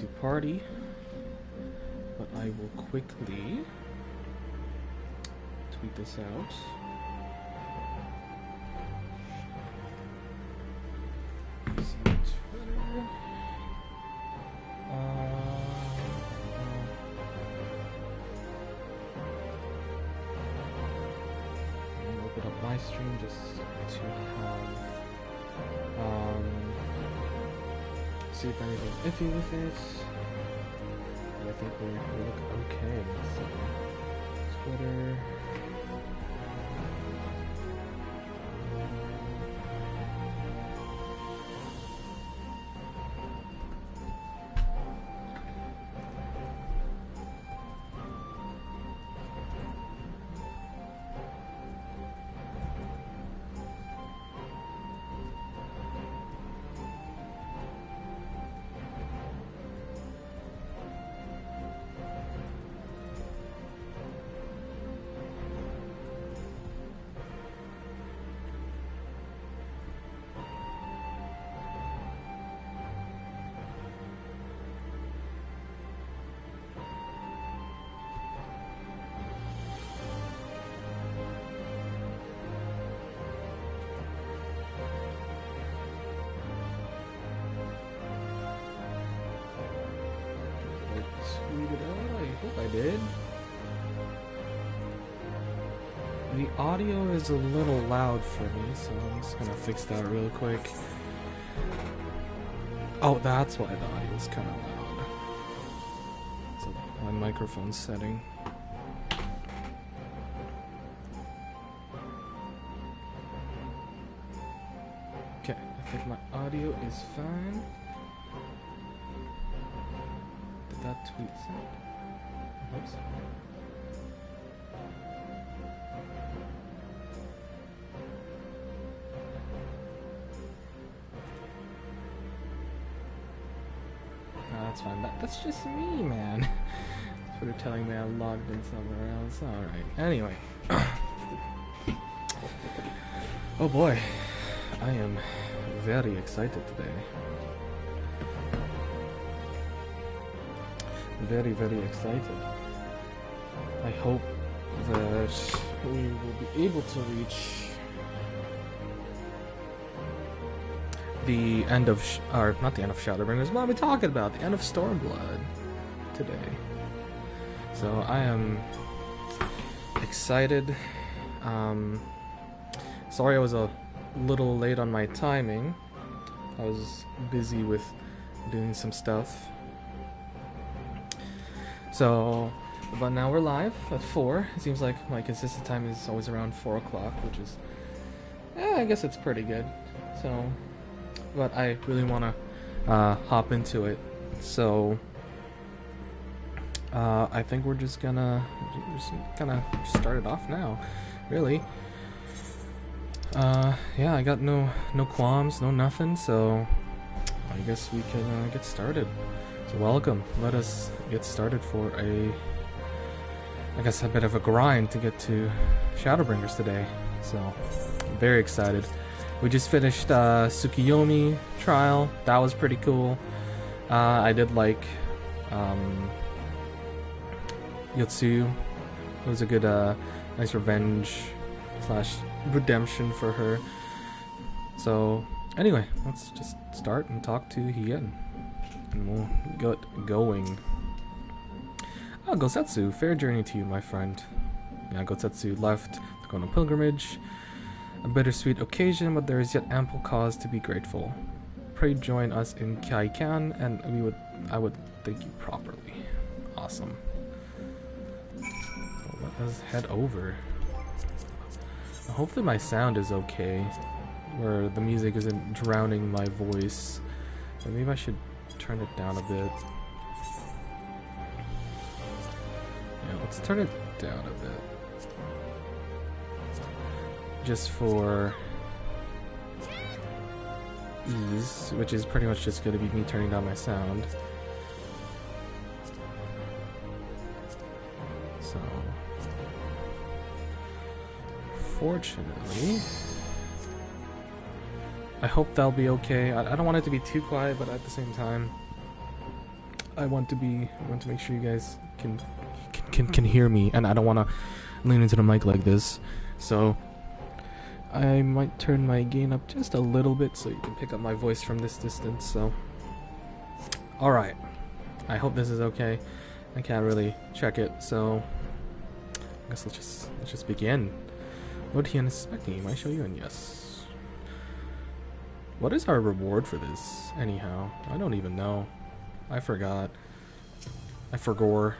to party, but I will quickly tweet this out. See Twitter. Open up my stream just to have see if anything's iffy with it. But I think we look okay. So Twitter. I did. The audio is a little loud for me, so I'm just gonna fix that real quick. Oh, that's why the audio is kind of loud. So my microphone setting. Okay, I think my audio is fine. Did that tweet send? Oops. No, that's fine. That's just me, man. Twitter telling me I logged in somewhere else. Alright. Anyway. Oh boy. I am very excited today. Very, very excited. I hope that we will be able to reach the end of, or not the end of Shadowbringers, what are we talking about? The end of Stormblood today. So I am excited. Sorry I was a little late on my timing. I was busy with doing some stuff. So, but now we're live at 4. It seems like my consistent time is always around 4 o'clock, which is, I guess it's pretty good. So, but I really want to hop into it. So, I think we're just gonna start it off now, really. Yeah, I got no qualms, no nothing. So, I guess we can get started. So welcome. Let us get started for I guess a bit of a grind to get to Shadowbringers today. So, I'm very excited. We just finished Tsukiyomi trial. That was pretty cool. I did like Yotsuyu. It was a good, nice revenge / redemption for her. So, anyway, let's just start and talk to Hien. And we'll get going. Oh, Gosetsu, fair journey to you, my friend. Yeah, Gosetsu left to go on a pilgrimage. A bittersweet occasion, but there is yet ample cause to be grateful. Pray join us in Kaikan, and I would thank you properly. Awesome. Well, let us head over. Hopefully my sound is okay, where the music isn't drowning my voice. But maybe I should turn it down a bit. Yeah, let's turn it down a bit. Just for ease, which is pretty much just going to be me turning down my sound. So, fortunately, I hope that'll be okay. I don't want it to be too quiet, but at the same time, I want to make sure you guys can hear me, and I don't want to lean into the mic like this. So I might turn my gain up just a little bit so you can pick up my voice from this distance. So, all right. I hope this is okay. I can't really check it, so I guess let's just begin. What he is expecting? Am I show you? And yes. What is our reward for this, anyhow? I don't even know. I forgot. I forgore.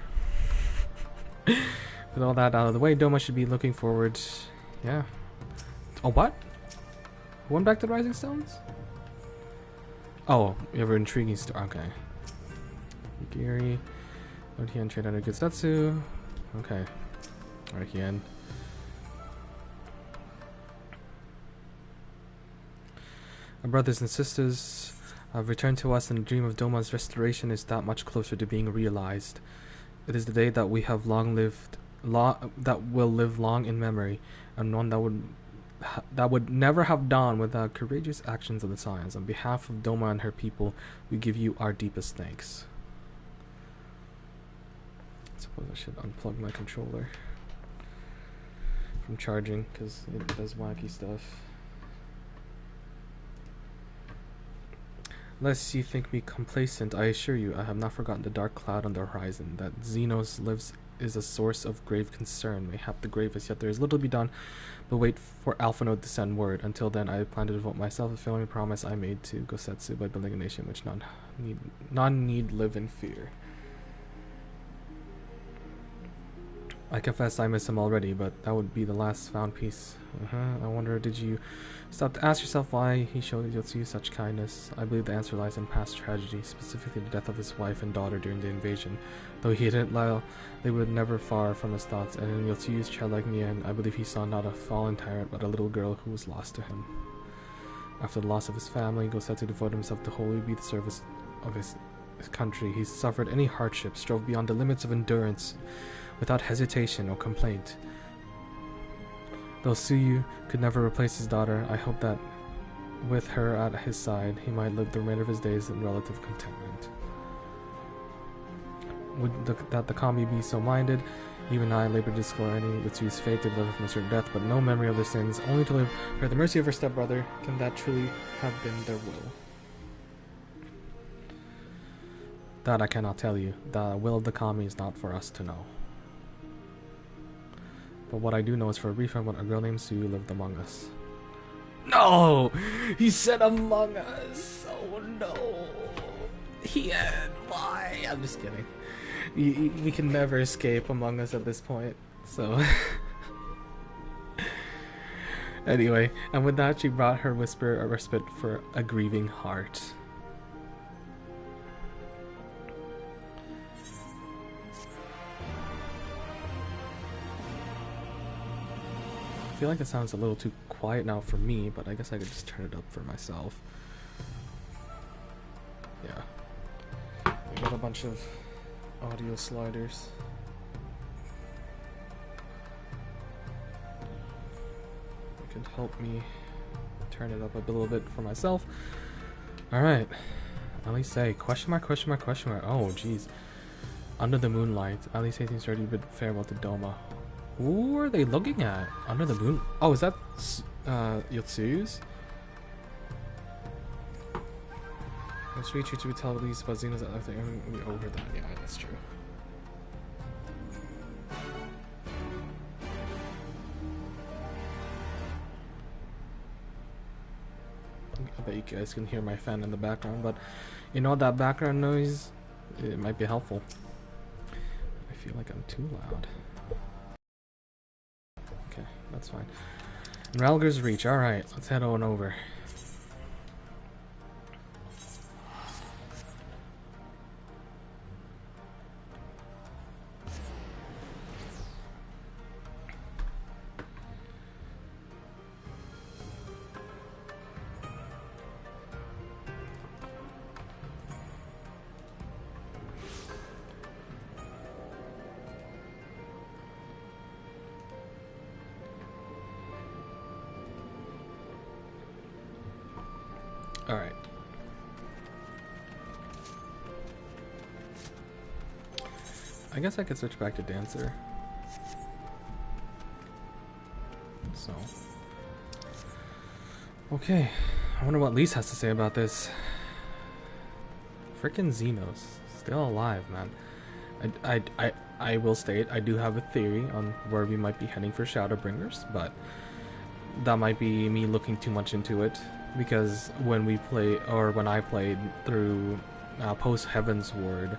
With all that out of the way, Doma should be looking forward. Yeah. Oh, what? Went back to the Rising Stones? Oh, you have an intriguing story. Okay. Giri. Otian trade under Gitsetsu. Okay. Arkian. Our brothers and sisters have returned to us, and the dream of Doma's restoration is that much closer to being realized. It is the day that we have that will live long in memory, and one that would never have dawned without courageous actions of the Scions. On behalf of Doma and her people, we give you our deepest thanks. I suppose I should unplug my controller from charging, because it does wacky stuff. Lest you think me complacent, I assure you I have not forgotten the dark cloud on the horizon. That Xenos lives is a source of grave concern. Mayhap the gravest, yet there is little to be done but wait for Alpha Node to send word. Until then, I plan to devote myself to fulfilling a promise I made to Gosetsu by building a nation which none need live in fear. I confess I miss him already, but that would be the last found piece. I wonder, did you stop to ask yourself why he showed Yotsuyu such kindness? I believe the answer lies in past tragedy, specifically the death of his wife and daughter during the invasion. Though he didn't lie, they were never far from his thoughts, and in Yotsuyu's childlike mien, I believe he saw not a fallen tyrant, but a little girl who was lost to him. After the loss of his family, Gosetsu devoted himself to wholly be the service of his country. He suffered any hardship, strove beyond the limits of endurance, without hesitation or complaint. Though Tsuyu could never replace his daughter, I hope that with her at his side, he might live the remainder of his days in relative contentment. Would that the kami be so minded? Even I labored to discover any Yotsuyu's fate to deliver from a certain death, but no memory of their sins, only to live for the mercy of her stepbrother. Can that truly have been their will? That I cannot tell you. The will of the kami is not for us to know. But what I do know is for a brief moment, a girl named Tsuyu lived among us. No! He said among us! Oh no! Why? I'm just kidding. We can never escape among us at this point, so... Anyway, and with that she brought her whisper a respite for a grieving heart. I feel like it sounds a little too quiet now for me, but I guess I could just turn it up for myself. Yeah. I got a bunch of audio sliders. It could help me turn it up a little bit for myself. Alright. Ali say, question mark, question mark, question mark. Oh, jeez. Under the moonlight, Ali say things already bid farewell to Doma. Who are they looking at? Under the moon? Oh, is that Yotsuyu's? Most reach to tell at least about Xenos. I think we over that. Yeah, that's true. I bet you guys can hear my fan in the background, but you know that background noise? It might be helpful. I feel like I'm too loud. Okay, that's fine. Ralger's Reach. Alright, let's head on over. Alright. I guess I could switch back to Dancer. So, okay. I wonder what Lise has to say about this. Frickin' Xenos, still alive, man. I will state I do have a theory on where we might be heading for Shadowbringers, but that might be me looking too much into it, because when I played through post Heaven's Ward,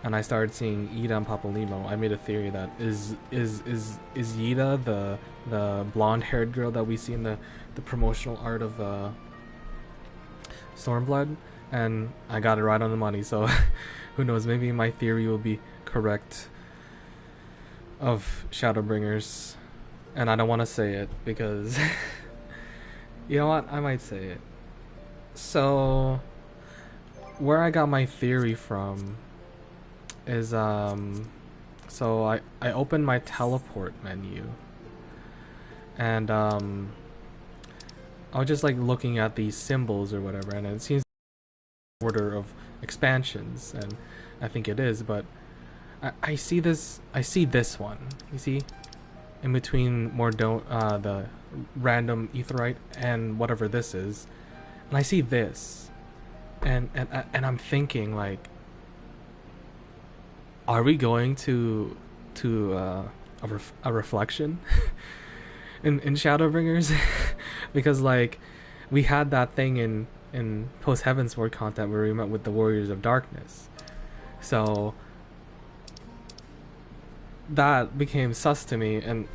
and I started seeing Yida and Papalymo, I made a theory that is Yida the blonde-haired girl that we see in the promotional art of Stormblood, and I got it right on the money. So who knows? Maybe my theory will be correct of Shadowbringers, and I don't want to say it because you know what? I might say it. So where I got my theory from is so I opened my teleport menu, and I was just like looking at these symbols or whatever, and it seems order of expansions, and I think it is, but I see this one, you see, in between the random aetheryte and whatever this is, and I see this, and I'm thinking, like, are we going to a reflection in Shadowbringers? Because like we had that thing in post Heaven's Ward content where we met with the Warriors of Darkness, so that became sus to me, and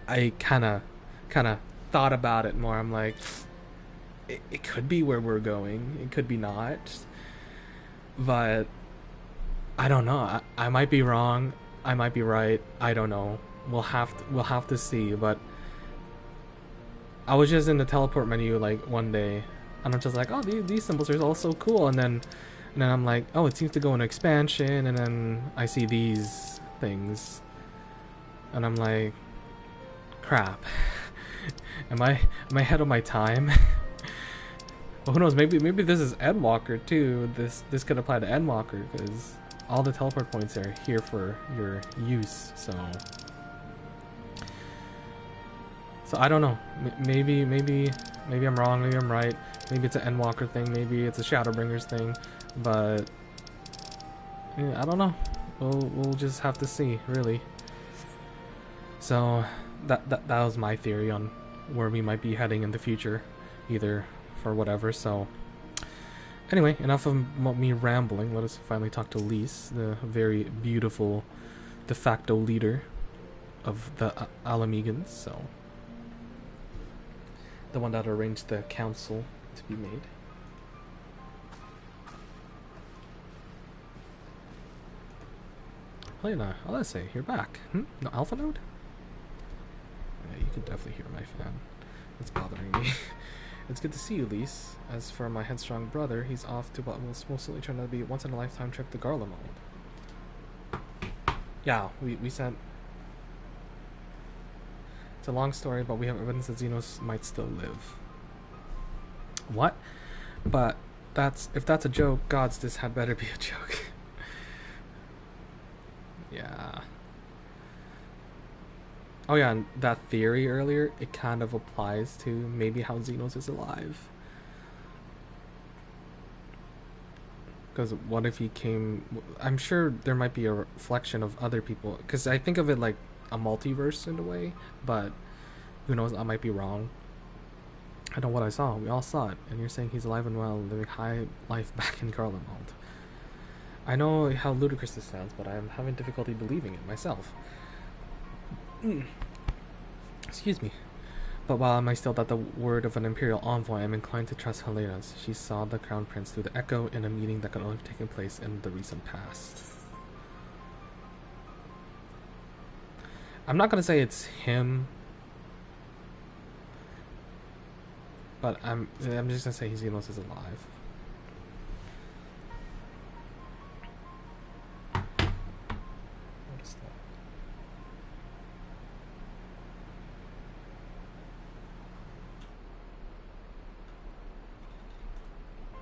I kind of thought about it more. I'm like, it could be where we're going, it could be not, but I don't know. I might be wrong, I might be right, I don't know. We'll have to see. But I was just in the teleport menu like one day, and I'm just like, oh, these symbols are all so cool, and then I'm like, oh, it seems to go in expansion, and then I see these things, and I'm like, crap. am I ahead of my time? Well, who knows? Maybe this is Endwalker too. This could apply to Endwalker, because all the teleport points are here for your use. So I don't know. Maybe I'm wrong. Maybe I'm right. Maybe it's an Endwalker thing. Maybe it's a Shadowbringers thing. But yeah, I don't know. We'll just have to see, really. So that was my theory on where we might be heading in the future, either for whatever. So anyway, enough of me rambling. Let us finally talk to Lise, the very beautiful de facto leader of the Alamegans. So the one that arranged the council to be made. Helena, oh, let's say you're back. No alpha node? Yeah, you can definitely hear my fan. It's bothering me. It's good to see you, Lise. As for my headstrong brother, he's off to what will most certainly turn out to be a once-in-a-lifetime trip to Garlemald. Yeah, we sent... It's a long story, but we have evidence that Xenos might still live. What? But if that's a joke, gods, this had better be a joke. Yeah. Oh yeah, and that theory earlier, it kind of applies to maybe how Xenos is alive. Because what if he came... I'm sure there might be a reflection of other people, because I think of it like a multiverse in a way, but who knows, I might be wrong. I know what I saw. We all saw it, and you're saying he's alive and well, living high life back in Garlemald. I know how ludicrous this sounds, but I am having difficulty believing it myself. Excuse me. But while I might still doubt the word of an imperial envoy, I'm inclined to trust Helena's. She saw the crown prince through the echo in a meeting that could only have taken place in the recent past. I'm not gonna say it's him, but I'm just gonna say Xenos is alive. What is that?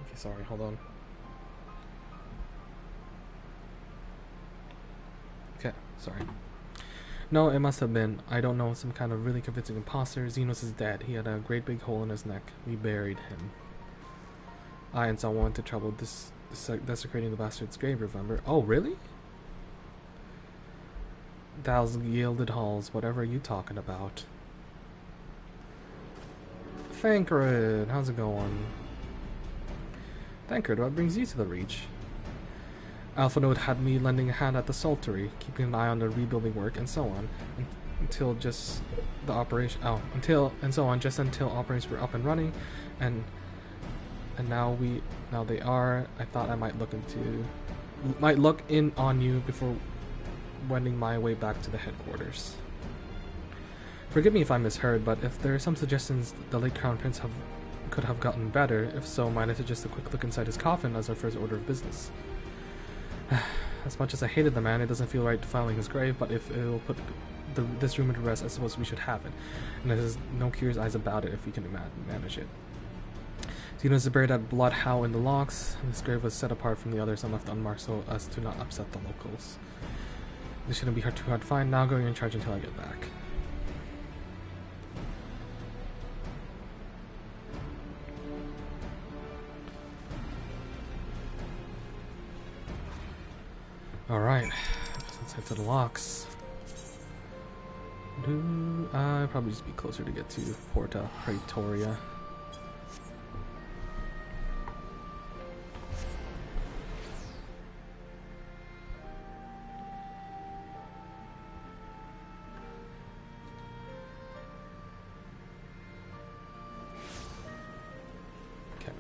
Okay, sorry, hold on. Okay, sorry. No, it must have been. I don't know, some kind of really convincing imposter. Xenos is dead. He had a great big hole in his neck. We buried him. I and someone went to trouble desecrating the bastard's grave, remember? Oh, really? Dal's gilded halls. Whatever are you talking about? Thancred, how's it going? Thancred, what brings you to the Reach? Alpha Node had me lending a hand at the Saltery, keeping an eye on the rebuilding work and so on, until just the operation. Until operations were up and running, and now they are. I thought I might look in on you before wending my way back to the headquarters. Forgive me if I misheard, but if there are some suggestions the late Crown Prince could have gotten better, if so, might I suggest a quick look inside his coffin as our first order of business? As much as I hated the man, it doesn't feel right defiling his grave, but if it will put this rumor to rest, I suppose we should have it. And there's no curious eyes about it if we can manage it. Xenos is buried at Bloodhow in the Locks. This grave was set apart from the others and left unmarked so as to not upset the locals. This shouldn't be too hard to find. Now going in charge until I get back. Alright, let's head to the Locks. I'd probably just be closer to get to Porta Praetoria. Okay.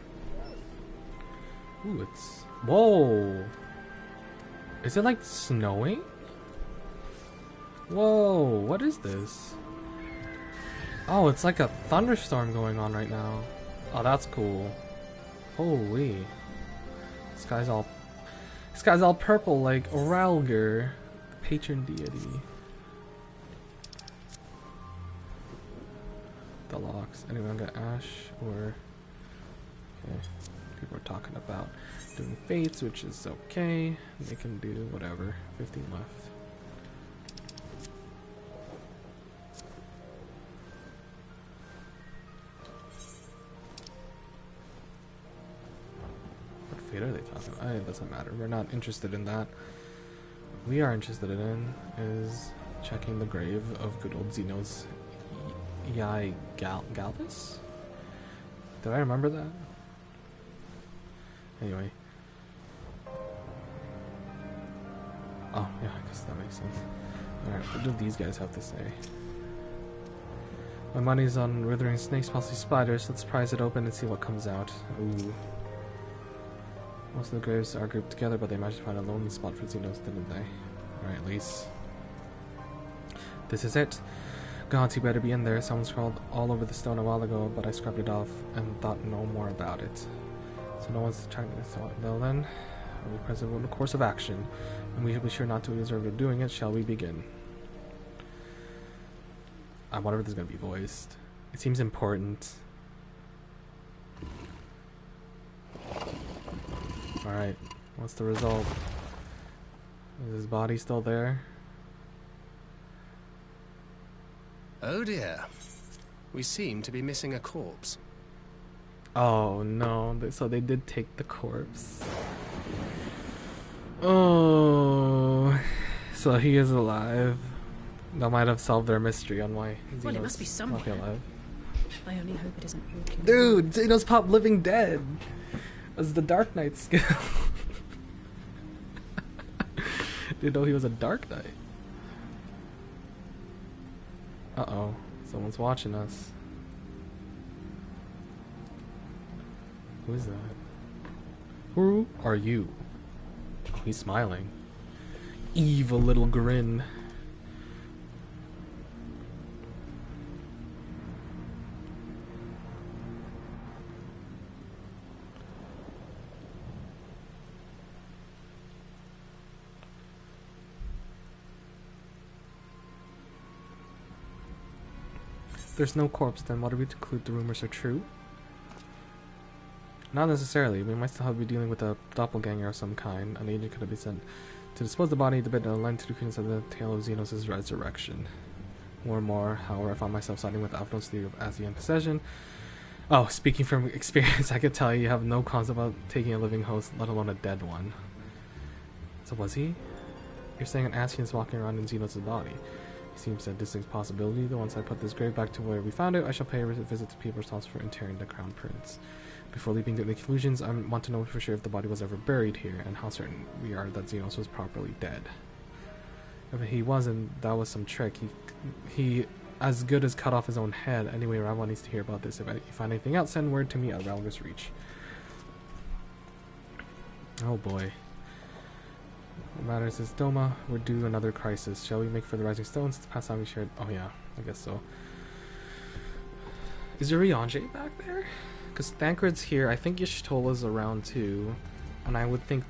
Ooh, it's... Whoa! Is it like snowing? Whoa, what is this? Oh, it's like a thunderstorm going on right now. Oh, that's cool. Holy. This guy's all purple like Oralger, the patron deity. The Locks. Anyone got Ash or... Okay. People are talking about doing fates, which is okay. They can do whatever. 15 left. What fate are they talking about? It doesn't matter. We're not interested in that. What we are interested in is checking the grave of good old Xenos Galvis? Did I remember that? Anyway. Oh, yeah, I guess that makes sense. Alright, what do these guys have to say? My money's on withering snakes, possibly spiders. Let's prise it open and see what comes out. Ooh. Most of the graves are grouped together, but they managed to find a lonely spot for Xenos, didn't they? Alright, at least. This is it. Gods, he better be in there. Someone scrawled all over the stone a while ago, but I scrubbed it off and thought no more about it. So no one's trying to so well then. We present in the course of action, and we should be sure not to deserve of doing it. Shall we begin? I wonder if this is gonna be voiced. It seems important. Alright, what's the result? Is his body still there? Oh dear. We seem to be missing a corpse. Oh no, so they did take the corpse. Oh, so he is alive. That might have solved their mystery on why Xenos well, it must be somewhere. alive. I only hope it isn't walking. Dude, Xenos Pop Living Dead was the Dark Knight skill. Didn't know he was a Dark Knight. Uh-oh, someone's watching us. Who is that? Who are you? Oh, he's smiling. Evil little grin. If there's no corpse, then what do we conclude the rumors are true? Not necessarily. We might still be dealing with a doppelganger of some kind. An agent could have been sent To dispose of the body, the bit lent to the credence of the tale of Xenos' resurrection. More and more, however, I found myself siding with Alphonse's theory of Asian possession. Oh, speaking from experience, I could tell you have no concept about taking a living host, let alone a dead one. So was he? You're saying an Asian is walking around in Xenos' body. It seems a distinct possibility, though once I put this grave back to where we found it, I shall pay a visit to people responsible for interring the Crown Prince. Before leaping to the conclusions, I want to know for sure if the body was ever buried here, and how certain we are that Xenos was properly dead. If he wasn't, that was some trick. He as good as cut off his own head. Anyway, Ravel needs to hear about this. If you find anything else, send word to me at Ralgus Reach. Oh boy. What matters is Doma. We're due another crisis. Shall we make for the Rising Stones? It's past time we shared. Oh yeah, I guess so. Is Urianger back there? Because Thancred's here. I think Y'shtola's around too. And I would think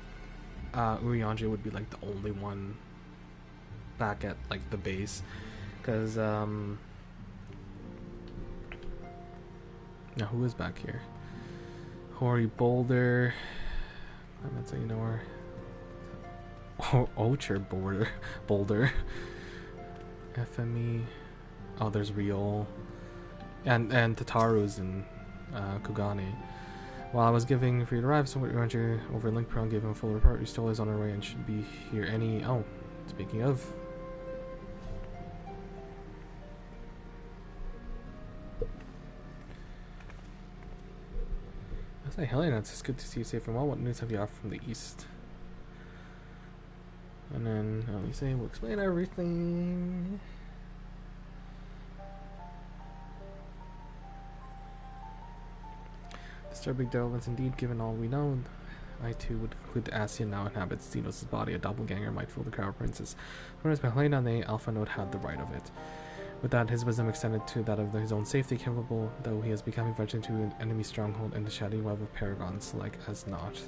Urianger would be like the only one back at like the base. Because now who is back here? Hori Boulder. I'm not saying you know her. Ocher Boulder. FME. Oh, there's Riol. And Tataru's in Kugane. While I was giving for you to arrive, someone Ranger over Link Pro and gave him a full report. Y'shtola is on her way and should be here any. Oh, speaking of. I say, Helena, it's good to see you safe and well. What news have you offered from the east? And then, let me say, we'll explain everything. Disturbing developments indeed, given all we know. I too would conclude the Asian now inhabits Xenos' body. A doppelganger might fool the Crown Princess. Whereas by Helena, the Alpha Node had the right of it. With that, his wisdom extended to that of his own safety, capable, though he has become ventured into an enemy stronghold in the shadowy web of paragons, like as not.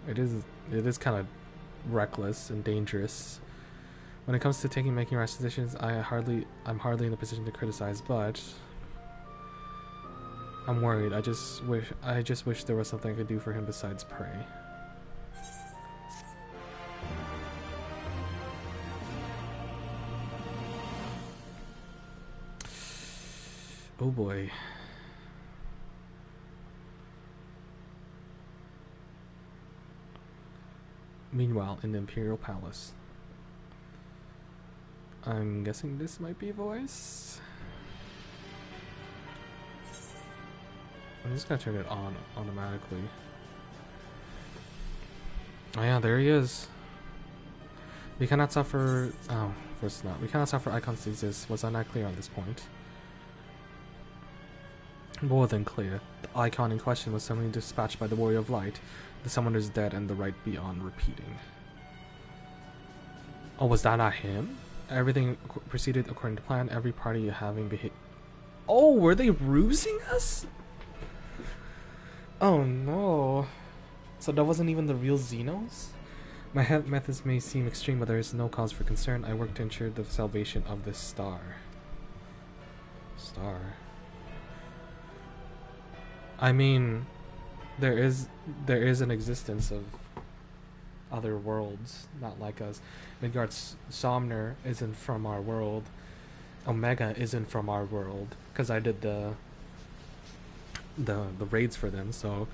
It is kind of reckless and dangerous. When it comes to making rash decisions, I'm hardly in a position to criticize, but I'm worried. I just wish there was something I could do for him besides pray. Oh boy. Meanwhile, in the Imperial Palace. I'm guessing this might be voice. I'm just gonna turn it on automatically. Oh yeah, there he is. We cannot suffer. Oh, of course not. We cannot suffer icon stasis. Was I not clear on this point? More than clear. The icon in question was suddenly dispatched by the Warrior of Light. The summoner is dead and the right beyond repeating. Oh, was that not him? Everything proceeded according to plan, every party having behaved. Oh, were they rusing us? Oh no. So that wasn't even the real Xenos? My methods may seem extreme, but there is no cause for concern. I work to ensure the salvation of this star. I mean, there is an existence of other worlds, not like us. Midgard's Somner isn't from our world. Omega isn't from our world, because I did the raids for them. So,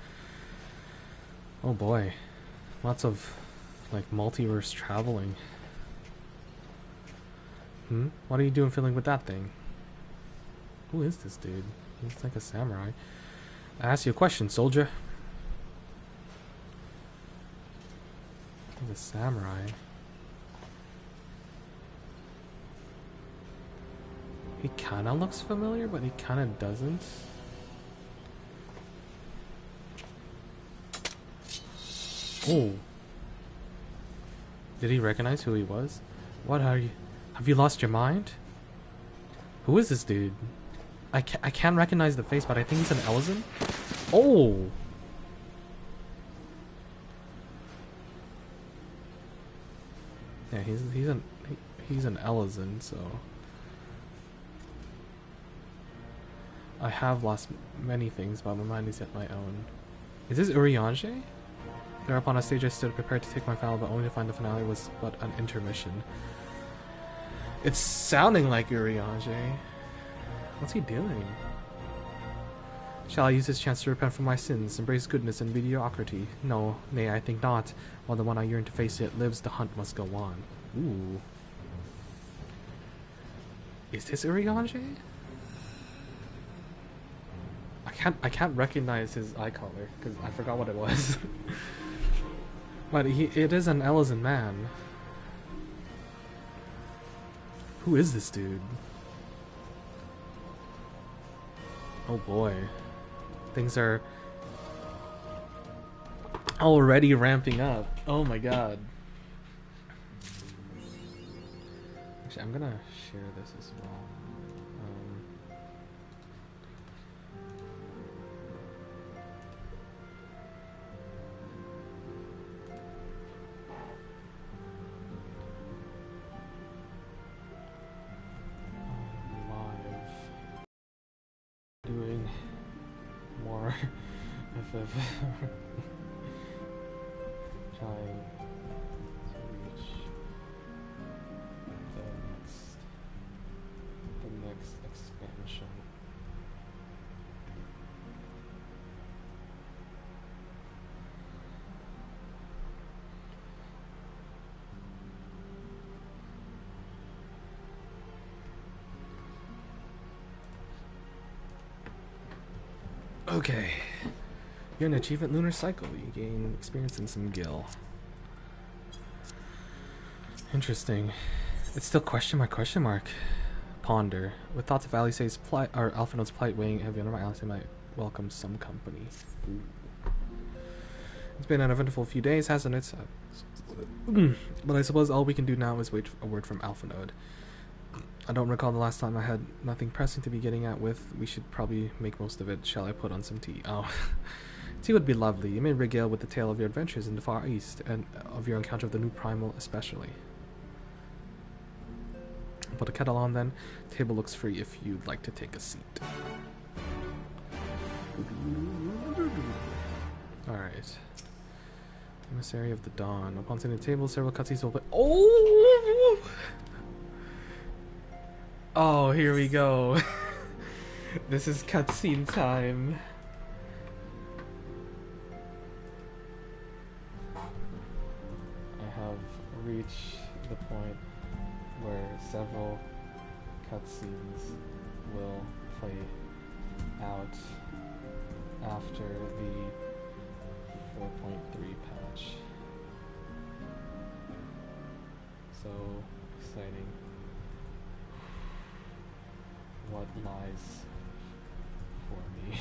oh boy, lots of like multiverse traveling. What are you doing fiddling with that thing? Who is this dude? He's like a samurai. I ask you a question, soldier. He's a samurai. He kinda looks familiar, but he kinda doesn't. Oh. Did he recognize who he was? What are you? Have you lost your mind? Who is this dude? I can't recognize the face, but I think he's an Elysian. Oh! Yeah, he's an Elysian, so I have lost many things, but my mind is yet my own. Is this Urianger? Thereupon on stage I stood prepared to take my final, but only to find the finale was but an intermission. It's sounding like Urianger. What's he doing? Shall I use this chance to repent from my sins, embrace goodness and mediocrity? No, nay, I think not. While the one I yearn to face yet lives, the hunt must go on. Ooh. Is this Urianger? I can't recognize his eye color because I forgot what it was. But it is an Elysian man. Who is this dude? Oh boy. Things are already ramping up. Oh my god. Actually, I'm gonna share this as well. Doing more FF trying to reach the next expansion. Okay. You're an achievement lunar cycle. You gain experience in some gil. Interesting. It's still question mark. Ponder. With thoughts of Alice's plight or Alphinaud's plight weighing heavy on my Alice might welcome some company. Ooh. It's been an eventful few days, hasn't it? But I suppose all we can do now is wait for a word from Alphinaud. I don't recall the last time I had nothing pressing to be getting at with. We should probably make most of it. Shall I put on some tea? Oh. Tea would be lovely. You may regale with the tale of your adventures in the Far East, and of your encounter of the new primal especially. Put a kettle on then. Table looks free if you'd like to take a seat. Alright. Emissary of the Dawn. Upon sitting at the table, several cutscenes will play. Oh! Oh, here we go. This is cutscene time. I have reached the point where several cutscenes will play out after the 4.3 patch. So exciting. What lies for me?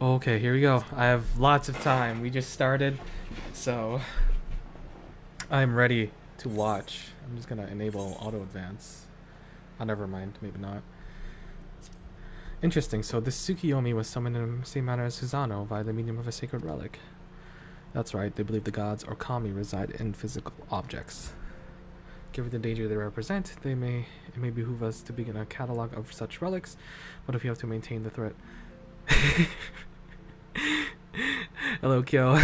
Okay, here we go. I have lots of time. We just started, so I'm ready to watch. I'm just gonna enable auto advance. Oh, never mind, maybe not. Interesting. So this Tsukiyomi was summoned in the same manner as Susano via the medium of a sacred relic. That's right. They believe the gods or kami reside in physical objects. Given the danger they represent, it may behoove us to begin a catalog of such relics, but if you have to maintain the threat... Hello, Kyo.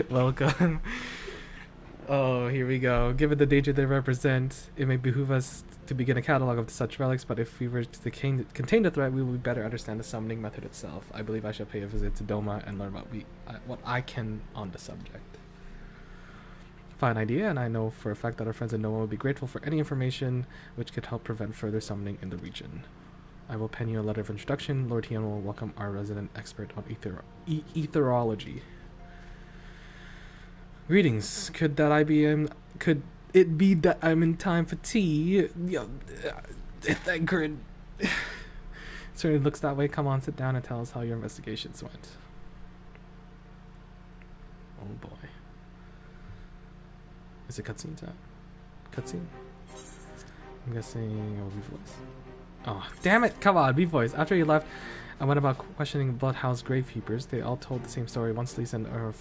Welcome. Oh, here we go. Given the danger they represent, it may behoove us to begin a catalog of such relics, but if we were to contain the threat, we will better understand the summoning method itself. I believe I shall pay a visit to Doma and learn what I can on the subject. Fine idea, and I know for a fact that our friends in Doma will be grateful for any information which could help prevent further summoning in the region. I will pen you a letter of introduction. Lord Tian will welcome our resident expert on etherology. Greetings. Could it be that I'm in time for tea? That grin. Certainly looks that way. Come on, sit down and tell us how your investigations went. Oh boy. Is it cutscene time? Cutscene? I'm guessing it will be voice. Oh, damn it! Come on, be voice. After you left, I went about questioning Bloodhouse gravekeepers. They all told the same story. Once Lisa and her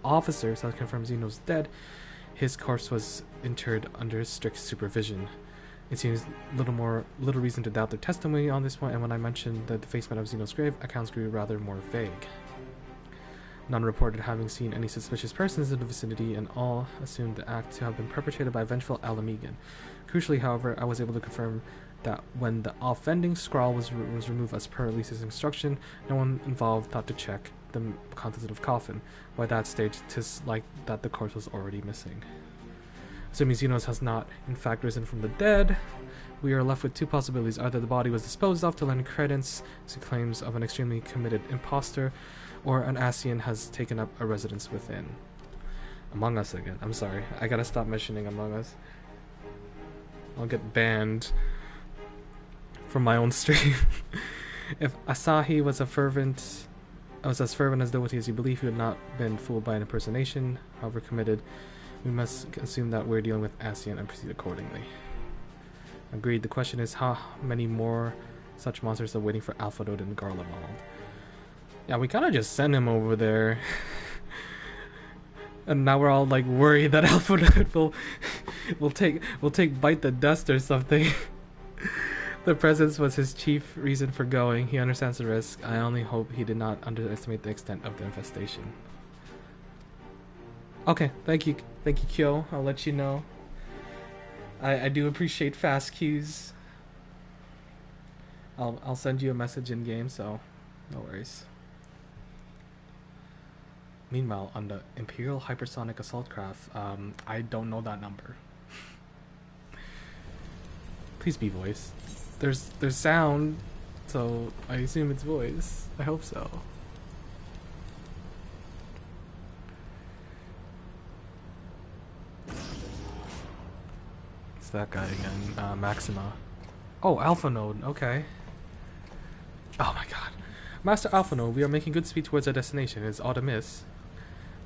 officers had confirmed Zeno's dead, his corpse was interred under strict supervision. It seems little reason to doubt their testimony on this point, and when I mentioned the defacement of Zeno's grave, accounts grew rather more vague. None reported having seen any suspicious persons in the vicinity, and all assumed the act to have been perpetrated by a vengeful Alamegan. Crucially, however, I was able to confirm that when the offending scrawl was removed as per Lisa's instruction, no one involved thought to check the contents of the coffin. By that stage, 'tis like that the corpse was already missing. Assuming Xenos has not, in fact, risen from the dead, we are left with two possibilities. Either the body was disposed of to lend credence to claims of an extremely committed imposter, or an Asian has taken up a residence within. Among Us again. I'm sorry. I gotta stop mentioning Among Us. I'll get banned from my own stream. If Asahi was as fervent as devotee as you believe, he would not been fooled by an impersonation, however committed. We must assume that we're dealing with ASEAN and proceed accordingly. Agreed. The question is how many more such monsters are waiting for Alpha Node and Garlemald. Yeah, we kind of just sent him over there. And now we're all like worried that Alpha Node will take bite the dust or something. The presence was his chief reason for going. He understands the risk. I only hope he did not underestimate the extent of the infestation. Okay, thank you, Kyo. I'll let you know. I do appreciate fast cues. I'll send you a message in game, so no worries. Meanwhile, on the Imperial Hypersonic Assault Craft, I don't know that number. Please be voice. There's sound, so I assume it's voice. I hope so. It's that guy again, Maxima. Oh, Alpha Node, okay. Oh my god. Master Alpha Node, we are making good speed towards our destination. Is aught amiss?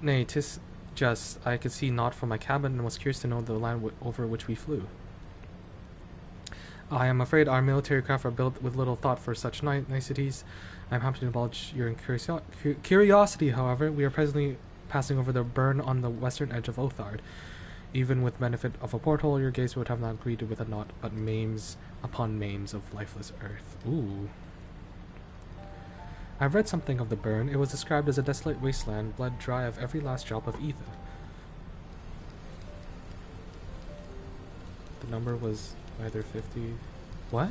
Nay, 'tis just I could see naught from my cabin and was curious to know the land over which we flew. I am afraid our military craft are built with little thought for such niceties. I am happy to indulge your curiosity, however. We are presently passing over the burn on the western edge of Othard. Even with benefit of a porthole, your gaze would have not greeted with a naught but maims upon maims of lifeless earth. Ooh. I've read something of the burn. It was described as a desolate wasteland, bled dry of every last drop of ether. The number was either 50... What?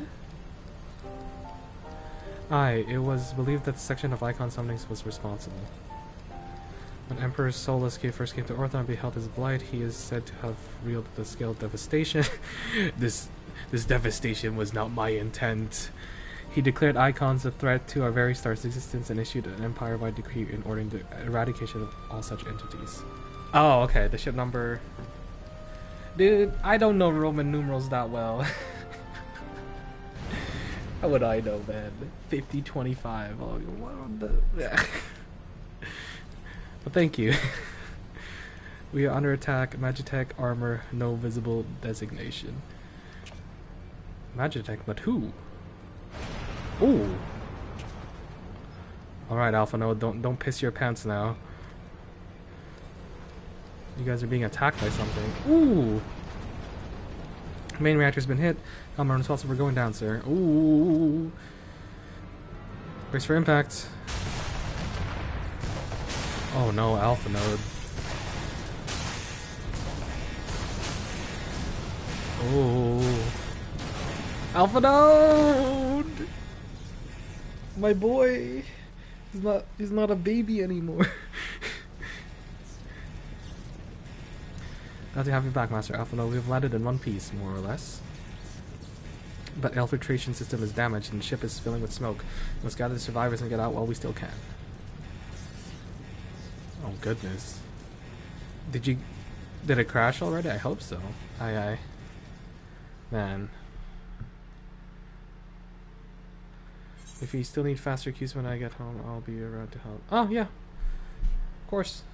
Aye, it was believed that the section of Icon Summonings was responsible. When Emperor Solus first came to Orthon and beheld his blight, he is said to have wielded the scale of devastation. This devastation was not my intent. He declared Icons a threat to our very star's existence and issued an empire-wide decree in ordering the eradication of all such entities. Oh, okay, the ship number... Dude, I don't know Roman numerals that well. How would I know, man? 5025. Oh, what the... But thank you. We are under attack. Magitech armor, no visible designation. Magitech, but who? Ooh. Alright, Alpha Node, don't piss your pants now. You guys are being attacked by something. Ooh. Main reactor's been hit. I'm responsible for going down, sir. Ooh. Brace for impact. Oh no, Alpha Node. Oh. Alpha Node! My boy. He's not a baby anymore. Glad to have you back, Master Alpha Node. We've landed in one piece, more or less. But the filtration system is damaged and the ship is filling with smoke. We must gather the survivors and get out while we still can. Oh goodness. Did it crash already? I hope so. Aye. Man. If you still need faster queues when I get home, I'll be around to help. Oh yeah. Of course.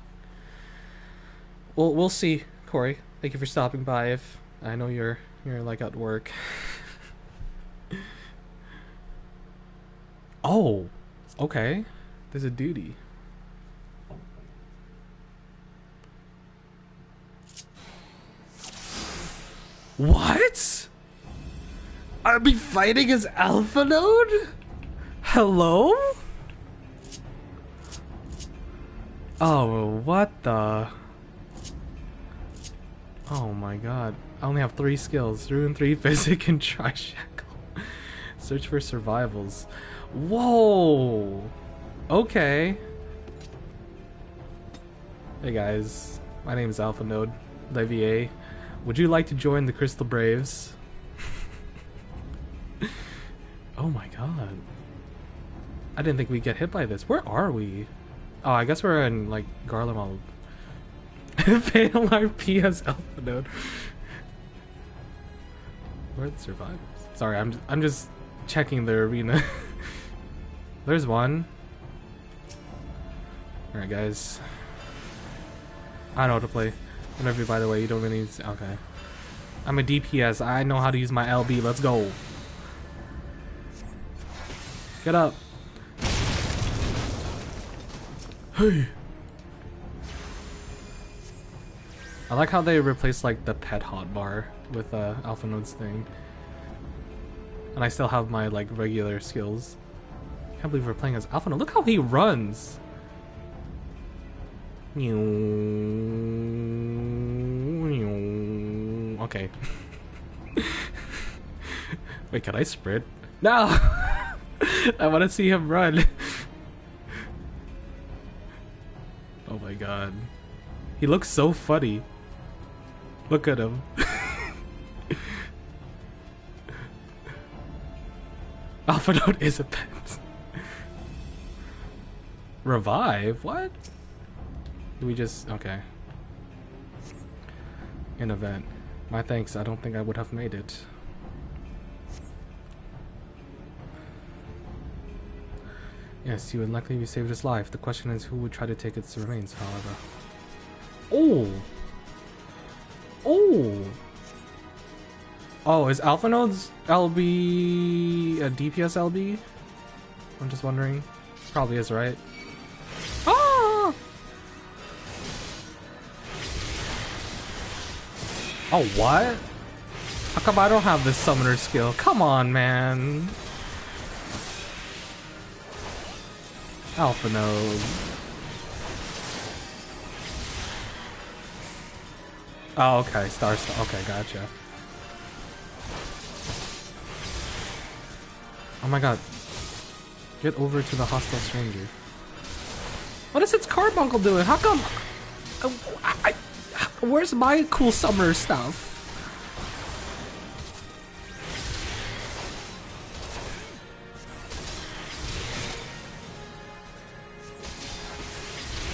We'll see, Corey. Thank you for stopping by. If I know you're like at work. Oh, okay. There's a duty. What? I'll be fighting as Alpha Node? Hello? Oh, what the? Oh my god. I only have 3 skills. Ruin 3, Physic, and Tri-Shackle. Search for survivals. Whoa! Okay. Hey guys. My name is Alpha Node, Levier. Would you like to join the Crystal Braves? Oh my god. I didn't think we'd get hit by this. Where are we? Oh, I guess we're in, like, Garlemald. Fatal RP as Alpha Node. Where are the survivors? Sorry, I'm just checking the arena. There's one. Alright, guys. I know how to play. Whenever, by the way, you don't really need to, okay. I'm a DPS. I know how to use my LB. Let's go. Get up. Hey. I like how they replaced like the pet hotbar with Alpha Node's thing. And I still have my like regular skills. Can't believe we're playing as Alpha Node. Look how he runs. Okay. Wait, can I sprint? No! I want to see him run. Oh my god. He looks so funny. Look at him. Alpha Node is a pet. Revive? What? Do we just... okay. An event. My thanks, I don't think I would have made it. Yes, you would likely be saved his life. The question is who would try to take its remains, however. Oh! Oh! Oh, is Alpha Node's LB a DPS LB? I'm just wondering. Probably is, right? Ah! Oh, what? How come I don't have this summoner skill? Come on, man. Alpha Node. Oh, okay. Star. Okay, gotcha. Oh my god. Get over to the hostile stranger. What is its carbuncle doing? How come? Where's my cool summoner stuff?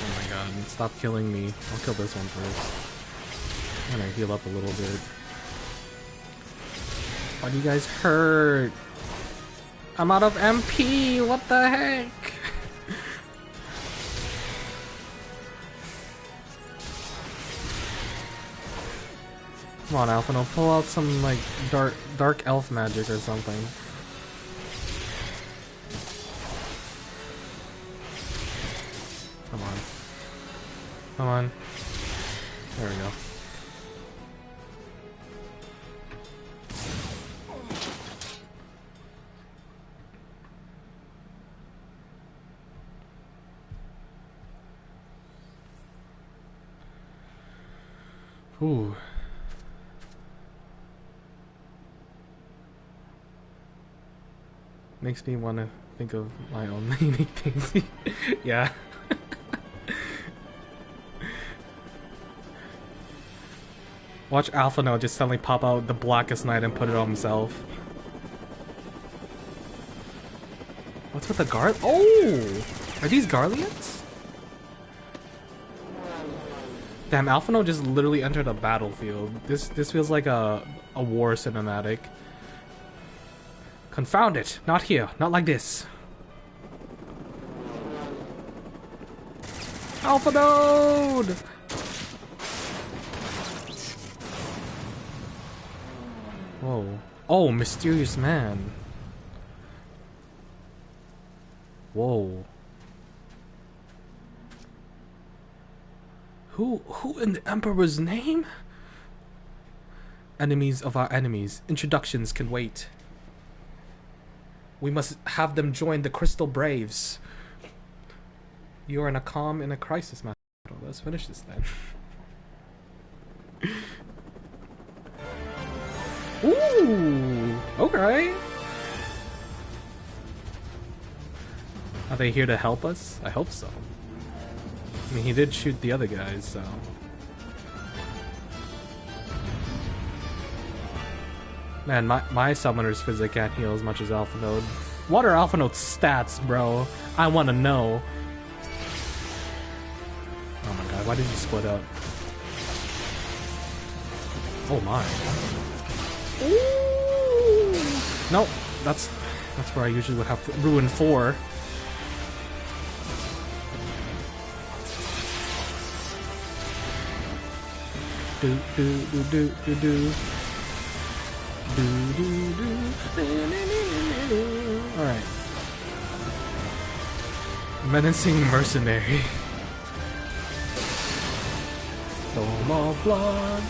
Oh my god, stop killing me. I'll kill this one first. I'm gonna heal up a little bit. Why do you guys hurt? I'm out of MP, what the heck? Come on, Alpha, no, pull out some like dark elf magic or something. Come on. Come on. There we go. Ooh. Makes me want to think of my own leaning things. Yeah. Watch Alpha Node just suddenly pop out the Blackest Night and put it on himself. What's with the Gar? Oh! Are these Garleans? Damn, Alpha Node just literally entered a battlefield. This feels like a war cinematic. Confound it! Not here. Not like this. Alpha Node! Whoa. Oh, mysterious man. Whoa. Who in the Emperor's name? Enemies of our enemies. Introductions can wait. We must have them join the Crystal Braves. You are in a calm in a crisis, man. Let's finish this then. Ooh, okay. Are they here to help us? I hope so. I mean, he did shoot the other guys, so... Man, my summoner's physic can't heal as much as Alpha Node. What are Alpha Node's stats, bro? I want to know. Oh my god, why did you split up? Oh my. Ooh. Nope, that's where I usually would have Ruin 4. Do do do do do do. Alright. Menacing mercenary. Dome of blood.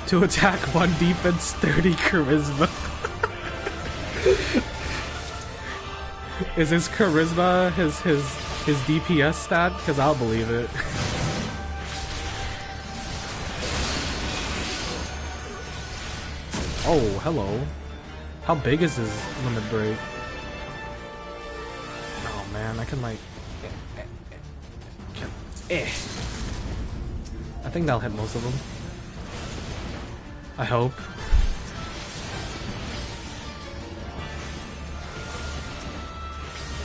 To attack 1 defense, 30 charisma. Is his charisma his DPS stat? Because I'll believe it. Oh, hello. How big is his limit break? Oh man, I can like... I think that'll hit most of them. I hope.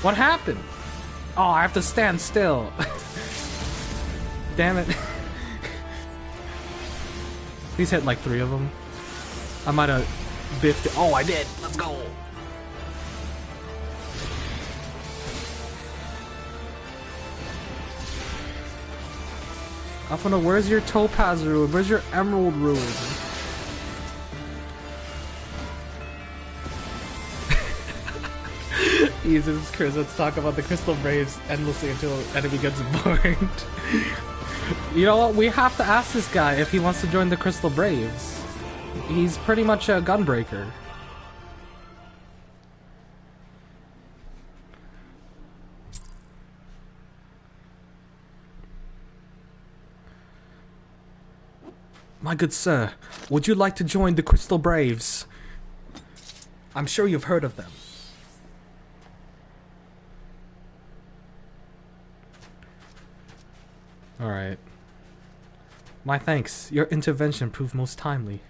What happened? Oh, I have to stand still. Damn it. Please hit like 3 of them. I might have biffed it. Oh, I did. Let's go. Alphana, where's your Topaz Ruin? Where's your Emerald Ruin? Jesus Chris, let's talk about the Crystal Braves endlessly until enemy gets bored. You know what? We have to ask this guy if he wants to join the Crystal Braves. He's pretty much a gunbreaker. My good sir, would you like to join the Crystal Braves? I'm sure you've heard of them. Alright. My thanks. Your intervention proved most timely.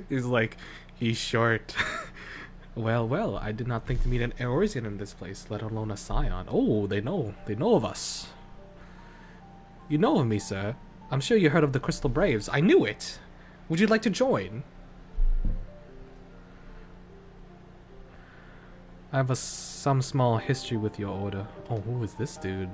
He's like, he's short. Well, I did not think to meet an Eorzean in this place, let alone a Scion. Oh, they know of us. You know of me, sir. I'm sure you heard of the Crystal Braves. I knew it! Would you like to join? I have some small history with your order. Oh, who is this dude?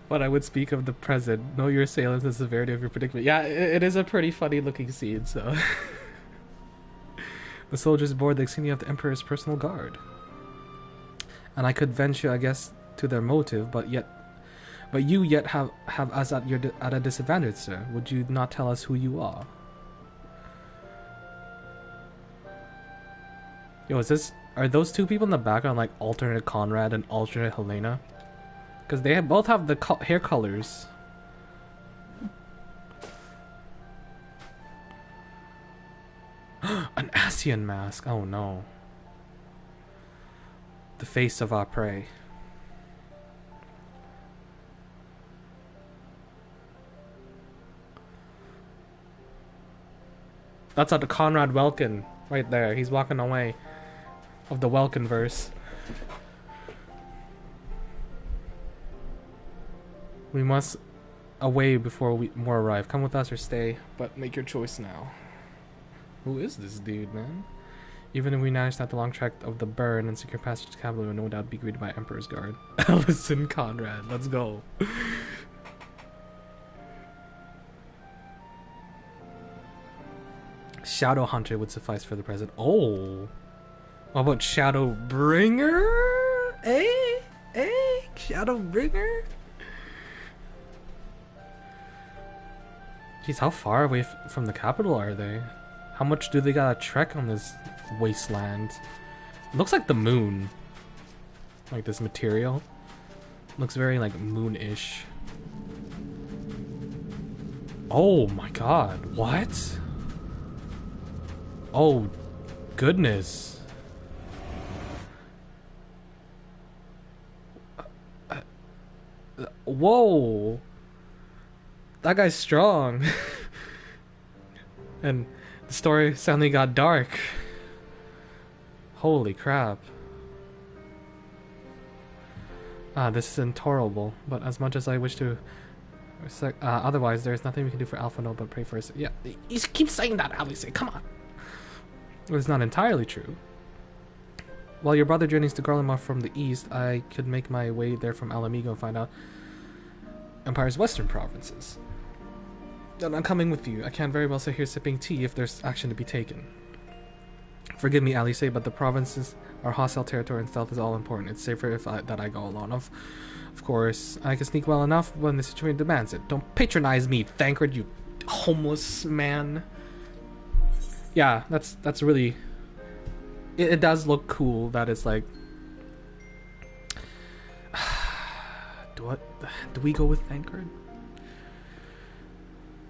But I would speak of the present. Know your assailants and the severity of your predicament. Yeah, it is a pretty funny looking scene, so... The soldiers board the insignia of the Emperor's personal guard. And I could venture, I guess, to their motive, but you yet have us at a disadvantage, sir. Would you not tell us who you are? Yo, are those two people in the background like alternate Conrad and alternate Helena? Because they both have the hair colors. An Asian mask. Oh no. The face of our prey. That's at the Conrad Welkin right there. He's walking away of the Welkin verse. We must away before more arrive. Come with us or stay, but make your choice now. Who is this dude, man? Even if we manage not the long track of the burn and secure passage to capital, we will no doubt be greeted by Emperor's Guard. Ellison Conrad, let's go. Shadow Hunter would suffice for the present. Oh. What about Shadowbringer? Eh? Shadowbringer? Jeez, how far away from the capital are they? How much do they gotta trek on this wasteland? It looks like the moon. Like this material. Looks very like moon-ish. Oh my god, what? Oh, goodness. Whoa. That guy's strong. And the story suddenly got dark. Holy crap. This is intolerable, but as much as I wish to... otherwise, there is nothing we can do for Alphino but pray for us. Yeah, you keep saying that, Alice. Come on. It's not entirely true. While your brother journeys to Garlemald from the east, I could make my way there from Alamigo and find out Empire's western provinces. And I'm coming with you. I can't very well sit here sipping tea if there's action to be taken. Forgive me, Alice, but the provinces are hostile territory and stealth is all important. It's safer if that I go alone. Of course, I can sneak well enough when the situation demands it. Don't patronize me, Thancred, you homeless man. Yeah, that's really... It does look cool that it's like... Do we go with Thancred?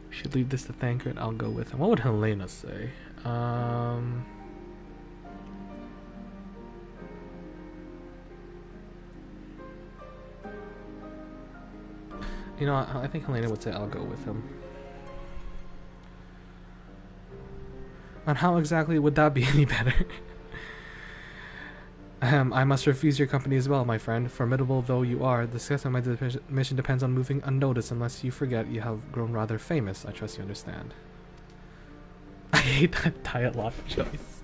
We should leave this to Thancred. I'll go with him. What would Helena say? You know, I think Helena would say I'll go with him. And how exactly would that be any better? I must refuse your company as well, my friend. Formidable though you are, the success of my mission depends on moving unnoticed unless you forget you have grown rather famous. I trust you understand. I hate that dialogue choice.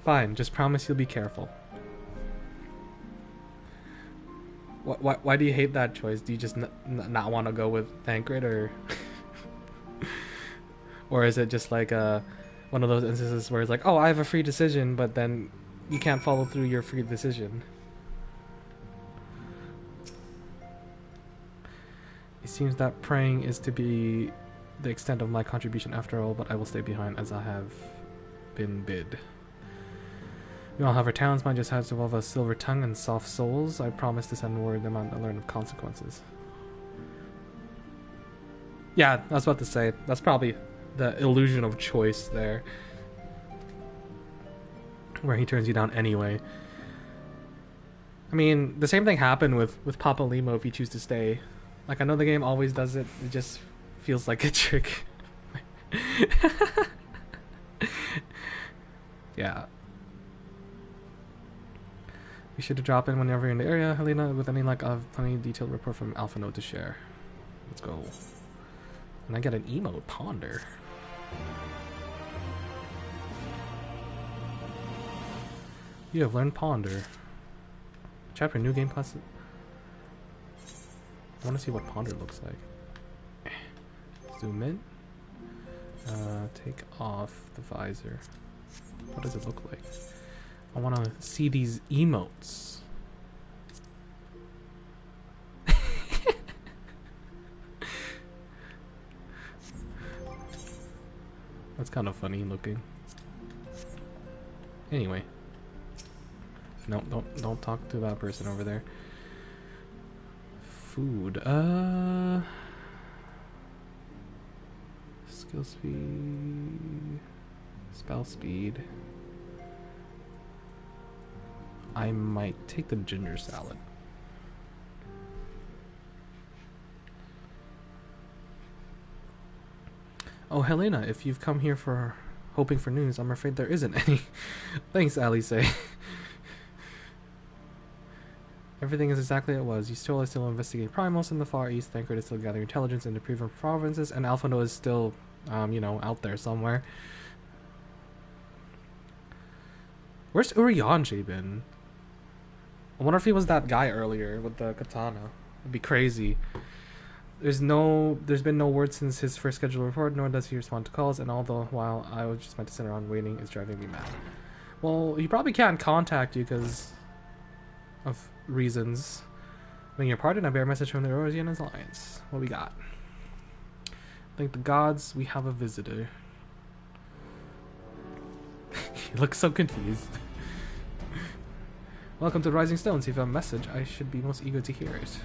Fine, just promise you'll be careful. Why do you hate that choice? Do you just not want to go with Thancred, or... or is it just like one of those instances where it's like, oh, I have a free decision, but then you can't follow through your free decision? It seems that praying is to be the extent of my contribution after all, but I will stay behind as I have been bid. We all have our talents, mine just has to evolve a silver tongue and soft souls. I promise to send word them on to learn of consequences. Yeah, I was about to say, that's probably the illusion of choice there. Where he turns you down anyway. I mean, the same thing happened with Papa Limo if you choose to stay. Like, I know the game always does it, it just feels like a trick. Yeah. You should drop in whenever you're in the area, Helena, with any luck. I have plenty detailed report from Alphino to share. Let's go. And I get an emote, Ponder. You have learned Ponder. Chapter new game class. I want to see what Ponder looks like. Zoom in. Take off the visor. What does it look like? I want to see these emotes. That's kind of funny looking. Anyway. No, don't talk to that person over there. Food. Skill speed. Spell speed. I might take the ginger salad. Oh, Helena, if you've come here for hoping for news, I'm afraid there isn't any. Thanks, Alice. Everything is exactly as it was. You still are still investigating Primals in the Far East. Thancred is still gathering intelligence in the previous provinces, and Alphino is still, you know, out there somewhere. Where's Urianger been? I wonder if he was that guy earlier with the katana. It'd be crazy. There's been no word since his first scheduled report, nor does he respond to calls, and all the while I was just meant to sit around waiting is driving me mad. Well, he probably can't contact you because of reasons. When you're pardoned, I bear a message from the Erosian Alliance. What we got? Thank the gods, we have a visitor. He looks so confused. Welcome to the Rising Stones. If you have a message, I should be most eager to hear it.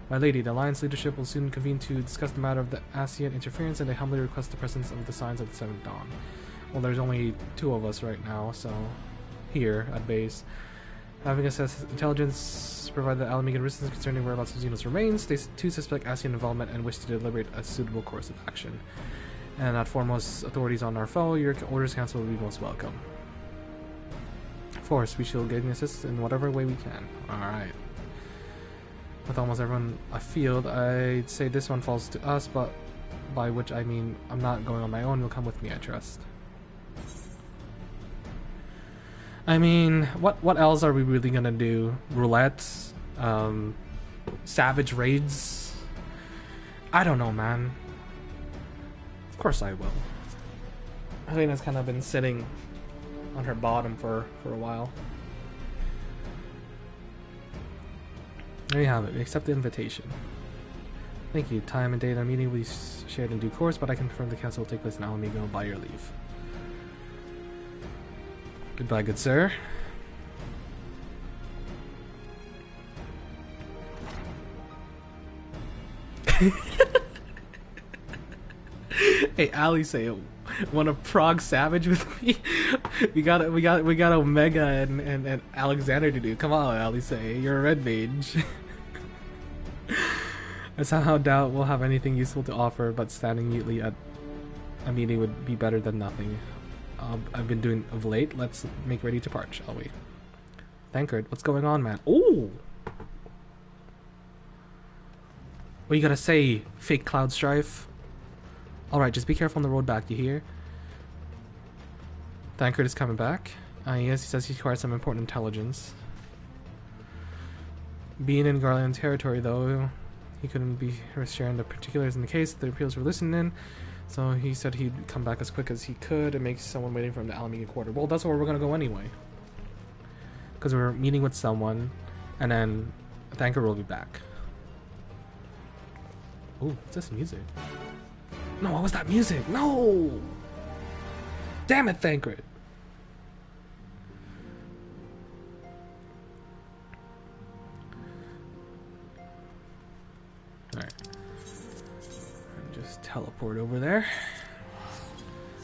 My lady, the Alliance leadership will soon convene to discuss the matter of the ASEAN interference, and they humbly request the presence of the signs of the Seventh Dawn. Well, there's only 2 of us right now, so here at base. Having assessed intelligence provided the Alamigan resistance concerning whereabouts of Xenos remains, they too suspect ASEAN involvement and wish to deliberate a suitable course of action. And at foremost authorities on our foe, your orders council will be most welcome. Of course, we shall gain assistance in whatever way we can. Alright. With almost everyone afield, I'd say this one falls to us, but by which I mean I'm not going on my own, you'll come with me, I trust. I mean, what else are we really gonna do? Roulette? Savage raids? I don't know, man. Of course I will. Helena's kind of been sitting on her bottom for a while. There you have it. We accept the invitation. Thank you. Time and date of our meeting will be shared in due course, but I confirm the council will take place in Alamigo by your leave. Goodbye, good sir. Hey, Ali, say, want a Prague Savage with me? we got Omega and Alexander to do. Come on, Ali, say, you're a red mage. I somehow doubt we'll have anything useful to offer, but standing mutely at a meeting would be better than nothing. I've been doing of late. Let's make ready to part, shall we? Thankard, what's going on, man? Oh! What you gotta say, fake Cloud Strife? Alright, just be careful on the road back, you hear? Thankard is coming back. Yes, he says he acquired some important intelligence. Being in Garland territory, though, he couldn't be sharing the particulars in the case. The appeals were listened in, so he said he'd come back as quick as he could and make someone waiting for him to Alameda Quarter. Well, that's where we're gonna go anyway. Because we're meeting with someone, and then Thankard will be back. Ooh, what's this music? No, what was that music? No! Damn it, Thankard! Alright. Just teleport over there.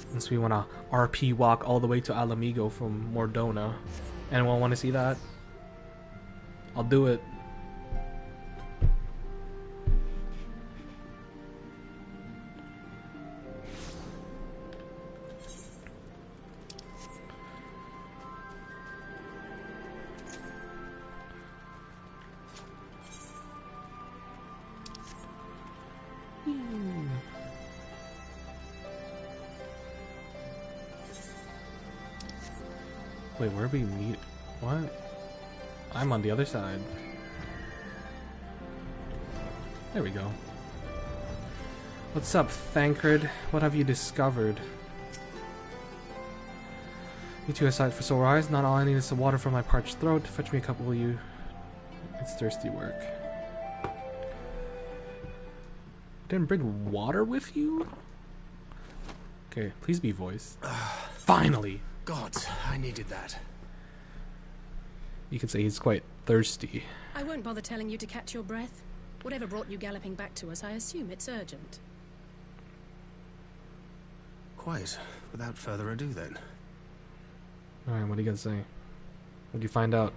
Unless we want to RP walk all the way to Alamigo from Mordona. Anyone want to see that? I'll do it. Wait, where we meet? What? I'm on the other side. There we go. What's up, Thankard? What have you discovered? You two aside for sore eyes. Not all I need is some water from my parched throat. Fetch me a cup, will you? It's thirsty work. Didn't bring water with you? Okay, please be voiced. Finally! God, I needed that. You could say he's quite thirsty. I won't bother telling you to catch your breath. Whatever brought you galloping back to us, I assume it's urgent. Quite. Without further ado, then. Alright, what do you gotta say? What'd you find out?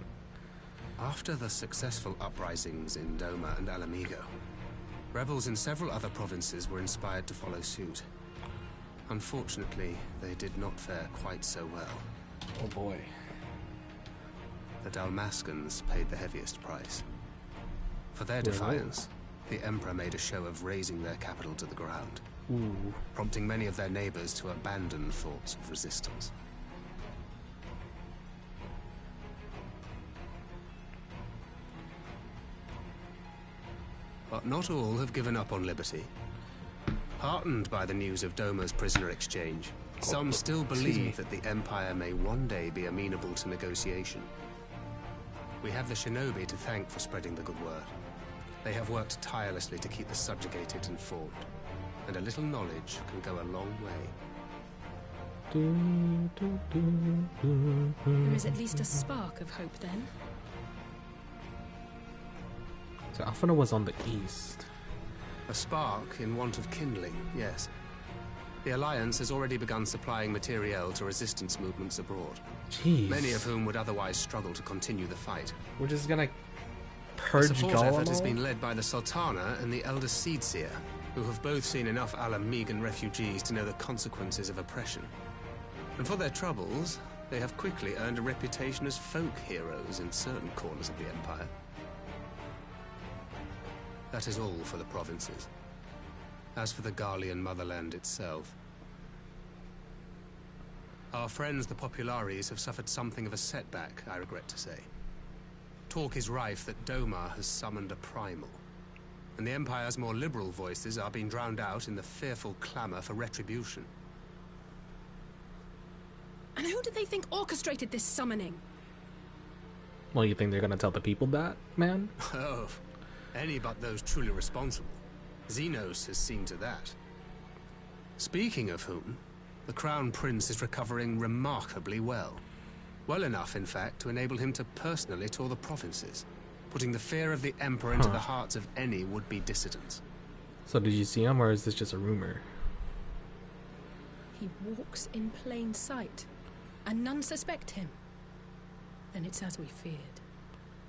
After the successful uprisings in Doma and Alamigo, rebels in several other provinces were inspired to follow suit. Unfortunately, they did not fare quite so well. Oh boy. The Dalmascans paid the heaviest price. For their defiance, the Emperor made a show of razing their capital to the ground, prompting many of their neighbors to abandon thoughts of resistance. But not all have given up on liberty. Heartened by the news of Doma's prisoner exchange, some still believe that the Empire may one day be amenable to negotiation. We have the shinobi to thank for spreading the good word. They have worked tirelessly to keep the subjugated informed, and a little knowledge can go a long way. There is at least a spark of hope then. So Alphinaud was on the east. A spark in want of kindling, yes. The Alliance has already begun supplying materiel to resistance movements abroad. Jeez. Many of whom would otherwise struggle to continue the fight. We're just gonna purge The support effort has Gollum? been led by the Sultana and the Elder Seedseer, who have both seen enough Alamegan refugees to know the consequences of oppression. And for their troubles, they have quickly earned a reputation as folk heroes in certain corners of the Empire. That is all for the provinces. As for the Garlean motherland itself, our friends the Populares have suffered something of a setback, I regret to say. Talk is rife that Doma has summoned a primal, and the Empire's more liberal voices are being drowned out in the fearful clamor for retribution. And who do they think orchestrated this summoning? Well, you think they're gonna tell the people that, man? Oh, any but those truly responsible. Xenos has seen to that. Speaking of whom, the Crown Prince is recovering remarkably well. Well enough, in fact, to enable him to personally tour the provinces, putting the fear of the Emperor into the hearts of any would-be dissidents. So did you see him, or is this just a rumor? He walks in plain sight, and none suspect him. Then it's as we feared.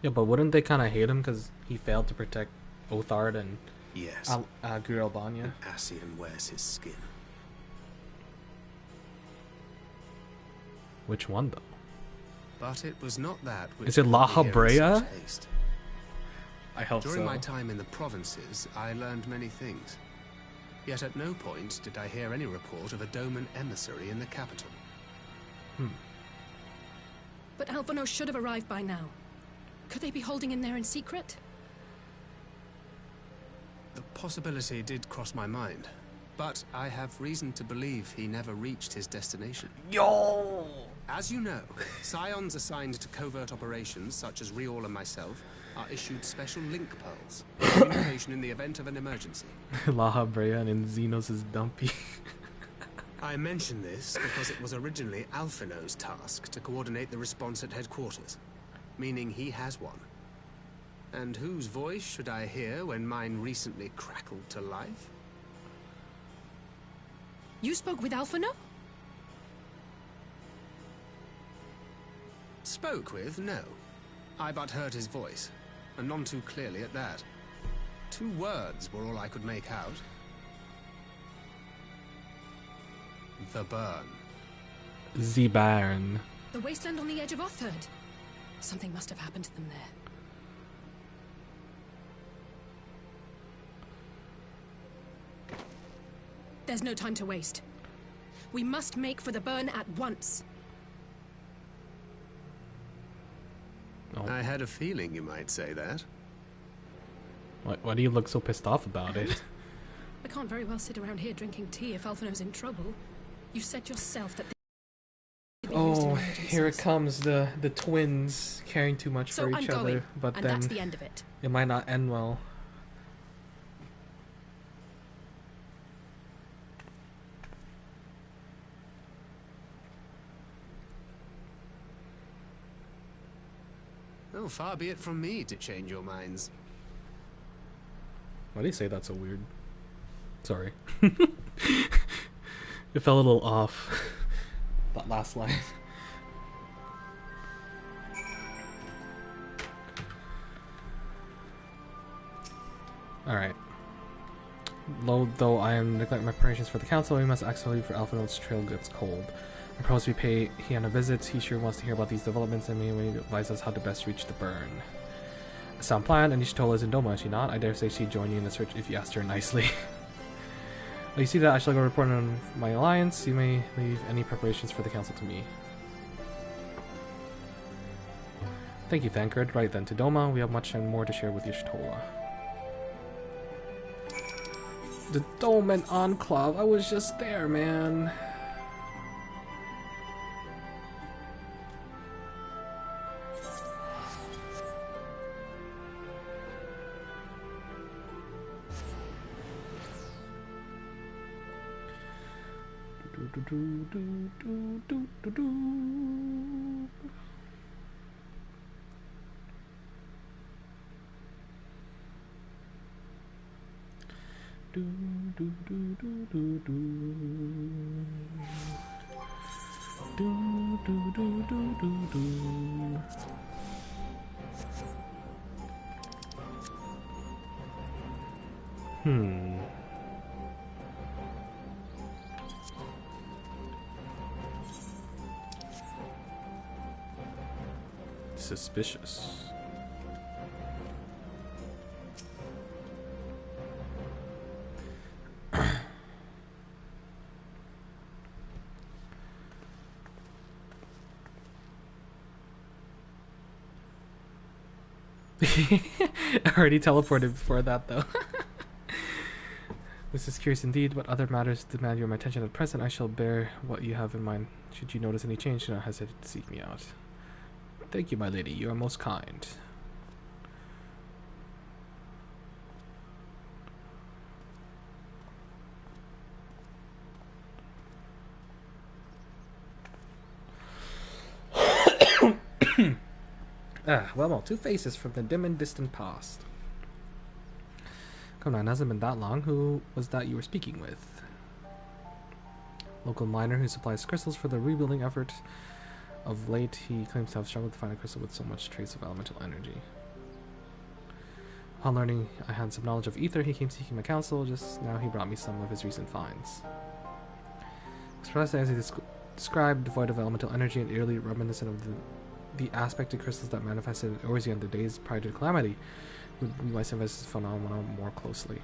Yeah, but wouldn't they kind of hate him because he failed to protect Othard and Yes, Gur Albania? Ascian wears his skin. Which one, though? But it was not that which Is it put La me here in Habrea? such haste. I hope During my time in the provinces, I learned many things. Yet at no point did I hear any report of a Doman emissary in the capital. But Alphinaud should have arrived by now. Could they be holding him there in secret? The possibility did cross my mind, but I have reason to believe he never reached his destination. Yo! As you know, scions assigned to covert operations, such as Riol and myself, are issued special link pearls, communication in the event of an emergency. La Habrea and Xenos is dumpy. I mention this because it was originally Alphinaud's task to coordinate the response at headquarters, meaning he has one. And whose voice should I hear when mine recently crackled to life? You spoke with Alphinaud? Spoke with? No. I but heard his voice, and none too clearly at that. 2 words were all I could make out. The burn. The Baron. The wasteland on the edge of Othard. Something must have happened to them there. There's no time to waste. We must make for the burn at once. Oh. I had a feeling you might say that. Why do you look so pissed off about it? I can't very well sit around here drinking tea if Alphinaud's in trouble. You said yourself that they could be used in Oh, emergencies. here it comes, the twins caring too much So for I'm each going, other, but and then that's the end of it. it might not end well. Oh, far be it from me to change your minds. Why do you say that so weird? Sorry. It fell a little off. That last line. Alright. Though I am neglecting my preparations for the council, we must act slowly for Alphinaud's trail gets cold. I propose we pay Hiana visits. He sure wants to hear about these developments and may advise us how to best reach the burn. A sound plan, and Ishtola is in Doma, is she not? I dare say she'd join you in the search if you asked her nicely. Well, you see that I shall go report on my alliance. You may leave any preparations for the council to me. Thank you, Thancred. Right then, to Doma, we have much and more to share with Ishtola. The Dolmen Enclave. I was just there, man. Suspicious. Already teleported before that, though. This is curious indeed. What other matters demand your attention at present? I shall bear what you have in mind. Should you notice any change, do not hesitate to seek me out. Thank you, my lady. You are most kind. Well, two faces from the dim and distant past. Come on, it hasn't been that long. Who was that you were speaking with? Local miner who supplies crystals for the rebuilding effort. Of late, he claims to have struggled to find a crystal with so much trace of elemental energy. Upon learning I had some knowledge of ether, he came seeking my counsel. Just now he brought me some of his recent finds. Expressed as he described, devoid of elemental energy and eerily reminiscent of the aspected crystals that manifested in Orzian the days prior to the calamity, would investigate this phenomenon more closely.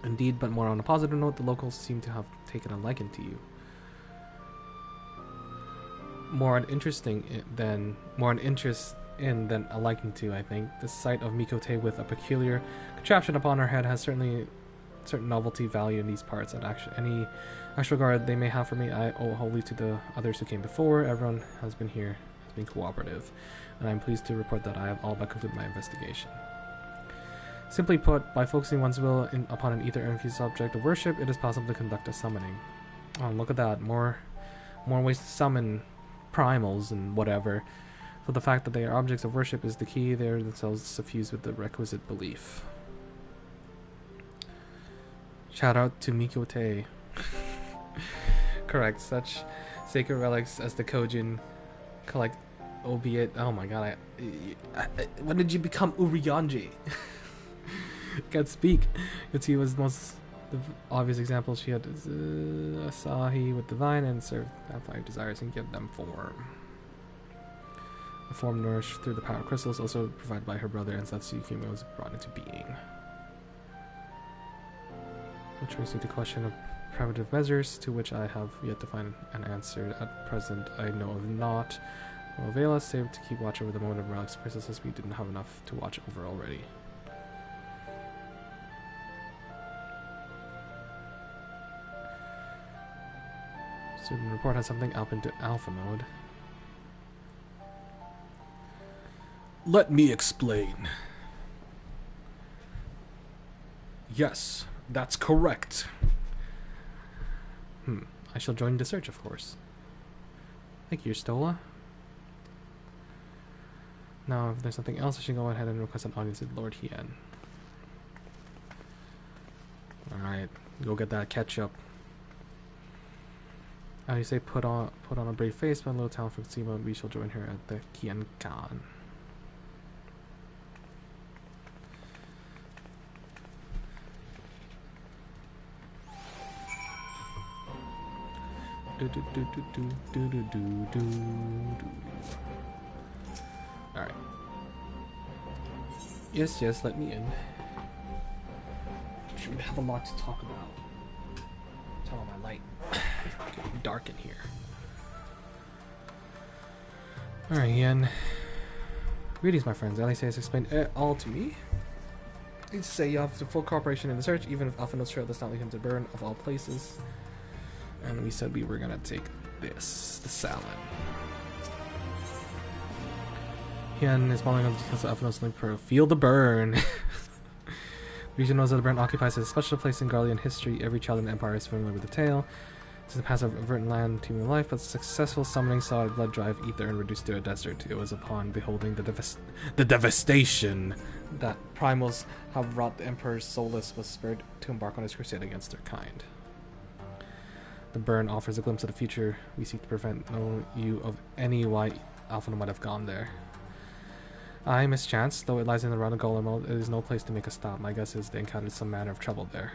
Indeed, but more on a positive note, the locals seem to have taken a liking to you. More an interest in than a liking to, I think. The sight of Mikote with a peculiar contraption upon her head has certain novelty value in these parts, and any extra regard they may have for me I owe wholly to the others who came before. Everyone has been cooperative, and I am pleased to report that I have all but concluded my investigation. Simply put, by focusing one's will upon an ether-infused object of worship, it is possible to conduct a summoning. Oh, look at that. More ways to summon primals and whatever. So the fact that they are objects of worship is the key. They are themselves suffused with the requisite belief. Shout out to Mikote. Correct. Such sacred relics as the Kojin collect, albeit... Oh my god, when did you become Urianji? Can't speak. Yotsuya was the most obvious example. She had Asahi with divine and served that 5 desires and give them form. A form nourished through the power of crystals, also provided by her brother, and Satsukime was brought into being. Which brings me to the question of primitive measures, to which I have yet to find an answer. At present, I know of not. Will avail us, save to keep watch over the moment of relics crystals, as we didn't have enough to watch over already. Student report has something up into alpha mode. Let me explain. Yes, that's correct. I shall join the search, of course. Thank you, Stola. Now, if there's something else, I should go ahead and request an audience with Lord Hien. Alright, go get that ketchup. You say put on a brave face, my little town from Tsima, we shall join her at the Kienkan. Alright. Yes, let me in. We have a lot to talk about. Turn on my light. It's getting dark in here. Alright, Ian. Greetings, my friends. Alice has explained it all to me. You say you have the full cooperation in the search, even if Alphinaud's trail does not lead him to burn, of all places. And we said we were gonna take this, the salad. He and his modeling of the details of Alphinaud's link pro. Feel the burn! Region knows that the burn occupies a special place in Garlean history. Every child in the Empire is familiar with the tale. Since the past of verdant land teeming life, but successful summoning saw a blood drive ether and reduced to a desert. It was upon beholding the devastation that primals have wrought the Emperor's soulless was spurred to embark on his crusade against their kind. The burn offers a glimpse of the future. We seek to prevent you of any why Alphinaud might have gone there. I mischance, though it lies in the realm of Golem, it is no place to make a stop. My guess is they encountered some manner of trouble there.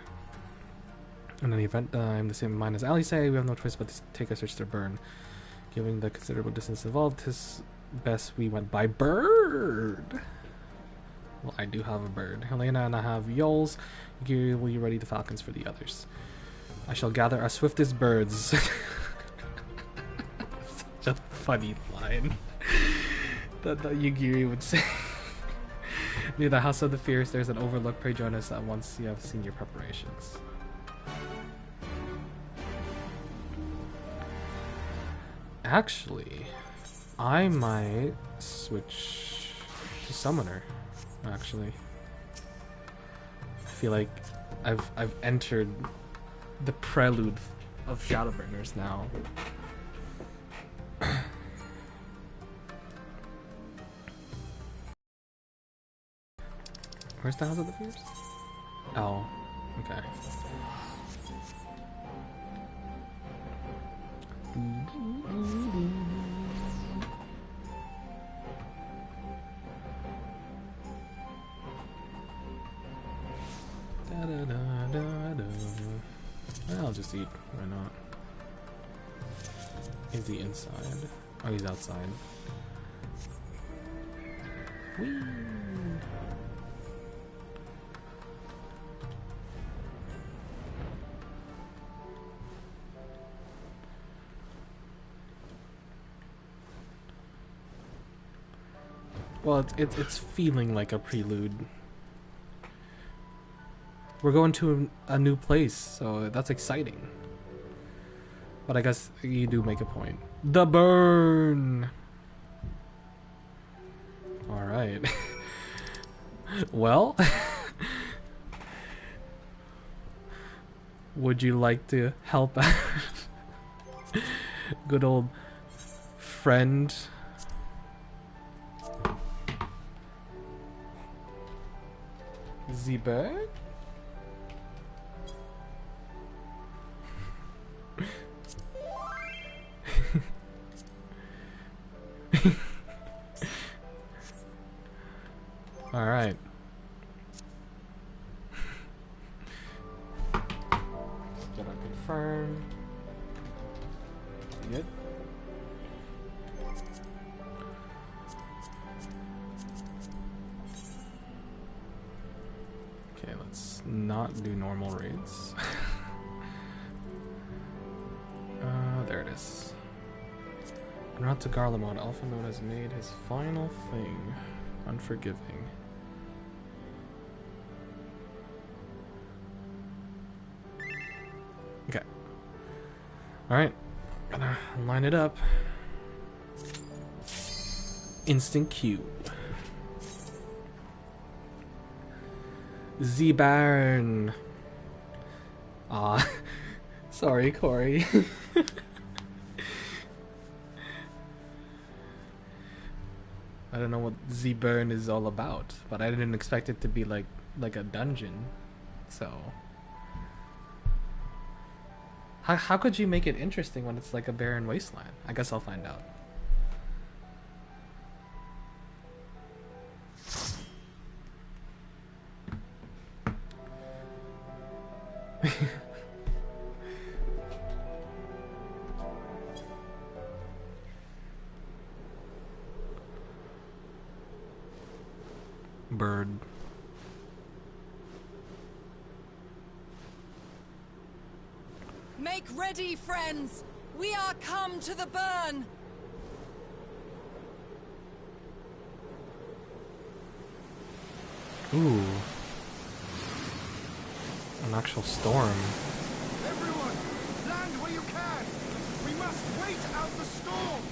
In any event, I'm the same mind as Ali say, we have no choice but to take a search to burn. Given the considerable distance involved, tis best we went by bird. Well, I do have a bird. Helena and I have Yols. Giri, will you ready the falcons for the others? I shall gather our swiftest birds. Such a funny line that Yugiri would say. Near the House of the Fierce, there's an overlook. Pray join us at once you have seen your preparations. Actually, I might switch to Summoner. Actually, I feel like I've entered the prelude of Shadowbringers now. Where's the House of the Fierce? Oh, okay. I'll just eat. Why not? Is he inside? Oh, he's outside. Whee! Well, it's feeling like a prelude. We're going to a new place, so that's exciting. But I guess you do make a point. The burn! Alright. Well, would you like to help out? Good old friend. Z-Bird? All right. Get our confirm. Good. Okay, let's not do normal raids. There it is. En route to Garlemald, Alphinaud has made his final thing. Unforgiving. Okay. Alright. Gonna line it up. Instant Q. Z-Baron. Ah. Sorry, Corey. I don't know what Z-Burn is all about, but I didn't expect it to be like a dungeon. So how could you make it interesting when it's like a barren wasteland? I guess I'll find out. Bird. Make ready, friends! We are come to the burn! Ooh. An actual storm. Everyone, land where you can. We must wait out the storm.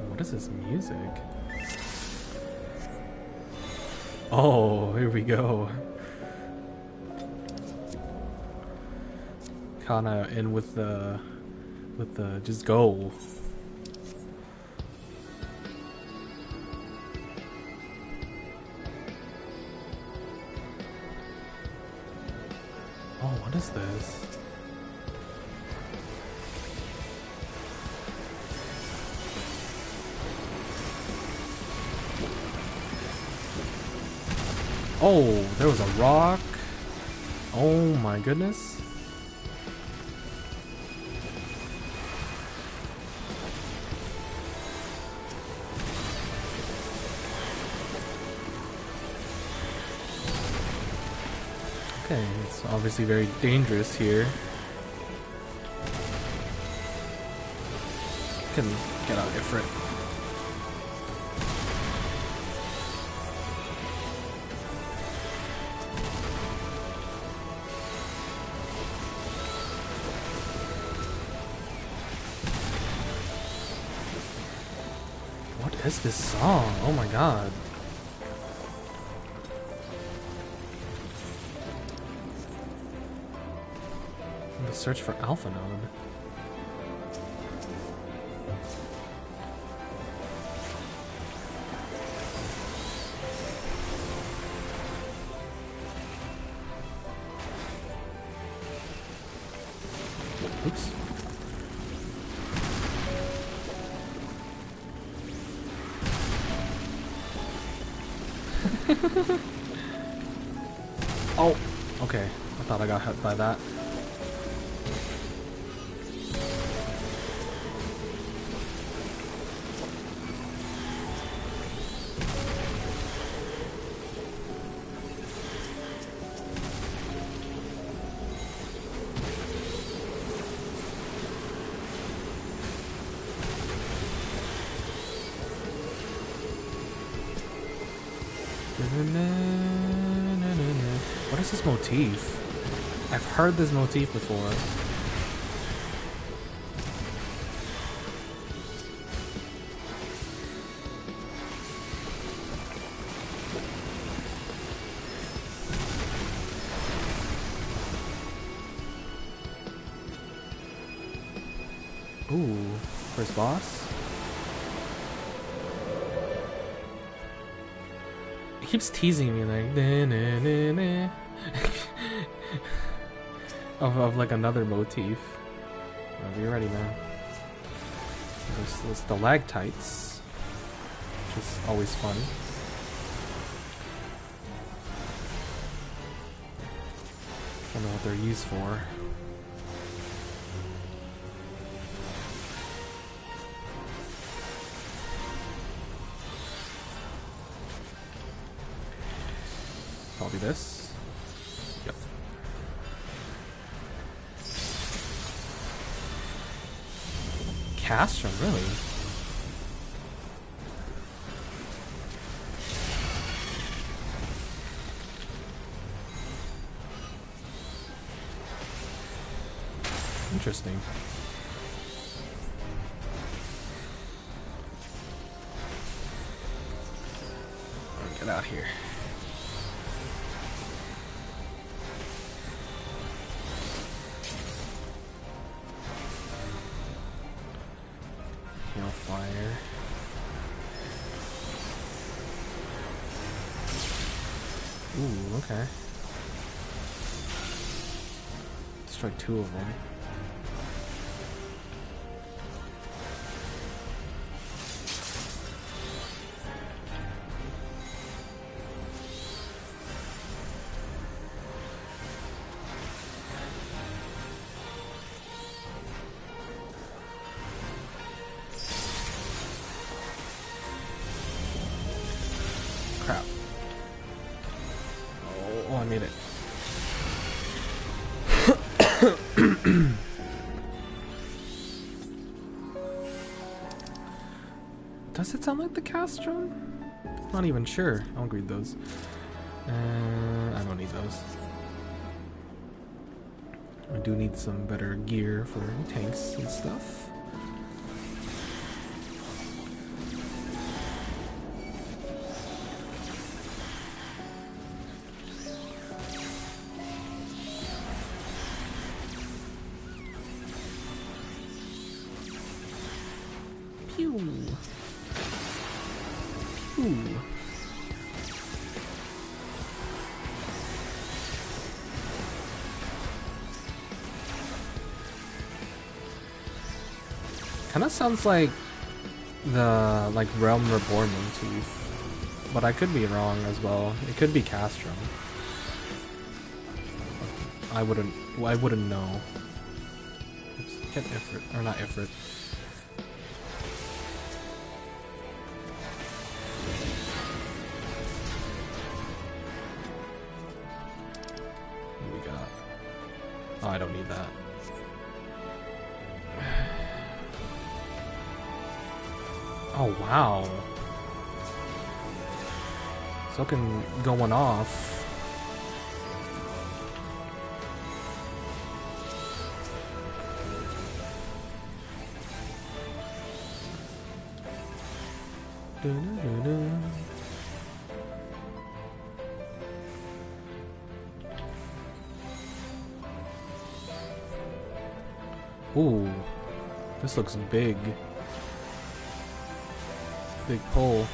What is this music? Oh, here we go. Kinda in with the just go. Oh, what is this? Oh, there was a rock. Oh my goodness. Okay, it's obviously very dangerous here. Can get out here for it. What is this song? Oh my god. The search for Alpha Node. Oops. Oh, okay. I thought I got hit by that. What is this motif? I've heard this motif before. Ooh, first boss? It keeps teasing me like of like another motif. Whenever you're ready, man. There's stalactites, which is always fun. Don't know what they're used for. Probably this. Yep. Castrum, really? Interesting. Get out here. Fire. Ooh, okay. Destroy 2 of them. that the castrum? Not even sure. I'll read those. I don't need those. I do need some better gear for tanks and stuff. Pew. Pew. Kinda sounds like the Realm Reborn motif, but I could be wrong as well. It could be castrum. I wouldn't know. Oops, get Ifrit, or not Ifrit. What do we got? Oh, I don't need that. Oh wow. Fucking going off. Ooh, this looks big. Big pole.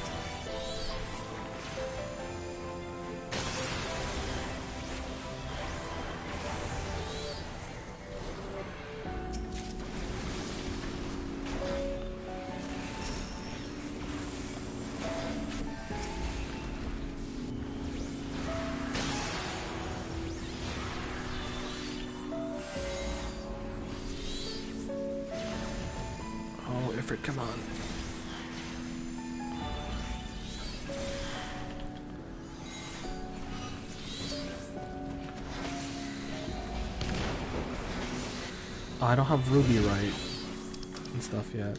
Oh, Ifrit, come on. Oh, I don't have Ruby right and stuff yet.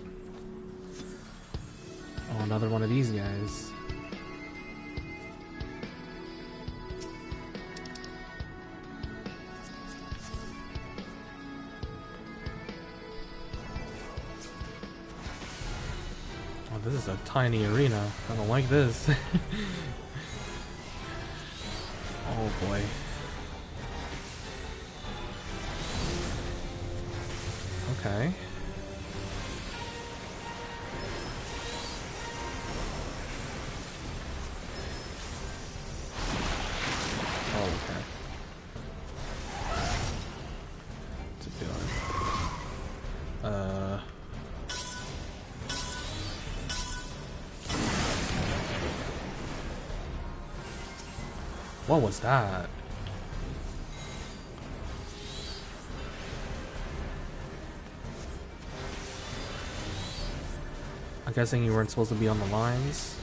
Oh, another one of these guys. Oh, this is a tiny arena. I don't like this. Oh boy. Okay. Oh, okay. What's it doing? What was that? I'm guessing you weren't supposed to be on the lines.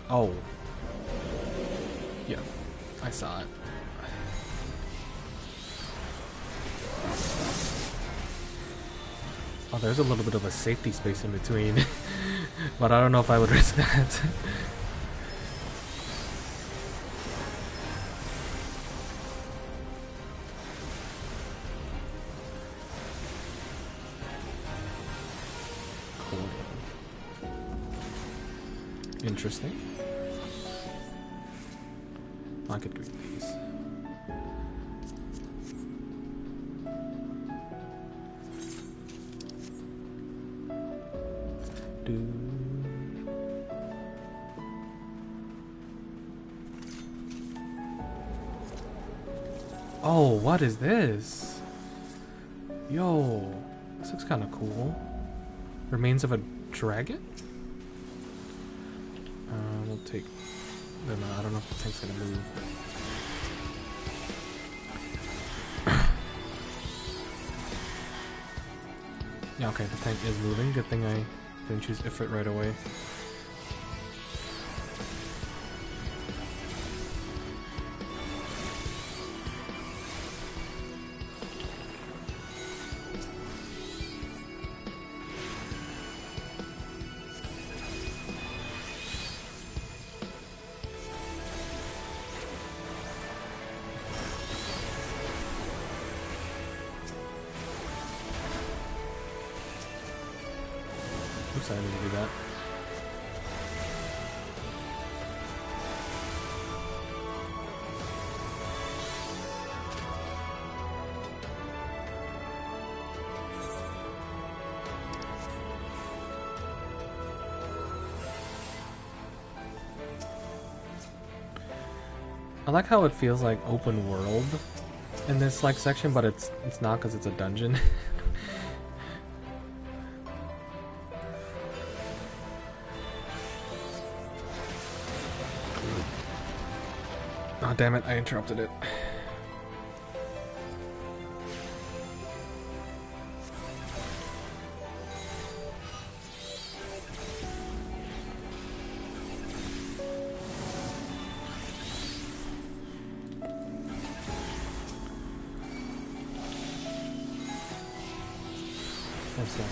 Oh. Yeah, I saw it. Oh, there's a little bit of a safety space in between. But I don't know if I would risk that. Cool. Interesting. I could read these. Oh, what is this? Yo, this looks kind of cool. Remains of a dragon? We'll take... I don't know if the tank's gonna move. Yeah, okay, the tank is moving. Good thing I didn't choose Ifrit right away. Oops, I didn't do that. I like how it feels like open world in this like section, but it's not because it's a dungeon. Oh damn it, I interrupted it. What's that?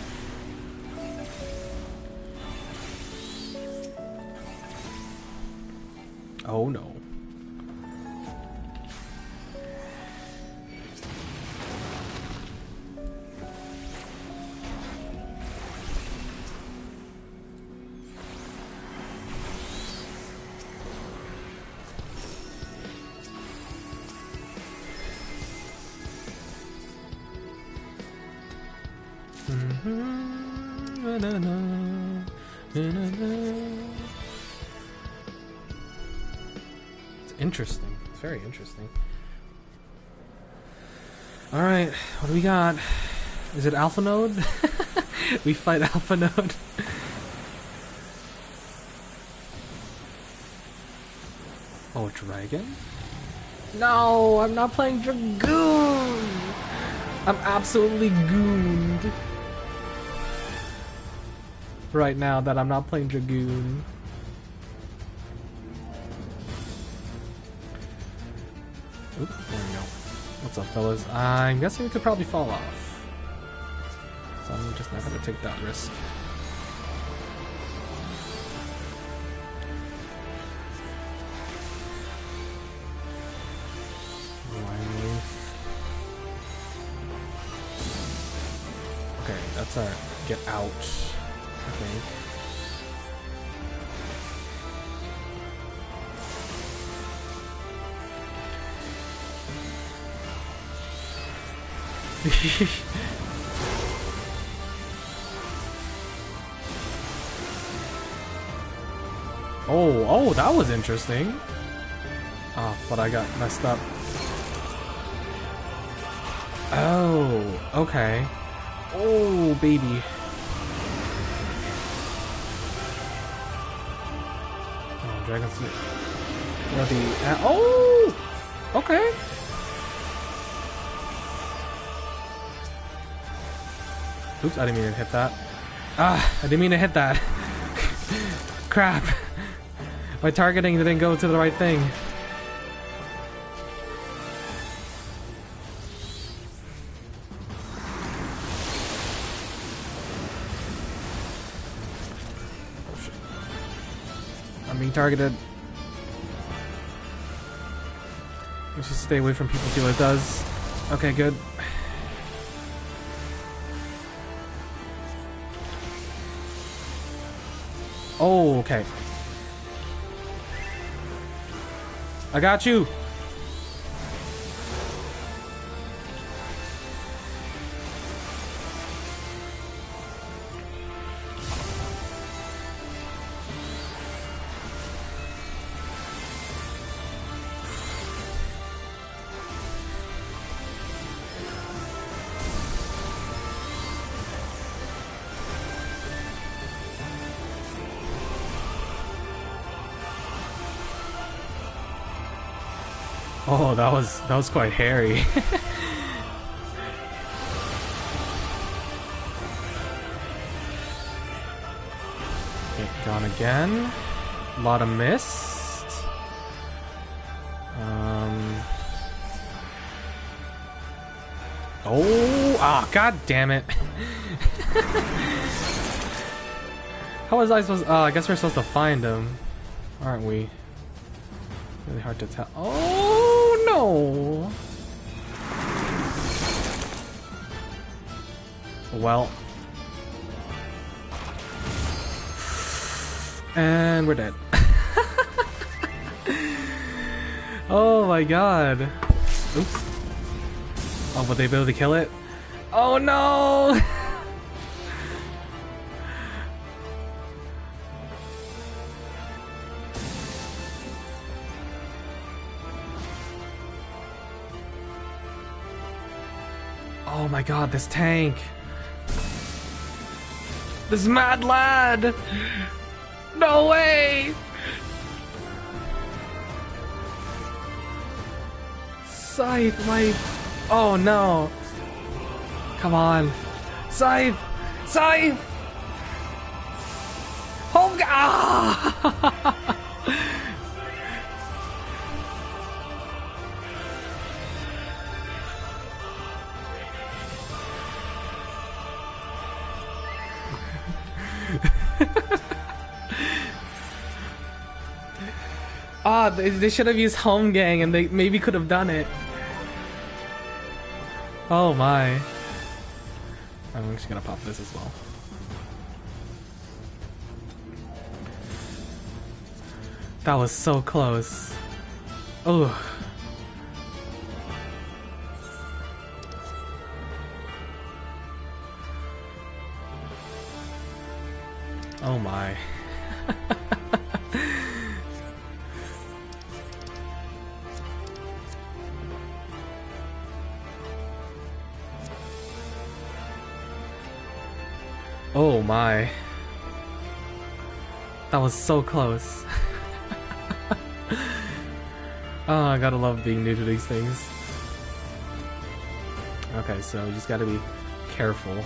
Oh no. It's interesting. It's very interesting. Alright, what do we got? Is it Alpha Node? We fight Alpha Node. Oh, Dragon? No, I'm not playing Dragoon! I'm absolutely gooned right now that I'm not playing Dragoon. Oop, there we go. What's up, fellas? I'm guessing we could probably fall off. So I'm just not gonna take that risk. Okay, that's our get out, I think. Oh, that was interesting. Oh, but I got messed up. Oh, okay. Oh, baby. Oh, Dragon Sleep. Oh! Okay. Oops, I didn't mean to hit that. Ah, I didn't mean to hit that. Crap. My targeting didn't go to the right thing. Being targeted. Let's just stay away from people, see what it does. Okay, good. Oh, okay. I got you. Oh, that was quite hairy. Okay, gone again. A lot of missed. Oh, god damn it. How was I supposed? Oh, I guess we're supposed to find him, aren't we? Really hard to tell. Oh no! And we're dead. Oh my god. Oops. Oh, will they be able to kill it? Oh no! Oh my god, this tank! This mad lad! No way! Scythe, my... Oh no! Come on! Scythe! Scythe! Oh god! Ah, they should have used Home Gang and they maybe could have done it. Oh my. I'm just gonna pop this as well. That was so close. Oh. Oh my. Oh my. That was so close. Oh, I gotta love being new to these things. Okay, so you just gotta be careful.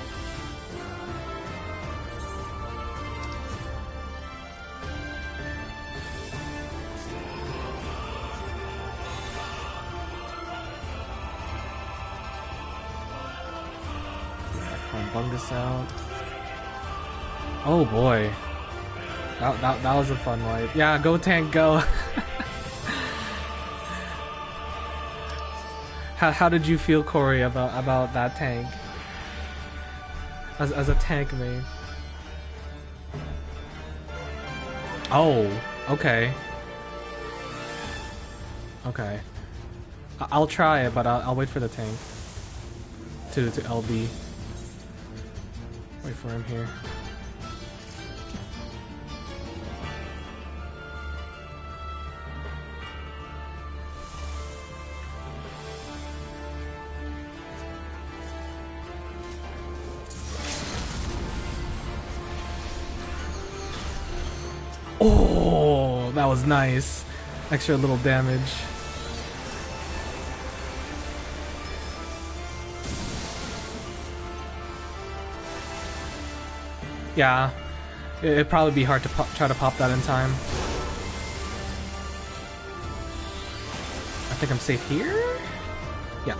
Bung this out. Oh boy. That was a fun wipe. Yeah, go tank, go. How did you feel, Corey, about that tank? As a tank main. Oh, okay. Okay. I'll try it, but I'll wait for the tank to LB. Wait for him here. Oh, that was nice. Extra little damage. Yeah, it'd probably be hard to try to pop that in time. I think I'm safe here? Yeah.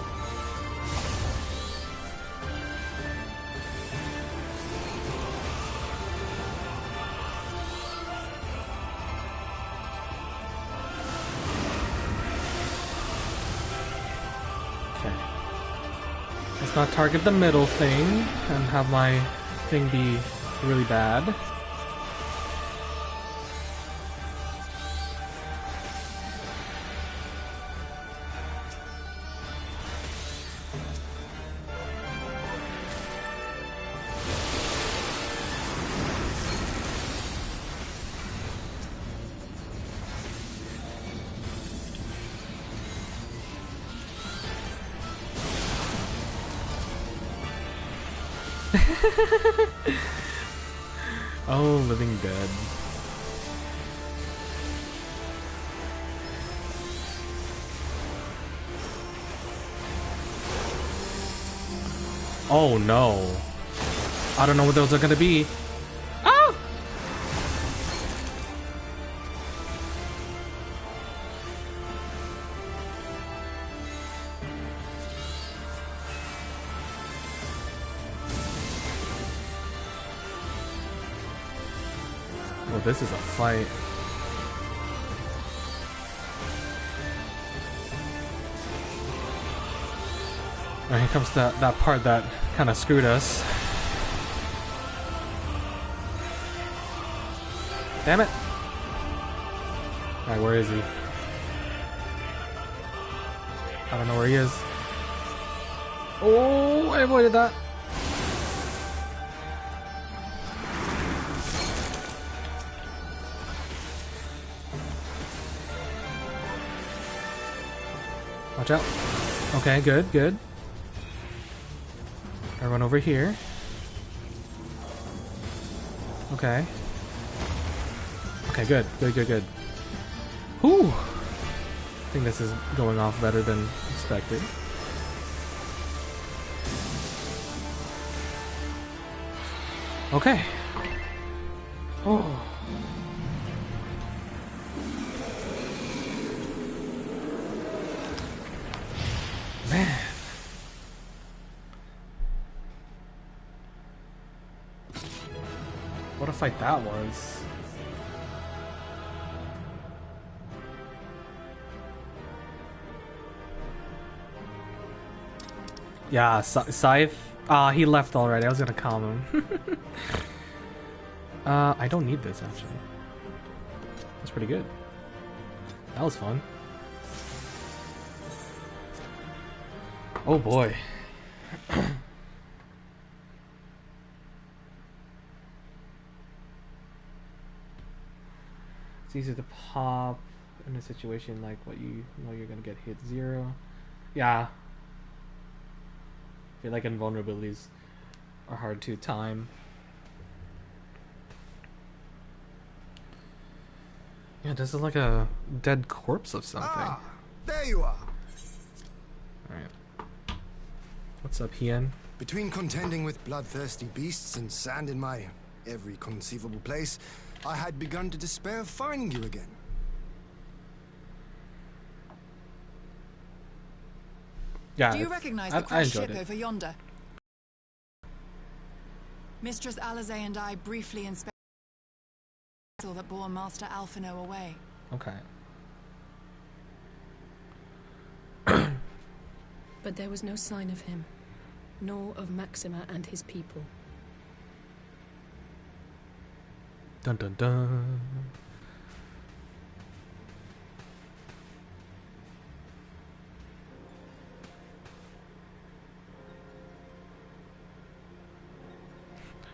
Okay. Let's not target the middle thing and have my thing be really bad. Oh, living dead. Oh no. I don't know what those are gonna be. Ah! Oh, this is a fight. And here comes that part that kind of screwed us. Damn it! Alright, where is he? I don't know where he is. Oh, I avoided that. Watch out. Okay, good, good. Everyone over here. Okay. Okay, good, good, good, good. Whew! I think this is going off better than expected. Okay. Oh. Man. What a fight that was. Yeah, Scythe. He left already. I was gonna calm him. I don't need this actually. That's pretty good. That was fun. Oh boy. It's easy to pop in a situation like what you know you're gonna get hit 0. Yeah. I feel like invulnerabilities are hard to time. Yeah, this is like a dead corpse of something. Ah, there you are. Alright. What's up, Hien? Between contending with bloodthirsty beasts and sand in my every conceivable place, I had begun to despair of finding you again. Yeah. Do you recognize the crashed ship over yonder? Mistress Alizé and I briefly inspected the vessel that bore Master Alphino away. Okay. But there was no sign of him, nor of Maxima and his people. Dun dun dun.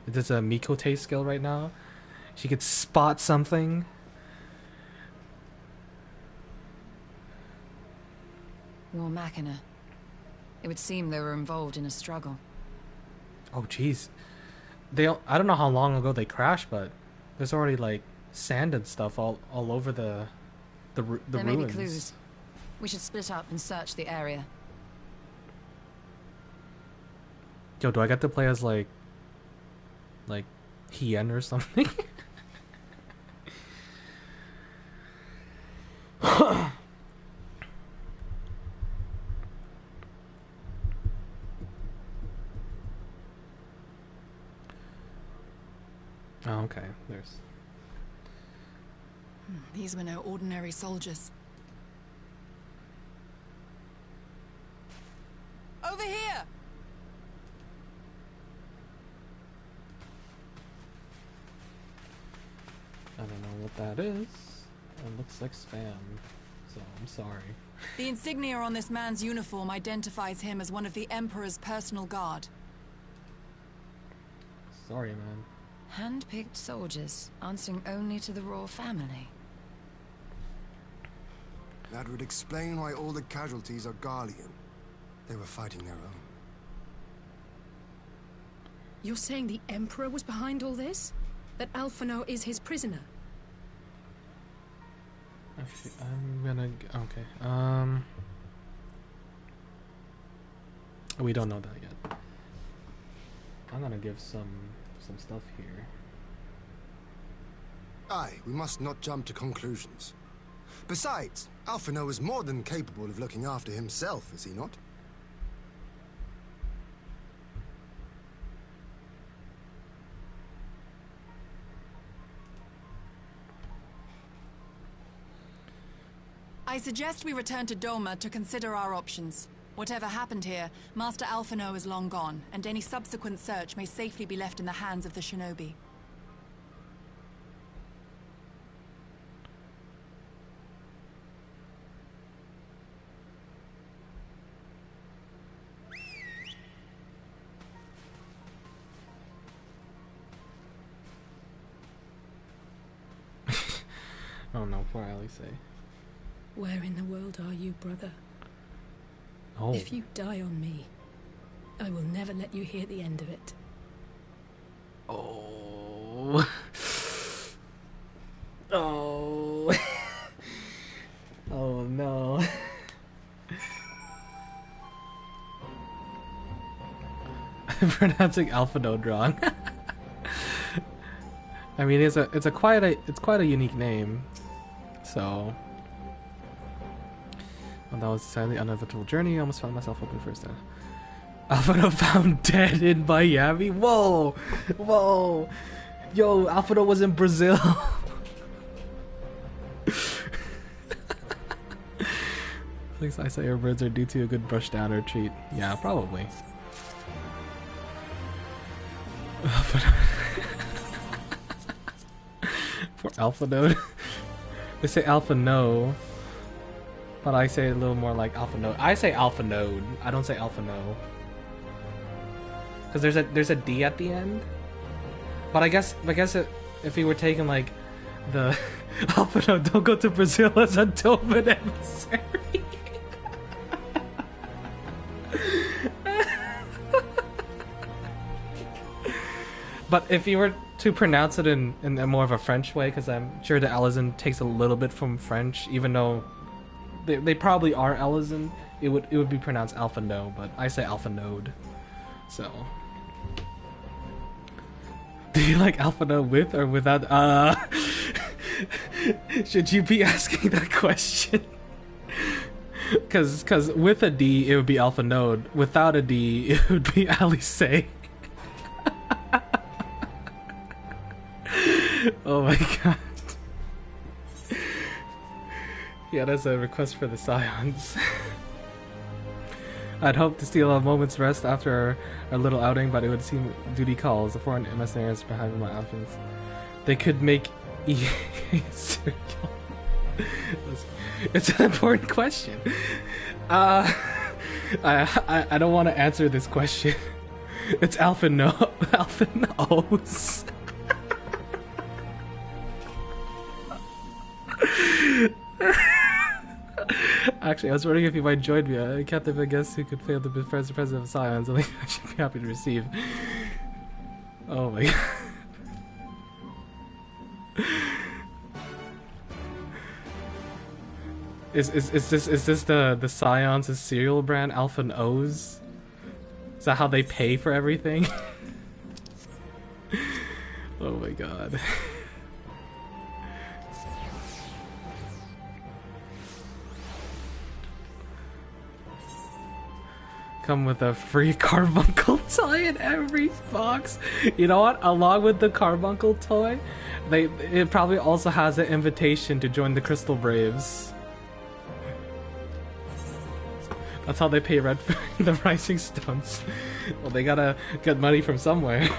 Is this a Mikote skill right now? She could spot something. War Machina. It would seem they were involved in a struggle. Oh jeez. I don't know how long ago they crashed, but there's already like sand and stuff all over the there ruins. may be clues. We should split up and search the area. Yo, do I get to play as like Hien or something? Oh, okay. There's. These were no ordinary soldiers. Over here! I don't know what that is. It looks like spam, so I'm sorry. The insignia on this man's uniform identifies him as one of the Emperor's personal guard. Sorry, man. Hand-picked soldiers, answering only to the royal family. That would explain why all the casualties are Garlean. They were fighting their own. You're saying the Emperor was behind all this? That Alphino is his prisoner? Actually, I'm gonna... Okay, we don't know that yet. I'm gonna give some stuff here. Aye, we must not jump to conclusions. Besides, Alphino is more than capable of looking after himself, is he not? I suggest we return to Doma to consider our options. Whatever happened here, Master Alphino is long gone, and any subsequent search may safely be left in the hands of the shinobi. Oh no, poor Alice. Where in the world are you, brother? Oh. If you die on me, I will never let you hear the end of it. Oh. Oh. Oh no. I'm pronouncing Alpha Node wrong. I mean, it's quite a unique name. So, well, that was a sadly uneventful journey. I almost found myself hoping for a step. Alpha Node found dead in Miami. Whoa, whoa, yo, Alpha Node was in Brazil. Thanks, I say airbirds are due to a good brush down or treat. Yeah, probably. For Alpha Node. They say Alpha No, but I say it a little more like Alpha Node. I say Alpha Node. I don't say Alpha No. Because there's a D at the end. But I guess if we were taking like the Alpha Node, don't go to Brazil as a Doman emissary. But if you were to pronounce it in a more of a French way, because I'm sure the Alizin takes a little bit from French, even though they probably are Alizin, it would be pronounced Alpha No, but I say Alpha Node. So, do you like Alpha Node with or without? Should you be asking that question? Because with a D it would be Alpha Node. Without a D it would be Alice. Oh my god. Yeah, that's a request for the Scions. I'd hoped to steal a moment's rest after our little outing, but it would seem duty calls. The foreign mercenaries behind my options. They could make It's an important question. I don't want to answer this question. It's Alpha No's. Actually, I was wondering if you might join me. I can't have a guest who could fail to be president of Scions. I think I should be happy to receive. Oh my god. Is this the Scions' cereal brand, Alpha and O's? Is that how they pay for everything? Oh my god. Come with a free carbuncle toy in every box. You know what? Along with the carbuncle toy, it probably also has an invitation to join the Crystal Braves. That's how they pay rent for the Rising Stones. Well, they gotta get money from somewhere.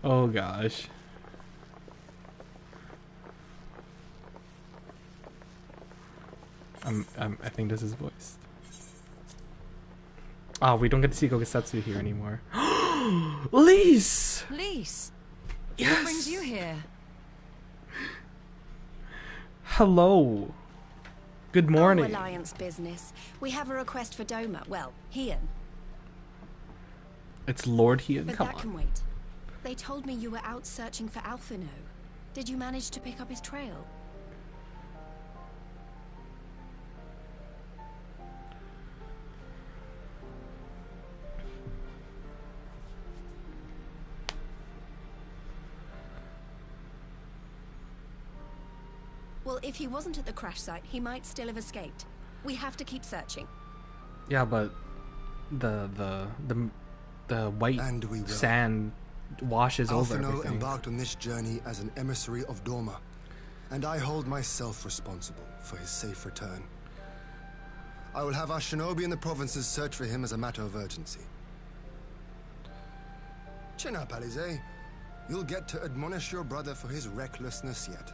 Oh gosh. I think this is voiced. Ah, we don't get to see Gokusetsu here anymore. Lise! Lise! Yes! What brings you here? Hello. Good morning. Oh, Alliance business. We have a request for Doma. Well, Hian. It's Lord Hian. But Come that on. can wait. They told me you were out searching for Alphino. Did you manage to pick up his trail? Well, if he wasn't at the crash site, he might still have escaped. We have to keep searching. Yeah, but the white sand washes over Alphino everything. embarked on this journey as an emissary of Doma, and I hold myself responsible for his safe return. I will have our shinobi in the provinces search for him as a matter of urgency. Chin up, Alize. You'll get to admonish your brother for his recklessness yet.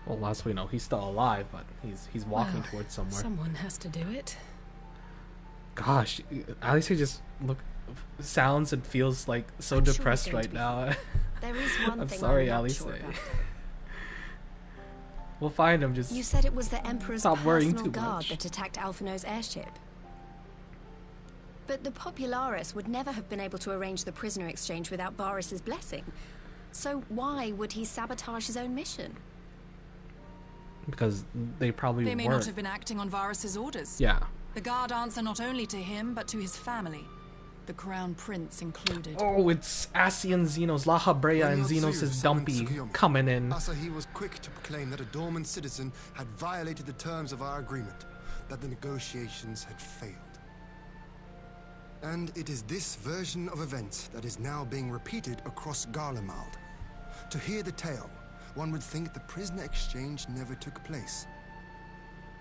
Well, last we know, he's still alive, but he's walking towards somewhere. Someone has to do it. Gosh, Alicia just sounds and feels like so I'm sure depressed it's going right to be now. There is one I'm thing sorry, I'm not Alicia. sure about. We'll find him. Just You said it was the Emperor's stop worrying personal too guard much. that attacked Alphino's airship. But the Popularis would never have been able to arrange the prisoner exchange without Varys' blessing. So why would he sabotage his own mission? Because they probably They may weren't. not have been acting on Varys' orders. Yeah. The guard answer not only to him, but to his family. The Crown Prince included. Oh, it's Assi and Xenos, Laha Brea and Xenos' dumpy coming in. Asahi was quick to proclaim that a dormant citizen had violated the terms of our agreement, that the negotiations had failed. And it is this version of events that is now being repeated across Garlemald. To hear the tale, one would think the prisoner exchange never took place.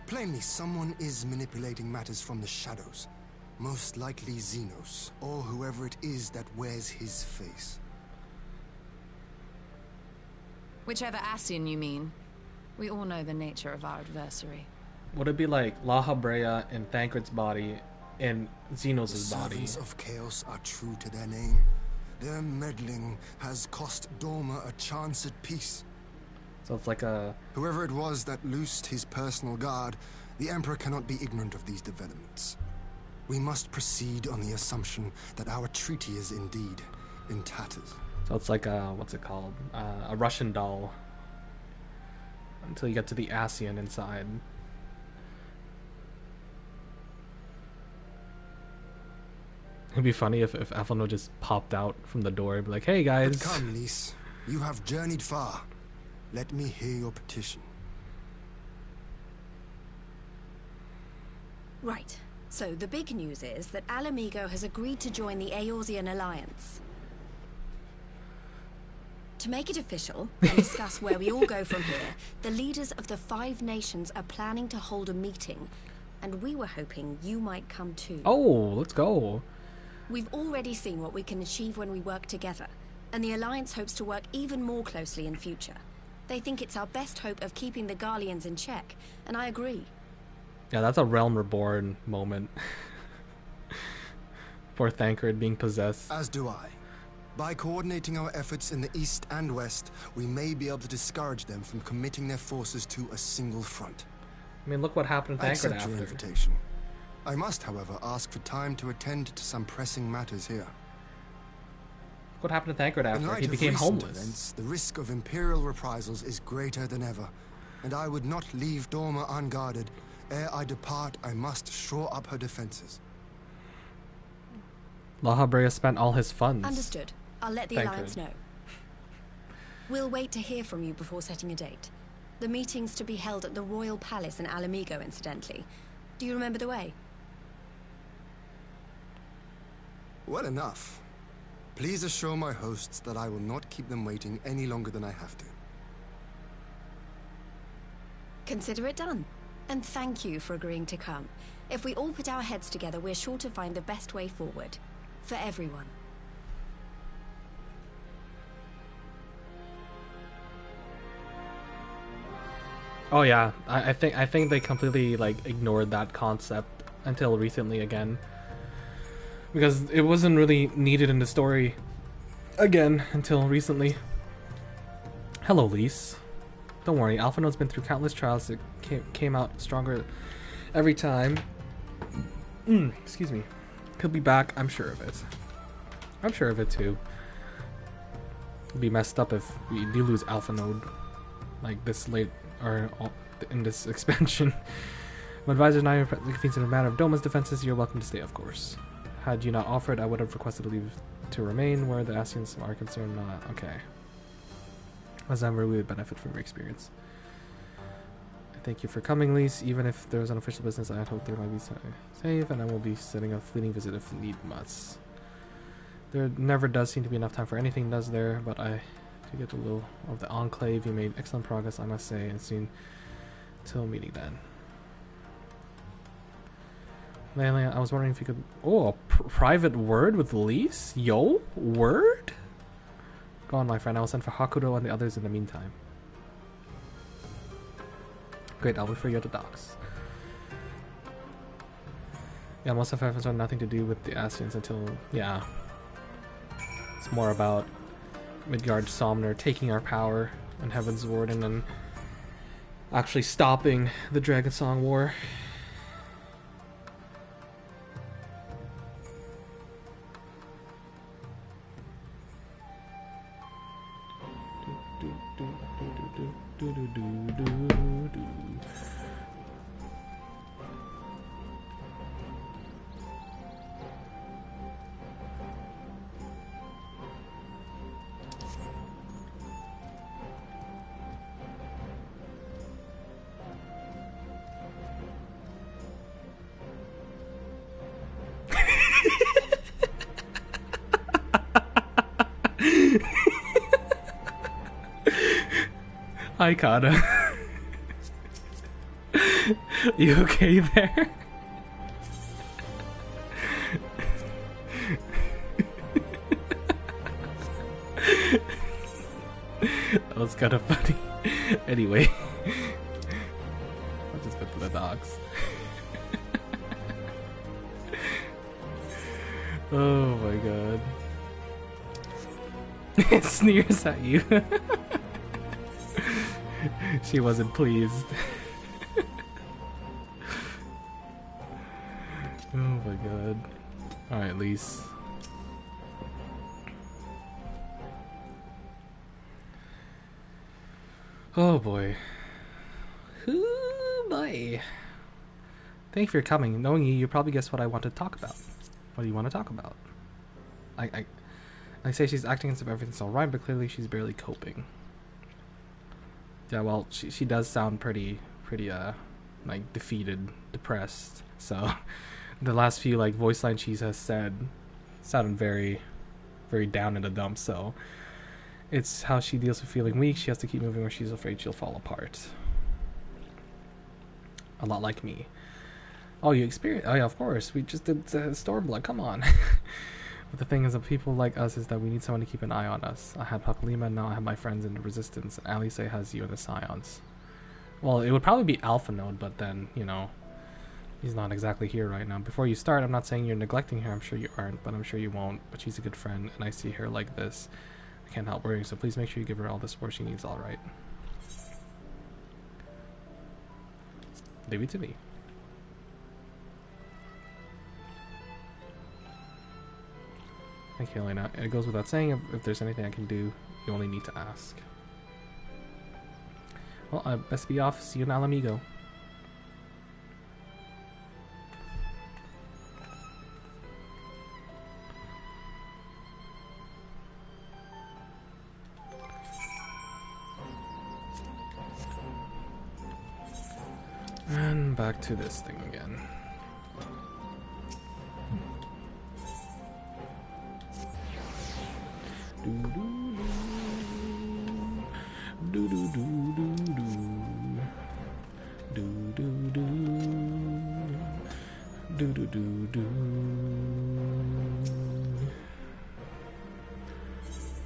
Plainly, someone is manipulating matters from the shadows. Most likely Xenos, or whoever it is that wears his face. Whichever Ascian you mean. We all know the nature of our adversary. Would it be like Laha Brea in Thancred's body and Xenos' The body? servants of chaos are true to their name. Their meddling has cost Dorma a chance at peace. So it's like a... Whoever it was that loosed his personal guard, the Emperor cannot be ignorant of these developments. We must proceed on the assumption that our treaty is indeed in tatters. So it's like a... what's it called? A Russian doll. Until you get to the Ascian inside. It'd be funny if Alphino just popped out from the door and be like, hey guys. But come, niece. You have journeyed far. Let me hear your petition. Right. So the big news is that Alamigo has agreed to join the Eorzean Alliance. To make it official and discuss where we all go from here, the leaders of the 5 nations are planning to hold a meeting, and we were hoping you might come too. Oh, let's go. We've already seen what we can achieve when we work together, and the Alliance hopes to work even more closely in future. They think it's our best hope of keeping the Garleans in check, and I agree. Yeah, that's a Realm Reborn moment. Poor Thancred being possessed. As do I. By coordinating our efforts in the east and west, we may be able to discourage them from committing their forces to a single front. I mean, look what happened to I Thancred accept your after. invitation. I must, however, ask for time to attend to some pressing matters here. Look what happened to Thancred In after. light He of became recent homeless. events, the risk of Imperial reprisals is greater than ever, and I would not leave Dorma unguarded. Ere I depart, I must shore up her defenses. Laha Brea spent all his funds. Understood. I'll let the Thank Alliance you. know. We'll wait to hear from you before setting a date. The meeting's to be held at the Royal Palace in Alamigo, incidentally. Do you remember the way? Well enough. Please assure my hosts that I will not keep them waiting any longer than I have to. Consider it done. And thank you for agreeing to come. If we all put our heads together, we're sure to find the best way forward. For everyone. Oh yeah, I think they completely like ignored that concept until recently again, because it wasn't really needed in the story again until recently. Hello, Lise. Don't worry, Alphino's been through countless trials that came out stronger every time. Excuse me. He'll be back, I'm sure of it. I'm sure of it too. It'd be messed up if we do lose Alphino like this late. Or in this expansion. My advisor and I are convinced in a matter of Doma's defenses. You're welcome to stay, of course. Had you not offered, I would have requested leave to remain where the Ascians are concerned. Not okay. As I'm really would benefit from your experience. Thank you for coming, Lise. Even if there was unofficial business, I hope there might be safe, and I will be sending a fleeting visit if need must. There never does seem to be enough time for anything, does there? But I to get a little of the Enclave. You made excellent progress, I must say, and soon till meeting then. Mainly, I was wondering if you could... Oh, a private word with Lise? Yo? Word? Go on, my friend. I will send for Hakudo and the others in the meantime. Great, I'll wait for you at the docks. Yeah, most of episodes have nothing to do with the Ascians until, yeah. It's more about Midgard Somner taking our power and Heaven's Warden and actually stopping the Dragon Song War. Hi, Kata. You okay there? That was kind of funny. Anyway, I'll just put to the dogs. Oh my god. It sneers at you. She wasn't pleased. Oh my god. Alright, Lise. Oh boy. Ooh boy. Thank you for coming. Knowing you, probably guess what I want to talk about. What do you want to talk about? I say she's acting as if everything's alright, but clearly she's barely coping. Yeah, well, she does sound pretty like defeated, depressed. So the last few like voice lines she has said sounded very, very down in the dumps. So it's how she deals with feeling weak. She has to keep moving where she's afraid she'll fall apart. A lot like me. Oh, you experienced? Oh yeah, of course. We just did Stormblood. Come on. But the thing is, that people like us is that we need someone to keep an eye on us. I had Pakalima, and now I have my friends in the Resistance. And Alice has you and the Scions. Well, it would probably be Alpha Node, but then, you know, he's not exactly here right now. Before you start, I'm not saying you're neglecting her. I'm sure you aren't, but I'm sure you won't. But she's a good friend, and I see her like this. I can't help worrying, so please make sure you give her all the support she needs, alright? Leave it to me. Thank you, Elena. It goes without saying, if there's anything I can do, you only need to ask. Well, I best be off. See you in Alamigo. And back to this thing again.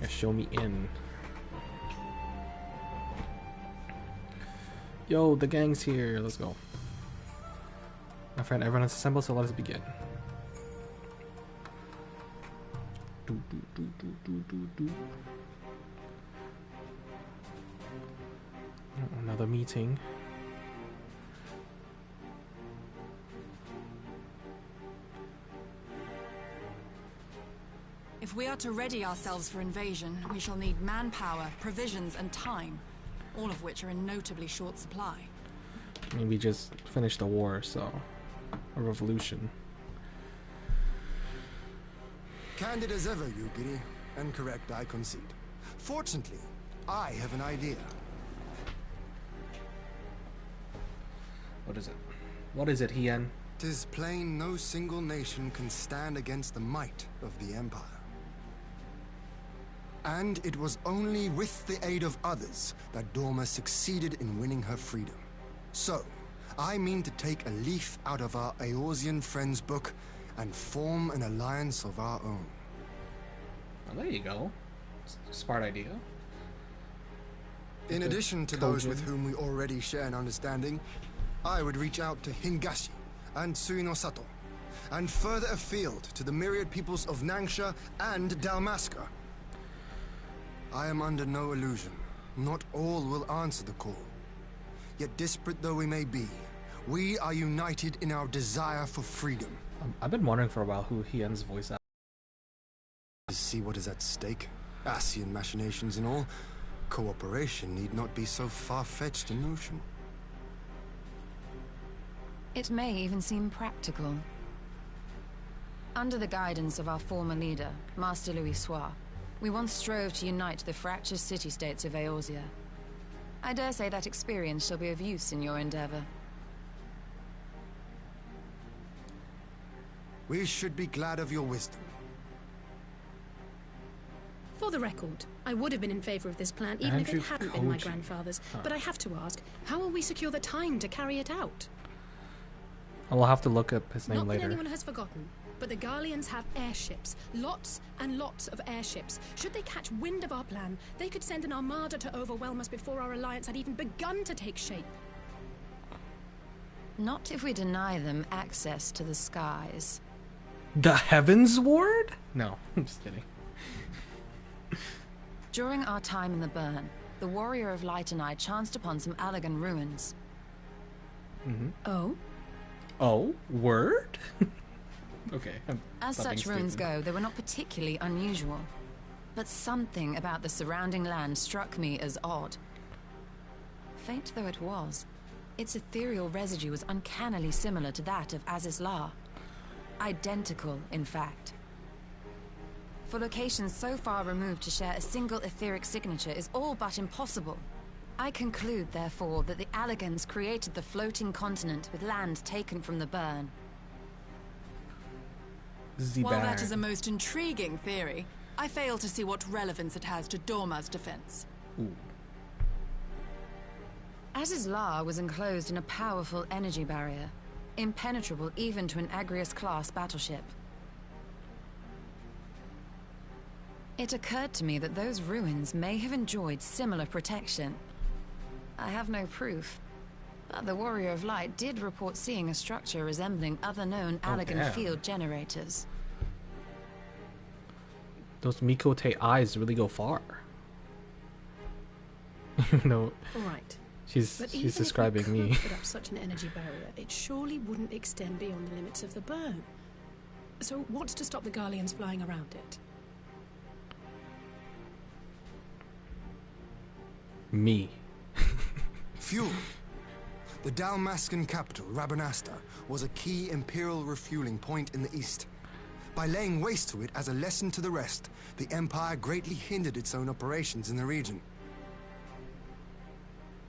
Yeah, show me in. Yo, the gang's here. Let's go. My friend, everyone is assembled, so let us begin. Another meeting. If we are to ready ourselves for invasion, we shall need manpower, provisions, and time, all of which are in notably short supply. I mean, we just finished a war, so a revolution. Candid as ever, Yugiri. And correct, I concede. Fortunately, I have an idea. What is it? What is it, Hien? 'Tis plain no single nation can stand against the might of the Empire. And it was only with the aid of others that Dorma succeeded in winning her freedom. So, I mean to take a leaf out of our Eorzean friends' book and form an alliance of our own. Oh, there you go. Smart idea. In addition to those with whom we already share an understanding, I would reach out to Hingashi and Suino Sato. and further afield to the myriad peoples of Nangsha and Dalmasca. I am under no illusion. Not all will answer the call. Yet disparate though we may be, we are united in our desire for freedom. I've been wondering for a while who Hien's voice actor. See what is at stake? Asian machinations and all. Cooperation need not be so far-fetched a notion. It may even seem practical. Under the guidance of our former leader, Master Louis Soir, we once strove to unite the fractious city-states of Eorzea. I dare say that experience shall be of use in your endeavor. We should be glad of your wisdom. For the record, I would have been in favor of this plan even if Andrew it hadn't been my Koji. grandfather's. But I have to ask, how will we secure the time to carry it out? I'll have to look up his name Not that later. anyone has forgotten, but the Garleans have airships. Lots and lots of airships. Should they catch wind of our plan, they could send an armada to overwhelm us before our alliance had even begun to take shape. Not if we deny them access to the skies. The Heavens Ward? No, I'm just kidding. During our time in the Burn, the Warrior of Light and I chanced upon some Allagan ruins. Oh? Oh, word? Okay. As such ruins go, they were not particularly unusual. But something about the surrounding land struck me as odd. Faint though it was, its ethereal residue was uncannily similar to that of Azizlar. Identical, in fact. For locations so far removed to share a single etheric signature is all but impossible. I conclude, therefore, that the Allagans created the floating continent with land taken from the Burn. While that is a most intriguing theory, I fail to see what relevance it has to Dorma's defense. Ooh. Azizlar was enclosed in a powerful energy barrier, impenetrable even to an Agrius-class battleship. It occurred to me that those ruins may have enjoyed similar protection. I have no proof, but the Warrior of Light did report seeing a structure resembling other known Allagan field generators. Those Mikote eyes really go far. No, Right. she's describing But even me. if we could put up such an energy barrier, it surely wouldn't extend beyond the limits of the Burn. So what's to stop the Garleans flying around it? Me. Fuel. The Dalmascan capital, Rabanasta, was a key Imperial refueling point in the east. By laying waste to it as a lesson to the rest, the Empire greatly hindered its own operations in the region.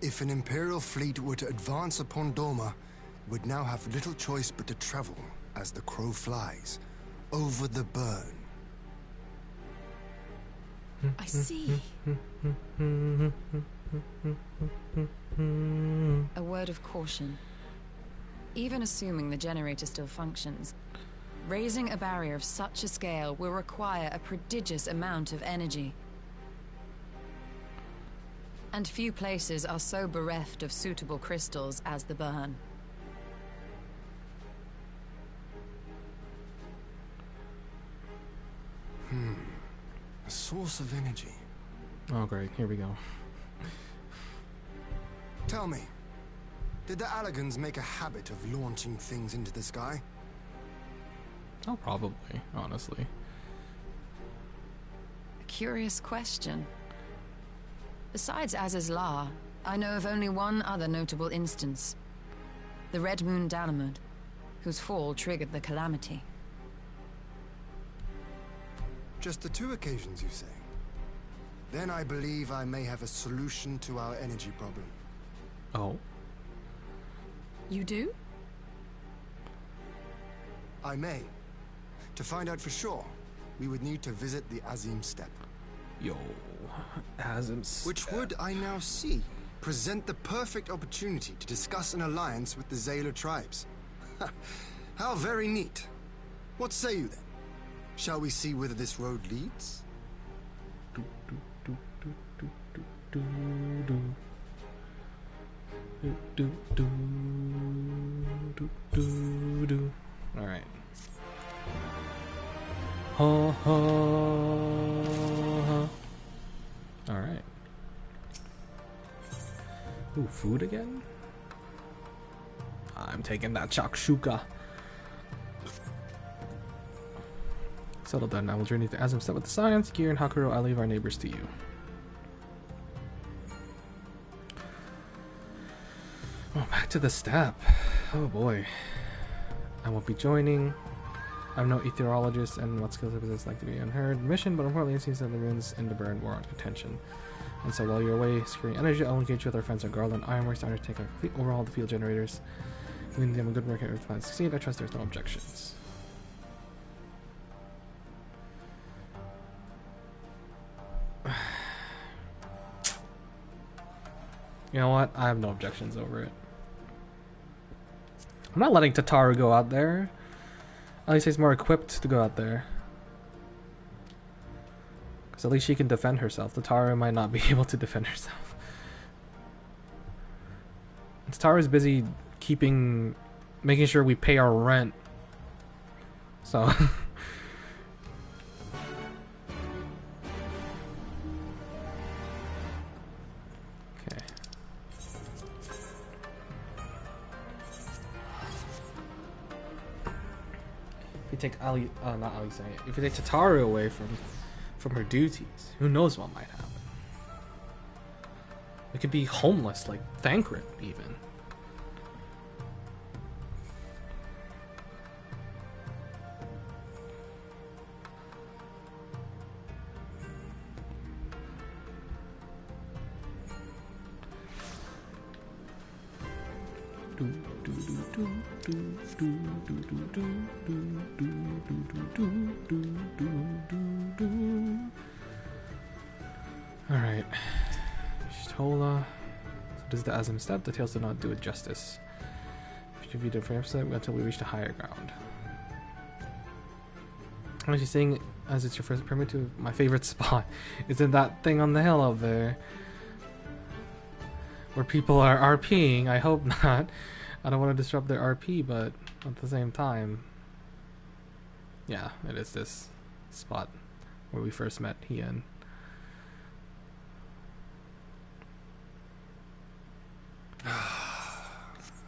If an Imperial fleet were to advance upon Doma, it would now have little choice but to travel, as the crow flies, over the Burn. I see. A word of caution. Even assuming the generator still functions, raising a barrier of such a scale will require a prodigious amount of energy. And few places are so bereft of suitable crystals as the Burn. A source of energy. Oh great, here we go. Tell me, did the Allagans make a habit of launching things into the sky? Oh, probably, honestly. A curious question. Besides Azizlar, I know of only one other notable instance. The Red Moon Dalamud, whose fall triggered the calamity. Just the two occasions, you say? Then I believe I may have a solution to our energy problem. Oh. You do? I may. To find out for sure, we would need to visit the Azim Steppe. Yo. Azim's. Which would, I now see, present the perfect opportunity to discuss an alliance with the Zayla tribes. How very neat. What say you then? Shall we see whither this road leads? Alright. Ha ha ha. Alright. Ooh, food again? I'm taking that shakshuka. Settle down now. We'll journey to Azim step with the science. Gear and Hakuro, I'll leave our neighbors to you. Oh, back to the step. Oh boy. I won't be joining. I'm no ethereologist, and what skills I possess like to be unheard. Mission, but importantly, it seems that the ruins in the burn warrant attention. And so while you're away securing energy, I'll engage with our friends at Garland Ironworks to undertake a complete overhaul of the field generators. We need them a good work if plans succeed. I trust there's no objections. You know what? I have no objections over it. I'm not letting Tataru go out there. At least he's more equipped to go out there. Because at least she can defend herself. Tataru might not be able to defend herself. Tataru's busy making sure we pay our rent. So... take if you take Tataru away from her duties, who knows what might happen. We could be homeless like Thancred even. Alright. Shtola. So this is the Azim step. The tales do not do it justice. Should be different until we reach the higher ground. I'm actually saying, as it's your first permit to my favorite spot, is in that thing on the hill up there. Where people are RPing. I hope not. I don't want to disrupt their RP, but at the same time, yeah, it is this spot where we first met Hien.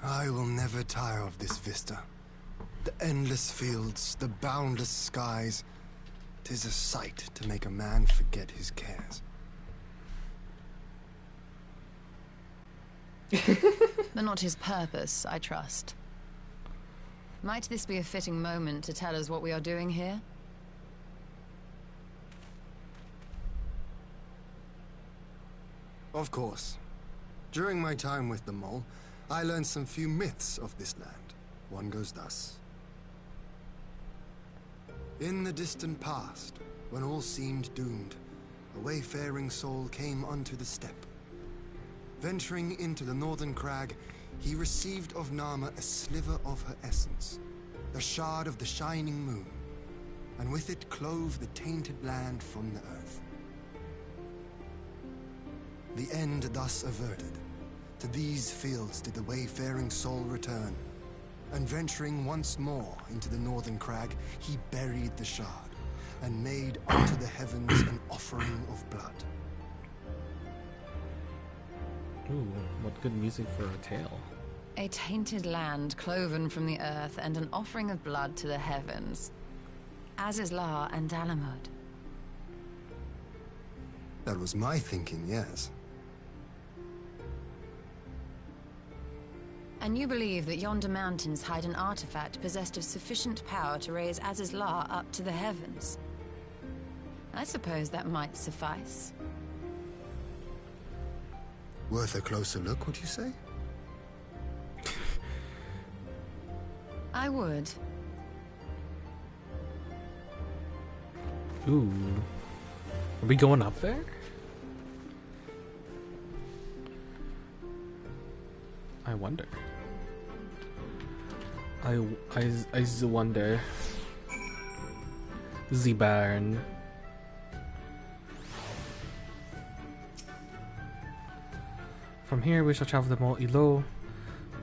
I will never tire of this vista. The endless fields, the boundless skies. 'Tis a sight to make a man forget his cares. But not his purpose, I trust. Might this be a fitting moment to tell us what we are doing here? Of course. During my time with the Mole, I learned some few myths of this land. One goes thus. In the distant past, when all seemed doomed, a wayfaring soul came unto the steppe. Venturing into the northern crag, he received of Nama a sliver of her essence, a shard of the shining moon, and with it clove the tainted land from the earth. The end thus averted, to these fields did the wayfaring soul return, and venturing once more into the northern crag, he buried the shard, and made unto the heavens an offering of blood. Ooh, what good music for a tale. A tainted land cloven from the earth and an offering of blood to the heavens. Azizlar and Dalamud. That was my thinking, yes. And you believe that yonder mountains hide an artifact possessed of sufficient power to raise Azizlar up to the heavens? I suppose that might suffice. Worth a closer look, would you say? I would. Ooh. Are we going up there? I wonder. I wonder. The barn. From here, we shall travel to Mol Ilo.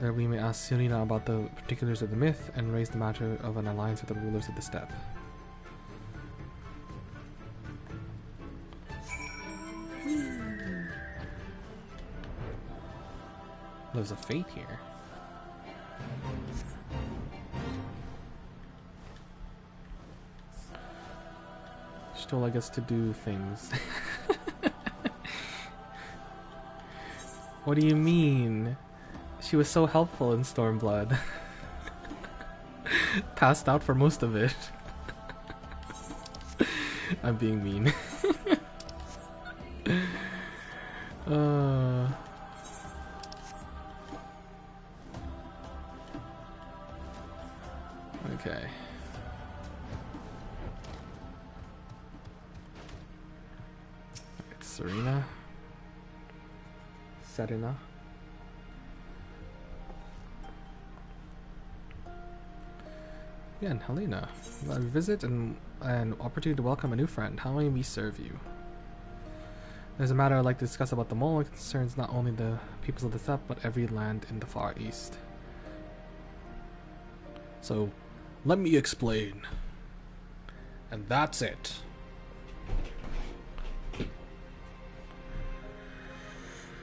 There we may ask Serena about the particulars of the myth and raise the matter of an alliance with the rulers of the steppe. there's a fate here. Still, I guess, to do things. What do you mean? She was so helpful in Stormblood. Passed out for most of it. I'm being mean. Okay. It's Serena. Serena. Again, Helena. A visit and an opportunity to welcome a new friend. How may we serve you? There's a matter I'd like to discuss about the mole. It concerns not only the peoples of the steppe, but every land in the Far East. So, let me explain. And that's it.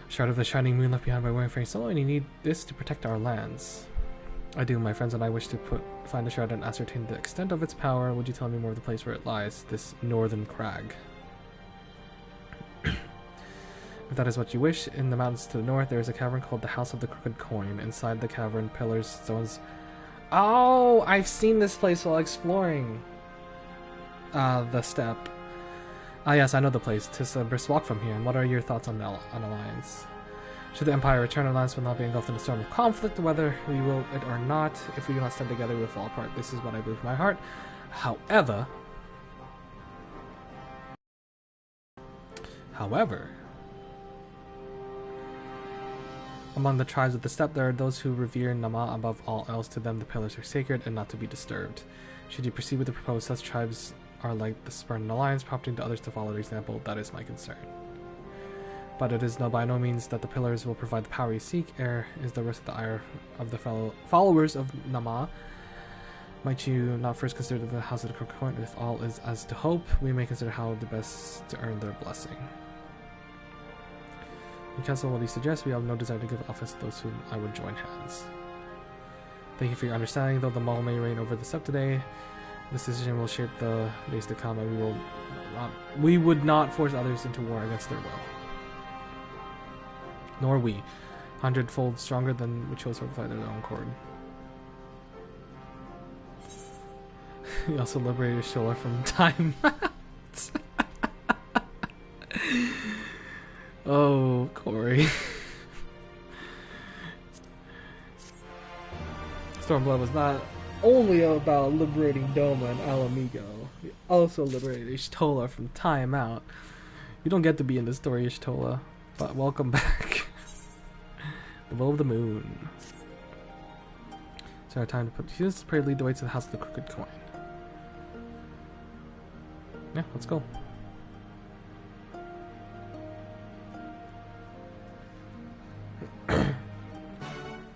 Shroud of the shining moon left behind by Wayfaring Solo, and you need this to protect our lands. I do. My friends and I wish to find the shroud and ascertain the extent of its power. Would you tell me more of the place where it lies, this northern crag? If that is what you wish, in the mountains to the north there is a cavern called the House of the Crooked Coin. Inside the cavern, pillars, stones... Oh! I've seen this place while exploring the steppe. Ah yes, I know the place. 'Tis a brisk walk from here. And what are your thoughts on alliance? Should the Empire return, alliance will not be engulfed in a storm of conflict, whether we will it or not. If we do not stand together, we will fall apart. This is what I believe in my heart. However, among the tribes of the steppe, there are those who revere Nama above all else. To them, the pillars are sacred and not to be disturbed. Should you proceed with the proposed, such tribes are like the spurned alliance, prompting to others to follow their example. That is my concern. But it is by no means that the pillars will provide the power you seek. Ere is the risk of the ire of the followers of Nama. Might you not first consider the House of the Crooked Coin? If all is as to hope, we may consider how the best to earn their blessing. In council, what do you suggest? We have no desire to give office to those whom I would join hands. Thank you for your understanding. Though the mall may reign over the steppe today, this decision will shape the days to come, and we would not force others into war against their will. Nor we, 100-fold stronger than we chose to fight their own accord. He also liberated Shola from time. Oh, Corey. Stormblood was not only about liberating Doma and Alamigo, he also liberated Y'shtola from timeout. You don't get to be in this story, Y'shtola, but welcome back. The Bow of the Moon. It's our time to put students to pray lead the way to the House of the Crooked Coin. Yeah, let's go.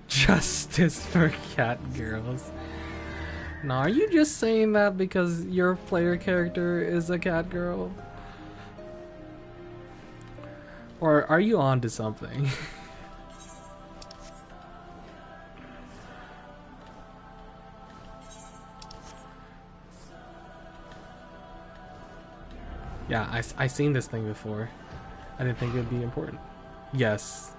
Justice for cat girls. Now, are you just saying that because your player character is a cat girl? Or are you on to something? Yeah, I seen this thing before. I didn't think it would be important. Yes.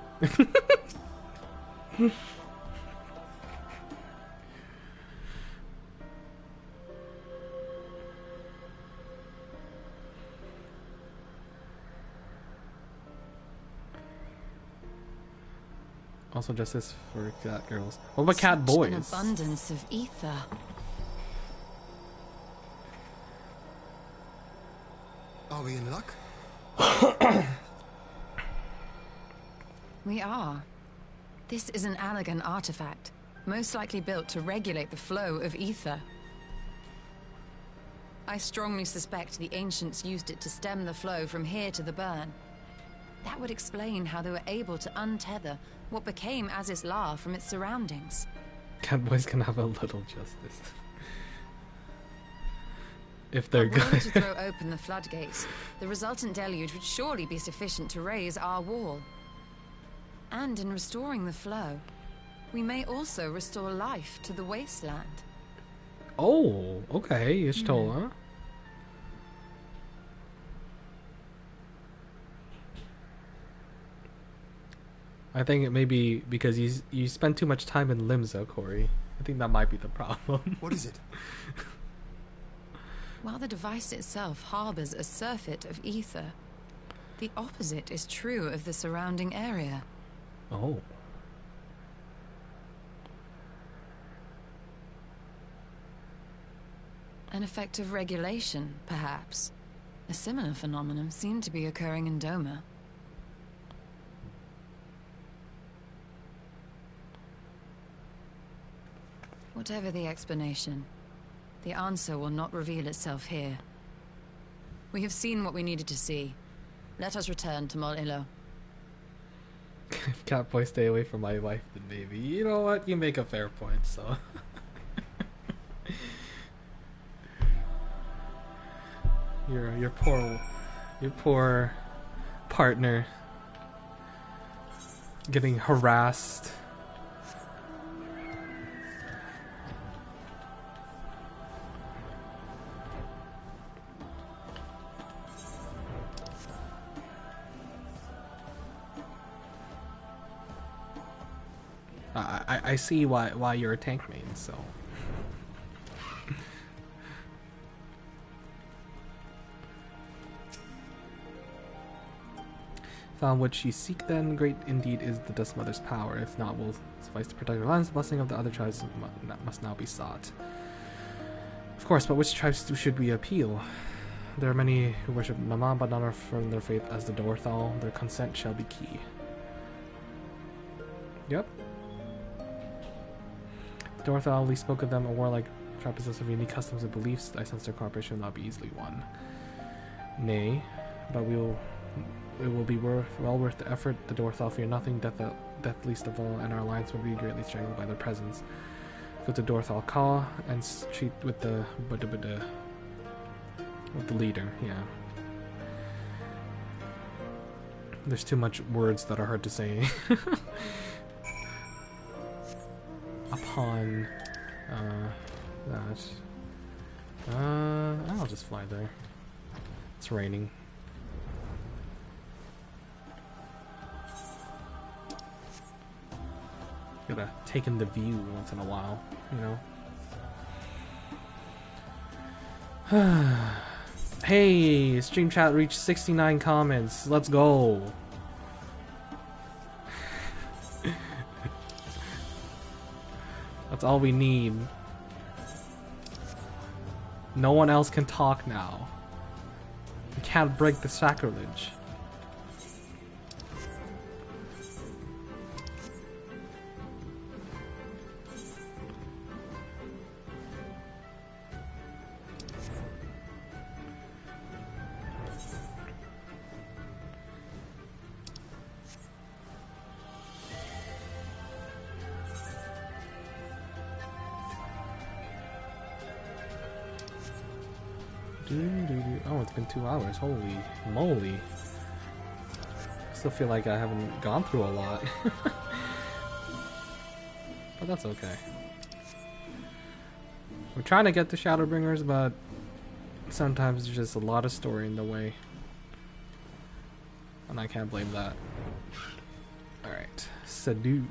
Also justice for cat girls. What about cat boys? An abundance of ether. Are we in luck? We are. This is an Allagan artifact, most likely built to regulate the flow of ether. I strongly suspect the ancients used it to stem the flow from here to the burn. That would explain how they were able to untether what became Azys La from its surroundings. Cat boys can have a little justice. If they're good. good. To throw open the floodgates, the resultant deluge would surely be sufficient to raise our wall. And in restoring the flow, we may also restore life to the wasteland. Oh, okay, Y'shtola. I think it may be because you spend too much time in Limsa, Corey. I think that might be the problem. What is it? While the device itself harbors a surfeit of ether, the opposite is true of the surrounding area. Oh. An effect of regulation, perhaps. A similar phenomenon seemed to be occurring in Doma. Whatever the explanation, the answer will not reveal itself here. We have seen what we needed to see. Let us return to Mol Ilo. If Catboy stay away from my wife, then maybe. You know what? You make a fair point, so. your poor partner getting harassed. I see why you're a tank main, so. Found what you seek then, great indeed is the Dust Mother's power. If not, will suffice to protect our lands. The blessing of the other tribes must now be sought. Of course, but which tribes should we appeal? There are many who worship Nama, but none are from their faith as the Dorthal. Their consent shall be key. Yep. The Dorthal, we spoke of them, a warlike tribe possessed of unique customs and beliefs. I sense their cooperation will not be easily won. Nay, but it will be well worth the effort. The Dorthal fear nothing, death least of all, and our alliance will be greatly strengthened by their presence. Go to Dorthal Ka and treat with the leader. Yeah. There's too much words that are hard to say. Upon that, I'll just fly there. It's raining. Gotta take in the view once in a while, you know. Hey, stream chat reached 69 comments. Let's go. That's all we need. No one else can talk now. We can't break the sacrilege. Oh, it's been 2 hours. Holy moly. I still feel like I haven't gone through a lot. But that's okay. We're trying to get to Shadowbringers, but sometimes there's just a lot of story in the way. And I can't blame that. Alright. Sadu.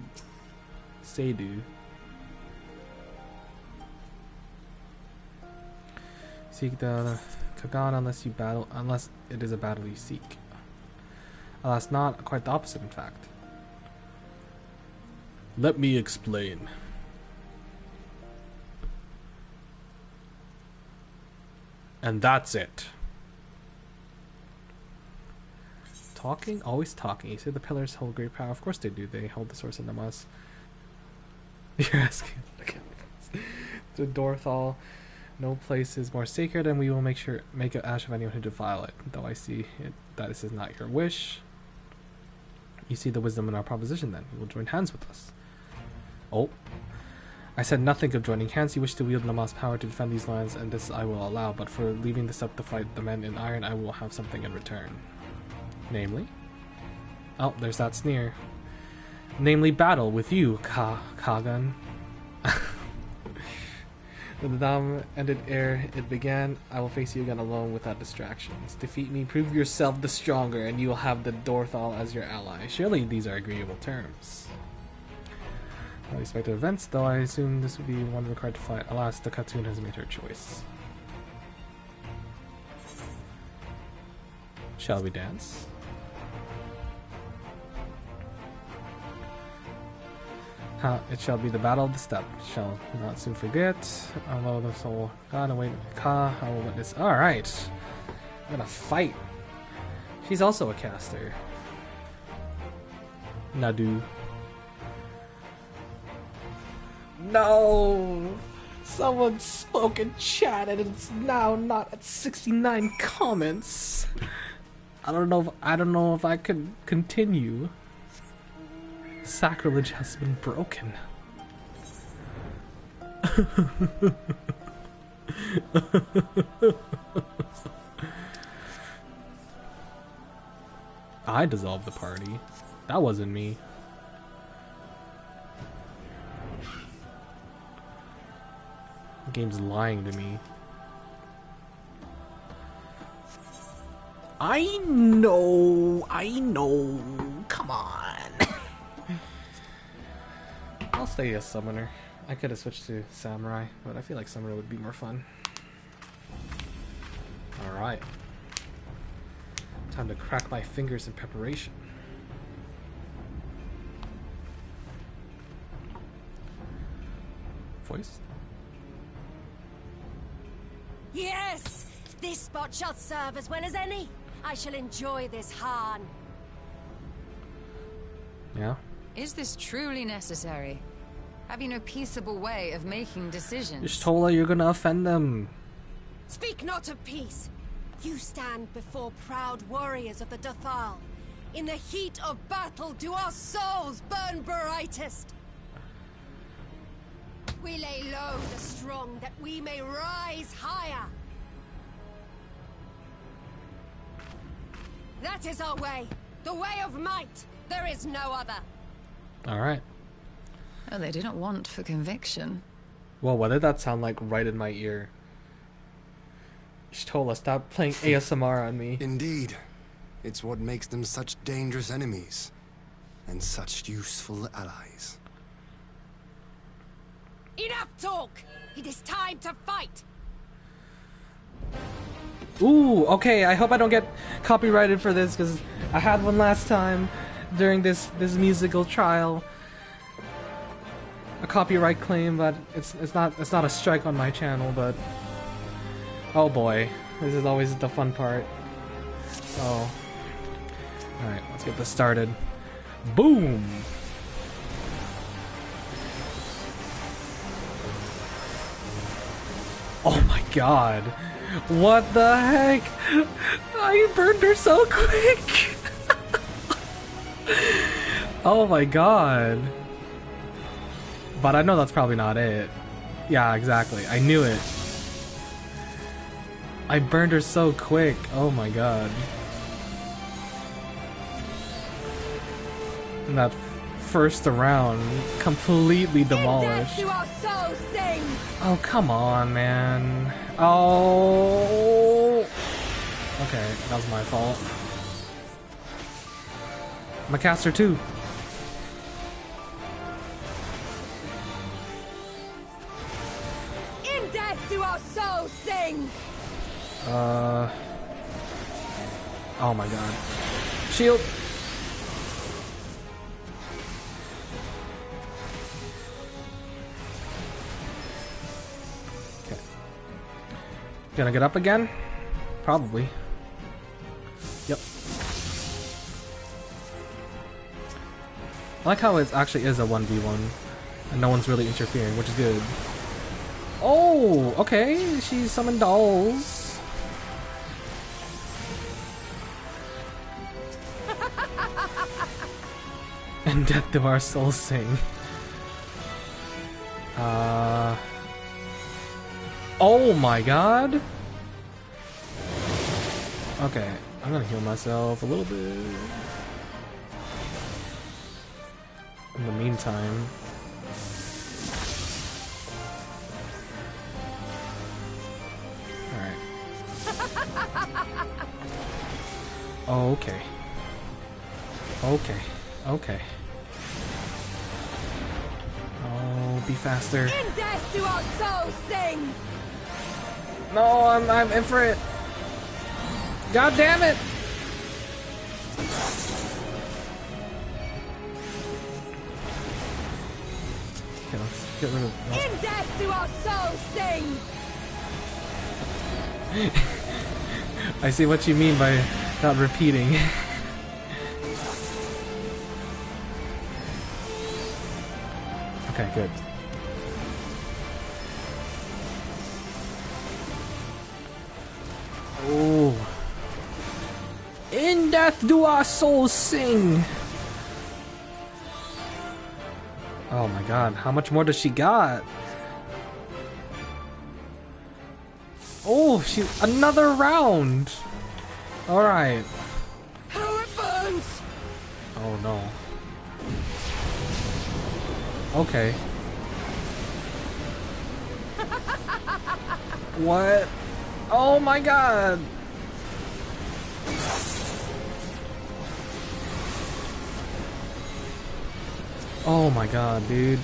Seek the Kagan unless it is a battle you seek. Alas, not quite the opposite, in fact. Let me explain. And that's it. Talking? Always talking. You say the pillars hold great power. Of course they do. They hold the source of Namas. You're asking. The Dorthal. No place is more sacred, and we will make an ash of anyone who defile it. Though I see that this is not your wish. You see the wisdom in our proposition, then. You will join hands with us. Oh. I said nothing of joining hands. You wish to wield Nama's power to defend these lands, and this I will allow, but for leaving this up to fight the men in iron, I will have something in return. Namely? Oh, there's that sneer. namely battle with you, Kagan. When the Dom ended ere it began, I will face you again alone without distractions. Defeat me, prove yourself the stronger, and you will have the Dorthal as your ally. Surely these are agreeable terms. Unexpected events, though I assume this would be one required to fight. Alas, the Khatun has made her choice. Shall we dance? It shall be the battle of the steppe. Shall not soon forget. Although the soul God await Ka, I will witness. Alright. I'm gonna fight. She's also a caster. Nadu. No! Someone spoke in chat and it's now not at 69 comments. I don't know if I can continue. Sacrilege has been broken. I dissolved the party. That wasn't me. The game's lying to me. I know. Come on. I'll stay a summoner. I could have switched to samurai, but I feel like summoner would be more fun. Alright. Time to crack my fingers in preparation. Voice? Yes! This spot shall serve as well as any. I shall enjoy this Han. Yeah? Is this truly necessary? Have you no peaceable way of making decisions? Y'shtola, you're gonna offend them. Speak not of peace. You stand before proud warriors of the Dothal. In the heat of battle do our souls burn brightest. We lay low the strong that we may rise higher. That is our way. The way of might. There is no other. Alright. Oh, they didn't want for conviction. Well, what did that sound like right in my ear? Y'shtola, stop playing ASMR on me. Indeed. It's what makes them such dangerous enemies. And such useful allies. Enough talk! It is time to fight! Ooh, okay, I hope I don't get copyrighted for this, because I had one last time during this musical trial. A copyright claim, but it's not a strike on my channel, but oh boy, this is always the fun part. So, alright, let's get this started. Boom! Oh my god. What the heck? I burned her so quick! Oh my god. But I know that's probably not it. Yeah, exactly. I knew it. I burned her so quick. Oh my god. In that first round, completely demolished. Oh, come on, man. Oh. Okay, that was my fault. I'm a caster too. In death do our souls sing! Oh my god. Shield! Okay. Gonna get up again? Probably. Yep. I like how it actually is a 1v1 and no one's really interfering, which is good. Oh, okay, she summoned dolls. And death do our souls sing. Oh my god. Okay, I'm gonna heal myself a little bit. in the meantime. Alright. Oh, okay. Okay. Okay. Oh, be faster. In death do our souls sing! No, I'm in for it. God damn it! Okay, let's get rid of. Oh. In death do our souls sing! I see what you mean by not repeating. Okay, good. Oh. In death do our souls sing! Oh my god, how much more does she got? Oh, she another round! Alright. How it burns! Oh no. Okay. What? Oh my god! Oh my god, dude.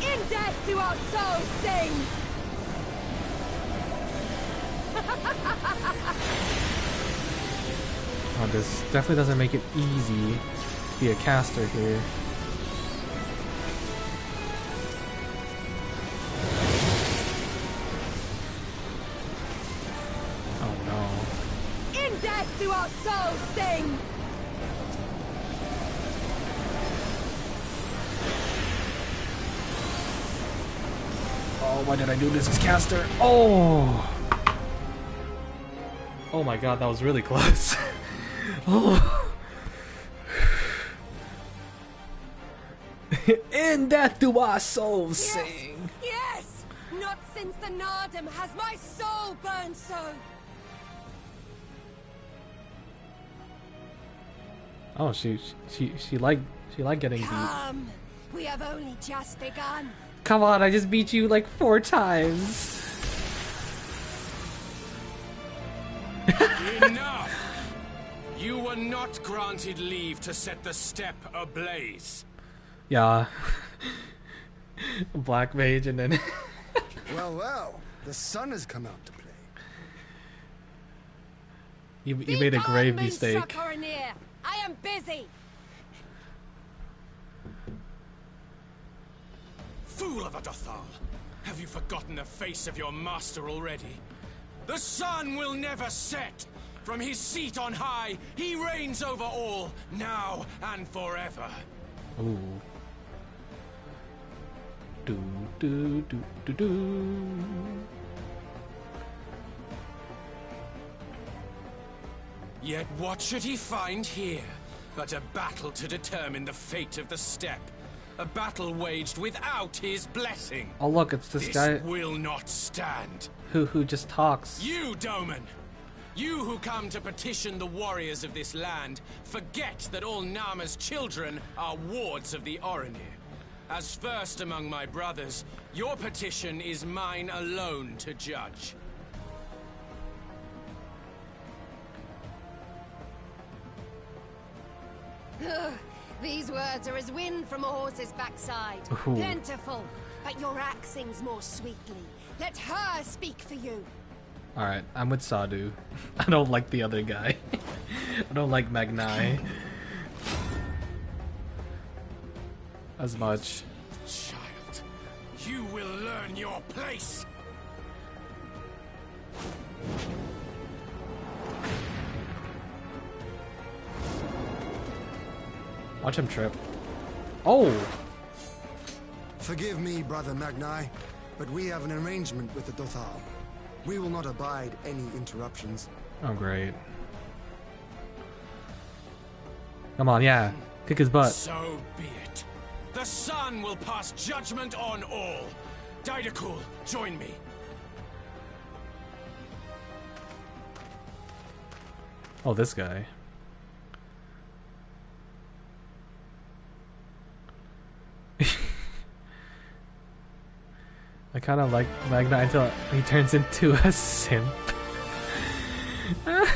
In death do our souls sing! Oh, this definitely doesn't make it easy to be a caster here. Oh no. In death do our souls sing! Oh, why did I do this as caster? Oh! Oh my god, that was really close. Oh. In death do our souls sing. Yes! Not since the Nardum has my soul burned so! Oh, she liked getting beat. Come! We have only just begun. Come on, I just beat you like 4 times. Enough! You were not granted leave to set the steppe ablaze. Yeah. Black mage and then Well, well, the sun has come out to play. you made a grave mistake. I am busy. Fool of a Dothal! Have you forgotten the face of your master already? The sun will never set! From his seat on high, he reigns over all, now and forever. Ooh. Do do do do do. Yet what should he find here but a battle to determine the fate of the steppe? A battle waged without his blessing. Oh look, it's this guy This will not stand. who just talks. You, Doman! You who come to petition the warriors of this land, forget that all Nama's children are wards of the Orinir. As first among my brothers, your petition is mine alone to judge. These words are as wind from a horse's backside. Ooh. Plentiful, but your axe sings more sweetly. Let her speak for you. Alright, I'm with Sadu. I don't like the other guy. I don't like Magnai as much. Child, you will learn your place! Watch him trip. Oh! Forgive me, Brother Magnai, but we have an arrangement with the Dothal. We will not abide any interruptions. Oh, great. Come on, yeah. Kick his butt. So be it. The sun will pass judgment on all. Daidakul, join me. Oh, this guy. I kind of like Magna until he turns into a simp. The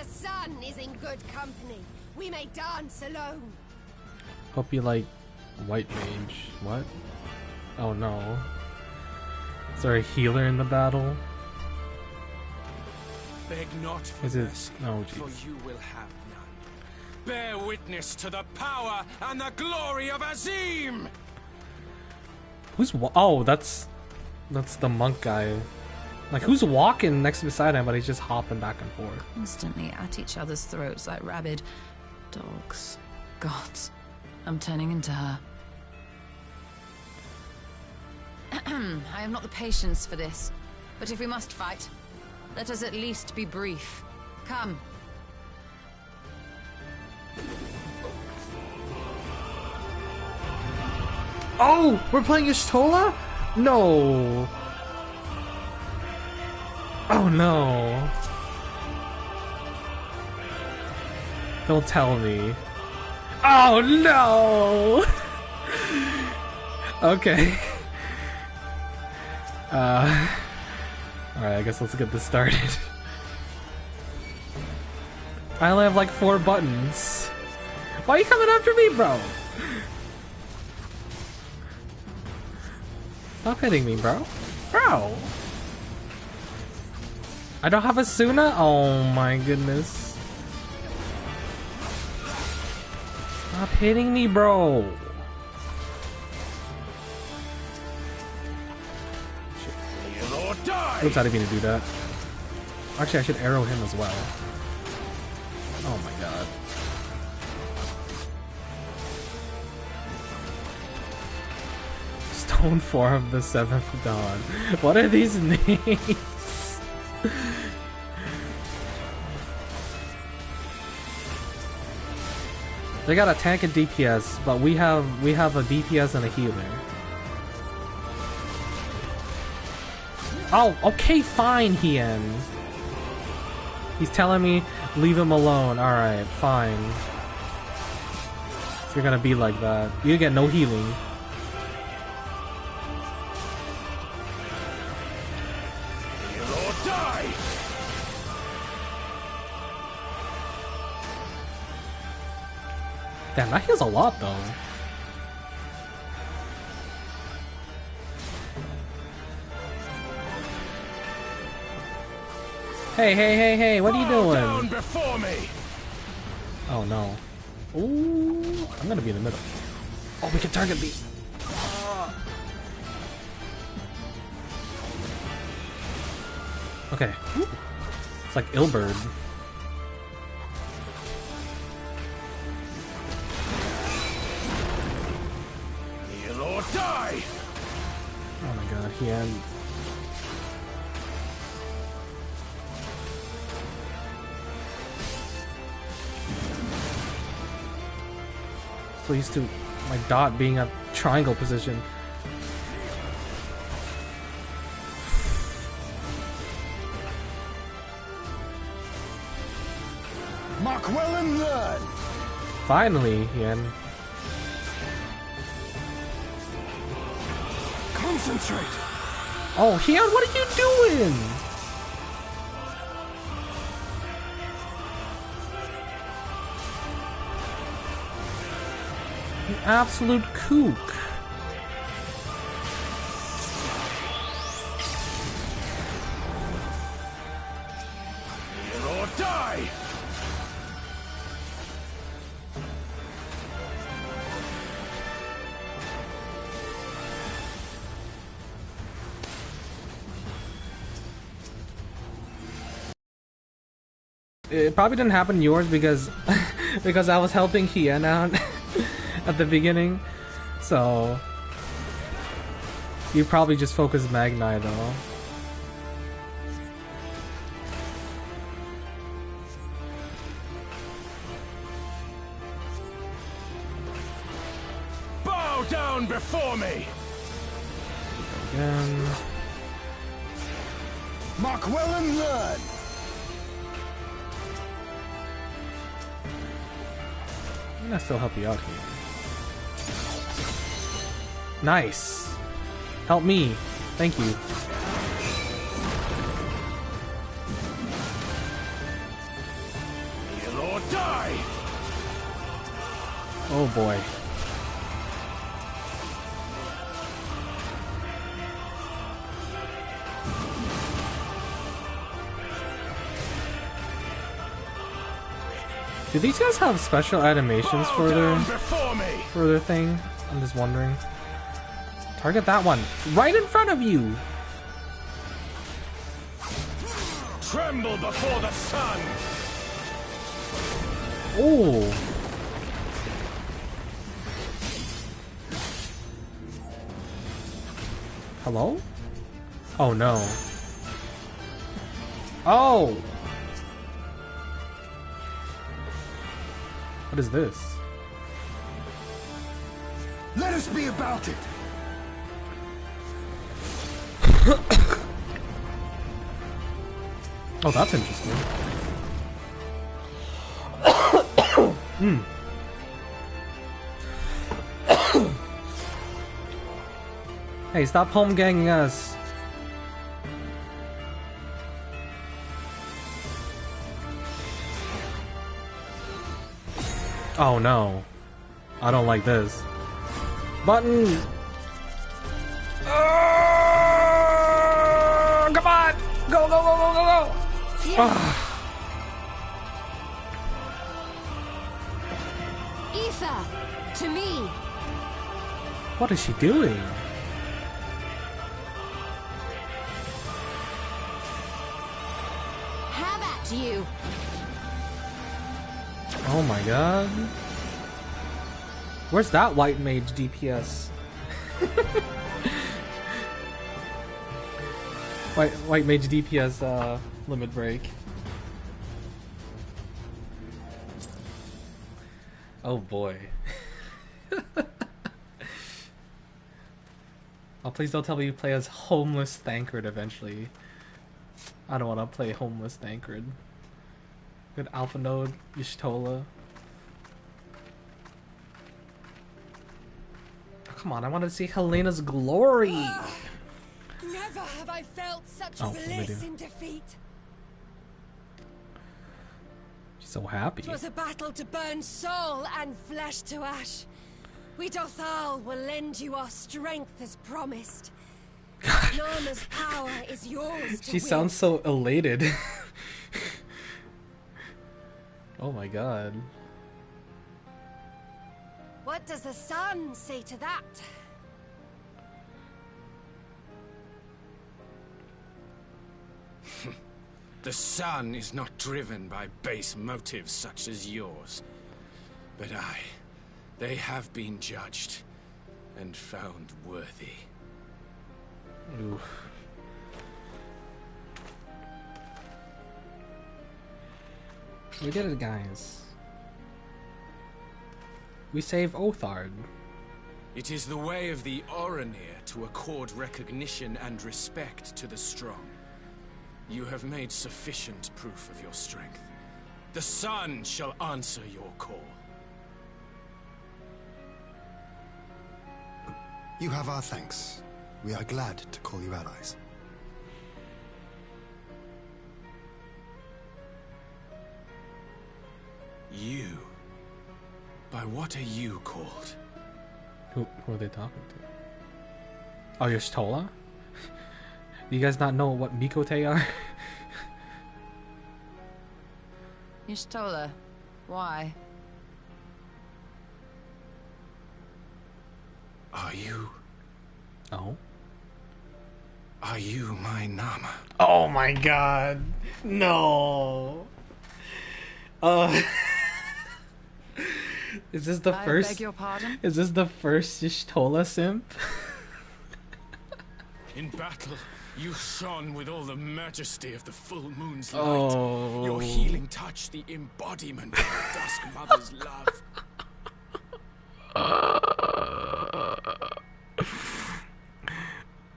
sun is in good company. We may dance alone. Hope you like White Mage. What? Oh no. Is there a healer in the battle? Beg not for Is it? mercy, No, for jeez. you will have none. Bear witness to the power and the glory of Azim! Who's oh, that's the monk guy. Like, who's walking next beside him, but he's just hopping back and forth. Constantly at each other's throats like rabid dogs. Gods, I'm turning into her. I have not the patience for this, but if we must fight, let us at least be brief. Come. Oh, we're playing Y'shtola? No. Oh no. Don't tell me. Oh no. Okay. Alright, I guess let's get this started. I only have like 4 buttons. Why are you coming after me, bro? Stop hitting me, bro. Bro! I don't have a Suna? Oh my goodness. Stop hitting me, bro. Oops, I didn't mean to do that. Actually, I should arrow him as well. Oh my god. Stone Form of the 7th Dawn. What are these names? They got a tank and DPS, but we have a DPS and a healer. Oh, okay, fine, Hien. He's telling me leave him alone. Alright, fine. If you're gonna be like that, you get no healing. Damn, that heals a lot though. Hey, what are you doing? Down before me. Oh no. Ooh, I'm gonna be in the middle. Oh, we can target these. Okay. It's like Ilberd. Heal or die. Oh my god, he had... So used to my dot being a triangle position. Mark well and learn. Finally, Hien. Concentrate. Oh, Hien, what are you doing? You absolute kook. Heal or die. It probably didn't happen in yours because because I was helping Hien out at the beginning, so you probably just focused Magni though. Bow down before me. Again. Mark well and learn. I'm gonna still help you out here. Nice. Help me. Thank you. Kneel or die! Oh boy. Do these guys have special animations for their thing? I'm just wondering. Target that one. Right in front of you! Tremble before the sun! Oh! Hello? Oh no. Oh! What is this? Let us be about it! Oh, that's interesting. Hey, stop home ganging us. Oh no. I don't like this. Button! Come on! Go, go, go, go, go, go! Ether! To me! What is she doing? Have at you! Oh my god. Where's that white mage DPS? white mage DPS limit break. Oh boy. Oh, please don't tell me you play as Homeless Thancred eventually. I don't want to play Homeless Thancred. Good Alpha Node, Y'shtola. Oh, come on, I want to see Helena's glory! Never have I felt such bliss in defeat. She's so happy. 'Twas a battle to burn soul and flesh to ash. We Dothal will lend you our strength as promised. Narma's power is yours to She win. sounds so elated. Oh my god. What does the sun say to that? The sun is not driven by base motives such as yours. But they have been judged and found worthy. Oof. We did it, guys. We saved Othard. It is the way of the Oronir to accord recognition and respect to the strong. You have made sufficient proof of your strength. The sun shall answer your call. You have our thanks. We are glad to call you allies. You? By what are you called? Who are they talking to? Oh, Y'shtola? Do you guys not know what Mikote are? Y'shtola, why? Are you? Oh? Are you my Nama? Oh my god. No. Is this the first? I beg your pardon? Is this the first Y'shtola simp? In battle, you shone with all the majesty of the full moon's light. Oh. Your healing touch, the embodiment of the Dusk Mother's love.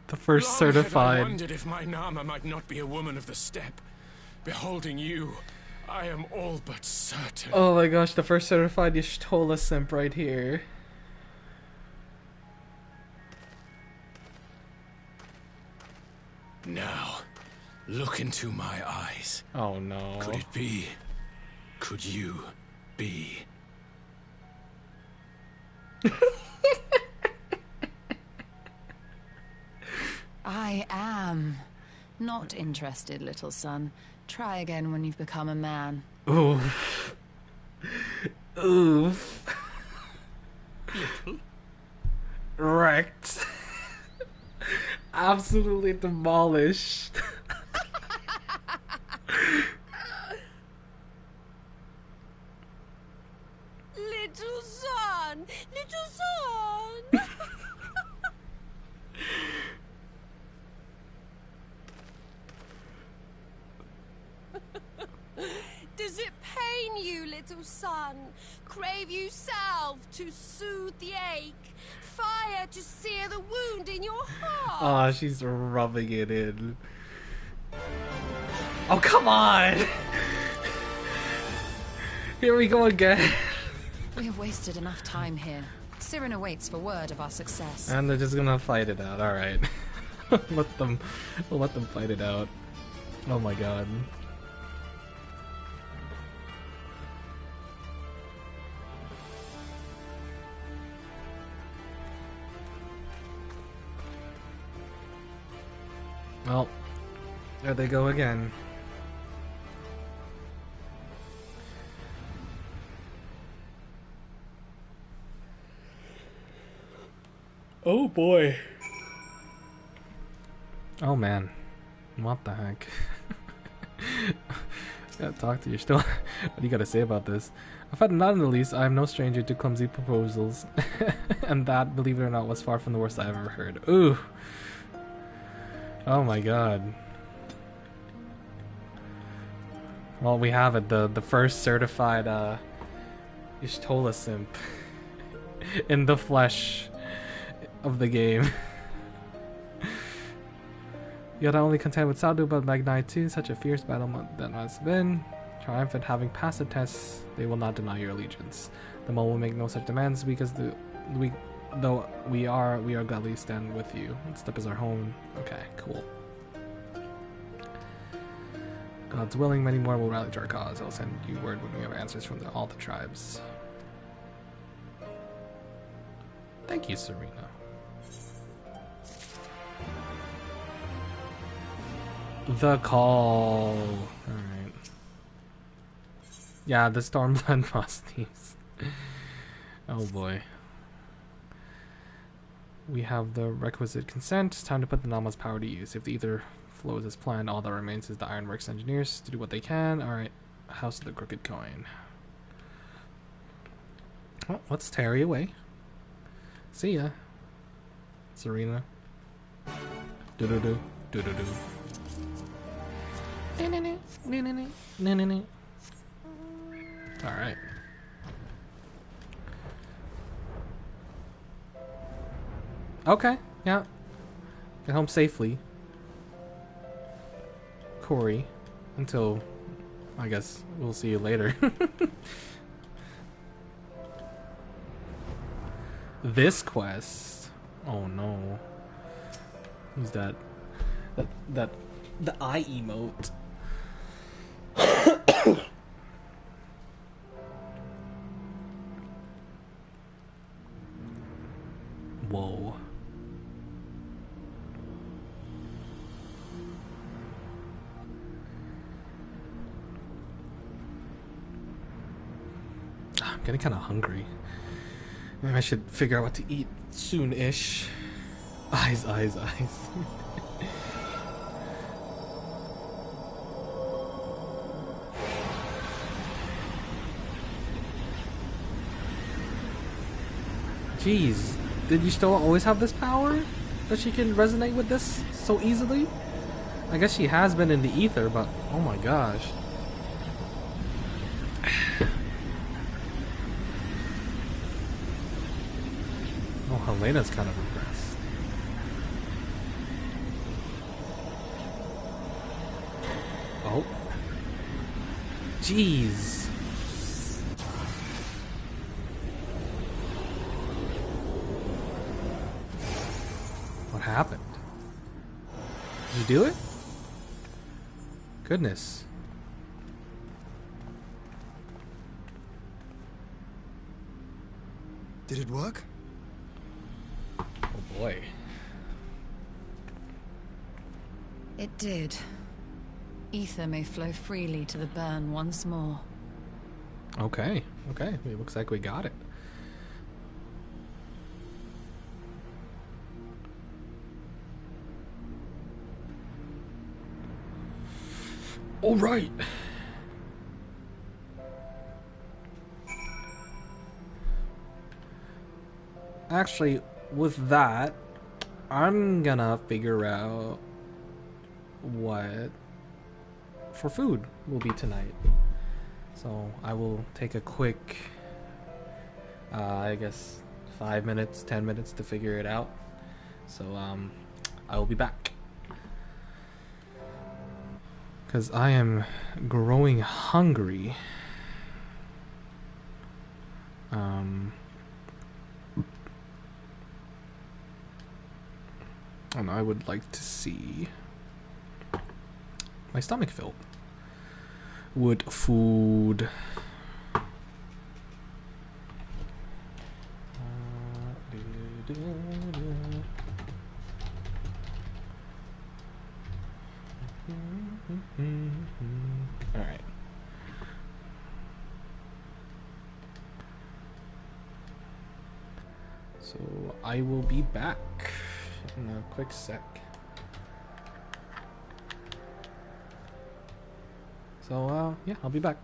The first Long certified. had I wondered if my Nama might not be a woman of the steppe. Beholding you, I am all but certain. Oh my gosh, the first certified Y'shtola simp right here. Now, look into my eyes. Oh no. Could it be? Could you be? I am. Not interested, little son. Try again when you've become a man. Oof. Oof. Wrecked. Absolutely demolished. Little son! Little son! Does it pain you, little son? Crave you salve to soothe the ache? Fire to sear the wound in your heart? Oh, she's rubbing it in. Oh, come on! Here we go again. We have wasted enough time here. Cyrano waits for word of our success. And they're just gonna fight it out. All right. let them fight it out. Oh my god. Well, there they go again. Oh boy. Oh man. What the heck? Gotta talk to you still. What do you gotta say about this? If I'm not in the least, I am no stranger to clumsy proposals. And that, believe it or not, was far from the worst I've ever heard. Ooh. Oh my god. Well, we have it, the first certified Ishtola simp in the flesh of the game. You're not only content with Saldo, but Magnite too. Such a fierce battle that must have been. Triumphant, having passed the tests, they will not deny your allegiance. The Mole will make no such demands because though we are gladly stand with you. Step is our home. Okay, cool. God's willing, many more will rally to our cause. I'll send you word when we have answers from all the tribes. Thank you, Serena. The call. Alright. Yeah, the Stormblood boss thieves. Oh boy. We have the requisite consent. Time to put the Nama's power to use. If the ether flows as planned, all that remains is the Ironworks engineers to do what they can. Alright. House of the Crooked Coin. Well, let's tarry away. See ya. Serena. Do-do-do. Do-do-do. Alright. Okay, yeah. Get home safely. Corey. Until, I guess, we'll see you later. This quest. Oh no. Who's that? The eye emote. Whoa. I'm getting kind of hungry. Maybe I should figure out what to eat soon-ish. Eyes. Jeez, did you still always have this power? That she can resonate with this so easily? I guess she has been in the ether, but oh my gosh. Oh, Helena's kind of impressed. Oh. Jeez. What happened? Did you do it? Goodness. Did it work? Oh boy. It did. Ether may flow freely to the burn once more. Okay, okay. It looks like we got it. All right. Actually, with that, I'm gonna figure out what for food will be tonight. So I will take a quick, I guess, 5 minutes, 10 minutes to figure it out. So I will be back. Because I am growing hungry. And I would like to see my stomach filled with food. All right. So I will be back in a quick sec. So yeah, I'll be back.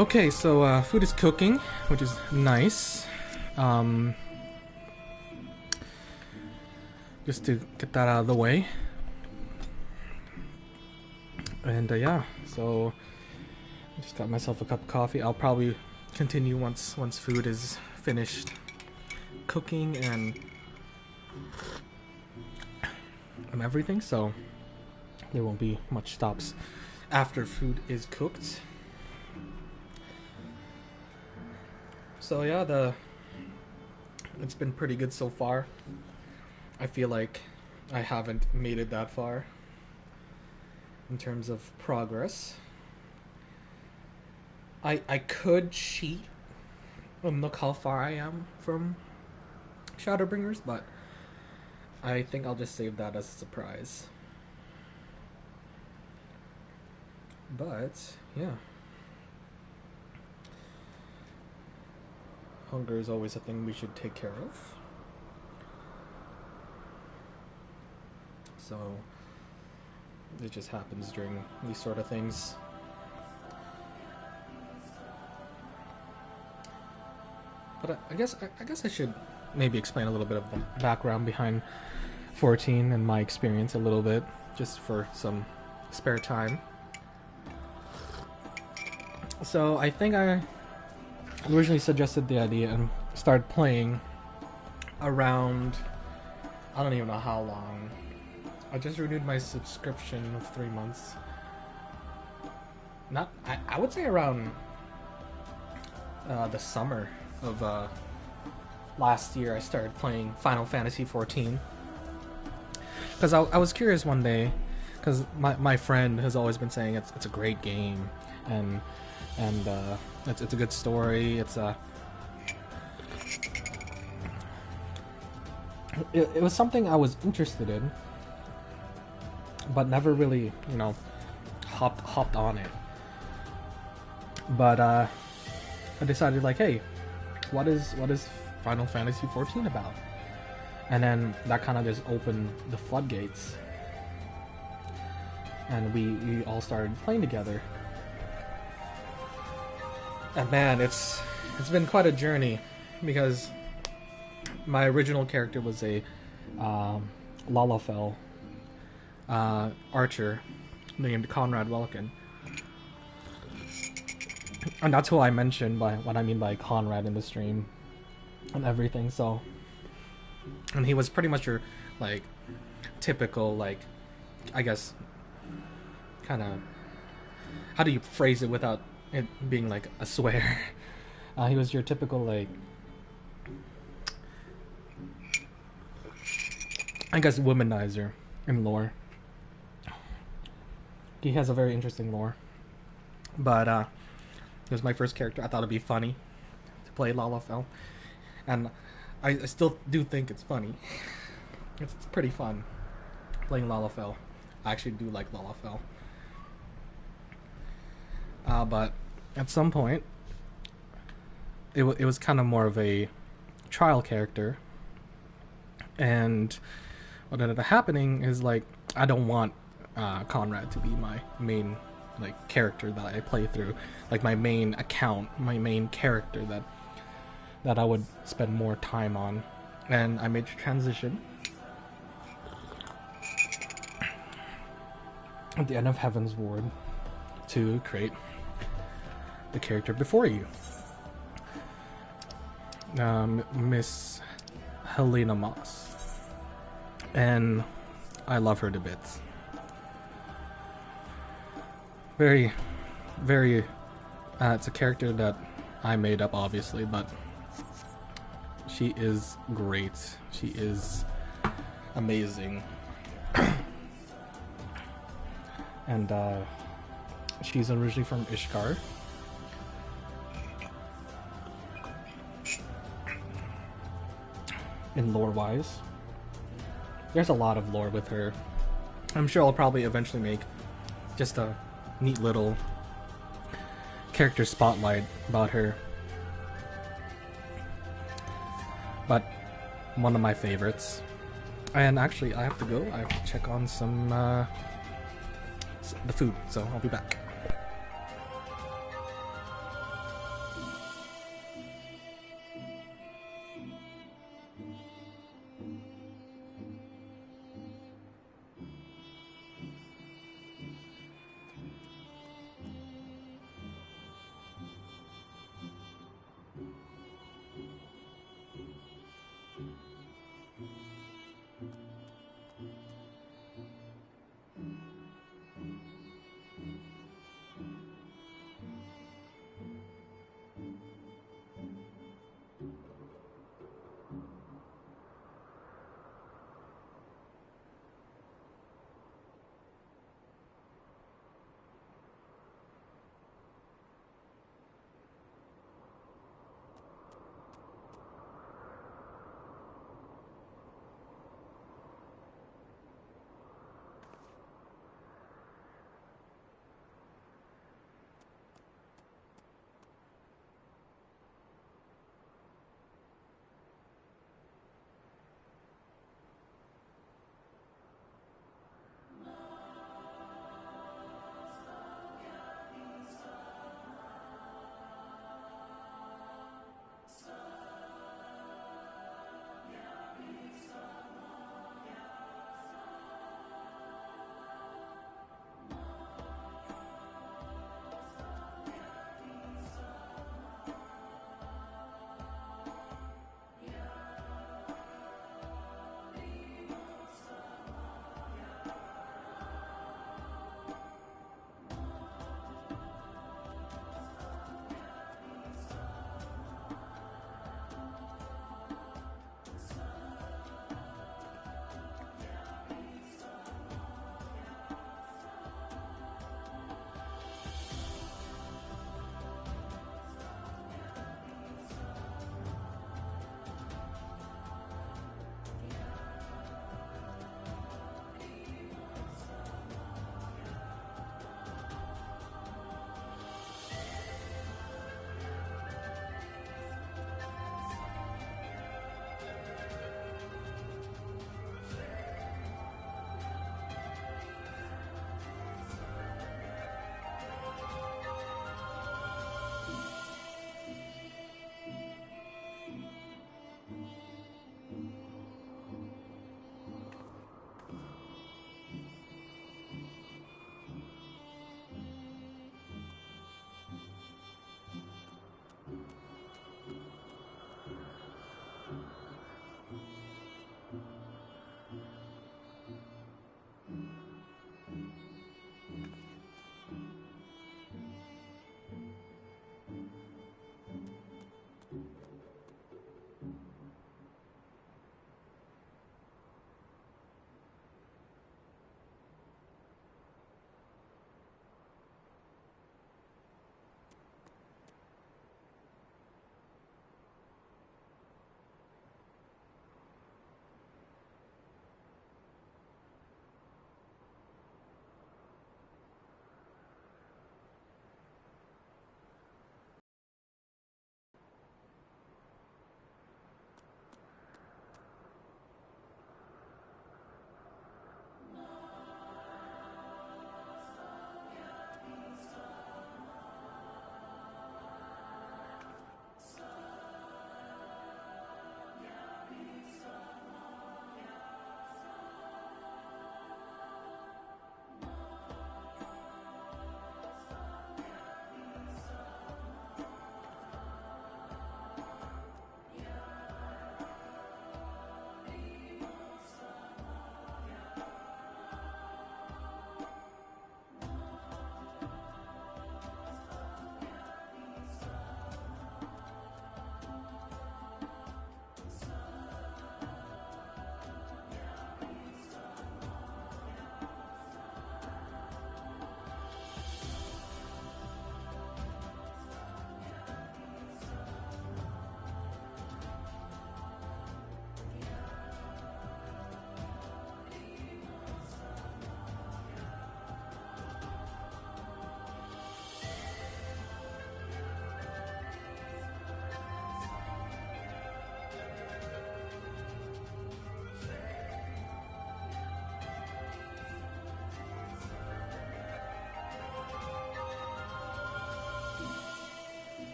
Okay, so food is cooking, which is nice. Just to get that out of the way. And yeah, so I just got myself a cup of coffee. I'll probably continue once food is finished cooking and everything, so there won't be much stops after food is cooked. So yeah, it's been pretty good so far. I feel like I haven't made it that far in terms of progress. I could cheat and look how far I am from Shadowbringers, but I think I'll just save that as a surprise. But yeah, hunger is always a thing we should take care of. So it just happens during these sort of things. But I guess I should maybe explain a little bit of the background behind 14 and my experience a little bit, just for some spare time. So I think I originally suggested the idea and started playing around, I don't even know how long. I just renewed my subscription of 3 months. I would say around the summer of last year. I started playing Final Fantasy 14 because I was curious one day, because my friend has always been saying it's a great game and it's a good story. It was something I was interested in, but never really, hopped on it. But I decided, like, hey, what is Final Fantasy 14 about? And then that kind of just opened the floodgates, and we all started playing together. And man, it's been quite a journey, because my original character was a Lalafell archer named Conrad Welkin. And that's who I mentioned by what I mean by Conrad in the stream and everything. So, and he was pretty much your, like, typical, like, I guess, kind of, how do you phrase it without it being like a swear? He was your typical, like, I guess, womanizer in lore. He has a very interesting lore. But it was my first character. I thought it'd be funny to play Lalafell, and I still do think it's funny. It's pretty fun playing Lalafell. I actually do like Lalafell. But at some point, it was kind of more of a trial character, and what ended up happening is, like, I don't want Conrad to be my main, like, character that I play through, like my main account, my main character that I would spend more time on. And I made the transition at the end of Heaven's Ward to create the character before you, Miss Helena Moss, and I love her to bits. Very, very, it's a character that I made up, obviously, but she is great. She is amazing. And she's originally from Ishkar. In lore-wise, there's a lot of lore with her. I'm sure I'll probably eventually make just a neat little character spotlight about her. But one of my favorites. And actually, I have to go. I have to check on some the food, so I'll be back.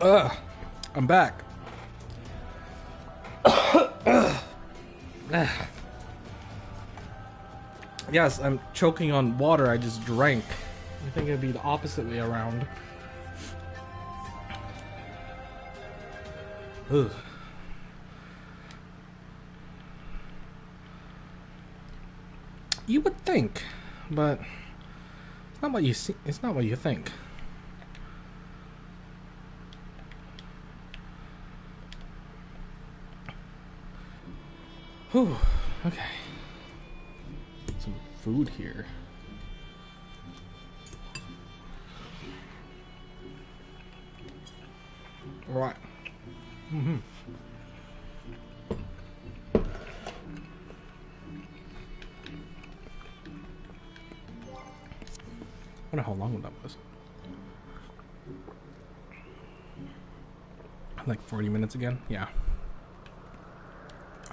I'm back. Yes, I'm choking on water I just drank. I think it'd be the opposite way around. Ugh. You would think, but it's not what you see. It's not what you think. Whew. Okay. Some food here. Right. Mm-hmm. I wonder how long that was. Like 40 minutes again? Yeah.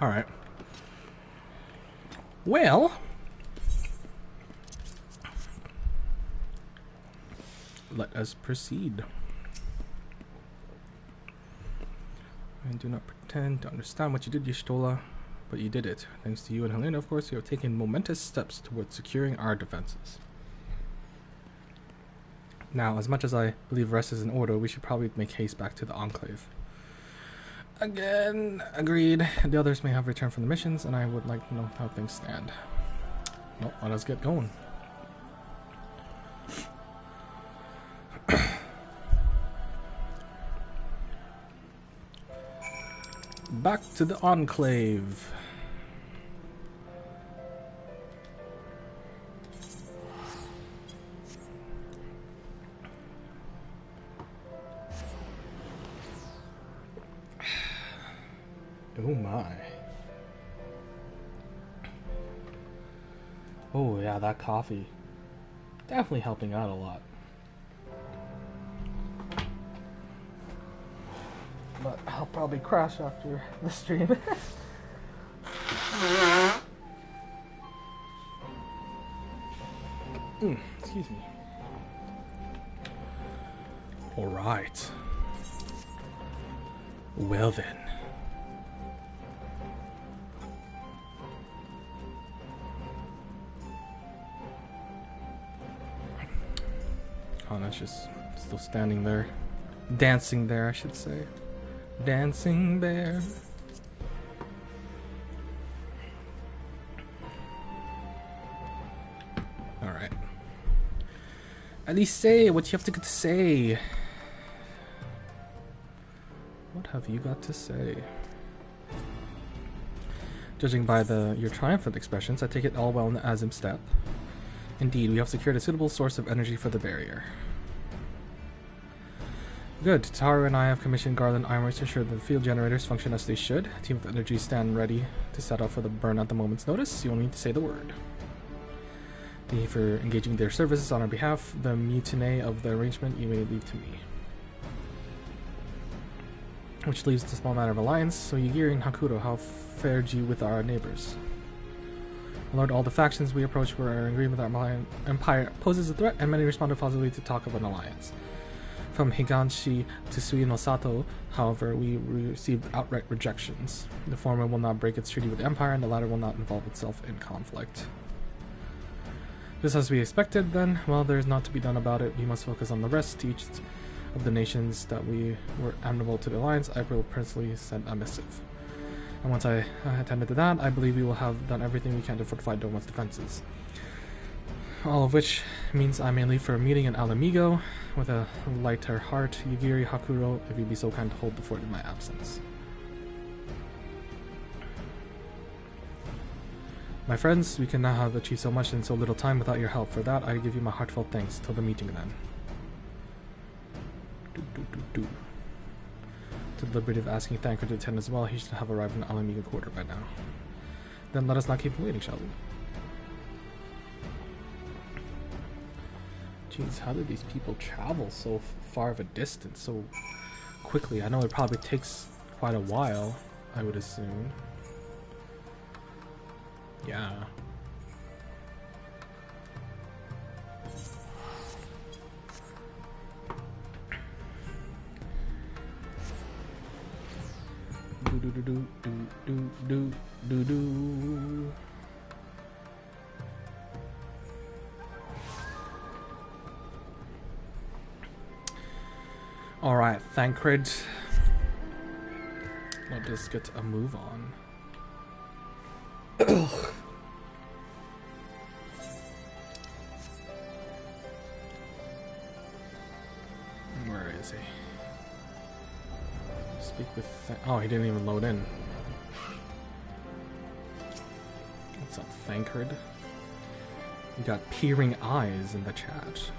Alright. Well, let us proceed. I do not pretend to understand what you did, Y'shtola, but you did it. Thanks to you and Helena, of course, you have taken momentous steps towards securing our defenses. Now, as much as I believe rest is in order, we should probably make haste back to the Enclave. Again, agreed. The others may have returned from the missions, and I would like to know how things stand. Well, let us get going. Back to the Enclave. Oh my. Oh yeah, that coffee. Definitely helping out a lot. But I'll probably crash after the stream. Excuse me. Alright. Well then. Hana's just still standing there. Dancing there, I should say. Dancing there. Alright. At least say what you have to say. What have you got to say? Judging by your triumphant expressions, I take it all well in the Azim step. Indeed, we have secured a suitable source of energy for the barrier. Good. Tara and I have commissioned Garland Armors to ensure the field generators function as they should. A team of energy stand ready to set off for the burn at the moment's notice. You only need to say the word. Thank you for engaging their services on our behalf. The mutiny of the arrangement you may leave to me. Which leaves the small matter of alliance. So Yagiri and Hakuro, how fared you with our neighbors? Lord, all the factions we approach were in agreement that our empire poses a threat, and many responded positively to talk of an alliance. From Higanshi to Sui no Sato, however, we received outright rejections. The former will not break its treaty with the Empire, and the latter will not involve itself in conflict. Just as we expected, then, well, there is naught to be done about it. We must focus on the rest. To each of the nations that we were amenable to the alliance, I will personally send a missive. And once I attended to that, I believe we will have done everything we can to fortify Doma's defenses. All of which means I may leave for a meeting in Alamigo with a lighter heart. Yagiri, Hakuro, if you'd be so kind to hold the fort in my absence. My friends, we can now have achieved so much in so little time without your help. For that, I give you my heartfelt thanks. Till the meeting then. To the liberty of asking Thanker to attend as well, he should have arrived in the Alamigo quarter by now. Then let us not keep him waiting, shall we? Jeez, how did these people travel so far of a distance so quickly? I know it probably takes quite a while, I would assume. Yeah. Alright, Thancred. Let us get a move on. Where is he? Speak with oh, he didn't even load in. What's up, Thancred? We got peering eyes in the chat.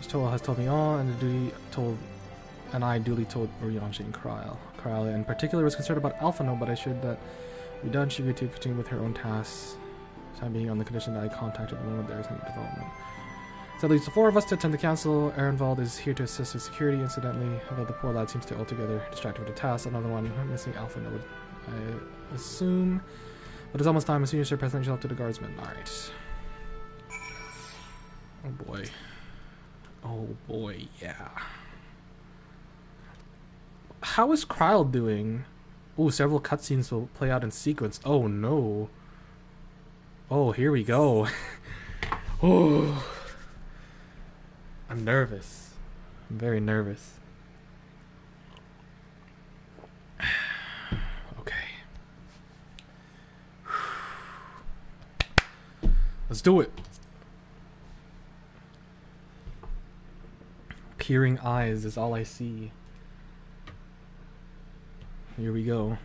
Toa has told me all, and I duly told Urianger and Kryl. Kryl in particular was concerned about Alphino, but I should that be done. She agreed to continue with her own tasks, time being on the condition that I contacted the moment there is any development. So at least the four of us to attend the council. Ehrenwald is here to assist with security, incidentally, although the poor lad seems to altogether distracted with the task. Another one missing Alphino, would I assume. But it's almost time. As soon as your president shall up to the guardsmen. Alright. Oh boy. Oh boy, yeah. How is Kryl doing? Ooh, several cutscenes will play out in sequence. Oh no. Oh, here we go. Oh. I'm nervous. I'm very nervous. Okay. Let's do it. Peering eyes is all I see. Here we go.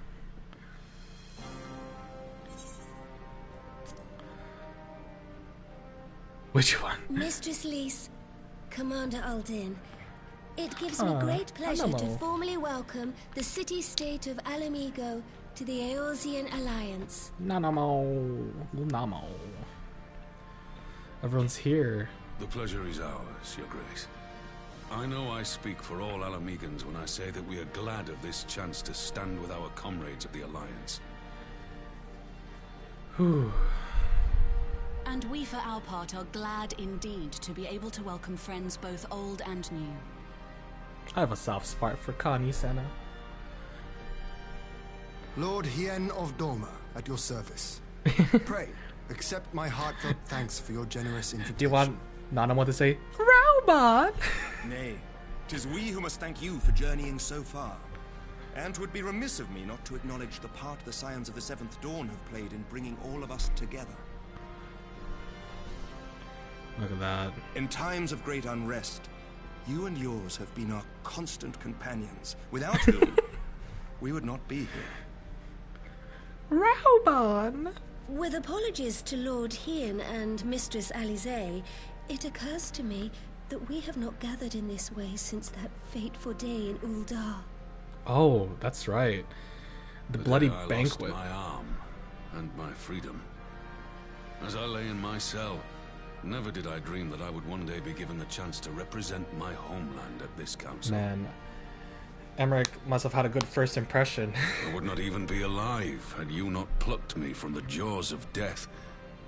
Which one? Mistress Lys, Commander Aldin, it gives me great pleasure to formally welcome the city-state of Alamigo to the Eorzean Alliance. Namo. Everyone's here. The pleasure is ours, Your Grace. I know I speak for all Alamegans when I say that we are glad of this chance to stand with our comrades of the Alliance. Whew. And we for our part are glad indeed to be able to welcome friends both old and new. I have a soft spot for Connie Senna. Lord Hien of Doma, at your service. Pray, accept my heartfelt thanks for your generous invitation. Do you want Nanamo to say, Robot? Nay, 'tis we who must thank you for journeying so far. And 'twould be remiss of me not to acknowledge the part the Scions of the Seventh Dawn have played in bringing all of us together. Look at that. In times of great unrest, you and yours have been our constant companions, without whom we would not be here. Raubon! With apologies to Lord Hien and Mistress Alize, it occurs to me that we have not gathered in this way since that fateful day in Uldar. Oh, that's right. The bloody I banquet. Lost my arm and my freedom. As I lay in my cell, never did I dream that I would one day be given the chance to represent my homeland at this council. Man, Emmerich must have had a good first impression. I would not even be alive had you not plucked me from the jaws of death.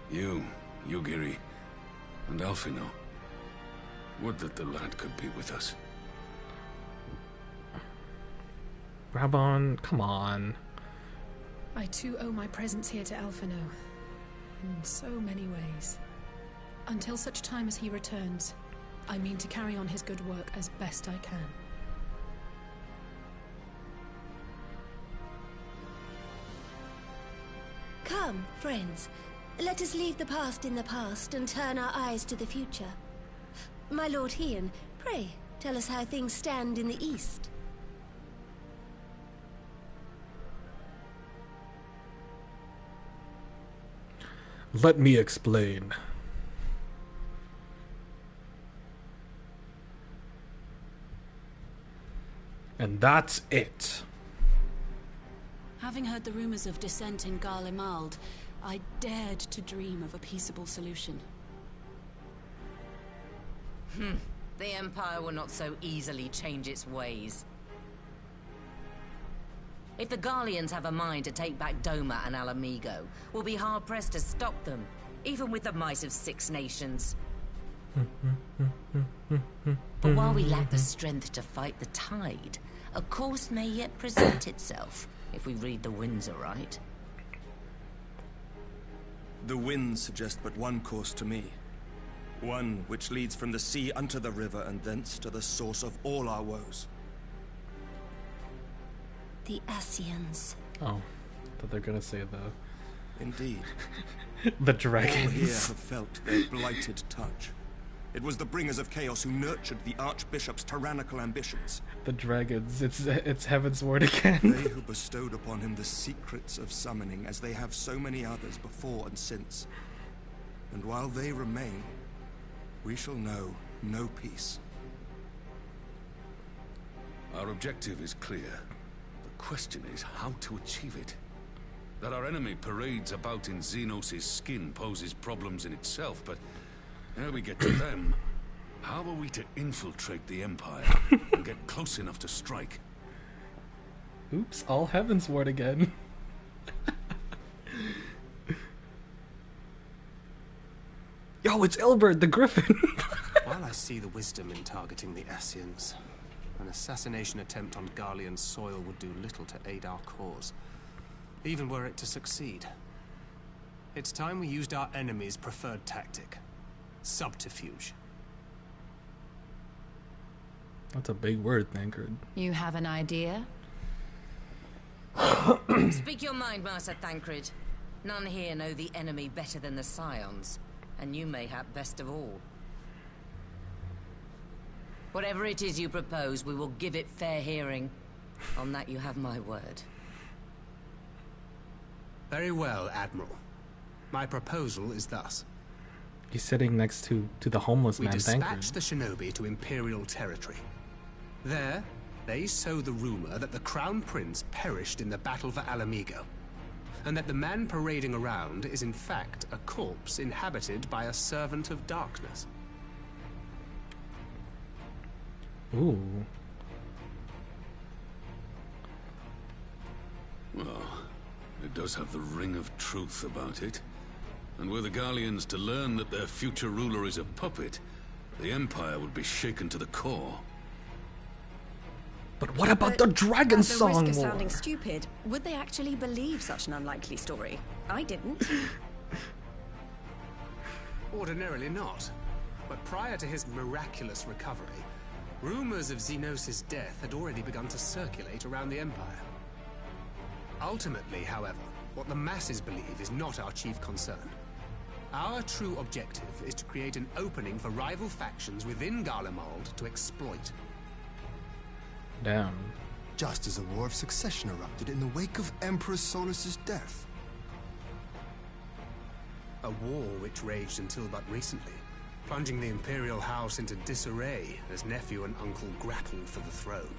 You, Yugiri, and Alphino. Would that the lad could be with us. Rabon, come on. I too owe my presence here to Alphino. In so many ways. Until such time as he returns, I mean to carry on his good work as best I can. Come, friends. Let us leave the past in the past and turn our eyes to the future. My Lord Hien, pray, tell us how things stand in the East. Let me explain. And that's it. Having heard the rumors of dissent in Garlemald, I dared to dream of a peaceable solution. The Empire will not so easily change its ways. If the Garleans have a mind to take back Doma and Alamigo, we'll be hard-pressed to stop them, even with the might of 6 nations. But while we lack the strength to fight the tide, A course may yet present itself, if we read the winds aright. The winds suggest but one course to me. One which leads from the sea unto the river, and thence to the source of all our woes. The Ascians. Oh, thought they're gonna say Indeed. the All here dragons. have felt their blighted touch. It was the bringers of chaos who nurtured the Archbishop's tyrannical ambitions. The dragons. It's Heaven's Word again. They who bestowed upon him the secrets of summoning, as they have so many others before and since. And while they remain, we shall know no peace. Our objective is clear. The question is how to achieve it. That our enemy parades about in Xenos' skin poses problems in itself, but ere we get to them, how are we to infiltrate the Empire and get close enough to strike? Oops, all Heaven's Word again. Yo, it's Ilbert the Griffin. While I see the wisdom in targeting the Ascians, an assassination attempt on Garlean soil would do little to aid our cause, even were it to succeed. It's time we used our enemy's preferred tactic. Subterfuge. That's a big word, Thancred. You have an idea? Speak your mind, Master Thancred. None here know the enemy better than the Scions, and you mayhap best of all. Whatever it is you propose, we will give it fair hearing. On that you have my word. Very well, Admiral. My proposal is thus. He's sitting next to the homeless We man, dispatch Thancred. the shinobi to Imperial territory. There, they sow the rumor that the Crown Prince perished in the battle for Alamigo, and that the man parading around is in fact a corpse inhabited by a servant of darkness. Ooh. Well, it does have the ring of truth about it. And were the Garleans to learn that their future ruler is a puppet, the Empire would be shaken to the core. But what about the dragon At the song risk of war? sounding stupid, would they actually believe such an unlikely story? I didn't. Ordinarily not. But prior to his miraculous recovery, rumors of Xenos' death had already begun to circulate around the Empire. Ultimately, however, what the masses believe is not our chief concern. Our true objective is to create an opening for rival factions within Garlemald to exploit. Damn. Just as a war of succession erupted in the wake of Emperor Solus's death. A war which raged until but recently, plunging the Imperial House into disarray as nephew and uncle grappled for the throne.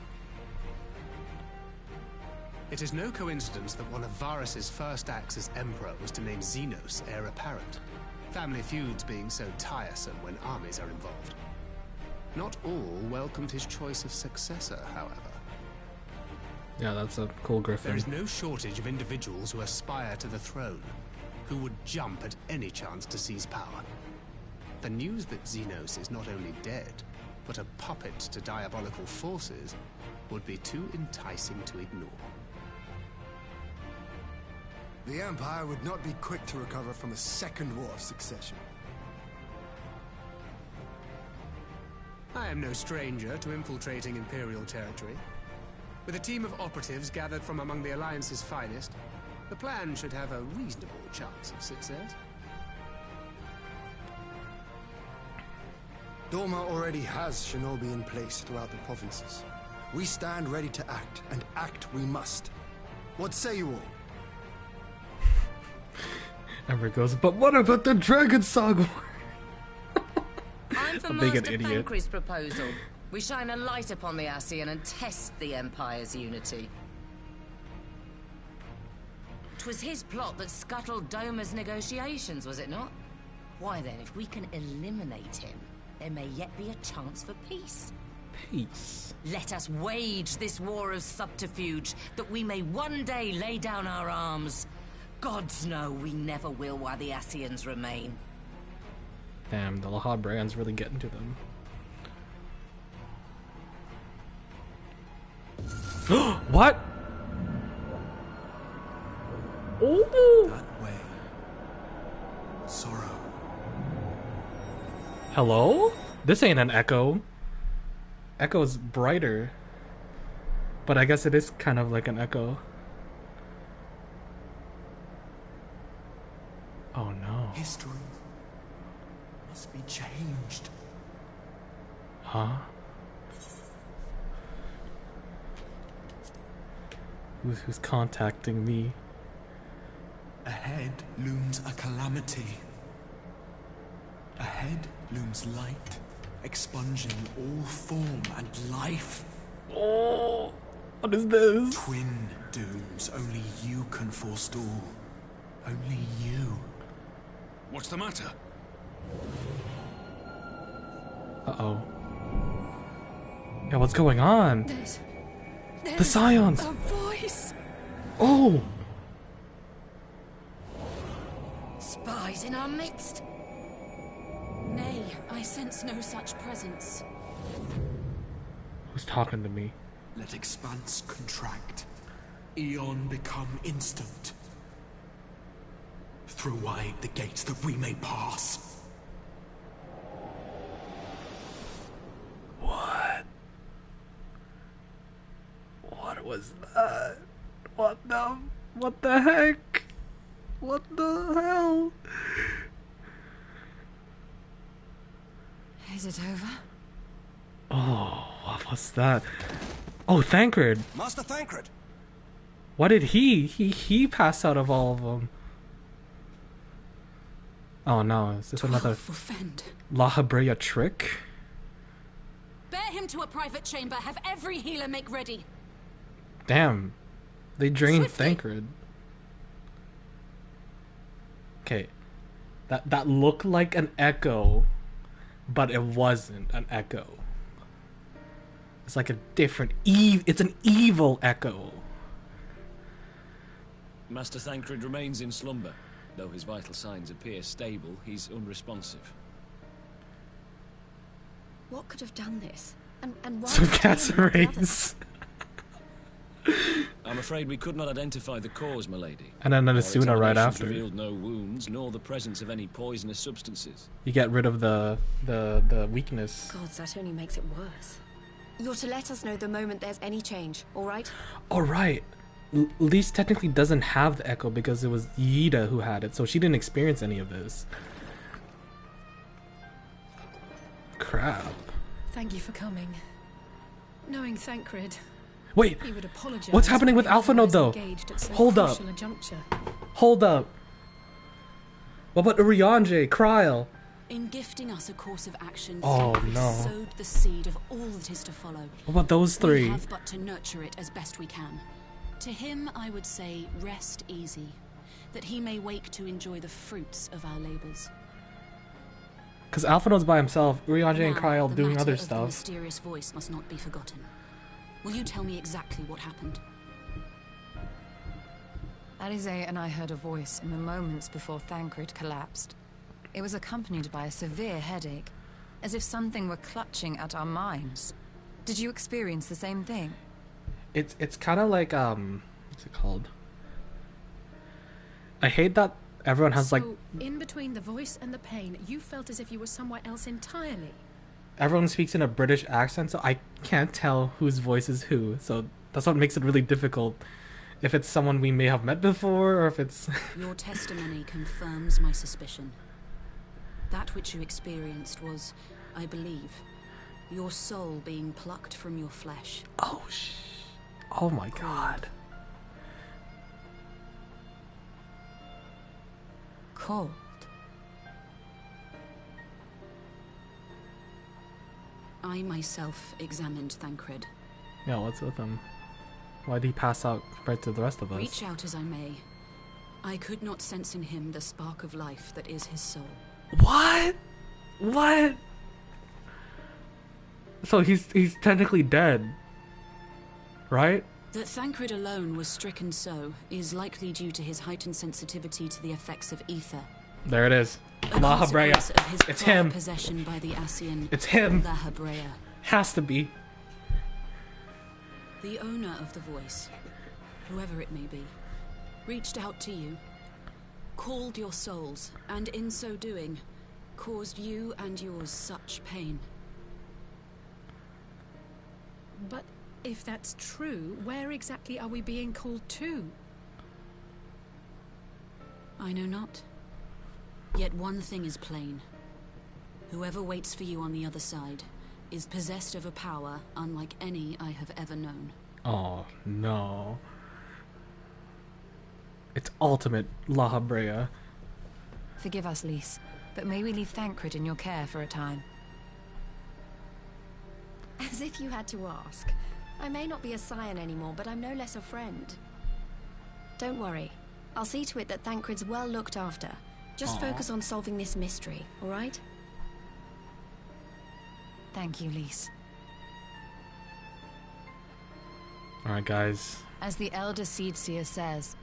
It is no coincidence that one of Varus's first acts as Emperor was to name Xenos heir apparent, family feuds being so tiresome when armies are involved. Not all welcomed his choice of successor, however. Yeah, that's a cool griffin. There is no shortage of individuals who aspire to the throne, who would jump at any chance to seize power. The news that Xenos is not only dead, but a puppet to diabolical forces, would be too enticing to ignore. The Empire would not be quick to recover from a second war of succession. I am no stranger to infiltrating Imperial territory. With a team of operatives gathered from among the Alliance's finest, the plan should have a reasonable chance of success. Doma already has shinobi in place throughout the provinces. We stand ready to act, and act we must. What say you all? Ember goes, but what about the dragon song war? I'm for A bigot Master idiot. Thancred's proposal. We shine a light upon the Ascian and test the Empire's unity. 'Twas his plot that scuttled Doma's negotiations, was it not? Why then, if we can eliminate him, there may yet be a chance for peace. Peace. Let us wage this war of subterfuge, that we may one day lay down our arms. Gods know we never will while the Ascians remain. Damn, the Lahad brand's really getting to them. What? Oh! That way. Sorrow. Hello? This ain't an echo. Echo's brighter. But I guess it is kind of like an echo. Oh no. History must be changed. Huh? Who's contacting me? Ahead looms a calamity. Ahead looms light, expunging all form and life. Oh, what is this? Twin dooms only you can forestall. Only you. What's the matter? Uh-oh. Yeah, what's going on? There's The Scions! a voice! Oh! Spies in our midst? Nay, I sense no such presence. Who's talking to me? Let expanse contract. Eon become instant. Throw wide the gates that we may pass. What? What was that? What the heck? What the hell? Is it over? Oh, what was that? Oh, Thancred. Master Thancred. What did he pass out of all of them? Oh no, is this another La Habrea trick? Bear him to a private chamber. Have every healer make ready. Damn. They drained Swiftly. Thancred. Okay. That looked like an echo, but it wasn't an echo. It's like a different it's an evil echo. Master Thancred remains in slumber. Though his vital signs appear stable, he's unresponsive. What could have done this? And why? Some did cats he and my brother- race. I'm afraid we could not identify the cause, milady. And then Our Asuna right examinations after. revealed no wounds, nor the presence of any poisonous substances. You get rid of the weakness. Gods, that only makes it worse. You're to let us know the moment there's any change, all right? All right. Lise technically doesn't have the echo because it was Yida who had it, so she didn't experience any of this. Crap. Thank you for coming. Knowing Thancred, Wait, he would apologize. what's happening with for Alpha being Node though? engaged at so Hold up. crucial a juncture. Hold up. What about Urianger, Kryl? In gifting us a course of action, Oh, Thancred no. sowed the seed of all that is to follow. What about those three? We have but to nurture it as best we can. To him, I would say, rest easy, that he may wake to enjoy the fruits of our labors. Because Alpha Node's by himself, Urianger and Now, Kryl the doing matter other of The stuff. mysterious voice must not be forgotten. Will you tell me exactly what happened? Alize and I heard a voice in the moments before Thancred collapsed. It was accompanied by a severe headache, as if something were clutching at our minds. Did you experience the same thing? It's kind of like what's it called? I hate that everyone has like So, in between the voice and the pain, you felt as if you were somewhere else entirely. everyone speaks in a British accent, so I can't tell whose voice is who. So that's what makes it really difficult. If it's someone we may have met before, or if it's Your testimony confirms my suspicion. That which you experienced was, I believe, your soul being plucked from your flesh. oh my god. Cold. I myself examined Thancred. Yeah, what's with him? Why did he pass out compared to the rest of us? Reach out as I may, I could not sense in him the spark of life that is his soul. What? What? So he's technically dead, right? That Thancred alone was stricken so is likely due to his heightened sensitivity to the effects of ether. There it is. A La Habrea. consequence of his It's prior him. possession by the Ascian. It's him. La Habrea. Has to be. The owner of the voice, whoever it may be, reached out to you, called your souls, and in so doing, caused you and yours such pain. But if that's true, where exactly are we being called to? I know not. Yet one thing is plain. Whoever waits for you on the other side is possessed of a power unlike any I have ever known. Oh, no. It's ultimate La Habrea. Forgive us, Lys, but may we leave Thancred in your care for a time? As if you had to ask. I may not be a scion anymore, but I'm no less a friend. Don't worry. I'll see to it that Thancred's well looked after. Just focus on solving this mystery, all right? Thank you, Lys. Alright, guys. As the Elder Seedseer says,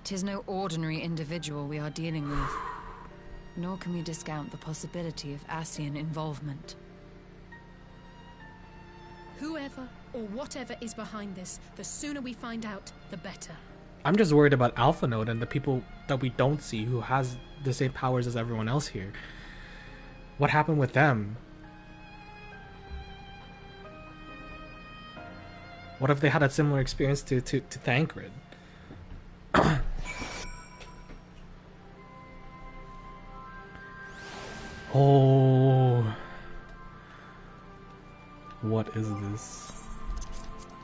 'tis no ordinary individual we are dealing with. Nor can we discount the possibility of Ascian involvement. Whoever or whatever is behind this, the sooner we find out, the better. I'm just worried about Alpha Node and the people that we don't see who has the same powers as everyone else here. What happened with them? What if they had a similar experience to Thancred? Oh. What is this?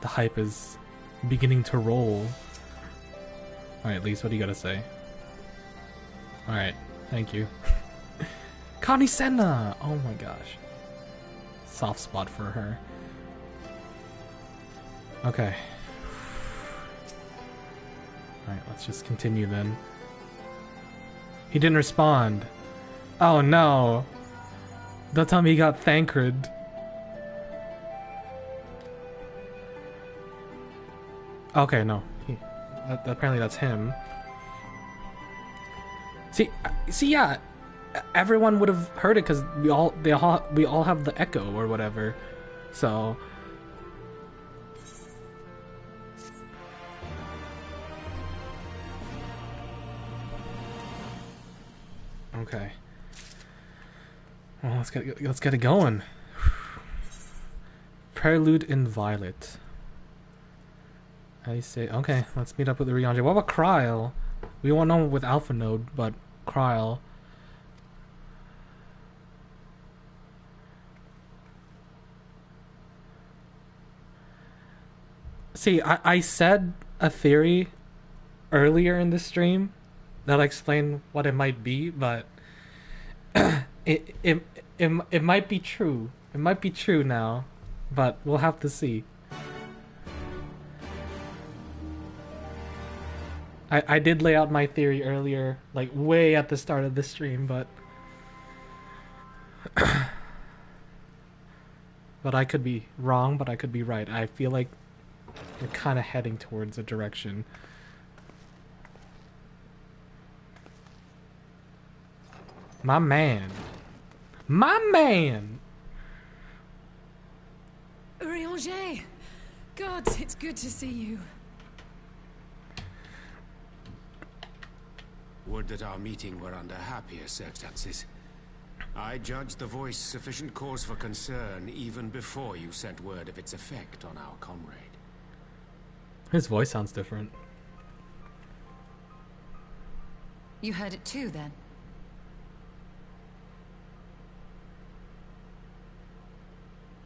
The hype is beginning to roll. Alright, Lys, what do you gotta say? Alright, thank you. Connie Senna! Oh my gosh. Soft spot for her. Okay. Alright, let's just continue then. He didn't respond. Oh no! Don't tell me he got Thancred. Okay, no. Apparently that's him. See, yeah, everyone would have heard it because we all have the echo or whatever. So. Okay. Well, let's get it going. Prelude in Violet. I say, okay, let's meet up with the Riange. What about Kryl? We won't know with Alpha Node, but Kryl. See, I said a theory earlier in the stream that explained what it might be, but it might be true. It might be true now, but we'll have to see. I did lay out my theory earlier, like way at the start of the stream, but but I could be wrong, but I could be right. I feel like we're kind of heading towards a direction. My man. My man! Riange! God, it's good to see you. Would that our meeting were under happier circumstances. I judged the voice sufficient cause for concern even before you sent word of its effect on our comrade. His voice sounds different. You heard it too, then?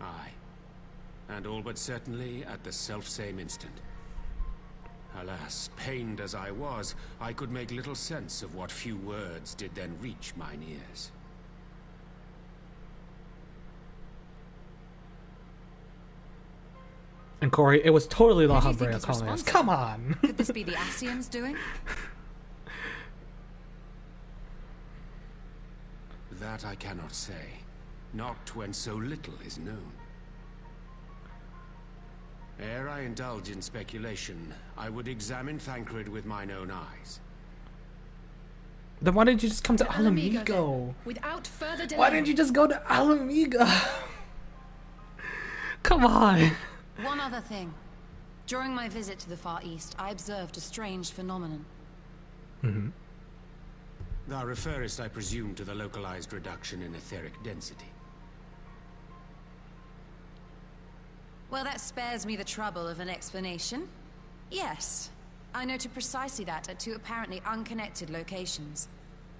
Aye. And all but certainly at the selfsame instant. Alas, pained as I was, I could make little sense of what few words did then reach mine ears. And Corey, it was totally La Habrea calling us. Come on! Could this be the Ascians doing? That I cannot say. Not when so little is known. Ere I indulge in speculation, I would examine Thancred with mine own eyes. Then why didn't you just come to Alamigo? Without further delay. Why didn't you just go to Alamigo? Come on. One other thing. During my visit to the Far East, I observed a strange phenomenon. Thou referest, I presume, to the localized reduction in etheric density. Well, that spares me the trouble of an explanation. Yes, I noted precisely that at two apparently unconnected locations.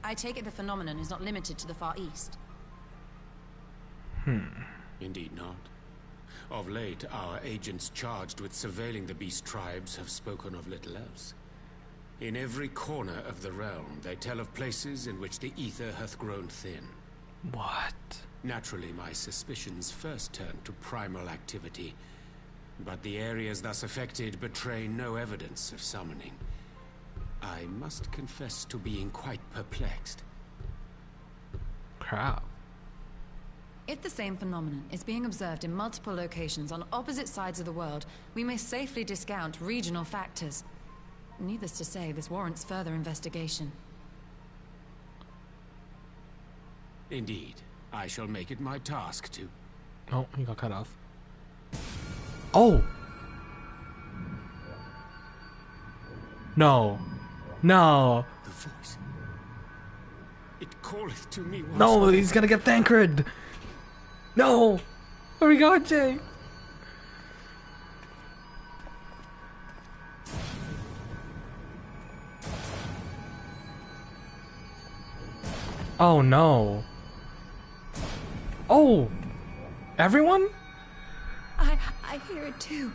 I take it the phenomenon is not limited to the Far East. Indeed not. Of late, our agents charged with surveilling the beast tribes have spoken of little else. In every corner of the realm, they tell of places in which the ether hath grown thin. What? Naturally, my suspicions first turned to primal activity, but the areas thus affected betray no evidence of summoning. I must confess to being quite perplexed. Crap. If the same phenomenon is being observed in multiple locations on opposite sides of the world, we may safely discount regional factors. Needless to say, this warrants further investigation. Indeed. I shall make it my task to... Oh, he got cut off. Oh! No. No. The voice. It calleth to me once No, more. he's gonna get Thancred! No! Where we going, Jay? Oh no. Oh! Everyone? I hear it too.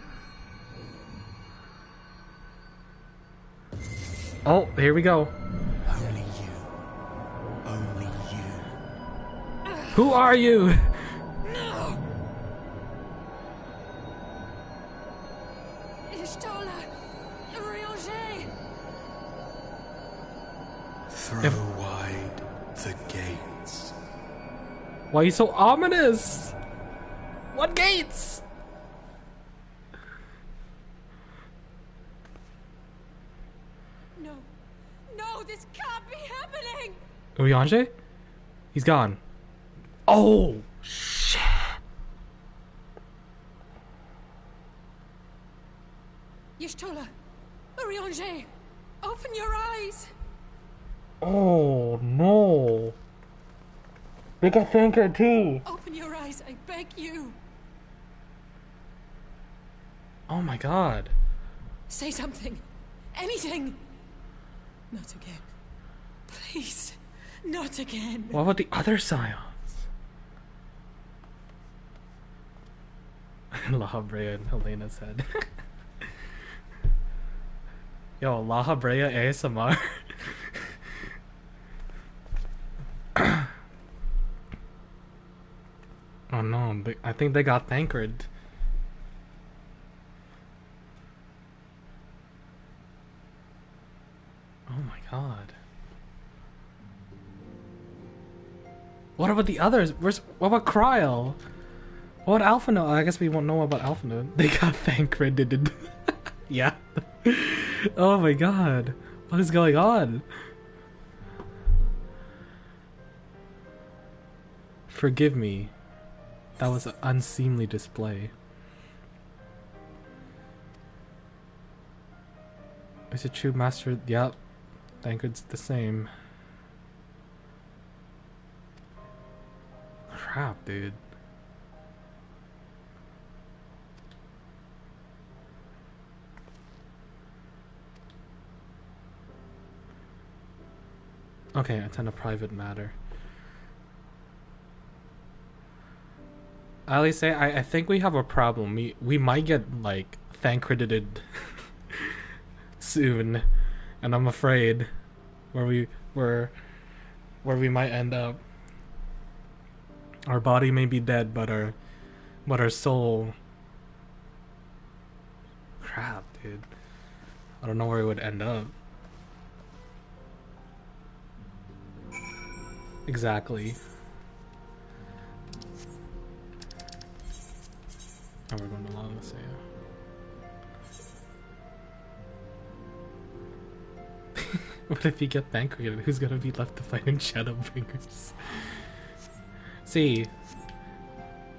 Oh, here we go. Only you. Only you. Who are you? No! Ishtola! Rianger! Throw wide the gates. Why are you so ominous? What gates? No. No, this can't be happening! Urianger? He's gone. Oh, shit. Y'shtola! Rianger! Open your eyes! Oh, no. They got Thancred too. Open your eyes, I beg you! Oh my god. Say something! Anything! Not again. Please, not again. What about the other scions? La Habrea and Helena said. Yo, La Habrea ASMR. Oh no, I think they got Thancred. Oh my god. What about the others? What about Kryl? What about Alphino? I guess we won't know about Alphino. They got Thancred. Yeah. Oh my god. What is going on? Forgive me. That was an unseemly display. Is it true, Master? Yep. Thancred's the same. Crap, dude. Okay, attend a private matter. I always say I think we have a problem. We might get like Thancredited soon, and I'm afraid where we might end up. Our body may be dead, but our soul. Crap, dude. I don't know where it would end up. Exactly. Oh, we're going to Lana Saya. What if you get Thancred? Who's gonna be left to fight in Shadowbringers? See,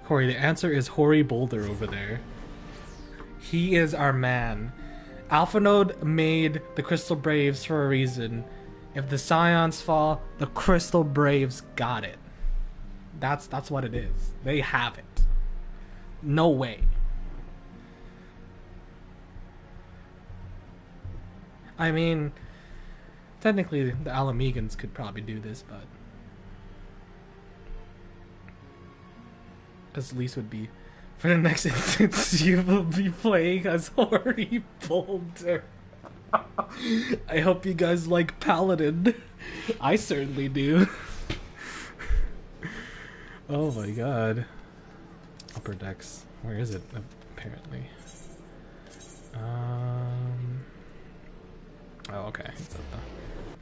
Corey, the answer is Hoary Boulder over there. He is our man. Alphanode made the Crystal Braves for a reason. If the Scions fall, the Crystal Braves got it. That's what it is. They have it. No way. I mean, technically the Alamegans could probably do this, but because Lise would be, for the next instance, you will be playing as Hori Boulder. I hope you guys like Paladin. I certainly do. Oh my god. Upper decks. Where is it? Apparently. Oh, okay. It's at the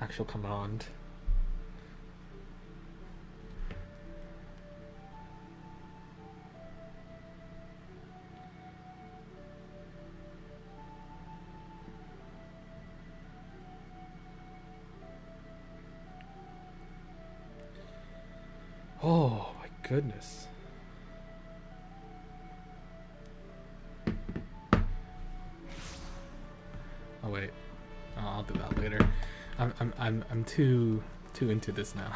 actual command. Oh my goodness. Oh wait. Oh, I'll do that later. I'm too into this now.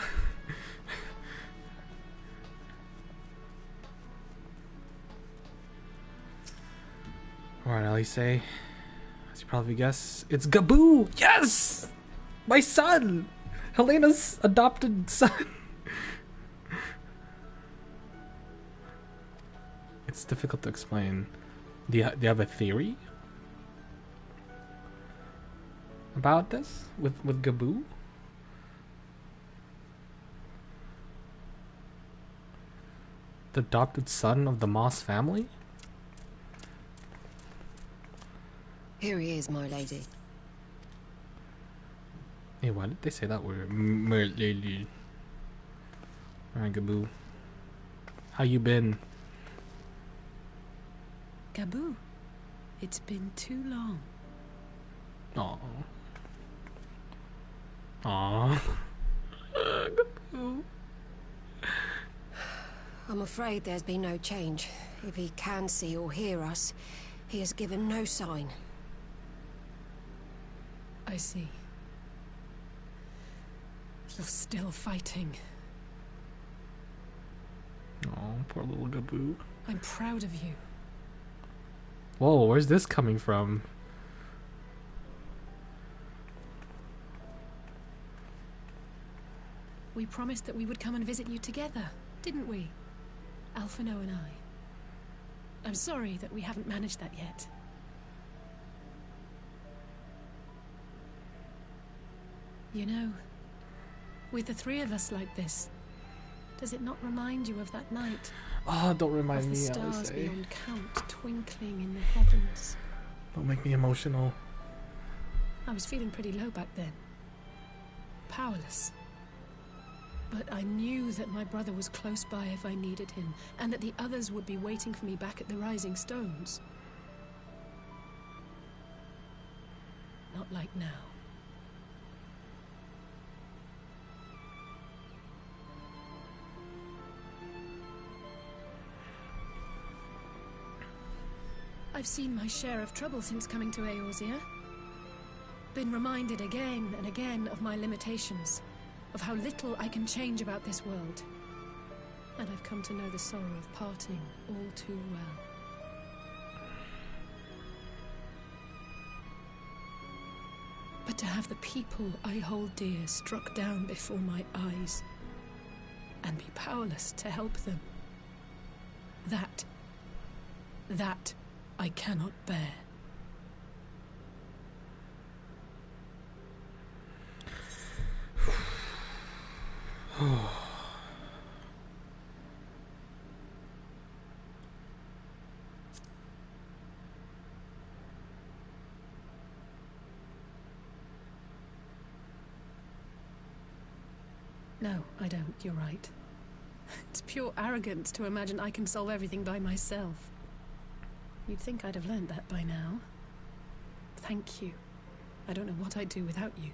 Alright, Elise, as you probably guess, it's Gaboo! Yes! My son! Helena's adopted son! It's difficult to explain. Do you have a theory about this with Gaboo? The adopted son of the Moss family? Here he is, my lady. Hey, why did they say that word? My lady. Alright, Gaboo. How you been? Gaboo, it's been too long. Aww. Aww. Gaboo. I'm afraid there's been no change. If he can see or hear us, he has given no sign. I see. You're still fighting. Oh, poor little Gaboo. I'm proud of you. Whoa, where's this coming from? We promised that we would come and visit you together, didn't we? Alphino and I. I'm sorry that we haven't managed that yet. You know, with the three of us like this, does it not remind you of that night? Oh, don't remind of me, the stars Elise. beyond count twinkling in the heavens. Don't make me emotional. I was feeling pretty low back then. Powerless. But I knew that my brother was close by if I needed him, and that the others would be waiting for me back at the Rising Stones. Not like now. I've seen my share of trouble since coming to Eorzea. Been reminded again and again of my limitations, of how little I can change about this world. And I've come to know the sorrow of parting all too well. But to have the people I hold dear struck down before my eyes, and be powerless to help them, that I cannot bear. No, I don't. You're right. It's pure arrogance to imagine I can solve everything by myself. You'd think I'd have learned that by now. Thank you. I don't know what I'd do without you.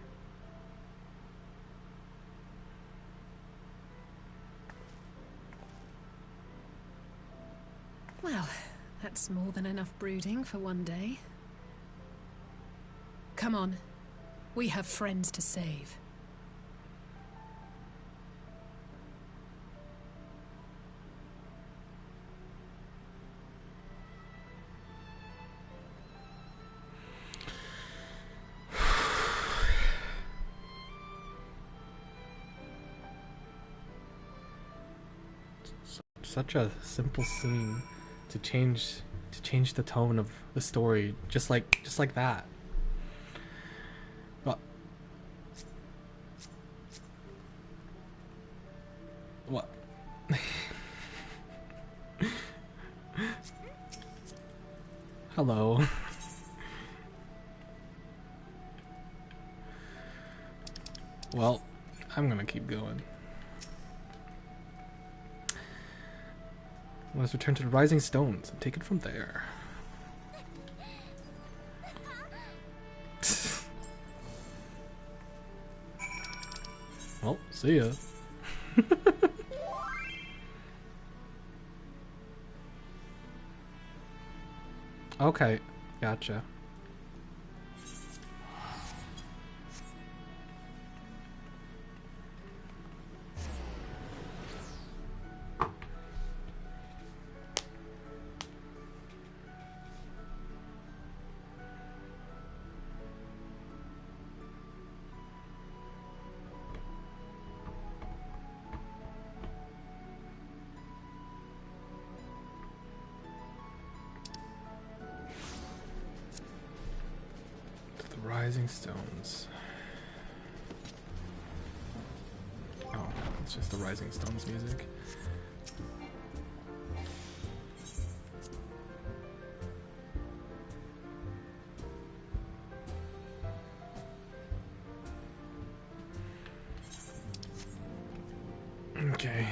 Well, That's more than enough brooding for one day. Come on. We have friends to save. Such a simple scene to change the tone of the story, just like that. What? Hello. Well, I'm gonna keep going. Let's return to the Rising Stones and take it from there. Well, see ya. Okay, gotcha. Rising Stones. Oh, it's just the Rising Stones music. Okay.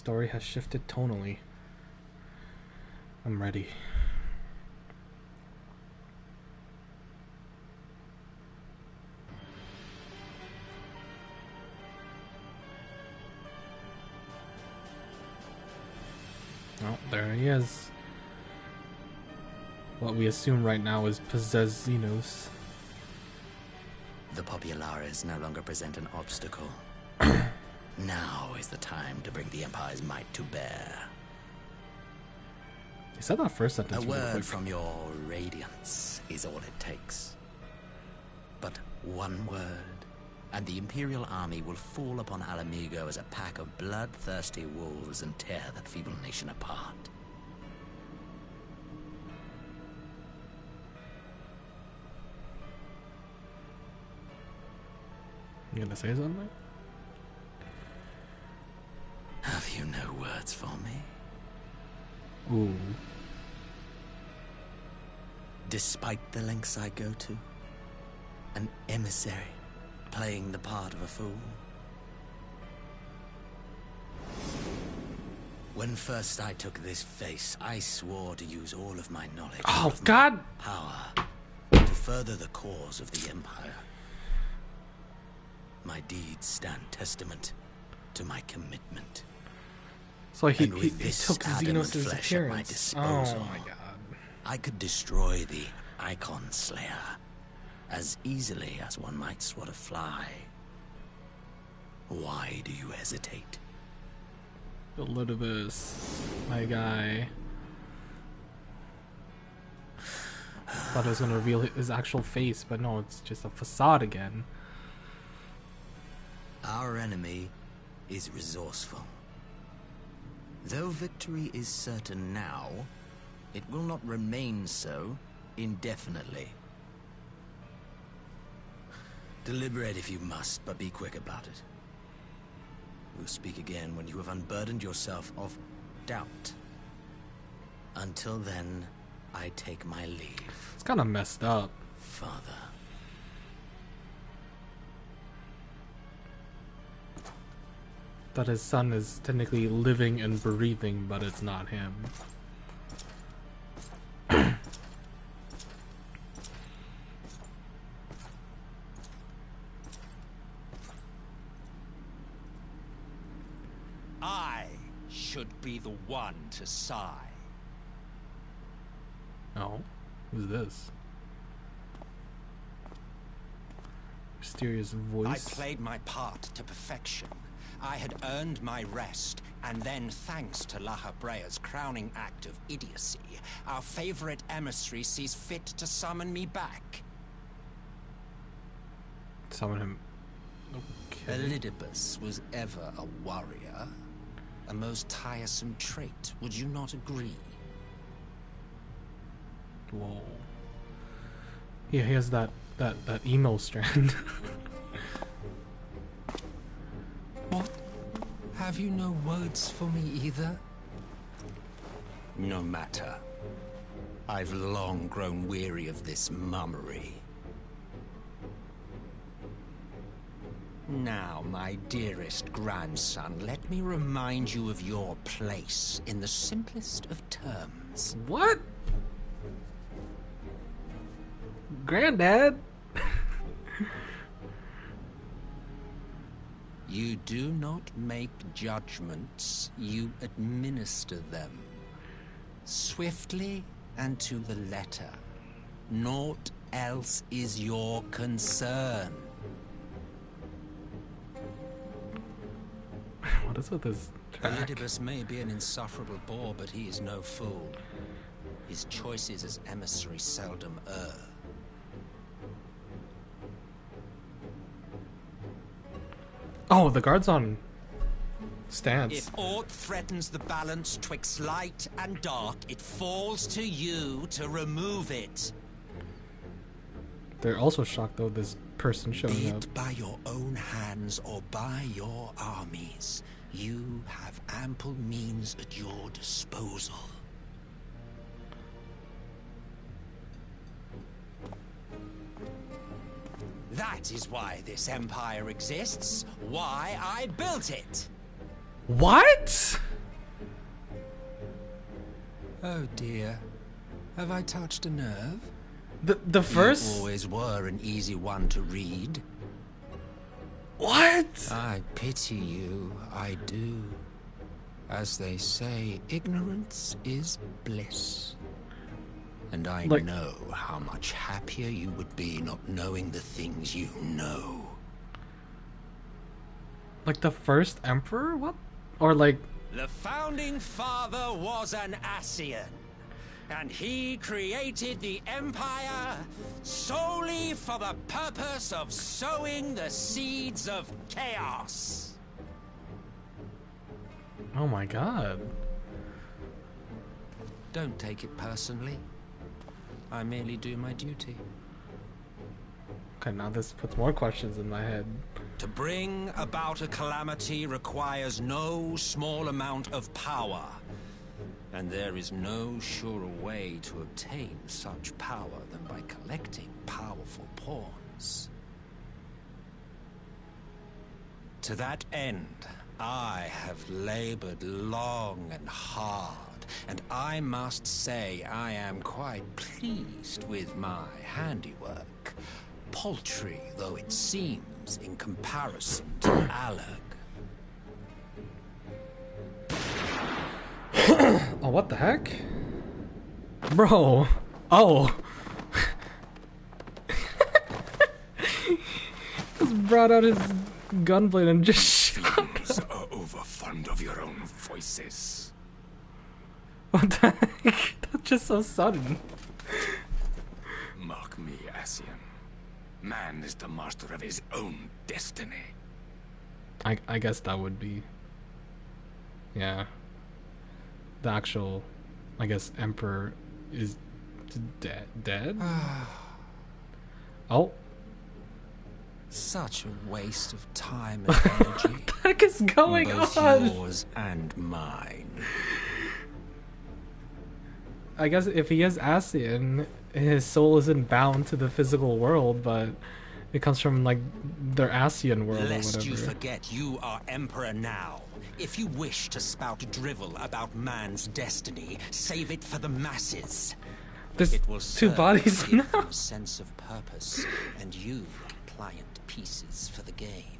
Story has shifted tonally. I'm ready. Oh, there he is. What we assume right now is possessed Xenos. The Populares no longer present an obstacle. Now is the time to bring the Empire's might to bear. You said that first sentence A really word quick. from your radiance is all it takes. But one word, and the Imperial army will fall upon Alamigo as a pack of bloodthirsty wolves and tear that feeble nation apart. You gonna say something? Have you no words for me? Ooh. Despite the lengths I go to, an emissary playing the part of a fool. When first I took this face, I swore to use all of my knowledge, all of God! my power, to further the cause of the Empire. My deeds stand testament to my commitment. So he And with took this adamant Xenos' flesh at my appearance. disposal, Oh my god. I could destroy the Icon Slayer as easily as one might swat a fly. Why do you hesitate? Elidibus, my guy. Thought it was gonna reveal his actual face, but no, it's just a facade again. Our enemy is resourceful. Though victory is certain now, it will not remain so indefinitely. Deliberate if you must, but be quick about it. We'll speak again when you have unburdened yourself of doubt. Until then, I take my leave. It's kind of messed up. Father. That his son is technically living and breathing, but it's not him. I should be the one to sigh. Oh, who's this? Mysterious voice. I played my part to perfection. I had earned my rest, and then thanks to La Habrea's crowning act of idiocy, our favorite emissary sees fit to summon me back. Summon him. Okay. Elidibus was ever a warrior. A most tiresome trait, would you not agree? Whoa. Yeah, he has that emo strand. What? Have you no words for me either? No matter. I've long grown weary of this mummery. Now, my dearest grandson, let me remind you of your place in the simplest of terms. What? Granddad? You do not make judgments, you administer them. Swiftly and to the letter. Naught else is your concern. What is with this track? Elidibus may be an insufferable bore, but he is no fool. His choices as emissary seldom err. Oh, the guard's on stance. If aught threatens the balance twixt light and dark, it falls to you to remove it. They're also shocked though, this person showing Be up. it by your own hands or by your armies, you have ample means at your disposal. That is why this empire exists, why I built it. What? Oh dear. Have I touched a nerve? The first... You always were an easy one to read. What? I pity you, I do. As they say, ignorance is bliss. And I know how much happier you would be not knowing the things you know. Like the first emperor? What? Or like... The founding father was an Ascian, and he created the empire solely for the purpose of sowing the seeds of chaos. Oh my god. Don't take it personally. I merely do my duty. Okay, now this puts more questions in my head. To bring about a calamity requires no small amount of power. And there is no surer way to obtain such power than by collecting powerful pawns. To that end, I have labored long and hard, and I must say I am quite pleased with my handiwork, paltry though it seems in comparison to Alag. Oh, what the heck? Bro. Oh. Just brought out his gunblade and just shot Thieves are overfond of your own voices. What the heck? That's just so sudden. Mark me, Ascian. Man is the master of his own destiny. I guess that would be... Yeah. The actual, I guess, emperor is dead? Oh. Such a waste of time and energy. What the heck is going both on? yours and mine. I guess if he is Asian, his soul isn't bound to the physical world, but it comes from like their Asian world or Lest whatever. you forget, you are Emperor now. If you wish to spout drivel about man's destiny, save it for the masses. There's it will two serve bodies to give now. them a sense of purpose, and you pliant pieces for the game.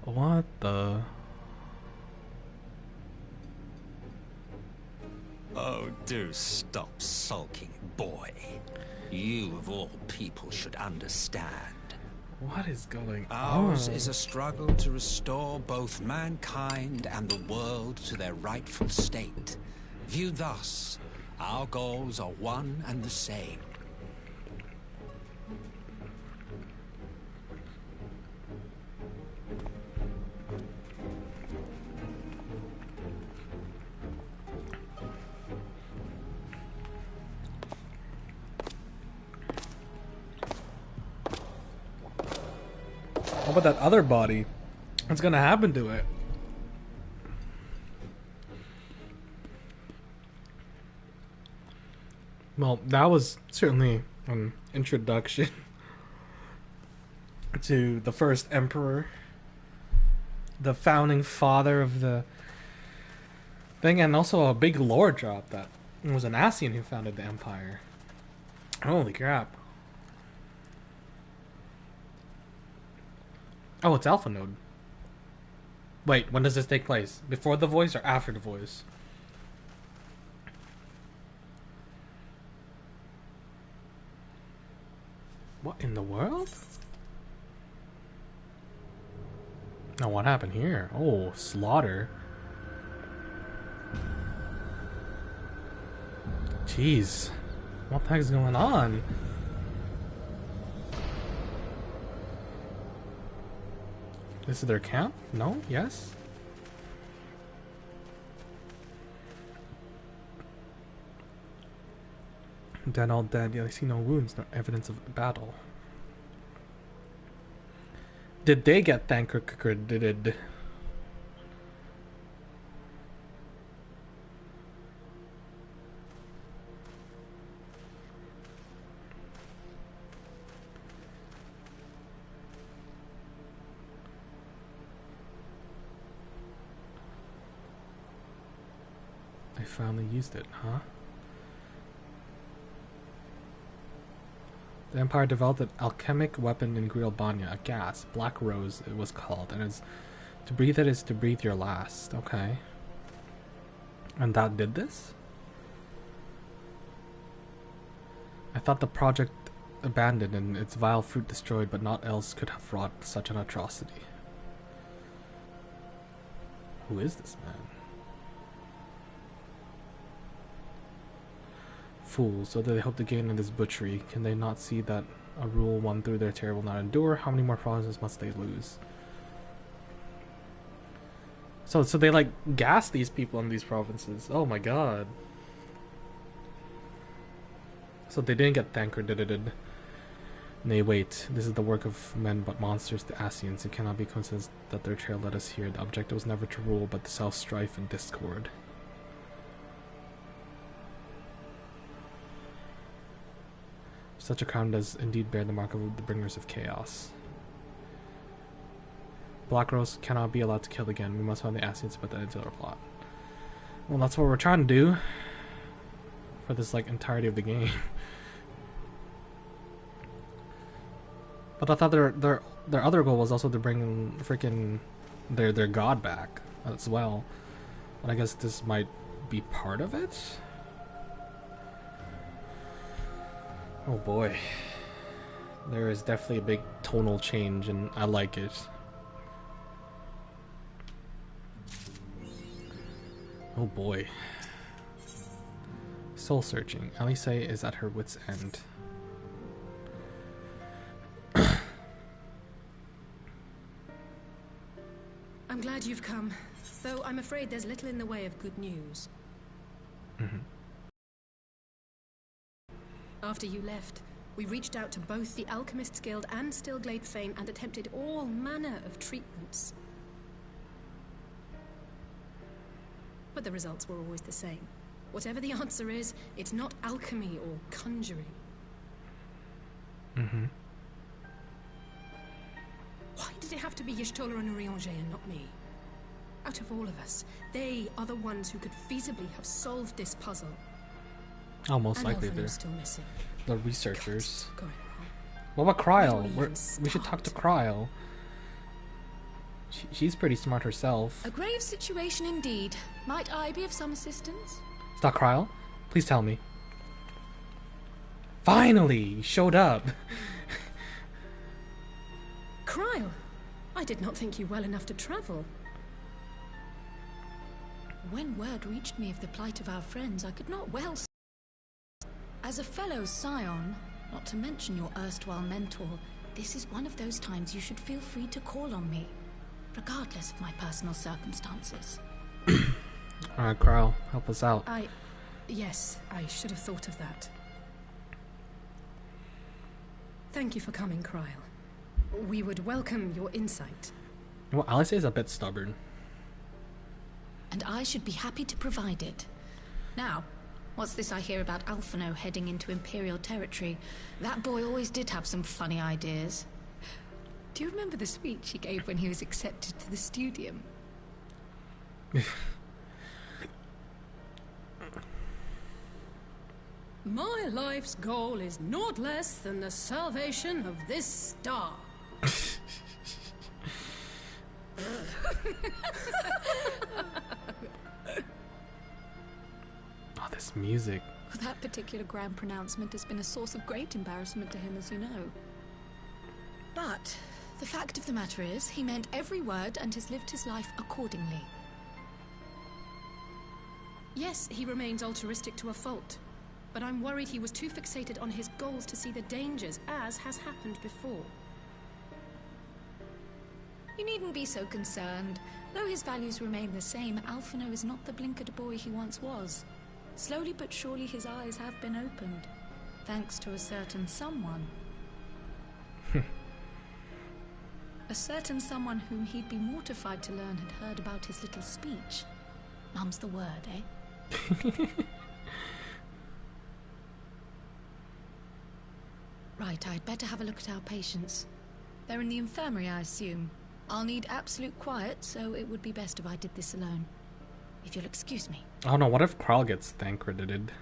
What the? Oh, do stop sulking, boy. You, of all people, should understand. What is going Ours on? is a struggle to restore both mankind and the world to their rightful state. Viewed thus, our goals are one and the same. What about that other body? What's gonna happen to it? Well, that was certainly an introduction to the first emperor, the founding father of the thing, and also a big lore drop that it was an Asian who founded the empire. Holy crap. Oh, it's Alpha Node. Wait, when does this take place? Before the voice or after the voice? What in the world? Now, what happened here? Oh, slaughter. Jeez. What the heck is going on? This is their camp? No? Yes? Dead, all dead. Yeah, I see no wounds, no evidence of battle. Did they get thancred? I finally used it, huh? The Empire developed an alchemic weapon in Grilbanya, a gas, Black Rose it was called, and it's to breathe it is to breathe your last. Okay. And that did this? I thought the project abandoned and its vile fruit destroyed, but naught else could have wrought such an atrocity. Who is this man? Fools, so that they hope to gain in this butchery. Can they not see that a rule won through their terror will not endure? How many more provinces must they lose? So they like gas these people in these provinces. Oh my god. So they didn't get thancred. Nay, wait. This is the work of men but monsters, the Asians. It cannot be coincidence that their trail led us here. The objective was never to rule, but to sow strife and discord. Such a crime does indeed bear the mark of the bringers of chaos. Black Rose cannot be allowed to kill again. We must find the Asians to put that into our plot. Well, that's what we're trying to do for this like entirety of the game. But I thought their other goal was also to bring freaking their god back as well. But I guess this might be part of it. Oh boy, there is definitely a big tonal change and I like it. Oh boy. Soul searching. Alice is at her wit's end. I'm glad you've come, though I'm afraid there's little in the way of good news. After you left, we reached out to both the Alchemists Guild and Stillglade Fane and attempted all manner of treatments. But the results were always the same. Whatever the answer is, it's not alchemy or conjuring. Mm-hmm. Why did it have to be Y'shtola and Urianger and not me? Out of all of us, they are the ones who could feasibly have solved this puzzle. Oh, most And likely Alphinaud's they're still missing. the researchers. God, going wrong. What about Where Cryle? do we even We should talk to Cryle. She's pretty smart herself. A grave situation indeed. Might I be of some assistance? Is that Cryle? Please tell me. Finally! You showed up! Cryle! I did not think you well enough to travel. When word reached me of the plight of our friends, I could not well... As a fellow scion, not to mention your erstwhile mentor, this is one of those times you should feel free to call on me, regardless of my personal circumstances. Alright, Cryle, help us out. Yes, I should have thought of that. Thank you for coming, Cryle. We would welcome your insight. Well, Alice is a bit stubborn. And I should be happy to provide it. Now, what's this I hear about Alphinaud heading into Imperial territory? That boy always did have some funny ideas. Do you remember the speech he gave when he was accepted to the Studium? My life's goal is naught less than the salvation of this star. Oh, this music. That particular grand pronouncement has been a source of great embarrassment to him, as you know. But the fact of the matter is, he meant every word and has lived his life accordingly. Yes, he remains altruistic to a fault. But I'm worried he was too fixated on his goals to see the dangers, as has happened before. You needn't be so concerned. Though his values remain the same, Alphinaud is not the blinkered boy he once was. Slowly but surely his eyes have been opened, thanks to a certain someone. A certain someone whom he'd be mortified to learn had heard about his little speech. Mum's the word, eh? Right, I'd better have a look at our patients. They're in the infirmary, I assume. I'll need absolute quiet, so it would be best if I did this alone. If you'll excuse me. Oh no, what if Cryle gets thank-credited?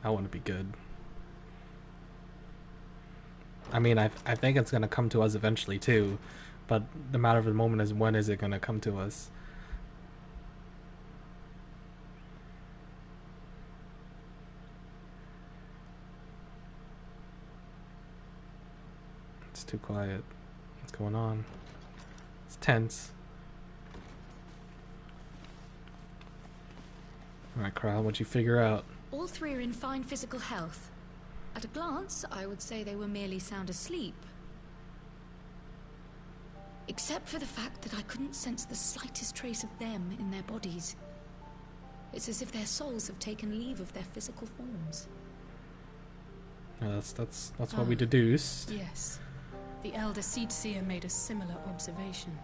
That wouldn't be good. I mean, I think it's gonna come to us eventually too, but the matter of the moment is, when is it gonna come to us? It's too quiet. What's going on? It's tense. Alright, Cryle, what'd you figure out? All three are in fine physical health. At a glance, I would say they were merely sound asleep. Except for the fact that I couldn't sense the slightest trace of them in their bodies. It's as if their souls have taken leave of their physical forms. Yeah, that's what we deduced. Yes. The Elder Seedseer made a similar observation.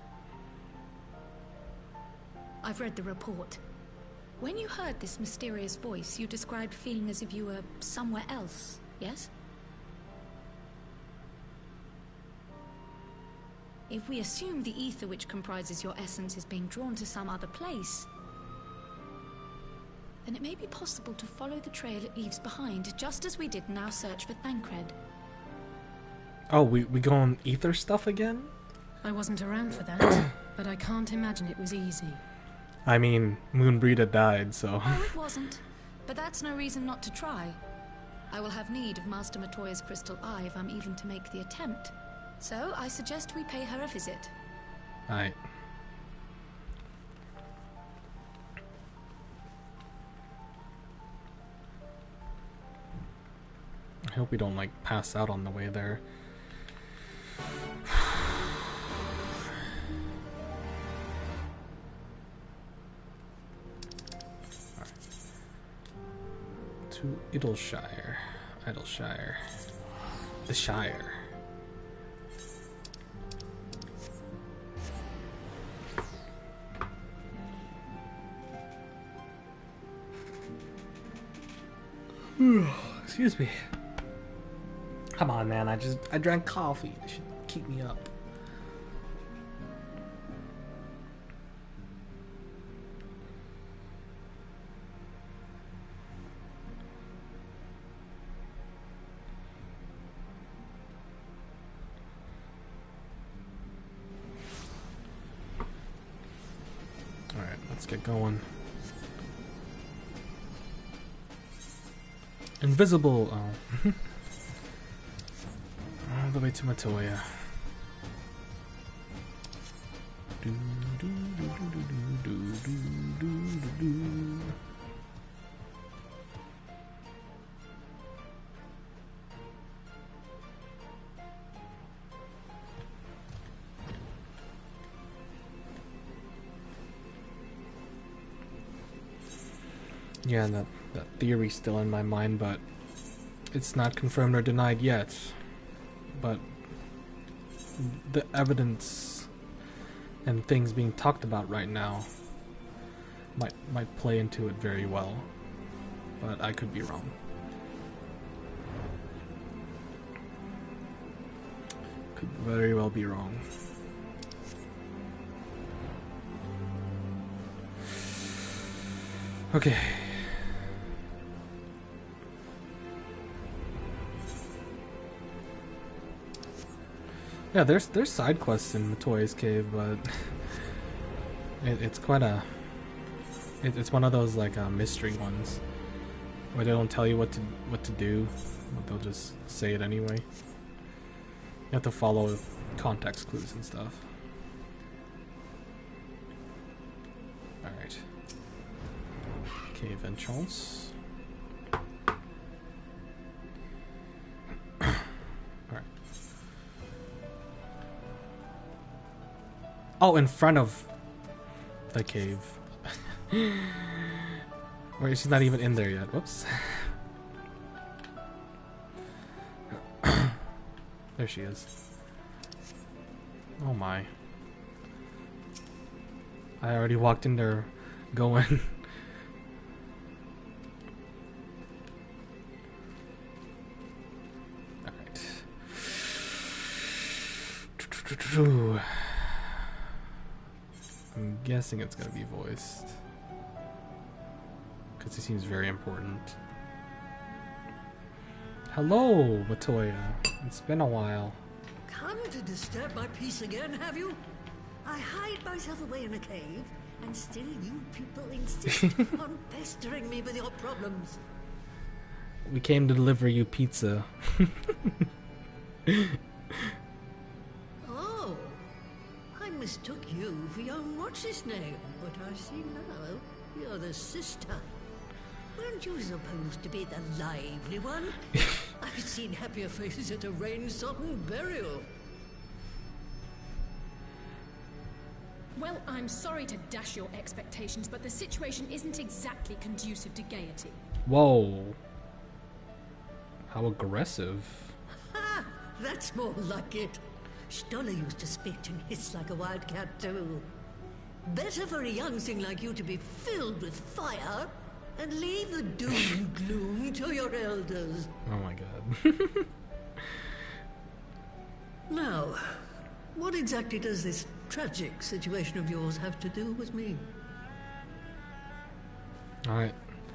I've read the report. When you heard this mysterious voice, you described feeling as if you were somewhere else, yes? If we assume the ether which comprises your essence is being drawn to some other place, then it may be possible to follow the trail it leaves behind, just as we did in our search for Thancred. Oh, we go on ether stuff again? I wasn't around for that, but I can't imagine it was easy. I mean, Moonbreeder died, so... Oh, it wasn't. But that's no reason not to try. I will have need of Master Matoya's crystal eye if I'm even to make the attempt. So, I suggest we pay her a visit. Alright. I hope we don't, like, pass out on the way there. To Idleshire. The Shire. Excuse me. Come on, man. I drank coffee. It should keep me up. Alright, let's get going. Invisible. Oh. All the way to Matoya. Yeah, that theory's still in my mind, but it's not confirmed or denied yet. But the evidence and things being talked about right now might play into it very well. But I could be wrong. Could very well be wrong. Okay. Yeah, there's side quests in Matoya's cave, but it's quite a it's one of those like mystery ones where they don't tell you what to do, but they'll just say it anyway. You have to follow context clues and stuff. All right. Cave entrance. Oh, in front of the cave. Wait, she's not even in there yet. Whoops. There she is. Oh my. I already walked in there going. Alright. I'm guessing it's gonna be voiced. Because he seems very important. Hello, Matoya. It's been a while. Come to disturb my peace again, have you? I hide myself away in a cave, and still you people insist on pestering me with your problems. We came to deliver you pizza. Oh, I mistook you for young what's-his-name, but I see now you're the sister. Weren't you supposed to be the lively one? I've seen happier faces at a rain-sodden burial. Well, I'm sorry to dash your expectations, but the situation isn't exactly conducive to gaiety. Whoa. How aggressive. Ha! That's more like it. Stoller used to spit and hiss like a wildcat too. Better for a young thing like you to be filled with fire and leave the doom and gloom to your elders. Oh my god. Now, what exactly does this tragic situation of yours have to do with me? Alright.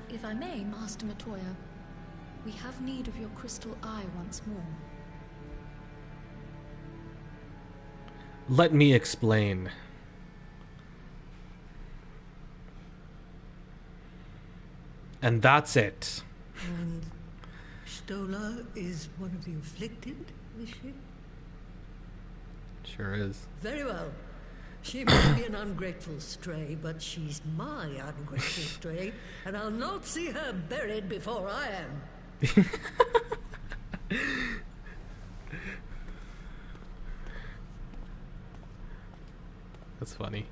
If I may, Master Matoya, we have need of your crystal eye once more. Let me explain. And that's it. And Stoller is one of the afflicted, is she? Sure is. Very well. She may be an ungrateful stray, but she's my ungrateful stray, and I'll not see her buried before I am. That's funny.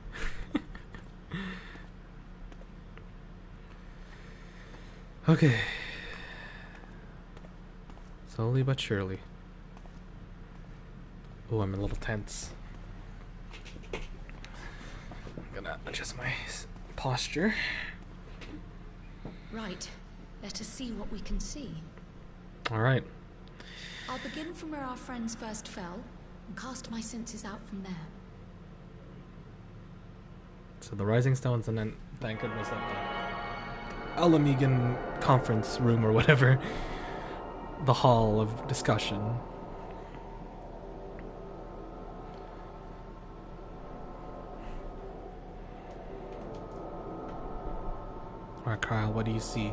Okay. Slowly but surely. Oh, I'm a little tense. I'm gonna adjust my posture. Right. Let us see what we can see. Alright. I'll begin from where our friends first fell, and cast my senses out from there. So the Rising Stones, and then Thancred was at the Alamegan conference room or whatever. The hall of discussion. Alright, Kyle, what do you see?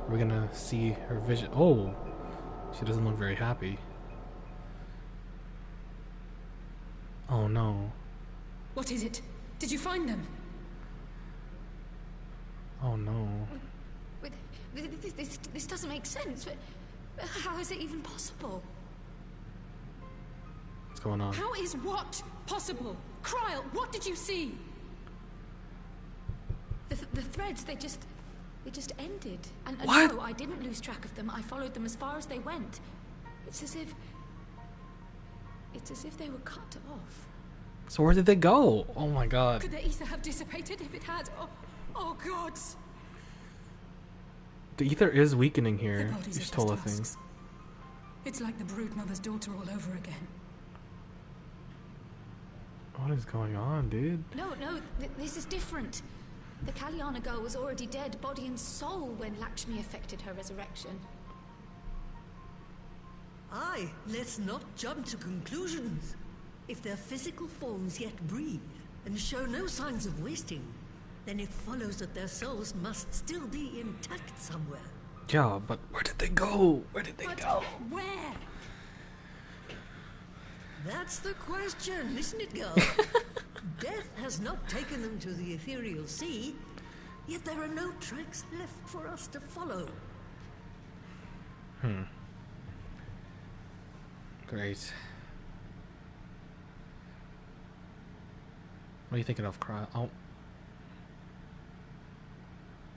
We're gonna see her vision. Oh! She doesn't look very happy. Oh no. What is it? Did you find them? Oh no. Wait, this doesn't make sense. How is it even possible? What's going on? How is what possible? Kryl, what did you see? The threads, they just ended. And What? no, I didn't lose track of them. I followed them as far as they went. It's as if they were cut off. So where did they go? Oh my god. Could the ether have dissipated if it had? Oh gods. The ether is weakening here. Their bodies You are told just a thing. husks. It's like the broodmother's daughter all over again. What is going on, dude? No, this is different. The Kalyana girl was already dead, body and soul, when Lakshmi effected her resurrection. Aye, let's not jump to conclusions. If their physical forms yet breathe and show no signs of wasting, then it follows that their souls must still be intact somewhere. Yeah, but where did they go? Where did they go? Where? That's the question, isn't it, girl? Death has not taken them to the ethereal sea, yet there are no tracks left for us to follow. Great. What are you thinking of, Kryl? Oh.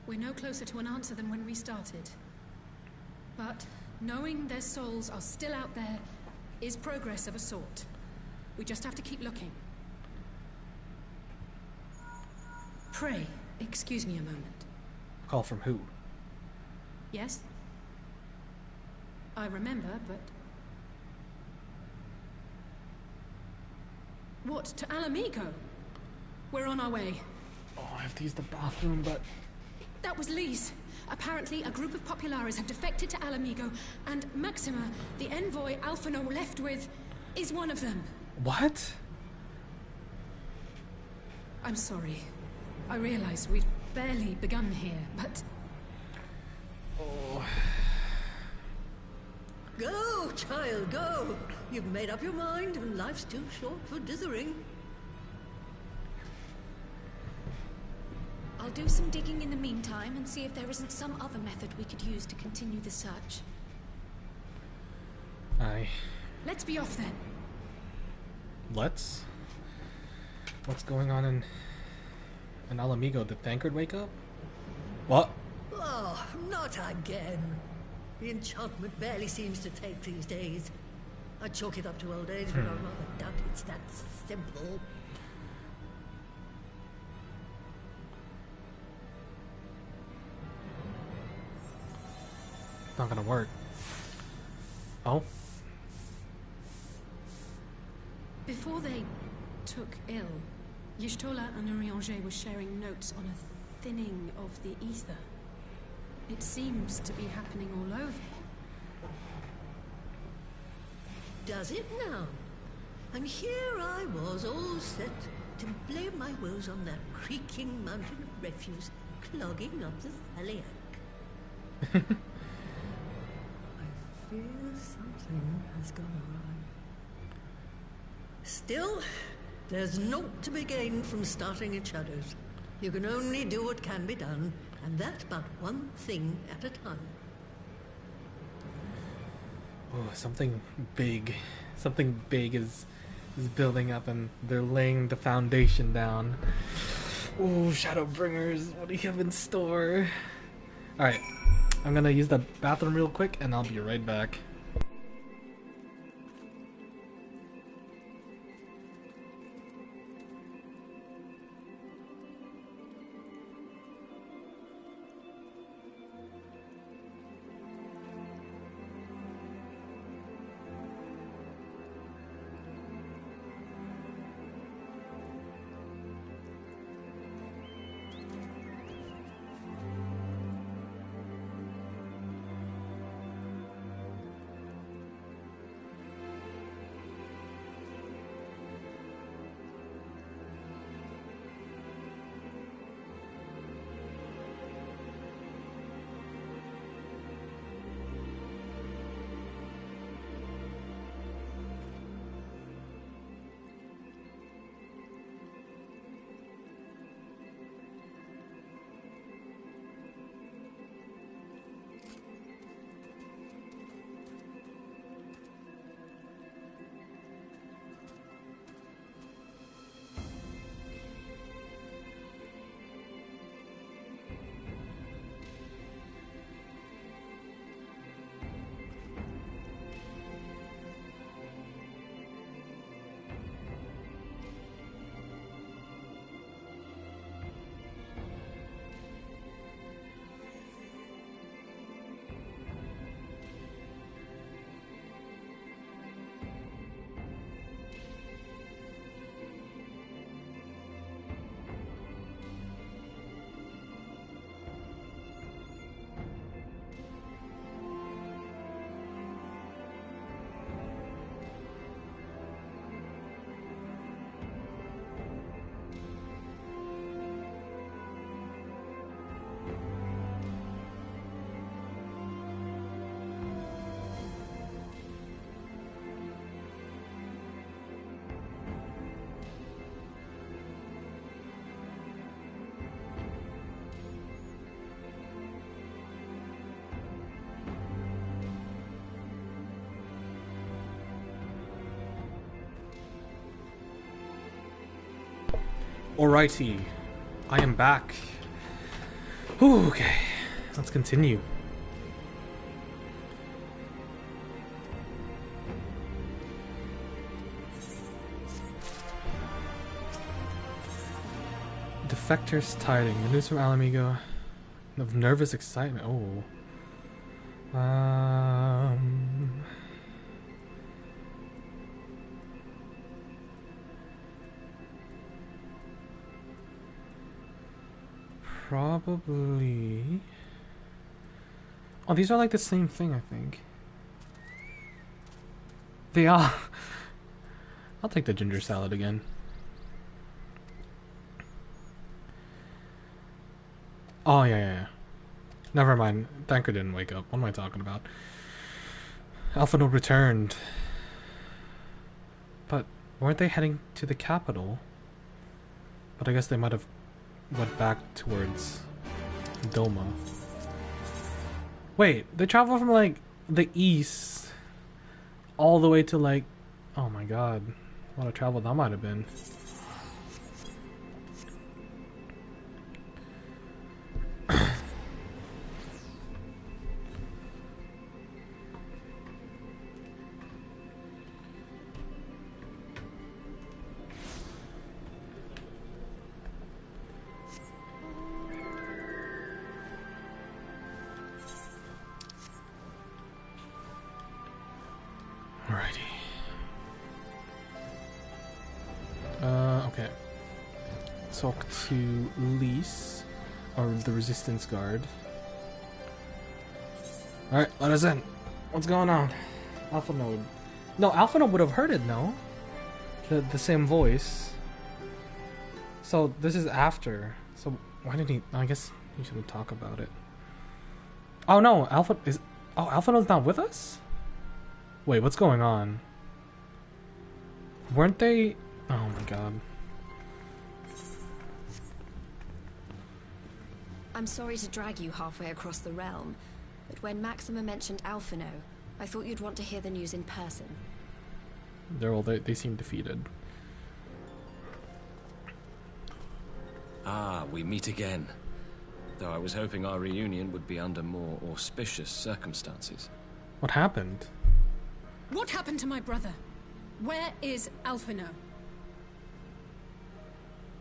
We're no closer to an answer than when we started. But knowing their souls are still out there is progress of a sort. We just have to keep looking. Pray, excuse me a moment. Call from who? Yes? I remember, but... What, to Alamigo? We're on our way. Oh, I have to use the bathroom, but... That was Lee's. Apparently, a group of Populares have defected to Alamigo, and Maxima, the envoy Alphino left with, is one of them. What? I'm sorry. I realize we've barely begun here, but... Oh... Go, child, go! You've made up your mind, and life's too short for dithering. I'll do some digging in the meantime and see if there isn't some other method we could use to continue the search. Aye. Let's be off then. Let's? What's going on in Alamigo? Did Thancred wake up? What? Oh, not again. The enchantment barely seems to take these days. I chalk it up to old age, but I rather doubt it's that simple. It's not gonna work. Oh? Before they took ill, Y'shtola and Urianger were sharing notes on a thinning of the ether. It seems to be happening all over. Does it now? And here I was, all set to blame my woes on that creaking mountain of refuse clogging up the Thaliac. I fear something has gone awry. Still, there's naught to be gained from starting in shadows. You can only do what can be done, and that's but one thing at a time. Oh, something big is building up, and they're laying the foundation down. Oh, Shadowbringers, what do you have in store? Alright, I'm gonna use the bathroom real quick, and I'll be right back. Alrighty, I am back. Whew, okay, let's continue. Defector's tiding. The news from Alamigo of nervous excitement. Oh. Probably. Oh, these are like the same thing, I think. They are. I'll take the ginger salad again. Oh, yeah. Never mind. Thanker didn't wake up. What am I talking about? Alphino returned. But weren't they heading to the capital? But I guess they might have went back towards Doma. Wait, they traveled from like the east all the way to like, oh my god, what a travel that might have been. Okay. Talk to Lise, or the Resistance Guard. Alright, let us in. What's going on? Alpha Node. No, Alpha Node would have heard it, no? The same voice. So, this is after. So, why did he... I guess he should talk about it. Oh no, Alpha is... Oh, Alpha Node's not with us? Wait, what's going on? Weren't they... Oh my god. I'm sorry to drag you halfway across the realm, but when Maxima mentioned Alphino, I thought you'd want to hear the news in person. They seem defeated. Ah, we meet again. Though I was hoping our reunion would be under more auspicious circumstances. What happened? What happened to my brother? Where is Alphino?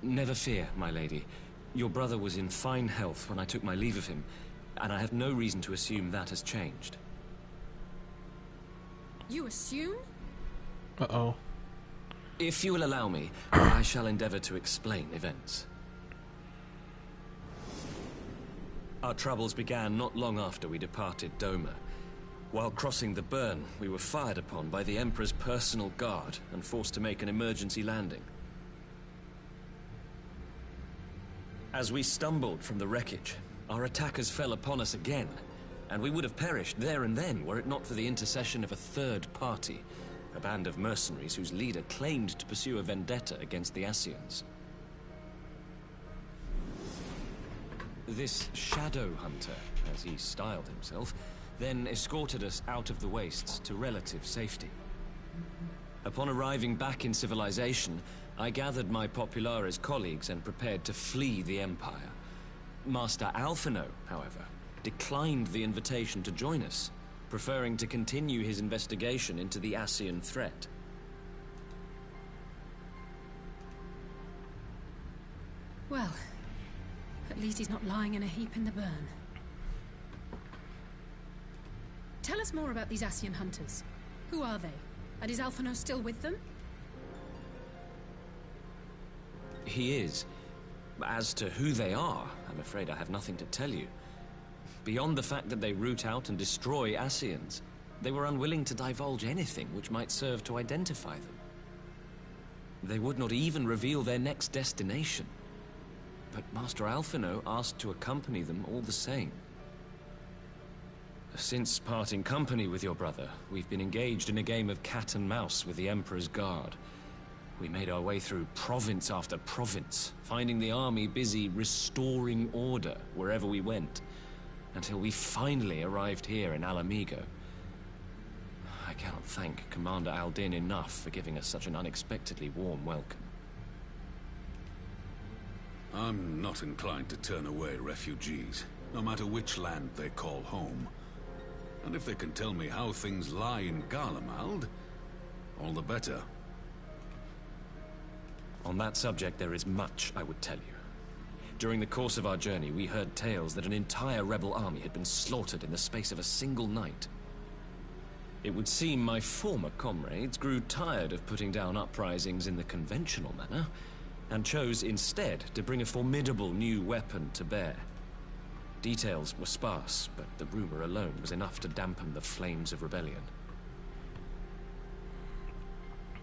Never fear, my lady. Your brother was in fine health when I took my leave of him, and I have no reason to assume that has changed. You assume? Uh-oh. If you will allow me, I shall endeavor to explain events. Our troubles began not long after we departed Doma. While crossing the burn, we were fired upon by the Emperor's personal guard and forced to make an emergency landing. As we stumbled from the wreckage, our attackers fell upon us again, and we would have perished there and then were it not for the intercession of a third party, a band of mercenaries whose leader claimed to pursue a vendetta against the Ascians. This Shadow Hunter, as he styled himself, then escorted us out of the wastes to relative safety. Upon arriving back in civilization, I gathered my Populares colleagues and prepared to flee the Empire. Master Alphino, however, declined the invitation to join us, preferring to continue his investigation into the Ascian threat. Well, at least he's not lying in a heap in the burn. Tell us more about these Ascian hunters. Who are they? And is Alphino still with them? He is. As to who they are, I'm afraid I have nothing to tell you. Beyond the fact that they root out and destroy Ascians, they were unwilling to divulge anything which might serve to identify them. They would not even reveal their next destination. But Master Alphino asked to accompany them all the same. Since parting company with your brother, we've been engaged in a game of cat and mouse with the Emperor's Guard. We made our way through province after province, finding the army busy restoring order wherever we went, until we finally arrived here in Alamigo. I cannot thank Commander Aldin enough for giving us such an unexpectedly warm welcome. I'm not inclined to turn away refugees, no matter which land they call home. And if they can tell me how things lie in Garlemald, all the better. On that subject, there is much I would tell you. During the course of our journey, we heard tales that an entire rebel army had been slaughtered in the space of a single night. It would seem my former comrades grew tired of putting down uprisings in the conventional manner, and chose instead to bring a formidable new weapon to bear. Details were sparse, but the rumor alone was enough to dampen the flames of rebellion.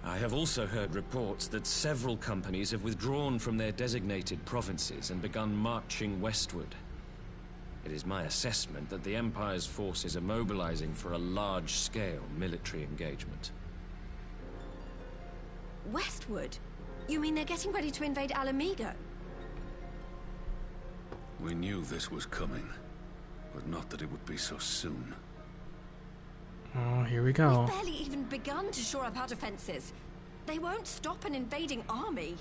I have also heard reports that several companies have withdrawn from their designated provinces and begun marching westward. It is my assessment that the Empire's forces are mobilizing for a large-scale military engagement. Westward? You mean they're getting ready to invade Alamigo? We knew this was coming, but not that it would be so soon. Oh, here we go. We've barely even begun to shore up our defenses. They won't stop an invading army.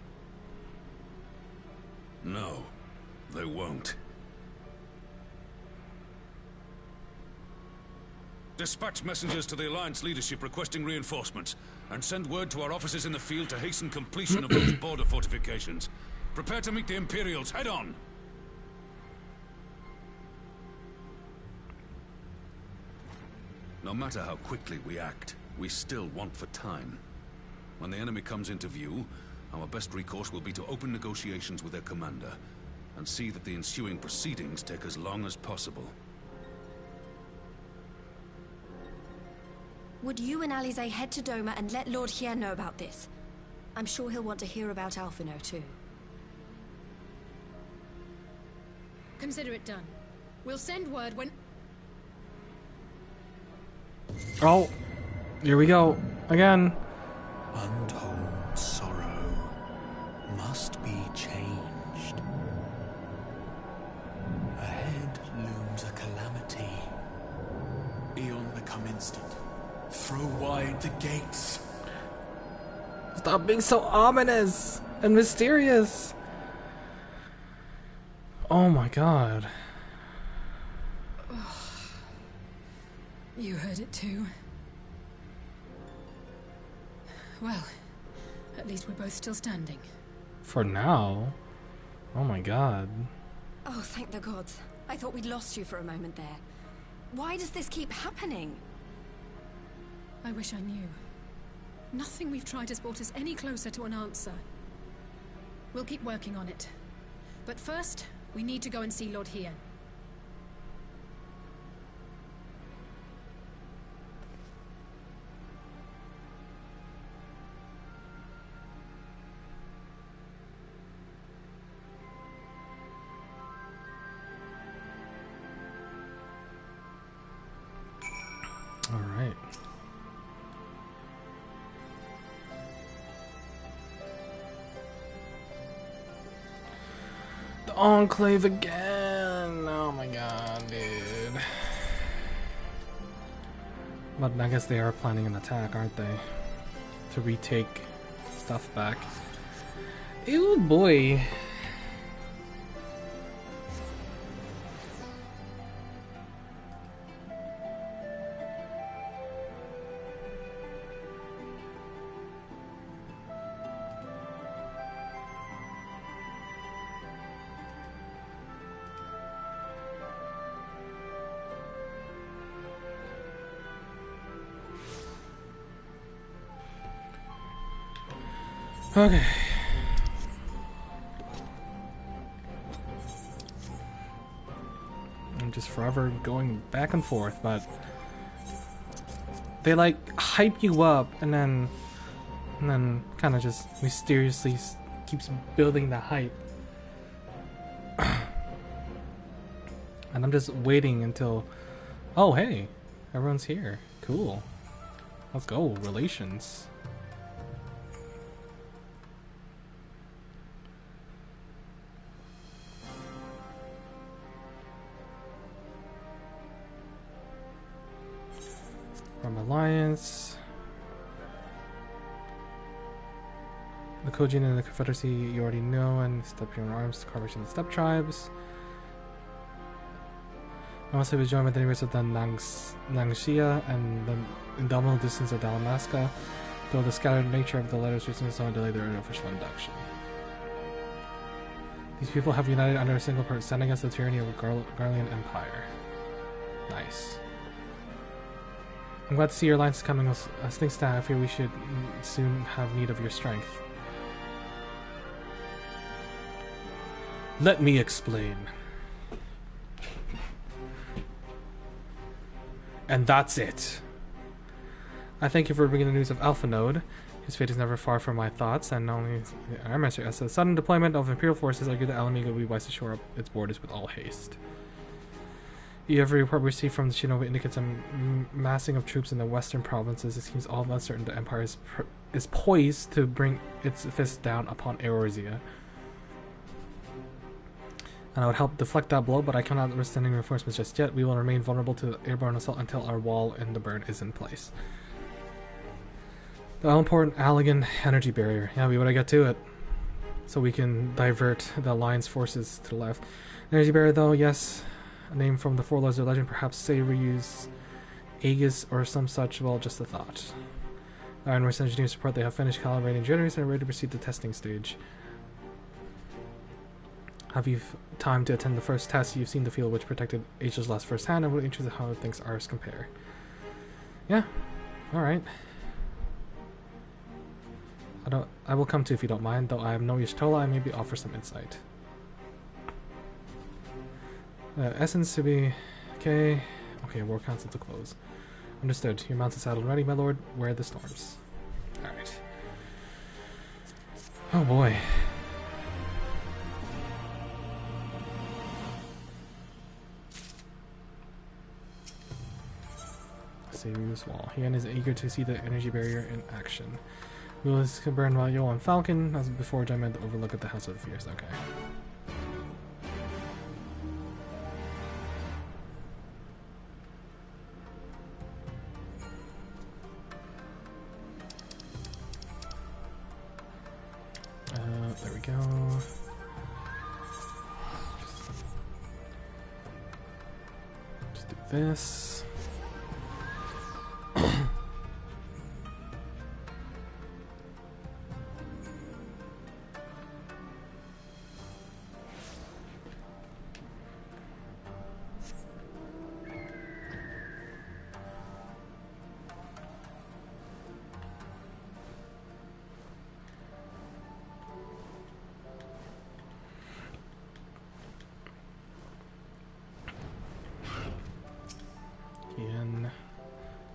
No, they won't. Dispatch messengers to the Alliance leadership requesting reinforcements, and send word to our officers in the field to hasten completion of those border fortifications. Prepare to meet the Imperials head on! No matter how quickly we act, we still want for time. When the enemy comes into view, our best recourse will be to open negotiations with their commander, and see that the ensuing proceedings take as long as possible. Would you and Alize head to Doma and let Lord Hier know about this? I'm sure he'll want to hear about Alphino too. Consider it done. We'll send word when... Oh, here we go again. Untold sorrow must be changed. Ahead looms a calamity. Eon become instant. Throw wide the gates. Stop being so ominous and mysterious. Oh my god. You heard it too. Well, at least we're both still standing. For now. Oh my god. Oh, thank the gods. I thought we'd lost you for a moment there. Why does this keep happening? I wish I knew. Nothing we've tried has brought us any closer to an answer. We'll keep working on it. But first, we need to go and see Lord Hier. All right. The Enclave again. Oh my god, dude. But I guess they are planning an attack, aren't they? To retake stuff back. Ew, boy. Okay. I'm just forever going back and forth, but they like hype you up and then kind of just mysteriously keeps building the hype. And I'm just waiting until, oh hey, everyone's here. Cool. Let's go, relations. From Alliance. The Kojin and the Confederacy you already know, and step your arms, Corporation of the Steppe Tribes. I also be joined by the neighbors of the Nangxia and the indomitable distance of Dalmasca, though the scattered nature of the letters recently saw delay their official induction. These people have united under a single purpose, standing against the tyranny of the Garlean Empire. Nice. I'm glad to see your alliance coming. As things stand, I fear we should soon have need of your strength. Let me explain. And that's it. I thank you for bringing the news of Alpha Node. His fate is never far from my thoughts, and not only our master, as the sudden deployment of Imperial forces, I agree that Alamigo will be wise to shore up its borders with all haste. Every report we receive from the Shinobi indicates a massing of troops in the western provinces. It seems all but certain the Empire is poised to bring its fist down upon Eorzea. And I would help deflect that blow, but I cannot risk sending reinforcements just yet. We will remain vulnerable to airborne assault until our wall in the burn is in place. The all-important Allagan energy barrier. Yeah, we better get to it. So we can divert the Alliance forces to the left. Energy barrier, though, yes. A name from the Four Lords of Legend, perhaps say reuse Aegis or some such. Well, just a thought. Ironworks engineers report they have finished calibrating generators and are ready to proceed to testing stage. Have you time to attend the first test? You've seen the field which protected Asia's last firsthand, and we're interested in how things ours compare. Yeah, alright. I will come to if you don't mind, though I am no Yashtola, I maybe offer some insight. Essence to be okay. Okay, War Council to close. Understood. Your mounts are saddled ready, my lord. Where are the storms? Alright. Oh boy. Sirius Wall. Hian is eager to see the energy barrier in action. We will burn while Yo and Falcon, as before Jemma the overlook at the House of the Fierce. Okay. There we go. Just do this.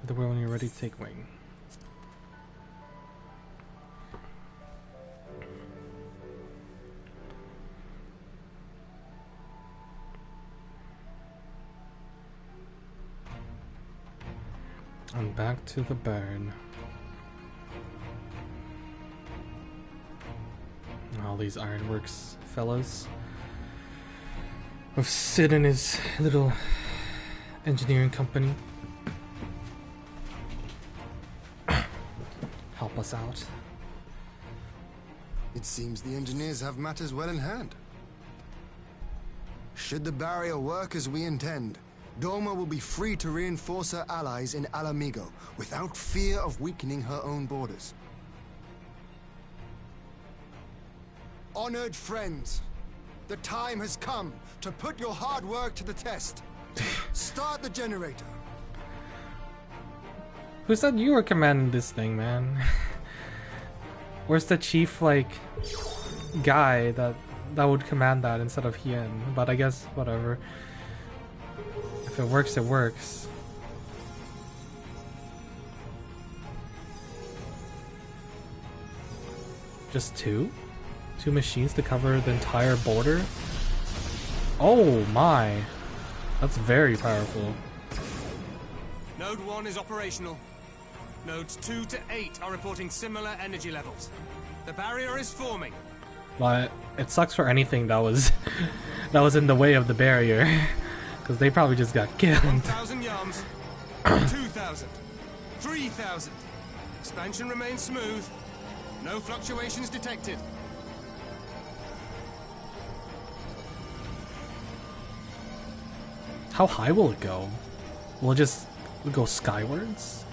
The world when you're ready to take wing. And back to the burn. All these ironworks fellows. With Sid and his little engineering company. Help us out. It seems the engineers have matters well in hand. Should the barrier work as we intend, Doma will be free to reinforce her allies in Alamigo without fear of weakening her own borders. Honored friends, the time has come to put your hard work to the test. Start the generator. Who said you were commanding this thing, man? Where's the chief, like, guy that would command that instead of Hien? But I guess, whatever. If it works, it works. Just two? Two machines to cover the entire border? Oh my! That's very powerful. Node 1 is operational. Nodes 2 to 8 are reporting similar energy levels. The barrier is forming. But it sucks for anything that was that was in the way of the barrier, because they probably just got killed. 1,000 yams, 2,000, 3,000. Expansion remains smooth. No fluctuations detected. How high will it go? Will it just go skywards?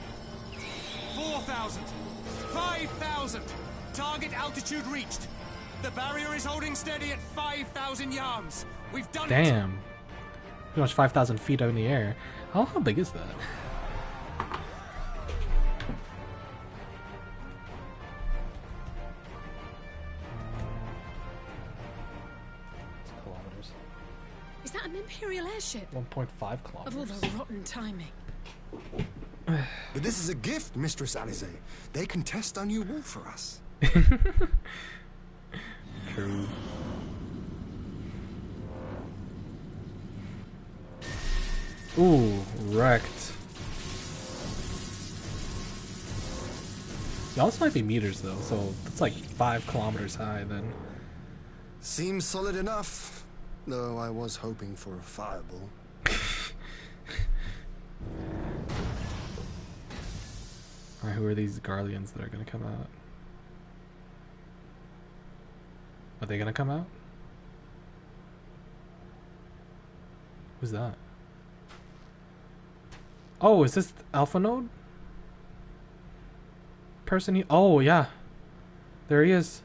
4,000! 5,000! Target altitude reached. The barrier is holding steady at 5,000 yards. We've done it! Damn. Pretty much 5,000 feet up in the air. How big is that? Kilometers. Is that an Imperial airship? 1.5 Of kilometers. all the rotten timing. But this is a gift, Mistress Alize. They can test our new wall for us. True. Ooh, wrecked. Y'all might be meters though, so it's like 5 kilometers high then. Seems solid enough, though I was hoping for a fireball. Alright, who are these Garleans that are gonna come out? Are they gonna come out? Who's that? Oh, is this Alpha Node? Person he— oh, yeah. There he is.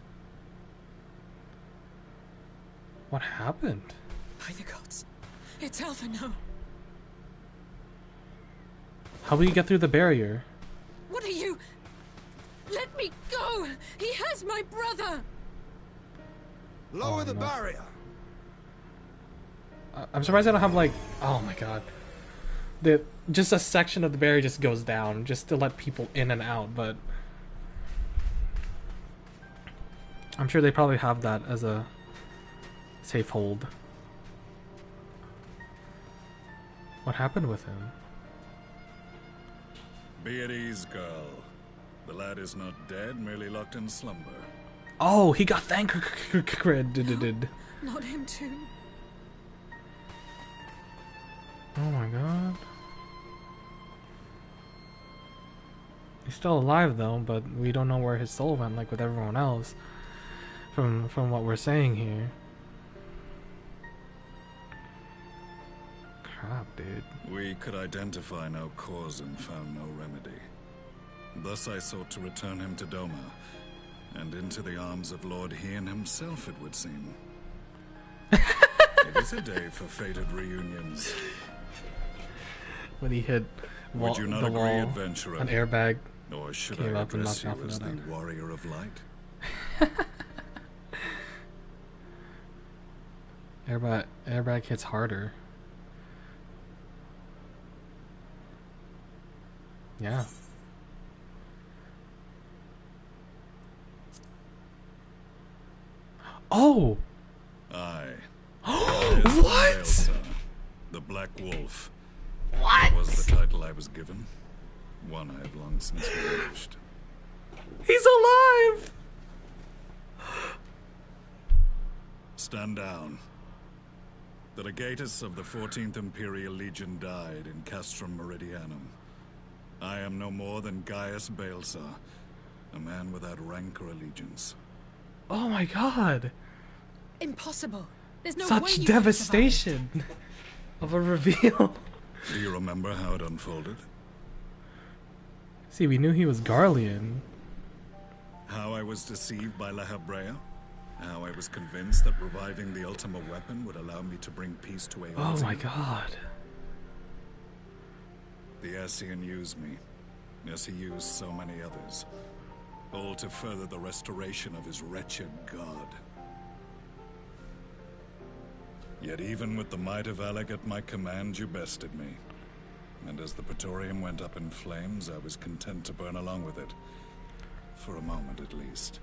What happened? By the gods. It's Alphino. How will you get through the barrier? What are you? Let me go! He has my brother! Lower the barrier! I'm surprised I don't have like— oh my god. Just a section of the barrier just goes down just to let people in and out, but I'm sure they probably have that as a safe hold. What happened with him? Be at ease, girl. The lad is not dead, merely locked in slumber. Oh, he got Thancred. Not him too. Oh my god. He's still alive though, but we don't know where his soul went like with everyone else. From what we're saying here. Crap, dude. We could identify no cause and found no remedy. Thus I sought to return him to Doma, and into the arms of Lord Hien himself, it would seem. It is a day for fated reunions. When he hit Would you not the agree, wall, adventurer? an airbag Or should came I up and address knocked you off as the another. warrior of light? Airbag hits harder. Yeah. Oh! Aye. What? Elsa, the Black Wolf. What? Was the title I was given. One I have long since relinquished. He's alive! Stand down. The legatus of the 14th Imperial Legion died in Castrum Meridianum. I am no more than Gaius Balesar, a man without rank or allegiance. Oh my god! Impossible. There's no way Such you devastation of a reveal. Do you remember how it unfolded? See, we knew he was Garlean. How I was deceived by La Habrea? How I was convinced that reviving the Ultima weapon would allow me to bring peace to Eorzea? Oh my god. The Ascian used me, as he used so many others, all to further the restoration of his wretched god. Yet even with the might of Alec at my command, you bested me. And as the Praetorium went up in flames, I was content to burn along with it. For a moment at least.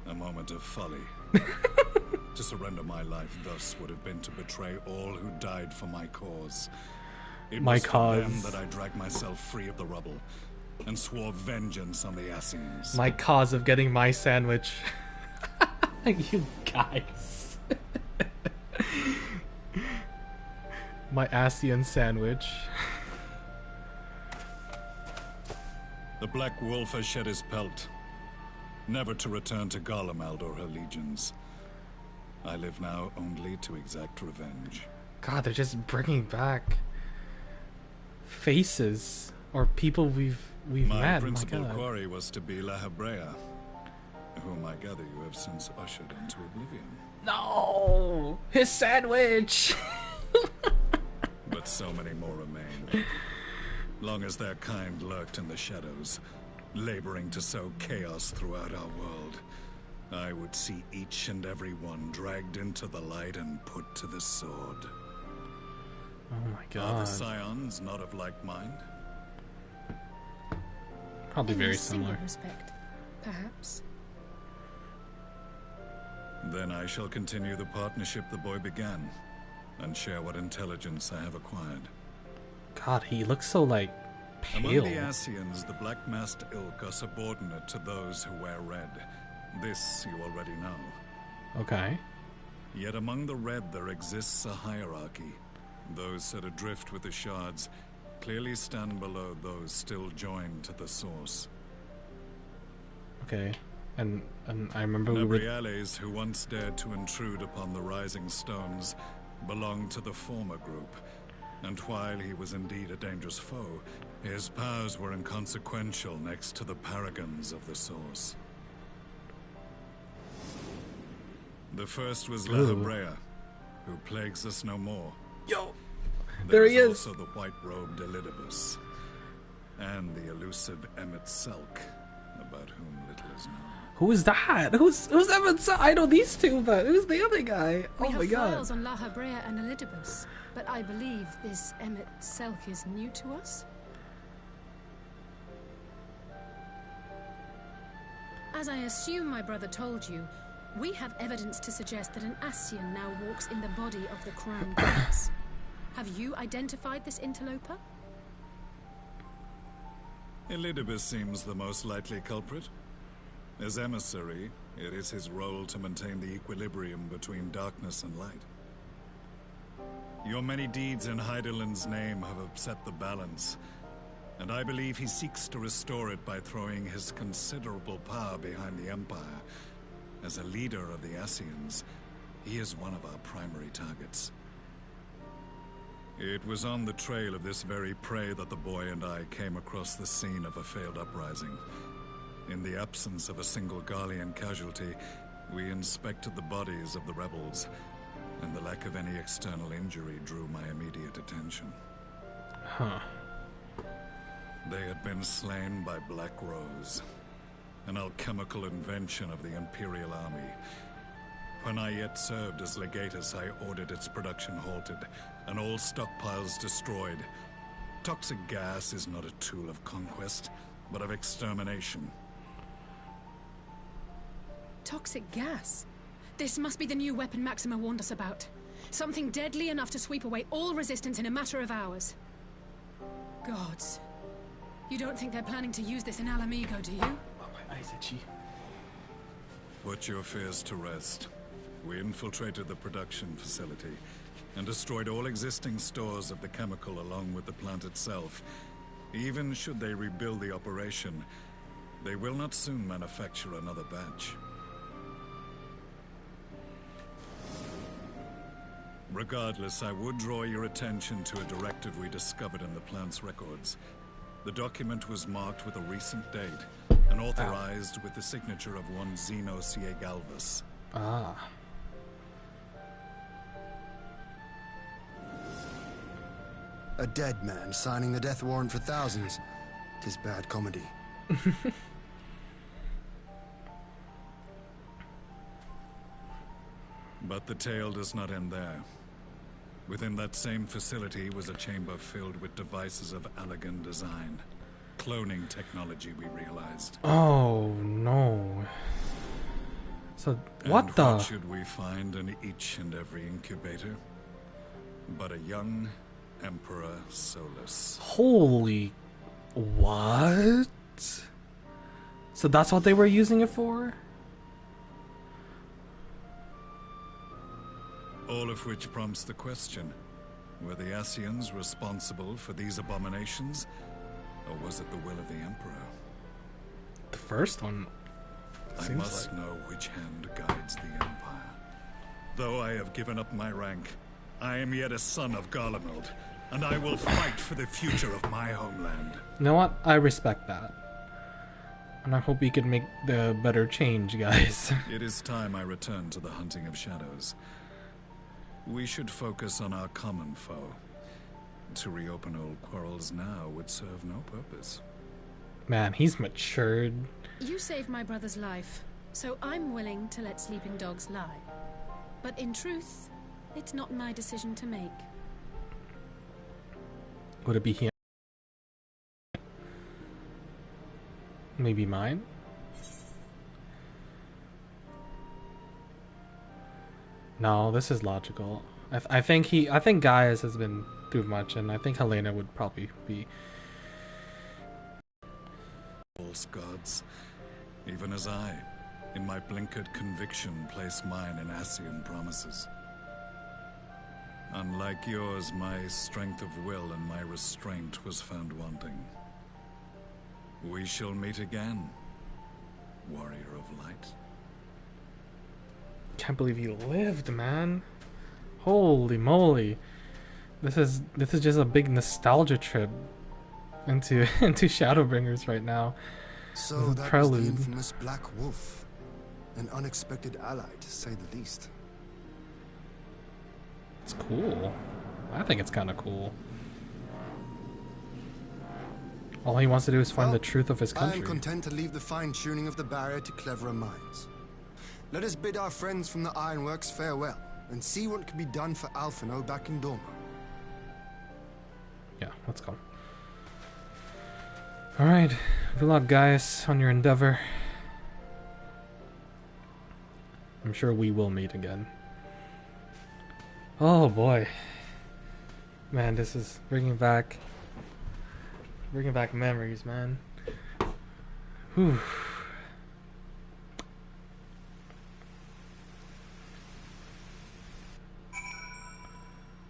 A moment of folly. To surrender my life thus would have been to betray all who died for my cause. It My was cause. for them that I dragged myself free of the rubble and swore vengeance on the Ascians. My cause of getting my sandwich. You guys. My Ascian sandwich. The Black Wolf has shed his pelt, never to return to Garlemald or her legions. I live now only to exact revenge. God, they're just bringing back faces or people we've met. My principal quarry was to be La Hebrea, whom I gather you have since ushered into oblivion. No! His sandwich! But so many more remain. Long as their kind lurked in the shadows, laboring to sow chaos throughout our world, I would see each and every one dragged into the light and put to the sword. Oh my god. Are the scions not of like mind? Probably In very a single similar. respect, perhaps. Then I shall continue the partnership the boy began, and share what intelligence I have acquired. God, he looks so, like, pale. Among the Ascians, the black-masked ilk are subordinate to those who wear red. This you already know. Okay. Yet among the red there exists a hierarchy. Those set adrift with the shards clearly stand below those still joined to the source. Okay. And I remember we were... Nabriales, who once dared to intrude upon the Rising Stones, belonged to the former group, and while he was indeed a dangerous foe, his powers were inconsequential next to the paragons of the Source. The first was La Hebrea, who plagues us no more. Yo! There he is! Also the white-robed Elidibus, and the elusive Emmett Selk, about whom little is known. Who is that? Who's Evan? I know these two, but who's the other guy? We Oh my have god. files on La Hebrea and Elidibus, but I believe this Emmett Selk is new to us. As I assume my brother told you, we have evidence to suggest that an Ascian now walks in the body of the Crown Prince. Have you identified this interloper? Elidibus seems the most likely culprit. As emissary, it is his role to maintain the equilibrium between darkness and light. Your many deeds in Heidelin's name have upset the balance, and I believe he seeks to restore it by throwing his considerable power behind the Empire. As a leader of the Ascians, he is one of our primary targets. It was on the trail of this very prey that the boy and I came across the scene of a failed uprising. In the absence of a single Garlean casualty, we inspected the bodies of the rebels, and the lack of any external injury drew my immediate attention. Huh. They had been slain by Black Rose, an alchemical invention of the Imperial Army. When I yet served as legatus, I ordered its production halted, and all stockpiles destroyed. Toxic gas is not a tool of conquest, but of extermination. Toxic gas? This must be the new weapon Maxima warned us about. Something deadly enough to sweep away all resistance in a matter of hours. Gods. You don't think they're planning to use this in Alamigo, do you? Oh, my eyes itchy. Put your fears to rest. We infiltrated the production facility and destroyed all existing stores of the chemical along with the plant itself. Even should they rebuild the operation, they will not soon manufacture another batch. Regardless, I would draw your attention to a directive we discovered in the plant's records. The document was marked with a recent date and authorized with the signature of one Zeno Galvus. Ah. A dead man signing the death warrant for thousands. 'Tis bad comedy. But the tale does not end there. Within that same facility was a chamber filled with devices of elegant design. Cloning technology, we realized. Oh, no. So, what the? What should we find in each and every incubator? But a young Emperor Solus. Holy... What? So that's what they were using it for? All of which prompts the question, were the Ascians responsible for these abominations, or was it the will of the Emperor? The first one. I must know which hand guides the Empire. Though I have given up my rank, I am yet a son of Garlemald, and I will fight for the future of my homeland. You know what? I respect that. And I hope we can make the better change, guys. It is time I return to the hunting of shadows. We should focus on our common foe. To reopen old quarrels now would serve no purpose. Man, he's matured. You saved my brother's life, so I'm willing to let sleeping dogs lie. But in truth, it's not my decision to make. Would it be him? Maybe mine? No, this is logical. I think Gaius has been through much, and I think Helena would probably be. False gods, even as I, in my blinkered conviction, place mine in Ascian promises. Unlike yours, my strength of will and my restraint was found wanting. We shall meet again, warrior of light. Can't believe you lived, man. Holy moly. This is just a big nostalgia trip into Shadowbringers right now. So that was the infamous Black Wolf. An unexpected ally, to say the least. It's cool. I think it's kind of cool. All he wants to do is find the truth of his country. I am content to leave the fine-tuning of the barrier to cleverer minds. Let us bid our friends from the Ironworks farewell, and see what can be done for Alphino back in Dorma. Yeah, let's go. Alright, good luck, guys, on your endeavor. I'm sure we will meet again. Oh boy. Man, this is bringing back memories, man. Whew.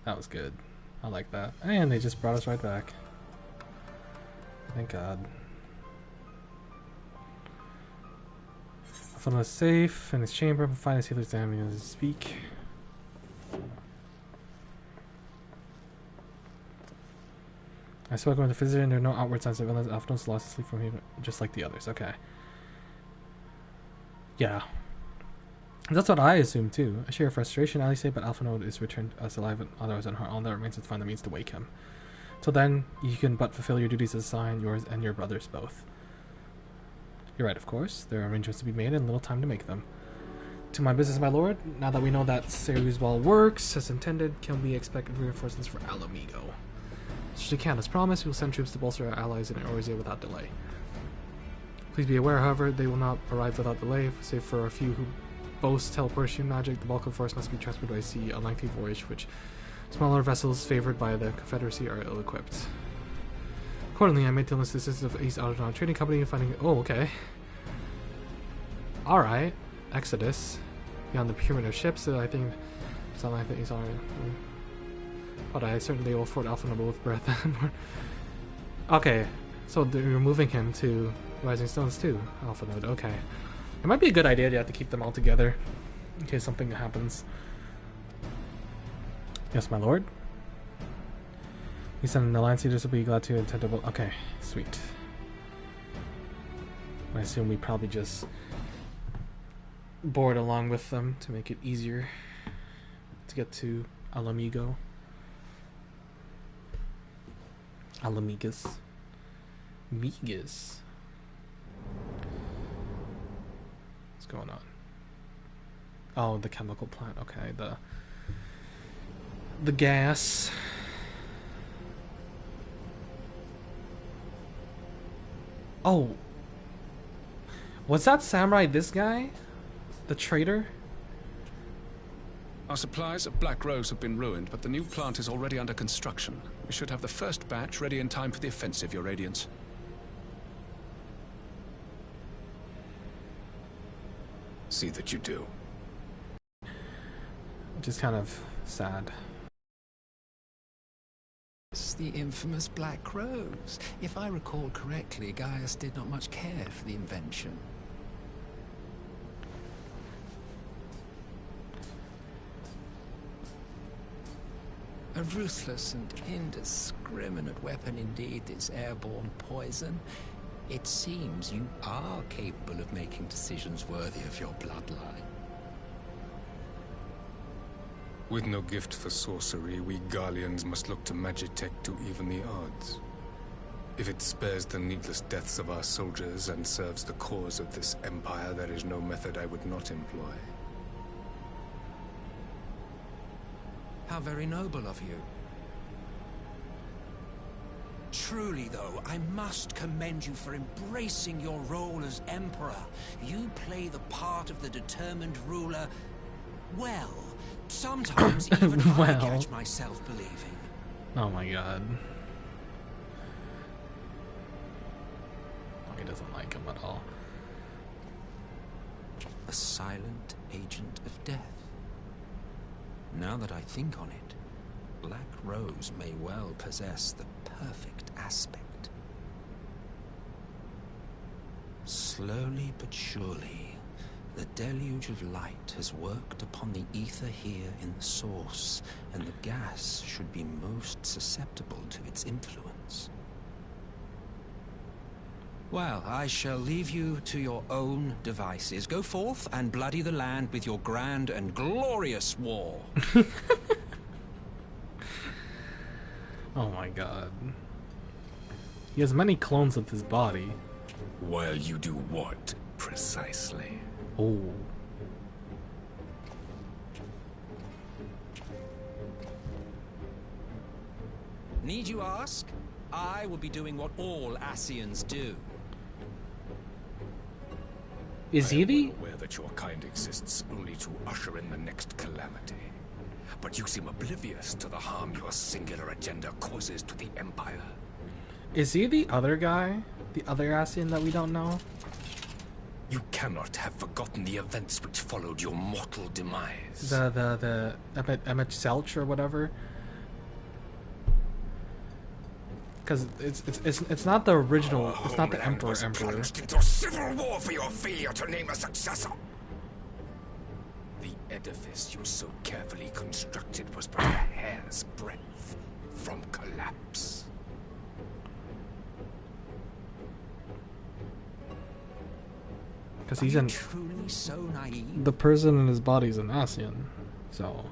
That was good. I like that. And they just brought us right back. Thank God. I found a safe in his chamber, but find his healer's damage as I speak. I spoke with the visitor and there are no outward signs of illness. Alphino's lost sleep from him, just like the others. Okay. Yeah. That's what I assume too. I share frustration, Ali say, but Alphino is returned us alive and others unharmed. All that remains is to find the means to wake him. Till then, you can but fulfill your duties as assigned, yours and your brother's both. You're right, of course. There are arrangements to be made and little time to make them. To my business, my lord. Now that we know that Ceres Ball works as intended, can we expect reinforcements for Alamigo? She can, as promised, we will send troops to bolster our allies in Eorzea without delay. Please be aware, however, they will not arrive without delay, save for a few who boast teleportation magic. The bulk of the force must be transported by sea, a lengthy voyage, which smaller vessels favored by the Confederacy are ill-equipped. Accordingly, I made to enlist the assistance of East Autonaut Trading Company in finding... Oh, okay. Alright. Exodus. Beyond the procurement of ships, I think... It's not like that he's alright. But I certainly will afford Alphino with breath. Okay. So you're moving him to Rising Stones too, Alphino. Okay. It might be a good idea to have to keep them all together in case something happens. Yes, my lord. We send an alliance leaders will be glad to attend to. Okay, sweet. I assume we probably just board along with them to make it easier to get to Alamigo. Alamigas. Migas. What's going on? Oh, the chemical plant. Okay, the gas. Oh. Was that samurai this guy? The traitor? Our supplies of Black Rose have been ruined, but the new plant is already under construction. We should have the first batch ready in time for the offensive, Your Radiance. See that you do. Which is kind of sad. It's the infamous Black Rose. If I recall correctly, Gaius did not much care for the invention. A ruthless and indiscriminate weapon indeed, this airborne poison. It seems you are capable of making decisions worthy of your bloodline. With no gift for sorcery, we Garleans must look to Magitech to even the odds. If it spares the needless deaths of our soldiers and serves the cause of this empire, there is no method I would not employ. How very noble of you. Truly, though, I must commend you for embracing your role as Emperor. You play the part of the determined ruler well. Sometimes even I catch myself believing. Oh my god. He doesn't like him at all. A silent agent of death. Now that I think on it, Black Rose may well possess the perfect aspect. Slowly but surely, the deluge of light has worked upon the ether here in the source, and the gas should be most susceptible to its influence. Well, I shall leave you to your own devices. Go forth and bloody the land with your grand and glorious war. Oh my god. He has many clones of his body. While you do what, precisely? Oh. Need you ask? I will be doing what all Ascians do. Is he the? I am well aware that your kind exists only to usher in the next calamity. But you seem oblivious to the harm your singular agenda causes to the Empire. Is he the other guy? The other Ascian that we don't know? You cannot have forgotten the events which followed your mortal demise. The Emmett Selch or whatever? Because it's not the original. It's not the Emperor. Plunged into a civil war for your failure to name a successor. The edifice you so carefully constructed was but a hair's breadth from collapse. Because he's an. Truly so naive. The person in his body's an Ascian, so.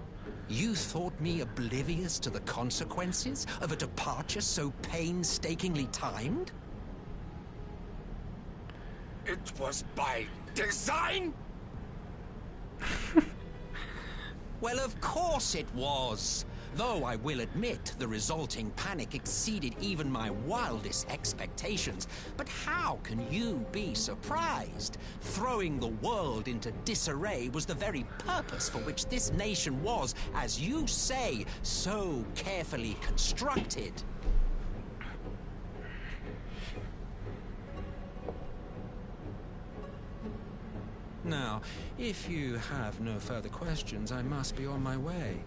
You thought me oblivious to the consequences of a departure so painstakingly timed? It was by design? Well, of course it was. Though I will admit the resulting panic exceeded even my wildest expectations. But how can you be surprised? Throwing the world into disarray was the very purpose for which this nation was, as you say, so carefully constructed. Now, if you have no further questions, I must be on my way.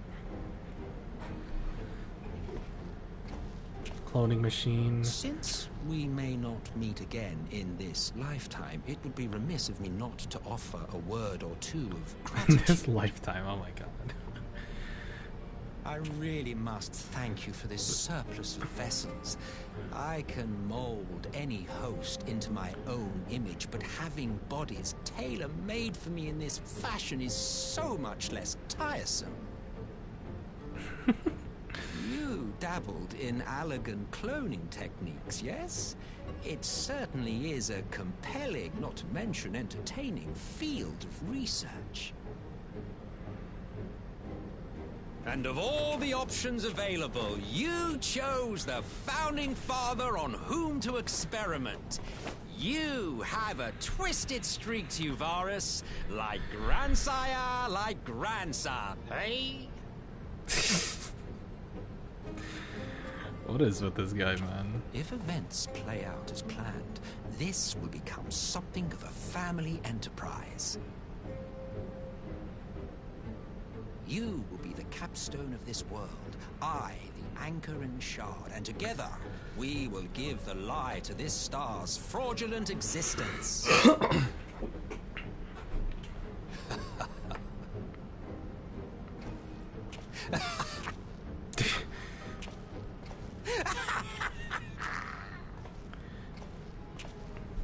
Cloning machine. Since we may not meet again in this lifetime, it would be remiss of me not to offer a word or two of gratitude. This lifetime, oh my god. I really must thank you for this surplus of vessels. I can mold any host into my own image, but having bodies tailor-made for me in this fashion is so much less tiresome. You dabbled in Allagan cloning techniques, yes? It certainly is a compelling, not to mention entertaining, field of research. And of all the options available, you chose the founding father on whom to experiment. You have a twisted streak to you, Varus. Like grandsire, like grandson, hey? What is with this guy, man? If events play out as planned, this will become something of a family enterprise. You will be the capstone of this world, I the anchor and shard, and together we will give the lie to this star's fraudulent existence.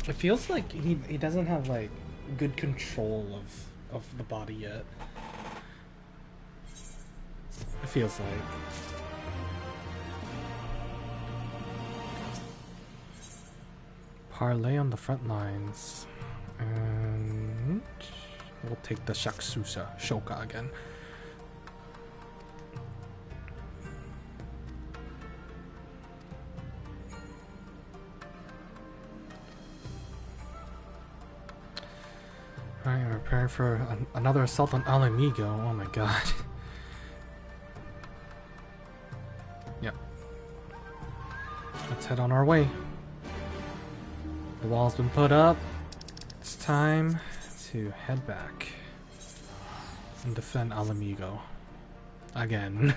It feels like he doesn't have like good control of the body yet. It feels like. Parlay on the front lines. And we'll take the Shoka again. Alright, we're preparing for another assault on Alamigo. Oh my god. Yep. Let's head on our way. The wall's been put up. It's time to head back and defend Alamigo again.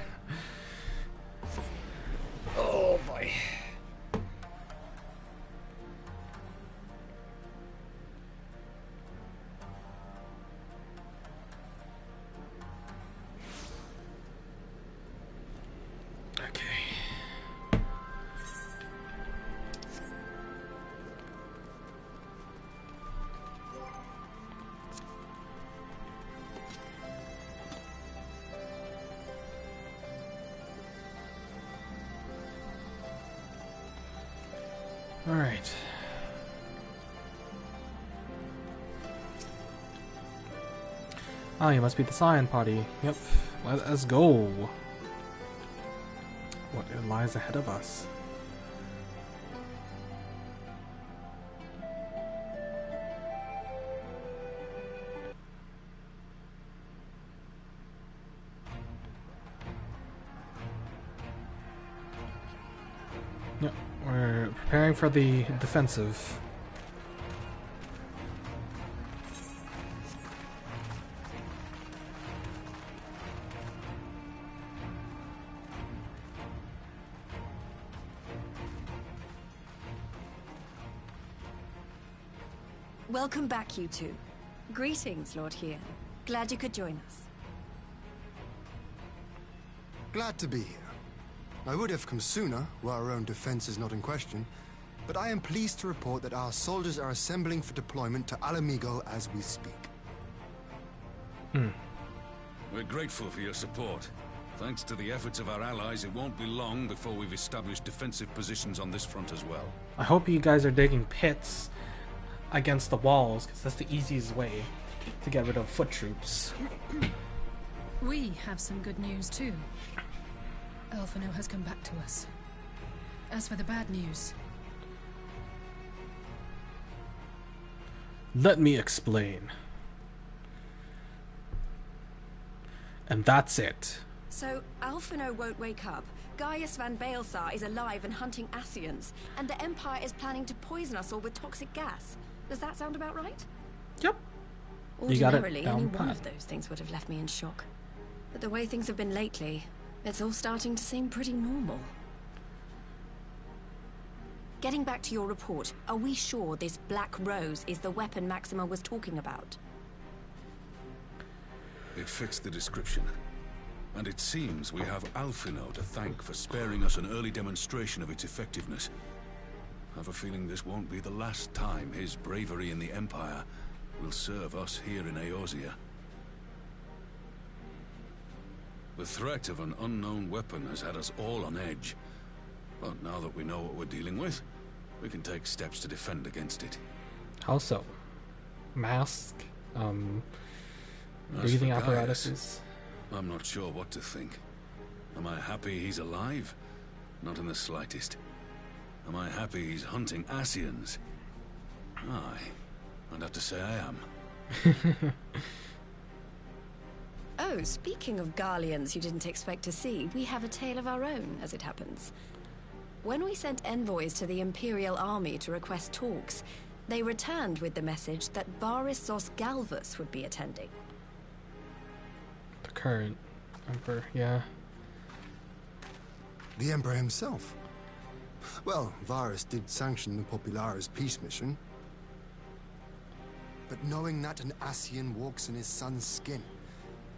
Oh boy. Alright. Oh, you must be the Scion party. Yep. Let's go. What lies ahead of us? Yep. We're preparing for the defensive. Welcome back, you two. Greetings, Lord Here. Glad you could join us. Glad to be here. I would have come sooner, where our own defense is not in question, but I am pleased to report that our soldiers are assembling for deployment to Alamigo as we speak. We're grateful for your support. Thanks to the efforts of our allies, it won't be long before we've established defensive positions on this front as well. I hope you guys are digging pits against the walls, because that's the easiest way to get rid of foot troops. We have some good news too. Alphino has come back to us. As for the bad news... Let me explain. And that's it. So, Alphino won't wake up, Gaius van Baelsar is alive and hunting Ascians, and the Empire is planning to poison us all with toxic gas. Does that sound about right? Yep. Ordinarily, any one of those things would have left me in shock. But the way things have been lately, it's all starting to seem pretty normal. Getting back to your report, are we sure this Black Rose is the weapon Maxima was talking about? It fits the description. And it seems we have Alphino to thank for sparing us an early demonstration of its effectiveness. I have a feeling this won't be the last time his bravery in the Empire will serve us here in Eorzea. The threat of an unknown weapon has had us all on edge. But now that we know what we're dealing with, we can take steps to defend against it. How so? Mask? Breathing apparatuses? I'm not sure what to think. Am I happy he's alive? Not in the slightest. Am I happy he's hunting Ascians? Aye. I'd have to say I am. Oh, speaking of Garleans you didn't expect to see, we have a tale of our own, as it happens. When we sent envoys to the Imperial Army to request talks, they returned with the message that Varys Zos Galvus would be attending. The current Emperor, yeah. The Emperor himself. Well, Varys did sanction the Popularis peace mission. But knowing that an Ascian walks in his son's skin,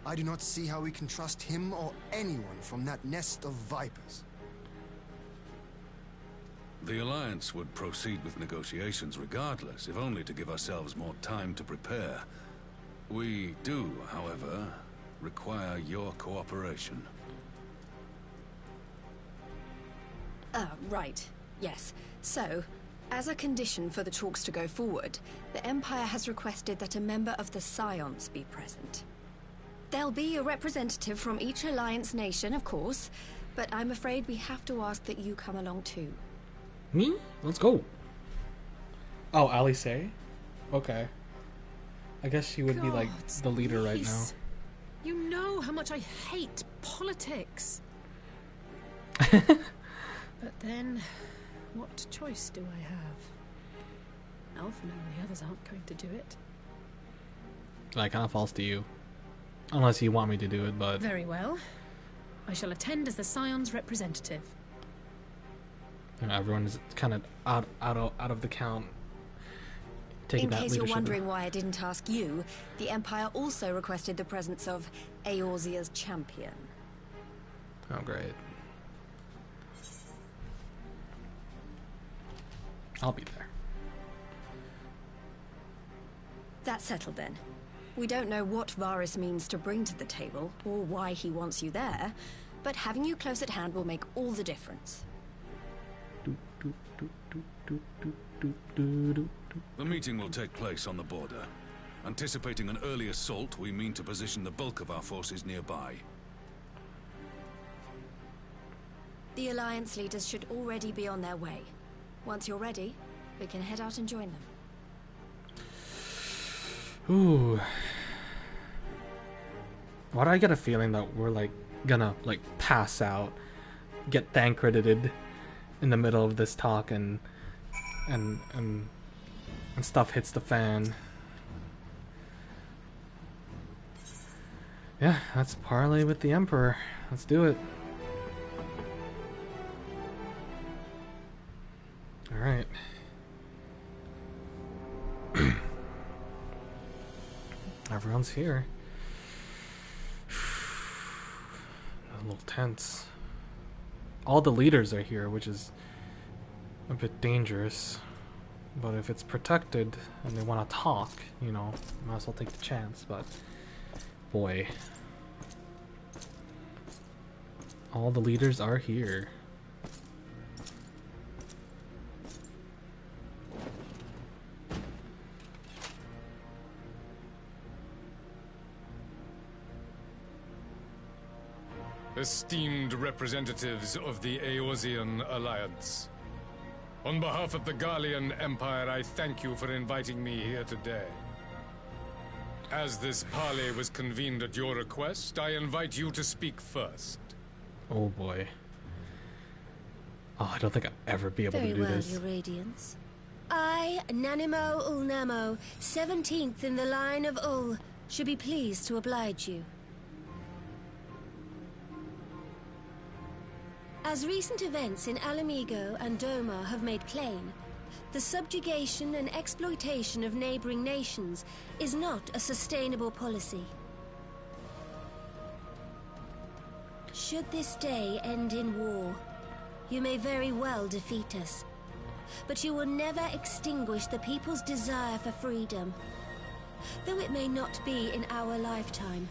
I do not see how we can trust him or anyone from that nest of vipers. The Alliance would proceed with negotiations regardless, if only to give ourselves more time to prepare. We do, however, require your cooperation. Right. Yes. So, as a condition for the talks to go forward, the Empire has requested that a member of the Scions be present. There'll be a representative from each Alliance nation, of course, but I'm afraid we have to ask that you come along too. Me? Let's go. Oh, Alice? Okay. I guess she would be like the leader right now. You know how much I hate politics. But then, what choice do I have? Alpha and the others aren't going to do it. That kind of falls to you. Unless you want me to do it, but... Very well. I shall attend as the Scion's representative. Everyone is kind of out of the count. In case you're wondering why I didn't ask you, the Empire also requested the presence of Eorzea's champion. Oh, great. I'll be there. That's settled then. We don't know what Varus means to bring to the table, or why he wants you there, but having you close at hand will make all the difference. The meeting will take place on the border. Anticipating an early assault, we mean to position the bulk of our forces nearby. The Alliance leaders should already be on their way. Once you're ready, we can head out and join them. Ooh. Why do I get a feeling that we're like gonna like pass out, get thank-credited in the middle of this talk and stuff hits the fan? Yeah, let's parley with the Emperor. Let's do it. Alright. Everyone's here. A little tense. All the leaders are here, which is a bit dangerous. But if it's protected and they want to talk, you know, might as well take the chance, but boy. All the leaders are here. Esteemed representatives of the Eorzean Alliance, on behalf of the Gallian Empire, I thank you for inviting me here today. As this parley was convened at your request, I invite you to speak first. Oh boy. Oh, I don't think I'll ever be able to do this. Very well, Your Radiance. I, Nanimo Ulnamo, 17th in the line of Ul, should be pleased to oblige you. As recent events in Alamigo and Doma have made plain, the subjugation and exploitation of neighboring nations is not a sustainable policy. Should this day end in war, you may very well defeat us, but you will never extinguish the people's desire for freedom. Though it may not be in our lifetime,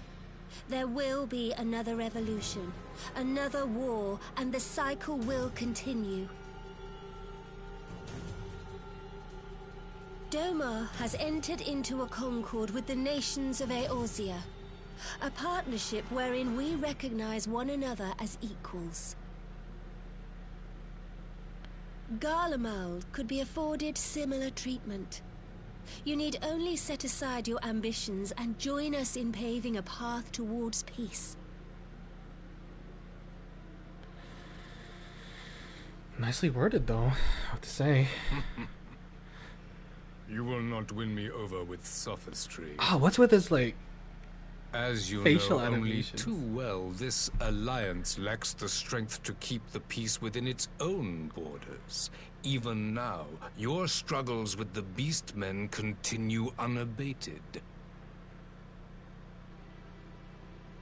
there will be another revolution, another war, and the cycle will continue. Doma has entered into a concord with the nations of Eorzea, a partnership wherein we recognize one another as equals. Garlemald could be afforded similar treatment. You need only set aside your ambitions and join us in paving a path towards peace. Nicely worded, though. What to say? You will not win me over with sophistry. Oh, what's with his, like, as you facial know only animations? too well, this alliance lacks the strength to keep the peace within its own borders. Even now, your struggles with the Beastmen continue unabated.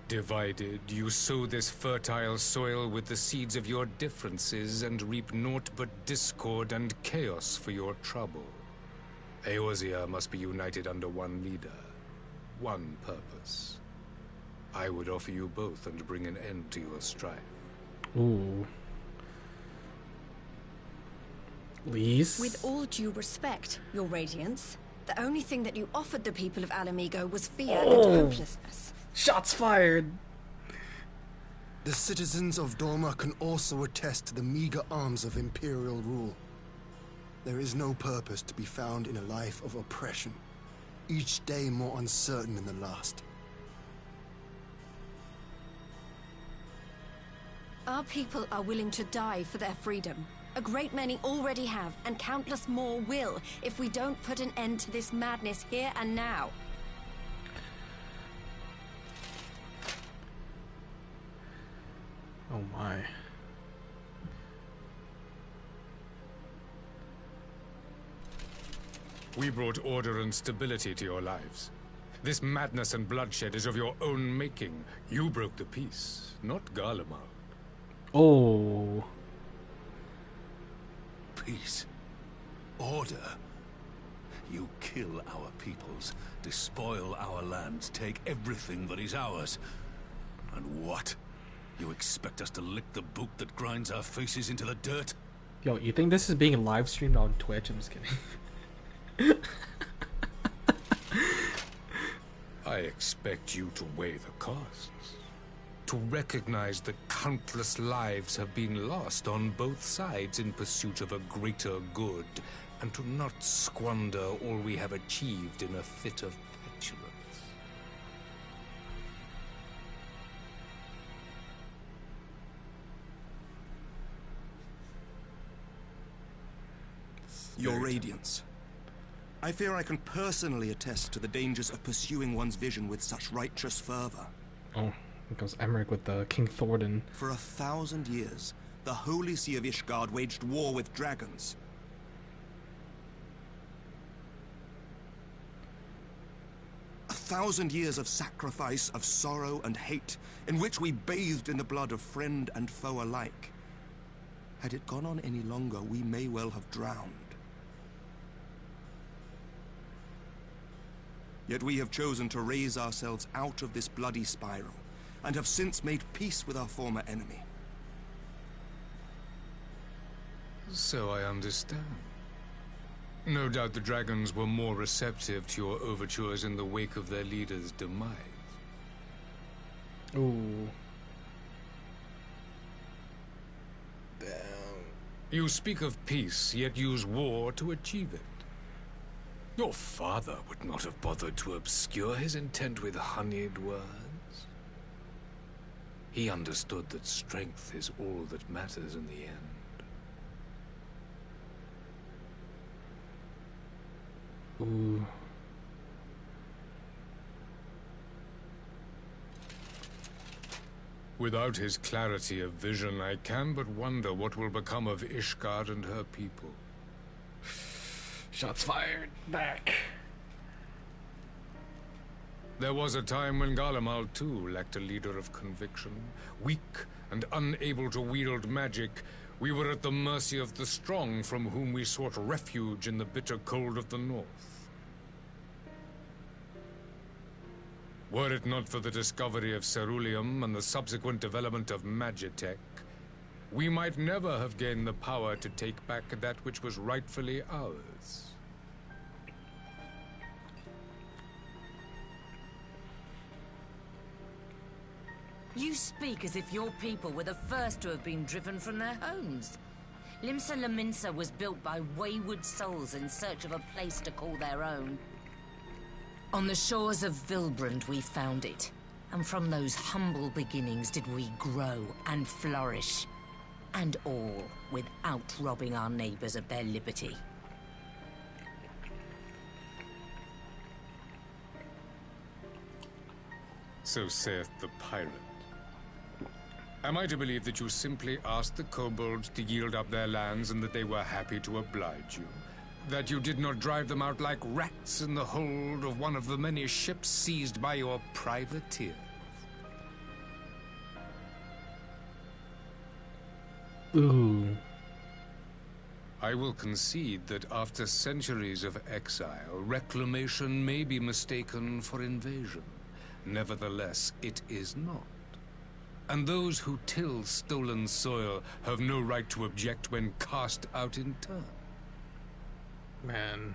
Divided, you sow this fertile soil with the seeds of your differences and reap naught but discord and chaos for your trouble. Eorzea must be united under one leader, one purpose. I would offer you both and bring an end to your strife. Ooh. Lise? With all due respect, Your Radiance, the only thing that you offered the people of Alamigo was fear and hopelessness. Shots fired! The citizens of Dorma can also attest to the meager arms of Imperial rule. There is no purpose to be found in a life of oppression, each day more uncertain than the last. Our people are willing to die for their freedom. A great many already have, and countless more will, if we don't put an end to this madness here and now. Oh my. We brought order and stability to your lives. This madness and bloodshed is of your own making. You broke the peace, not Garlemald. Oh. Peace. Order. You kill our peoples, despoil our lands, take everything that is ours. And what? You expect us to lick the boot that grinds our faces into the dirt? Yo, you think this is being live streamed on Twitch? I'm just kidding. I expect you to weigh the costs. To recognize that countless lives have been lost on both sides in pursuit of a greater good, and to not squander all we have achieved in a fit of petulance. Your Radiance. I fear I can personally attest to the dangers of pursuing one's vision with such righteous fervor. Oh, here goes Emmerich with the King Thordan. For 1,000 years, the Holy See of Ishgard waged war with dragons. A 1,000 years of sacrifice, of sorrow and hate, in which we bathed in the blood of friend and foe alike. Had it gone on any longer, we may well have drowned. Yet we have chosen to raise ourselves out of this bloody spiral, and have since made peace with our former enemy. So I understand. No doubt the dragons were more receptive to your overtures in the wake of their leader's demise. Ooh. You speak of peace, yet use war to achieve it. Your father would not have bothered to obscure his intent with honeyed words. He understood that strength is all that matters in the end. Ooh. Without his clarity of vision, I can but wonder what will become of Ishgard and her people. Shots fired. Back. There was a time when Garlemald too lacked a leader of conviction. Weak and unable to wield magic, we were at the mercy of the strong, from whom we sought refuge in the bitter cold of the north. Were it not for the discovery of Ceruleum and the subsequent development of Magitech, we might never have gained the power to take back that which was rightfully ours. You speak as if your people were the first to have been driven from their homes. Limsa Lominsa was built by wayward souls in search of a place to call their own. On the shores of Vilbrand we found it, and from those humble beginnings did we grow and flourish. And all without robbing our neighbors of their liberty. So saith the pirate. Am I to believe that you simply asked the kobolds to yield up their lands and that they were happy to oblige you? That you did not drive them out like rats in the hold of one of the many ships seized by your privateers? Ooh. I will concede that after centuries of exile, reclamation may be mistaken for invasion. Nevertheless, it is not. And those who till stolen soil have no right to object when cast out in turn. Man.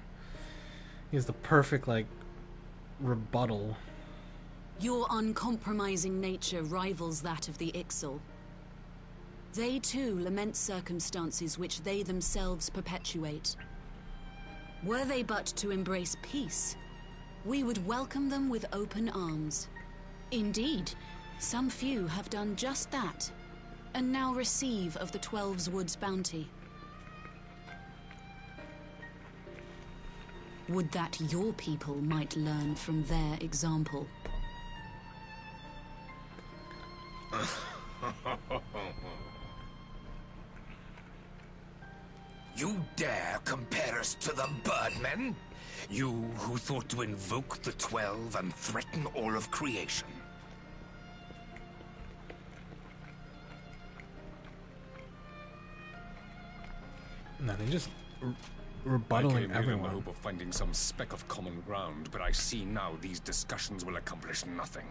He's the perfect, like, rebuttal. Your uncompromising nature rivals that of the Ixal. They too lament circumstances which they themselves perpetuate. Were they but to embrace peace, we would welcome them with open arms. Indeed, some few have done just that, and now receive of the 12's Wood's bounty. Would that your people might learn from their example. You dare compare us to the Birdmen? You who thought to invoke the 12 and threaten all of creation? No, they just I rebuttaling came here in the everyone. hope of finding some speck of common ground, but I see now these discussions will accomplish nothing.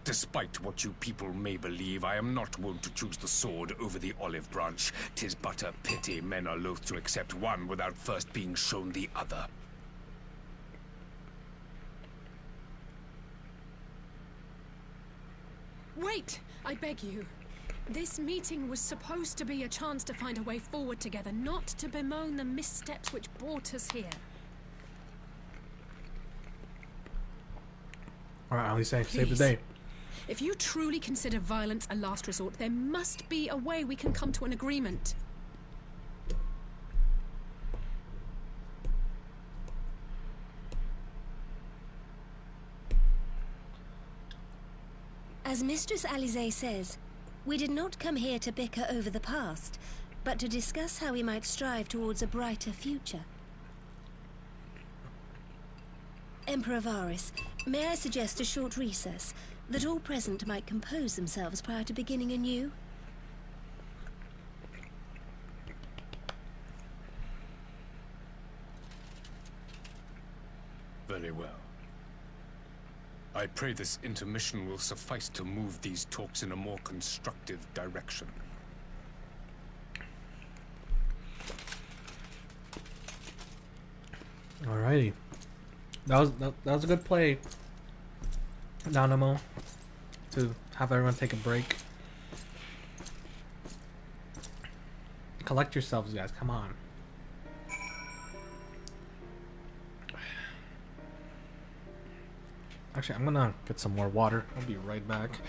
Despite what you people may believe, I am not wont to choose the sword over the olive branch. 'Tis but a pity men are loath to accept one without first being shown the other. Wait! I beg you. This meeting was supposed to be a chance to find a way forward together, not to bemoan the missteps which brought us here. Alright, at least save the Please. day. If you truly consider violence a last resort, there must be a way we can come to an agreement. As Mistress Alize says, we did not come here to bicker over the past, but to discuss how we might strive towards a brighter future. Emperor Varys, may I suggest a short recess, that all present might compose themselves prior to beginning anew? Very well. I pray this intermission will suffice to move these talks in a more constructive direction. Alrighty. That was a good play, Dynamo, to have everyone take a break. Collect yourselves, guys. Come on. Actually, I'm gonna get some more water. I'll be right back.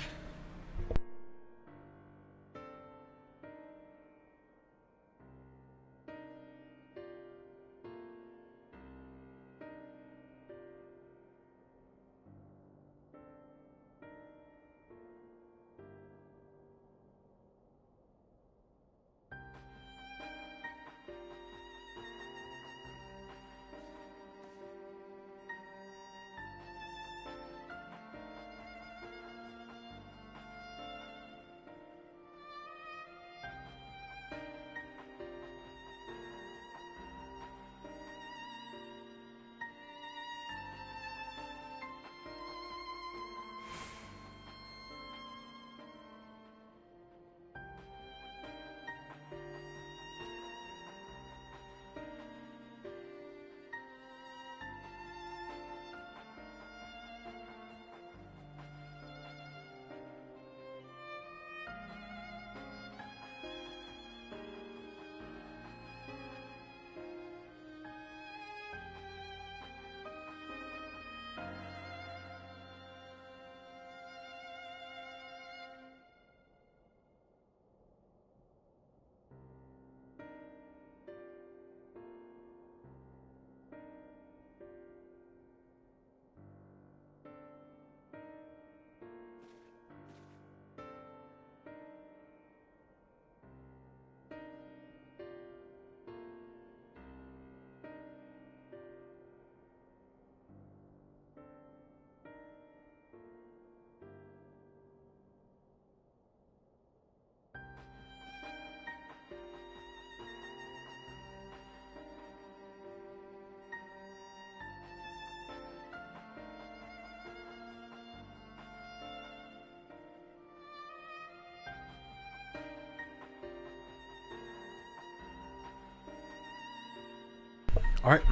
Alright.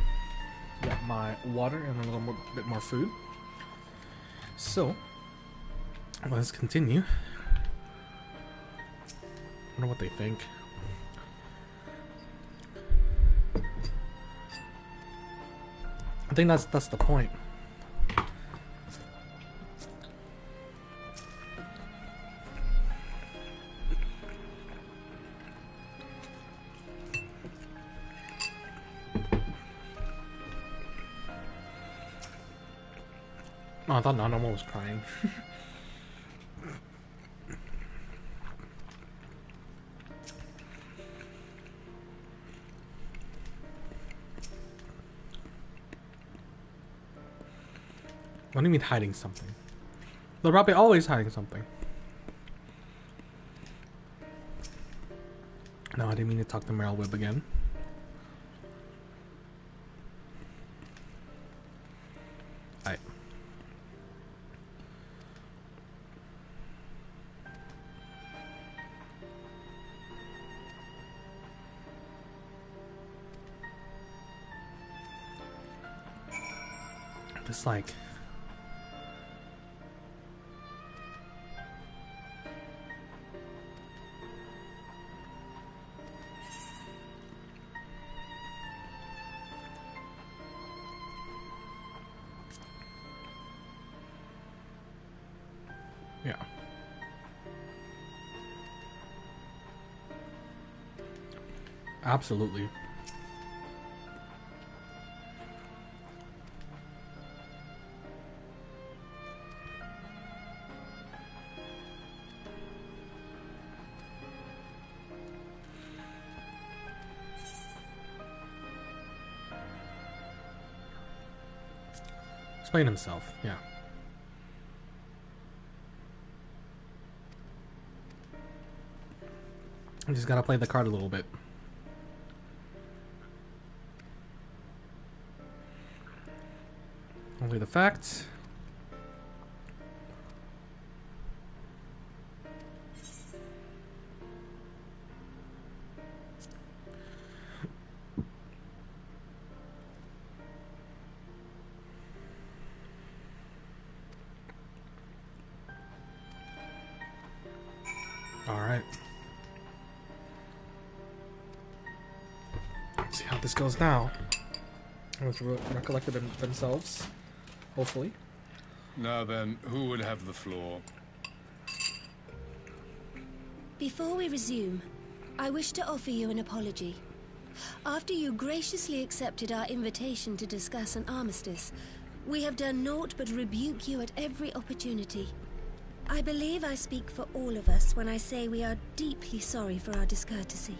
Got my water and a little bit more food. So, let's continue. I wonder what they think. I think that's the point. Oh, I thought Nanamo was crying. What do you mean hiding something? They're probably always hiding something. No, I didn't mean to talk to Meryl Webb again. Alright. Just like... Yeah. Absolutely. Explain himself, yeah. I just gotta play the card a little bit. Only the facts. All right. Let's see how this goes now. Let's recollect themselves, hopefully. Now then, who would have the floor? Before we resume, I wish to offer you an apology. After you graciously accepted our invitation to discuss an armistice, we have done naught but rebuke you at every opportunity. I believe I speak for all of us when I say we are deeply sorry for our discourtesy.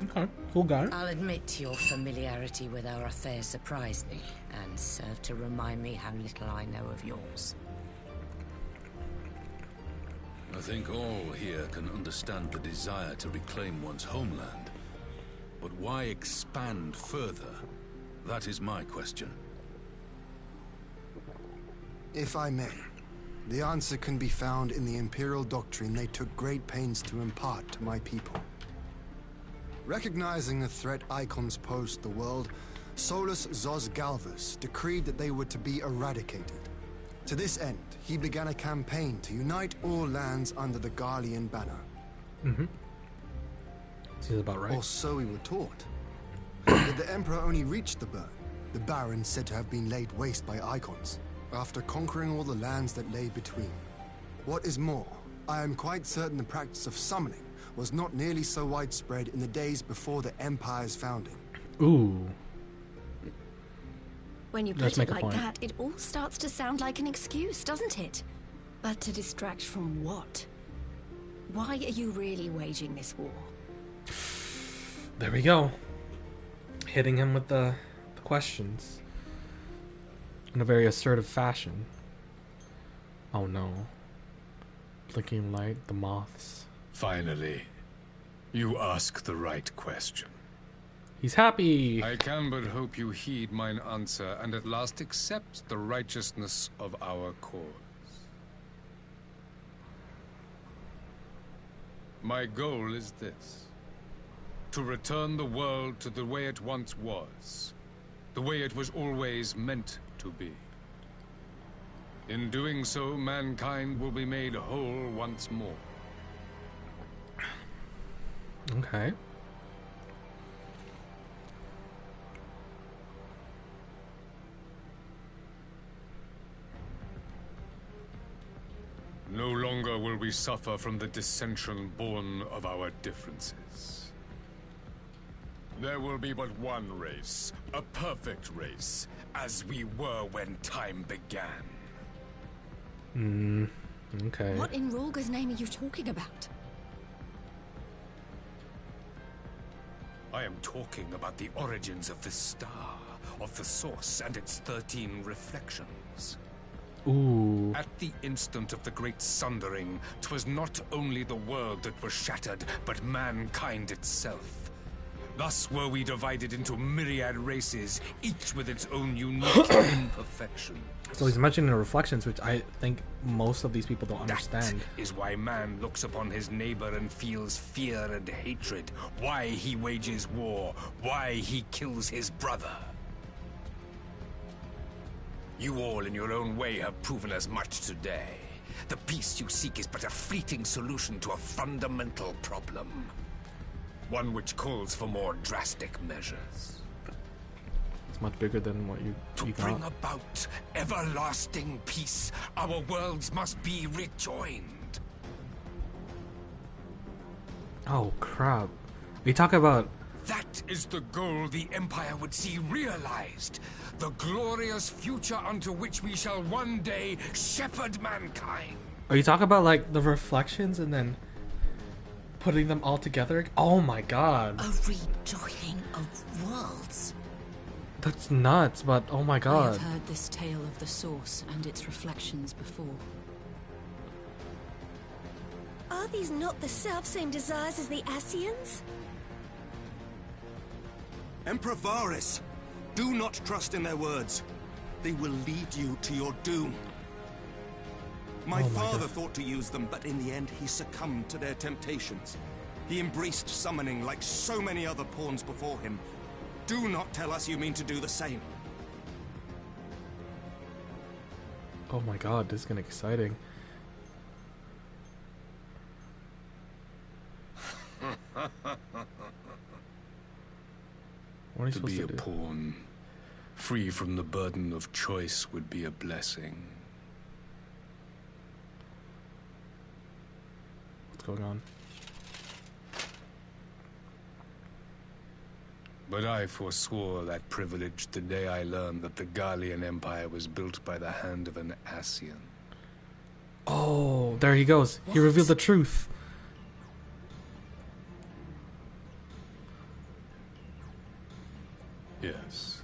Okay, cool guy. I'll admit your familiarity with our affairs surprised me, and served to remind me how little I know of yours. I think all here can understand the desire to reclaim one's homeland. But why expand further? That is my question. If I may, the answer can be found in the Imperial doctrine they took great pains to impart to my people. Recognizing the threat icons posed to the world, Solus Zos Galvus decreed that they were to be eradicated. To this end, he began a campaign to unite all lands under the Garlean banner. Mm-hmm. Seems about right. Or so we were taught. Yet the Emperor only reached the burn, the Baron said to have been laid waste by icons, after conquering all the lands that lay between. What is more, I am quite certain the practice of summoning was not nearly so widespread in the days before the Empire's founding. Ooh. When you put it like that, it all starts to sound like an excuse, doesn't it? But to distract from what? Why are you really waging this war? There we go. Hitting him with the questions. In a very assertive fashion. Oh no. Blinking light, the moths. Finally, you ask the right question. He's happy. I can but hope you heed mine answer and at last accept the righteousness of our cause. My goal is this: to return the world to the way it once was, the way it was always meant to be. In doing so, mankind will be made whole once more. Okay. No longer will we suffer from the dissension born of our differences. There will be but one race, a perfect race, as we were when time began. Okay. What in Rorga's name are you talking about? I am talking about the origins of the star, of the source and its 13 reflections. Ooh. At the instant of the great sundering, 'twas not only the world that was shattered, but mankind itself. Thus were we divided into myriad races, each with its own unique imperfection. So he's mentioning the reflections, which I think most of these people don't understand. That is why man looks upon his neighbor and feels fear and hatred, why he wages war, why he kills his brother. You all in your own way have proven as much today. The peace you seek is but a fleeting solution to a fundamental problem. One which calls for more drastic measures. It's much bigger than what you bring about everlasting peace, our worlds must be rejoined. Oh crap. We talk about... That is the goal the Empire would see realized. The glorious future unto which we shall one day shepherd mankind. Are you talking about like the reflections and then putting them all together? Oh my god. A rejoining of worlds. That's nuts, but oh my god. I have heard this tale of the source and its reflections before. Are these not the self-same desires as the Ascians? Emperor Varys, do not trust in their words. They will lead you to your doom. My father thought to use them, but in the end he succumbed to their temptations. He embraced summoning like so many other pawns before him. Do not tell us you mean to do the same. Oh my god, this is gonna be exciting. What are you to supposed be to a do? pawn, free from the burden of choice, would be a blessing. What's going on? But I forswore that privilege the day I learned that the Gallian Empire was built by the hand of an Ascian. Oh, there he goes. He revealed the truth. Yes.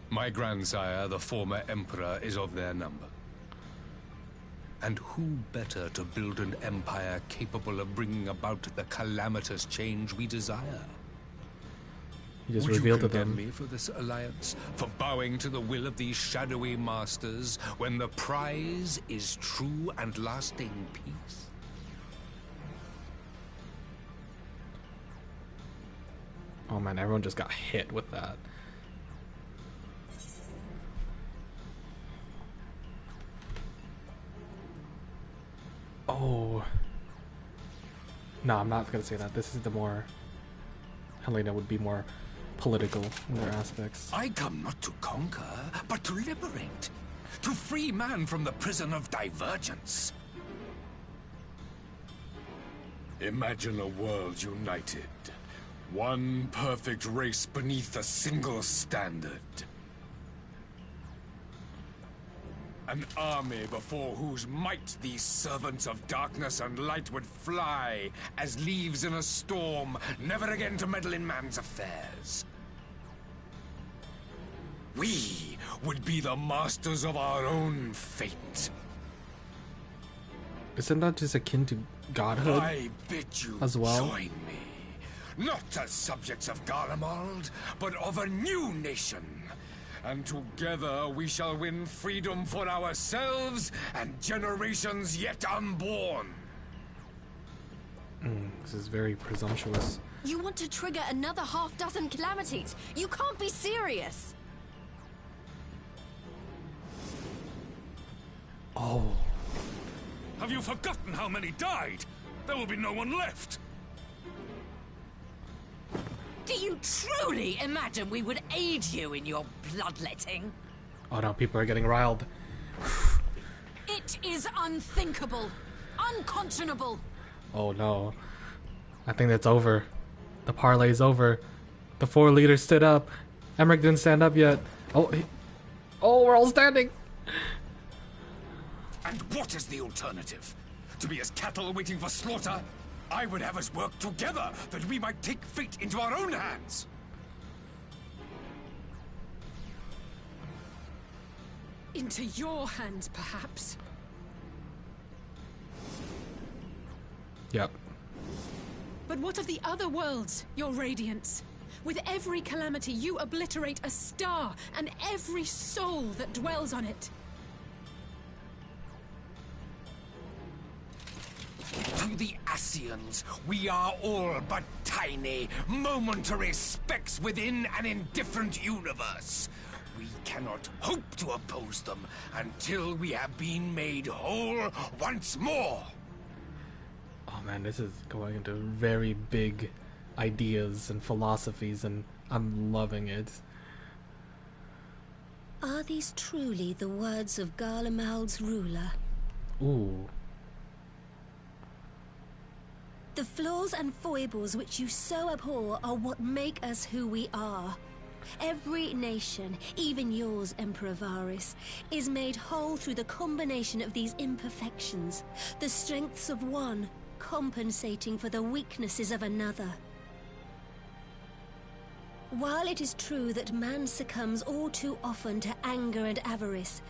My grandsire, the former emperor, is of their number. And who better to build an empire capable of bringing about the calamitous change we desire? He just Would revealed you to them. condemn me for this alliance? For bowing to the will of these shadowy masters, when the prize is true and lasting peace? Oh man, everyone just got hit with that. Oh. No, I'm not gonna say that. This is the more... Helena would be more political in their aspects. I come not to conquer, but to liberate. To free man from the prison of divergence. Imagine a world united. One perfect race beneath a single standard. An army before whose might these servants of darkness and light would fly as leaves in a storm, never again to meddle in man's affairs. We would be the masters of our own fate. Isn't that just akin to godhood I bid you as well? join me, not as subjects of Garlemald, but of a new nation. And together we shall win freedom for ourselves and generations yet unborn. This is very presumptuous. You want to trigger another half-dozen calamities? You can't be serious! Oh. Have you forgotten how many died? There will be no one left. Do you truly imagine we would aid you in your bloodletting? Oh no, people are getting riled. It is unthinkable. Unconscionable. Oh no. I think that's over. The parlay's over. The 4 leaders stood up. Emmerich didn't stand up yet. Oh, we're all standing. And what is the alternative? To be as cattle waiting for slaughter? I would have us work together, that we might take fate into our own hands. Into your hands, perhaps. Yep. But what of the other worlds, your radiance? With every calamity, you obliterate a star and every soul that dwells on it. To the Ascians, we are all but tiny, momentary specks within an indifferent universe. We cannot hope to oppose them until we have been made whole once more. Oh man, this is going into very big ideas and philosophies, and I'm loving it. Are these truly the words of Garlemald's ruler? Ooh. The flaws and foibles which you so abhor are what make us who we are. Every nation, even yours, Emperor Varys, is made whole through the combination of these imperfections, the strengths of one compensating for the weaknesses of another. While it is true that man succumbs all too often to anger and avarice,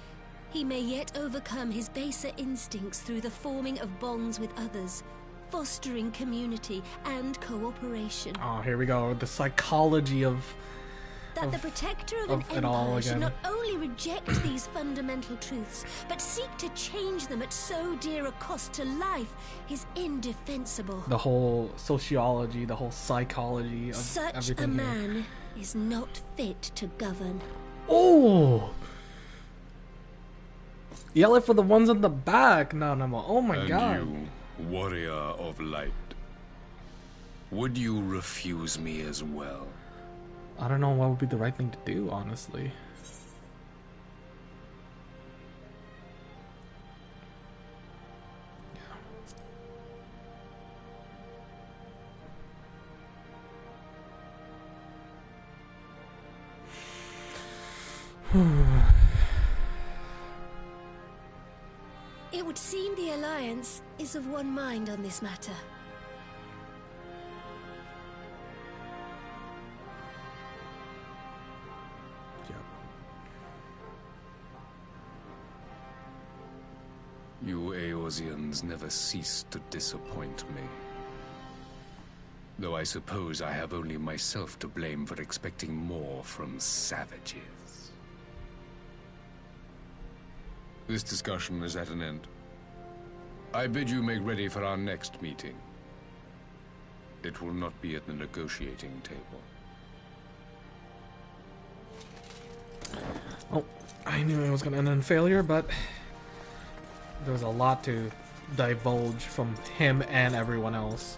he may yet overcome his baser instincts through the forming of bonds with others, fostering community and cooperation. Oh, here we go. The psychology of... That the protector of an empire should not only reject these fundamental truths, but seek to change them at so dear a cost to life is indefensible. The whole sociology, the whole psychology of Such everything a here. man is not fit to govern. Oh! Yell it for the ones on the back. No. Oh my god. And you, warrior of light, would you refuse me as well? I don't know what would be the right thing to do, honestly. Yeah. It would seem the Alliance is of one mind on this matter. You Eorzeans never cease to disappoint me. Though I suppose I have only myself to blame for expecting more from savages. This discussion is at an end. I bid you make ready for our next meeting. It will not be at the negotiating table. Oh, I knew it was going to end in failure, but there was a lot to divulge from him and everyone else.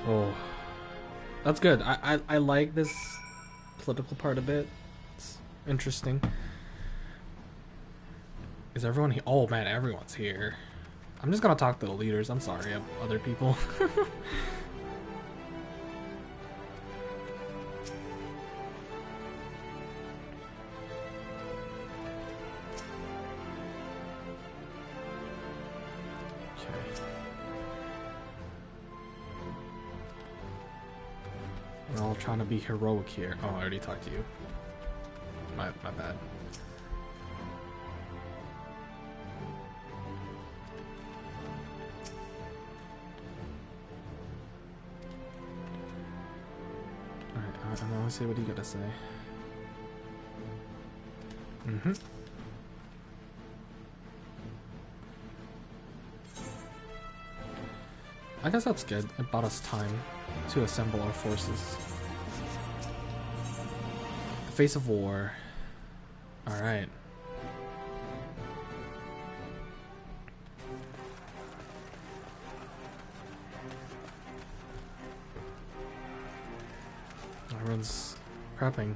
Oh, that's good. I like this political part of it. It's interesting. Is everyone here? Oh man, everyone's here. I'm just gonna talk to the leaders. I'm sorry, other people. We're all trying to be heroic here. Oh, I already talked to you. My bad. Alright, I want to see what you gotta say. Mm-hmm. I guess that's good. It bought us time to assemble our forces. The face of war. Alright. Everyone's prepping.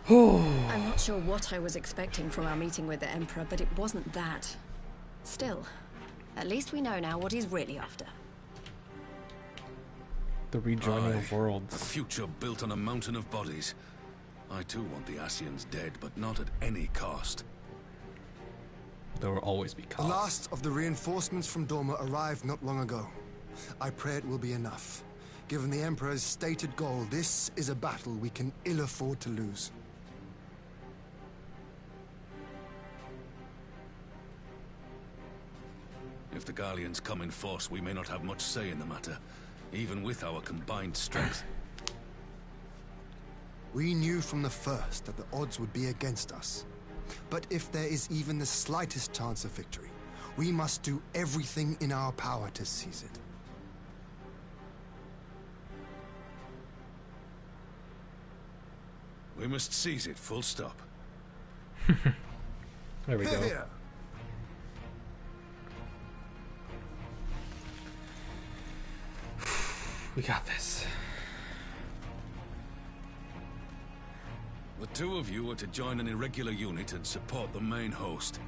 I'm not sure what I was expecting from our meeting with the Emperor, but it wasn't that. Still, at least we know now what he's really after. The rejoining of A worlds. future built on a mountain of bodies. I too want the Ascians dead, but not at any cost. There will always be The costs. last of the reinforcements from Dorma arrived not long ago. I pray it will be enough. Given the Emperor's stated goal, this is a battle we can ill afford to lose. If the Gallians come in force, we may not have much say in the matter, even with our combined strength. We knew from the first that the odds would be against us. But if there is even the slightest chance of victory, we must do everything in our power to seize it. We must seize it, full stop. There we go. Here. We got this. The two of you are to join an irregular unit and support the main host.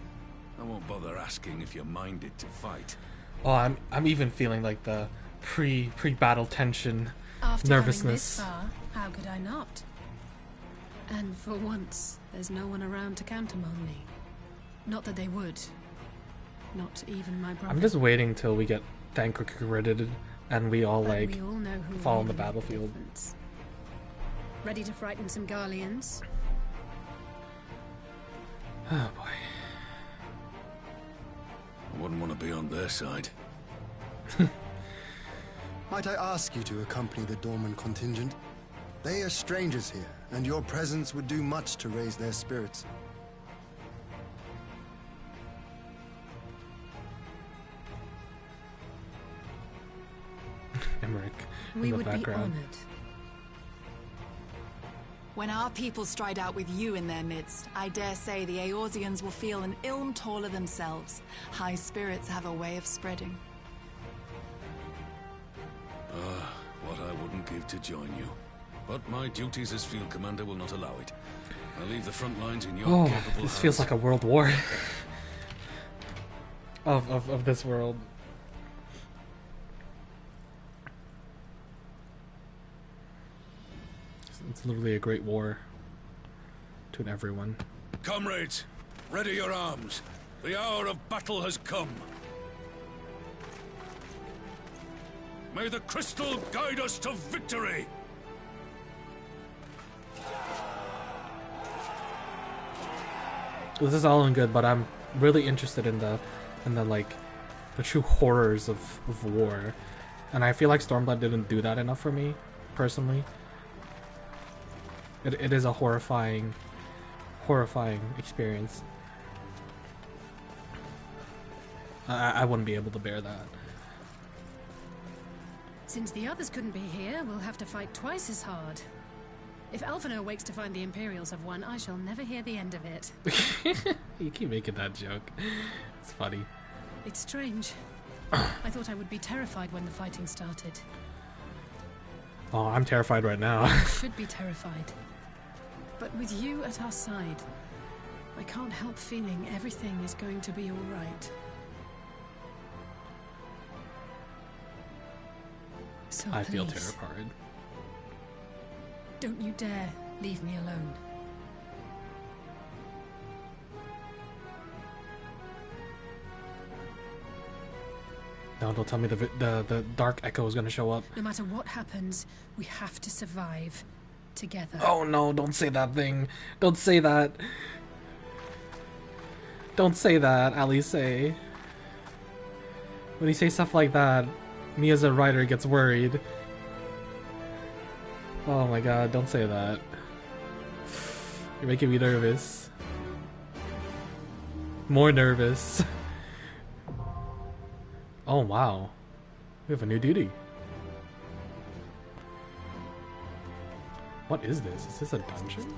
I won't bother asking if you're minded to fight. Oh, I'm even feeling like the pre-battle tension, After nervousness. coming this far, how could I not? And for once, there's no one around to counter on me. Not that they would. Not even my brother. I'm just waiting till we get Thancred credited and we all But like we all know who fall on the really made battlefield. difference. Ready to frighten some Garleans? Oh boy. I wouldn't want to be on their side. Might I ask you to accompany the Dorman contingent? They are strangers here, and your presence would do much to raise their spirits. Emmerich in We the would be background. honored. When our people stride out with you in their midst, I dare say the Eorzeans will feel an ilm taller themselves. High spirits have a way of spreading. What I wouldn't give to join you. But my duties as field commander will not allow it. I'll leave the front lines in your Oh, capable this hands. feels like a world war of this world. It's literally a great war to everyone. Comrades, ready your arms. The hour of battle has come. May the crystal guide us to victory! This is all in good, but I'm really interested in the like the true horrors of war, and I feel like Stormblood didn't do that enough for me personally. It is a horrifying experience. I wouldn't be able to bear that. Since the others couldn't be here, we'll have to fight twice as hard. If Alphino wakes to find the Imperials have won, I shall never hear the end of it. You keep making that joke. It's funny. It's strange. I thought I would be terrified when the fighting started. Oh, I'm terrified right now. I should be terrified. But with you at our side, I can't help feeling everything is going to be all right. So I feel please, terrified. don't you dare leave me alone. No, don't tell me the Dark Echo is gonna show up. No matter what happens, we have to survive together. Oh no, don't say that thing. Don't say that. Don't say that, Alice. When you say stuff like that, me as a writer gets worried. Oh my god, don't say that. You're making me nervous. More nervous. Oh wow. We have a new duty. What is this? Is this a dungeon?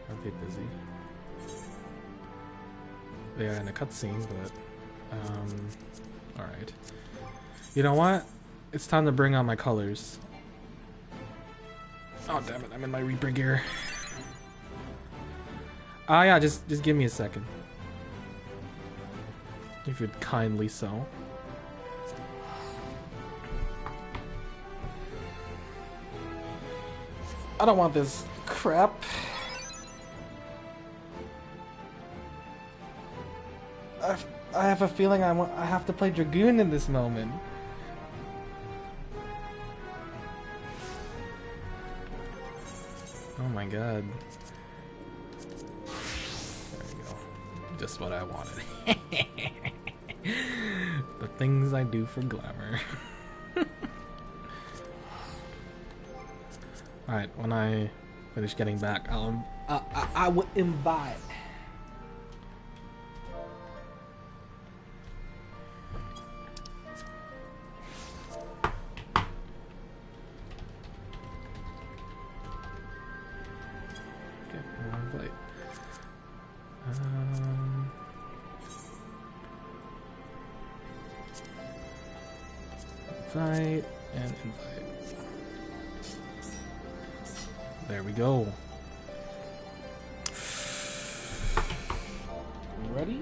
Are they busy? They are in a cutscene, but alright. You know what? It's time to bring out my colors. Oh damn it, I'm in my Reaper gear. Ah yeah, just give me a second. If you'd kindly so. I don't want this crap. I have a feeling I have to play Dragoon in this moment. Oh my god. There we go. Just what I wanted. The things I do for glamour. Alright, when I finish getting back, I will invite. Invite and invite. There we go. Ready?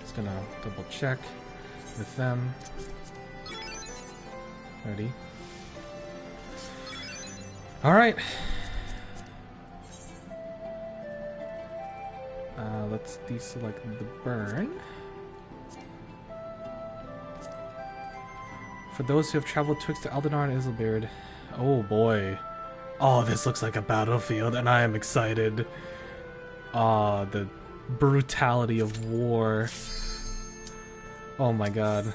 Just gonna double check with them. Ready? Alright. Let's deselect the burn. For those who have traveled twixt Aldenar and Isilbeard. Oh boy. Oh, this looks like a battlefield, and I am excited. Ah, the brutality of war. Oh my god.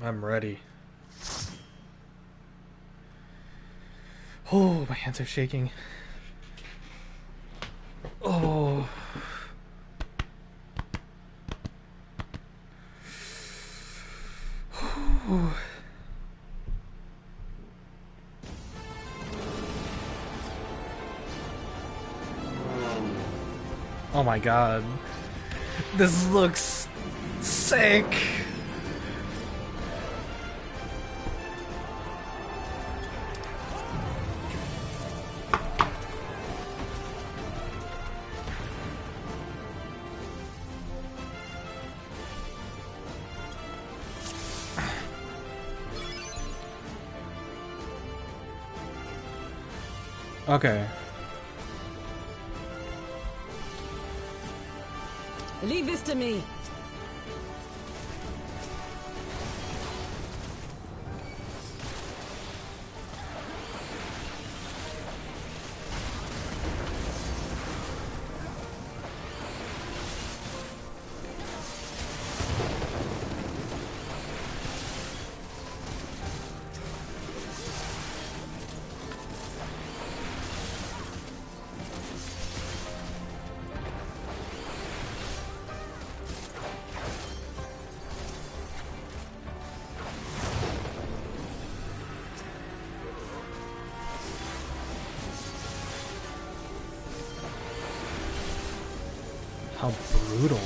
I'm ready. Oh, my hands are shaking. Oh. Oh my god. This looks sick. Okay. Leave this to me. How brutal.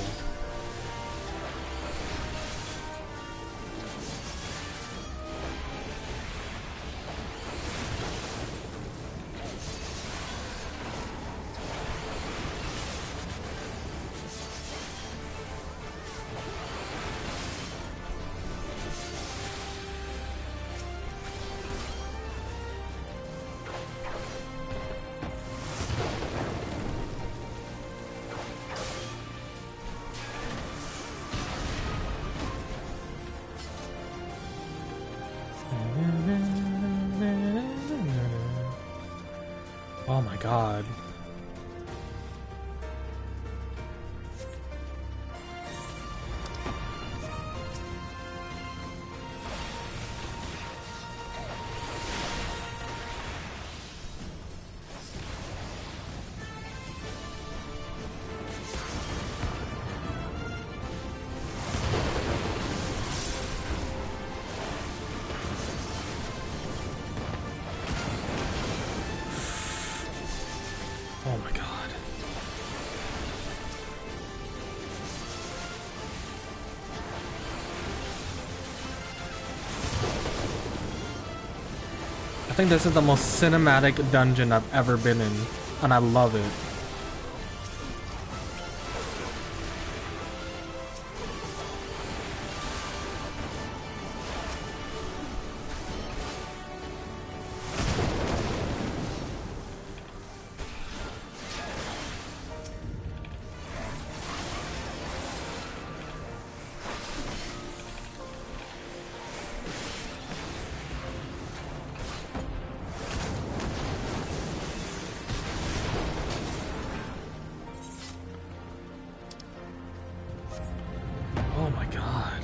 Oh my god. I think this is the most cinematic dungeon I've ever been in, and I love it. Oh my god.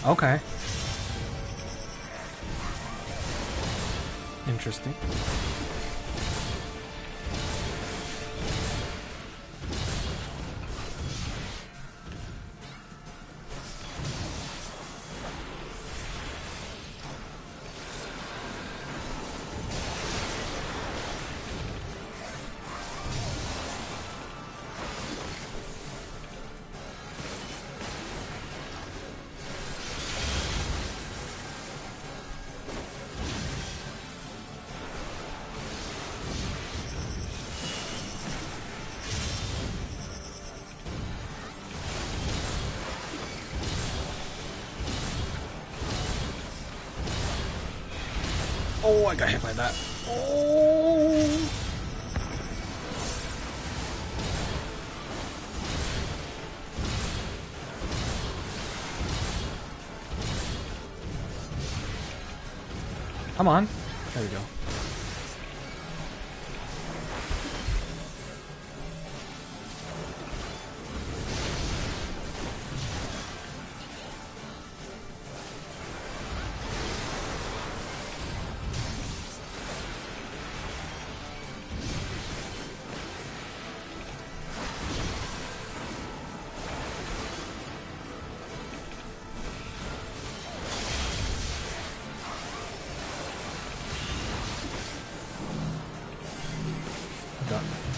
Okay. Interesting. Oh, I got hit by that. Oh. Come on. There we go.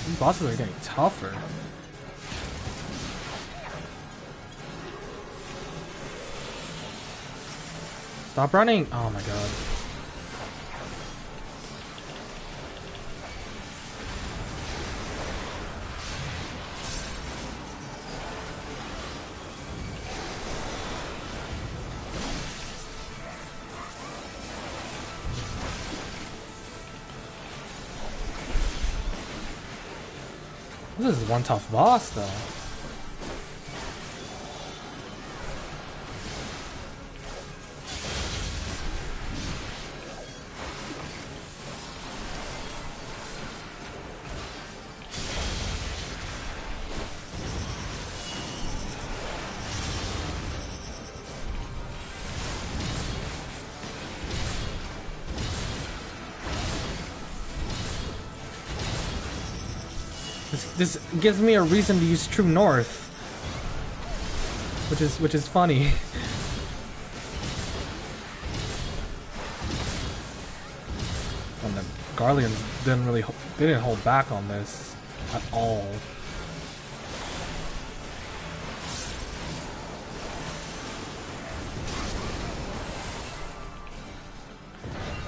These bosses are getting tougher. Stop running! Oh my god. This is one tough boss, though. This gives me a reason to use True North, which is funny. And the Garleans didn't hold back on this at all.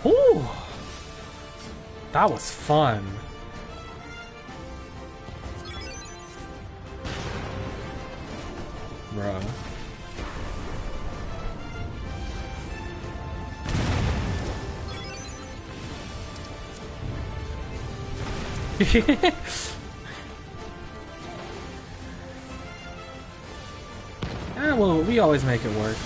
Ooh, that was fun. Bruh. Well, we always make it work.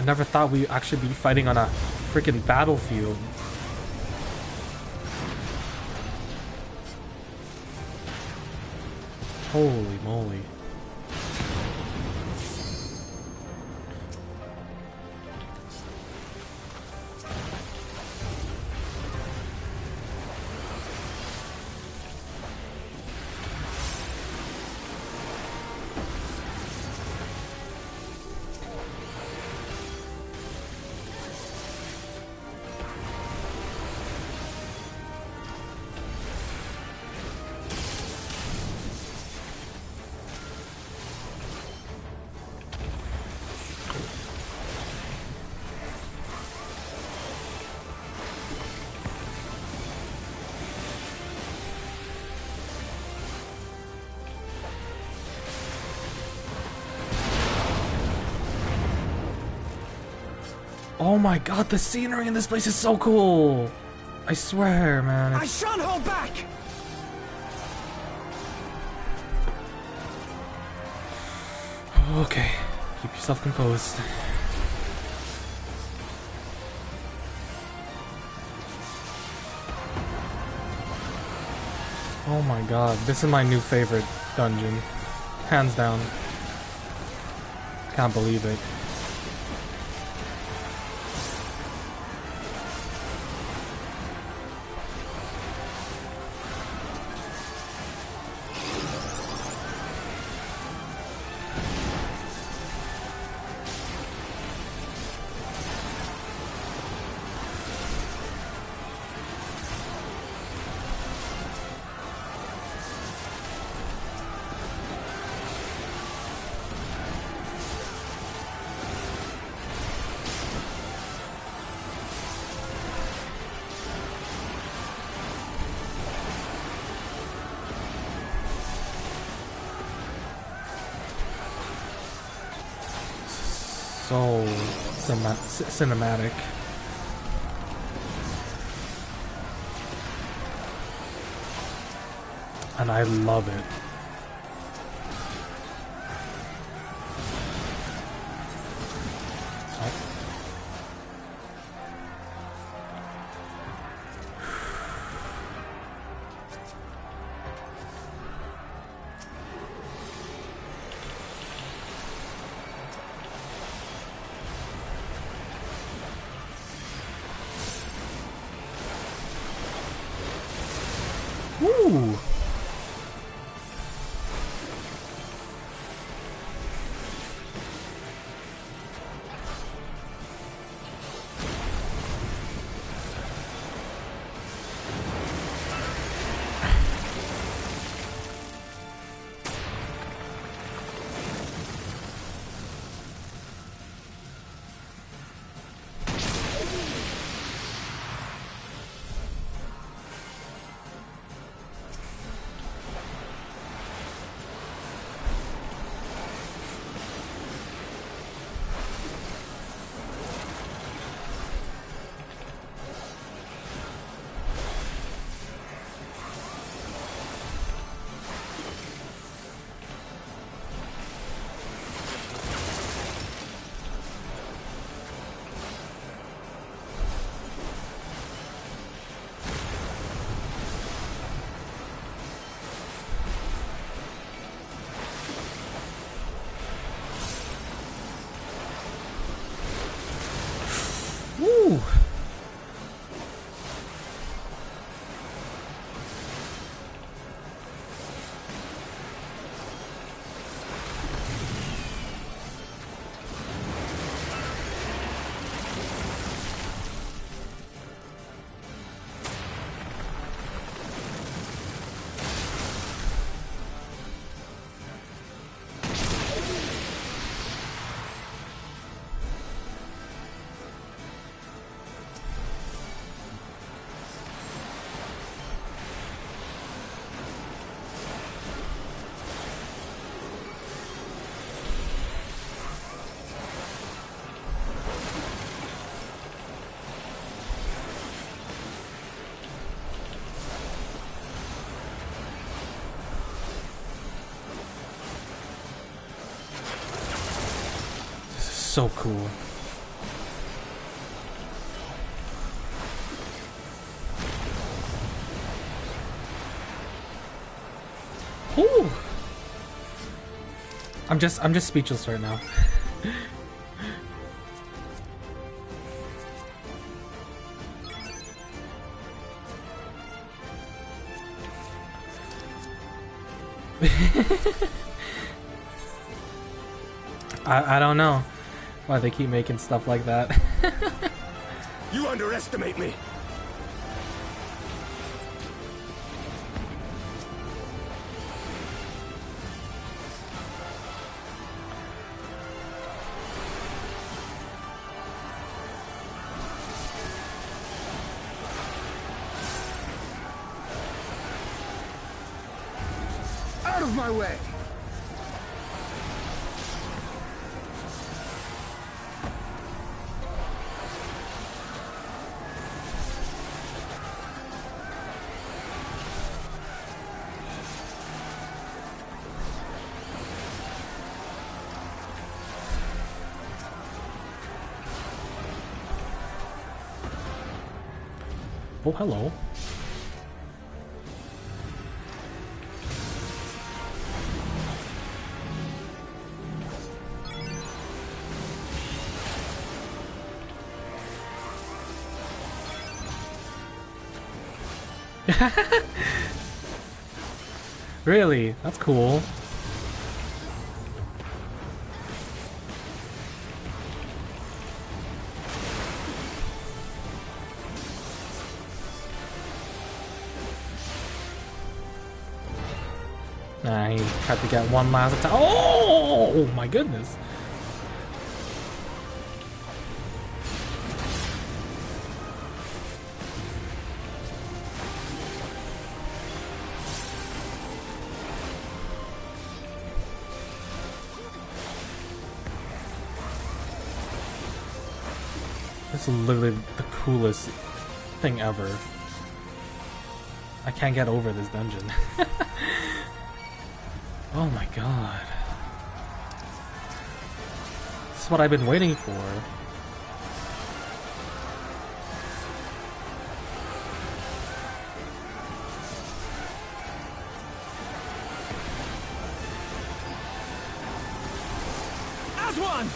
never thought we'd actually be fighting on a freaking battlefield. Holy moly. Oh my god, the scenery in this place is so cool! I swear, man. I shan't hold back! Okay, keep yourself composed. Oh my god, this is my new favorite dungeon. Hands down. Can't believe it. So cinematic. And I love it. Ooh. Woo! So cool. Whew. I'm just speechless right now. I don't know why they keep making stuff like that. You underestimate me. Out of my way. Oh, hello. Really? That's cool. Nah, he tried to get one last attack. Oh my goodness. This is literally the coolest thing ever. I can't get over this dungeon. Oh my god. This is what I've been waiting for. As one!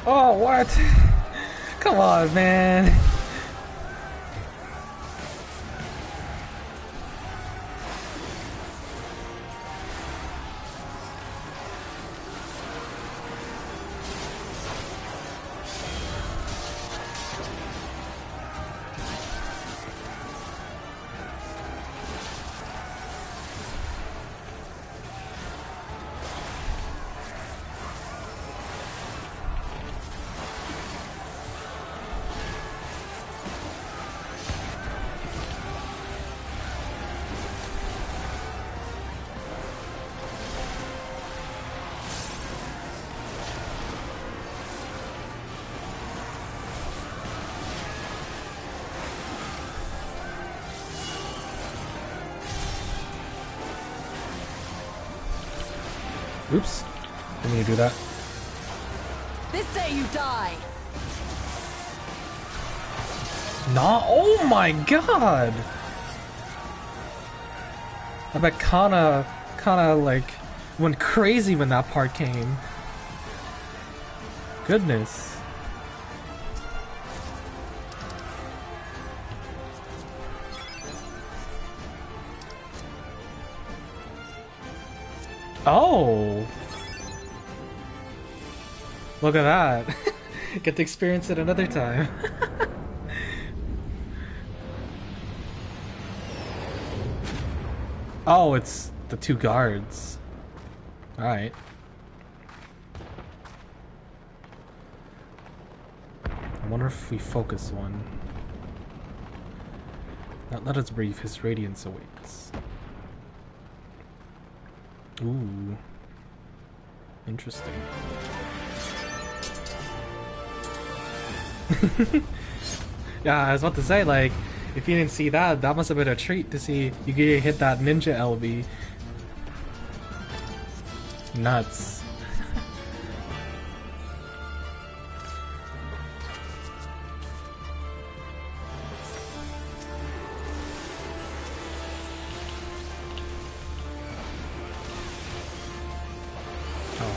Oh, what? Come on, man. Oops. Didn't mean to do that. This day you die. Nah, oh my god! I bet kinda like went crazy when that part came. Goodness. Oh! Look at that. Get to experience it another time. Oh, it's the two guards. Alright. I wonder if we focus one. Now let us breathe, his radiance awakes. Ooh. Interesting. Yeah, I was about to say, like, if you didn't see that, that must have been a treat to see you get hit that ninja LB. Nuts. Oh.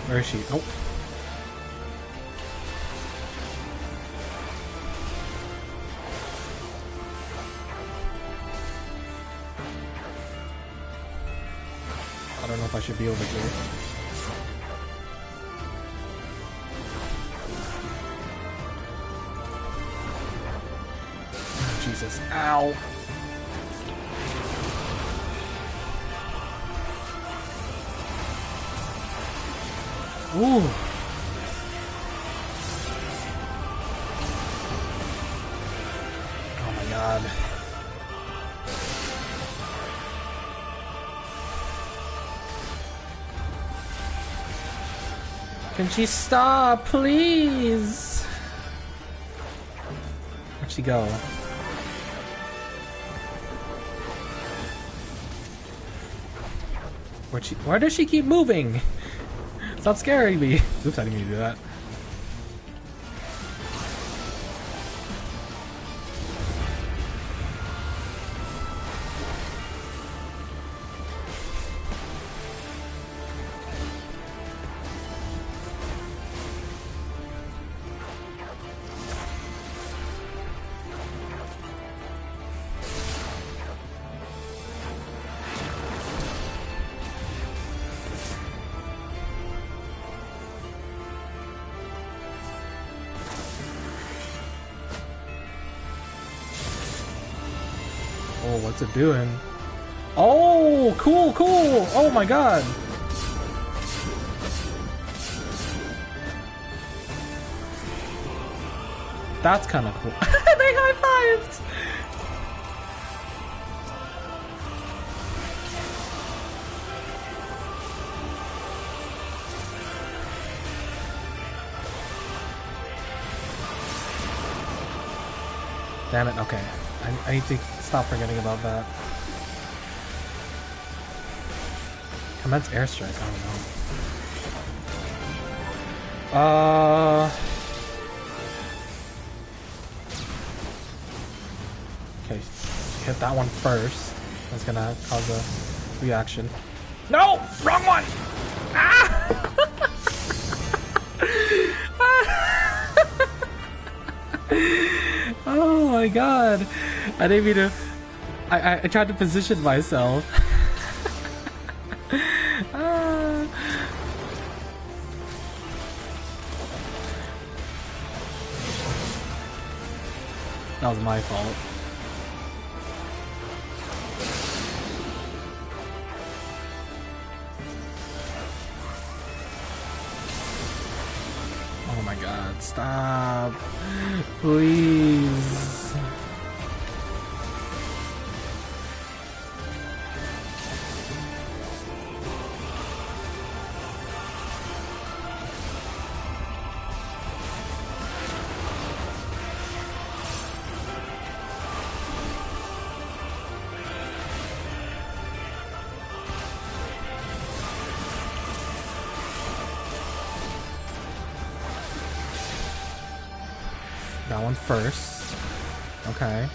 Where is she? Oh. I don't know if I should be over here. Oh, Jesus. Ow. Ooh. Oh my god. Can she stop, please? Where'd she go? Where does she keep moving? Stop scaring me. Oops, I didn't mean to do that. Oh, what's it doing? Oh, cool, cool! Oh my god! That's kind of cool. They high-fived! Damn it, okay. I need to stop forgetting about that. Commence airstrike, I don't know. Okay, hit that one first. That's gonna cause a reaction. No! Wrong one! Ah! Oh my god. I didn't mean to... I tried to position myself. Ah. That was my fault. Oh my god, stop. Please. That one first. Okay.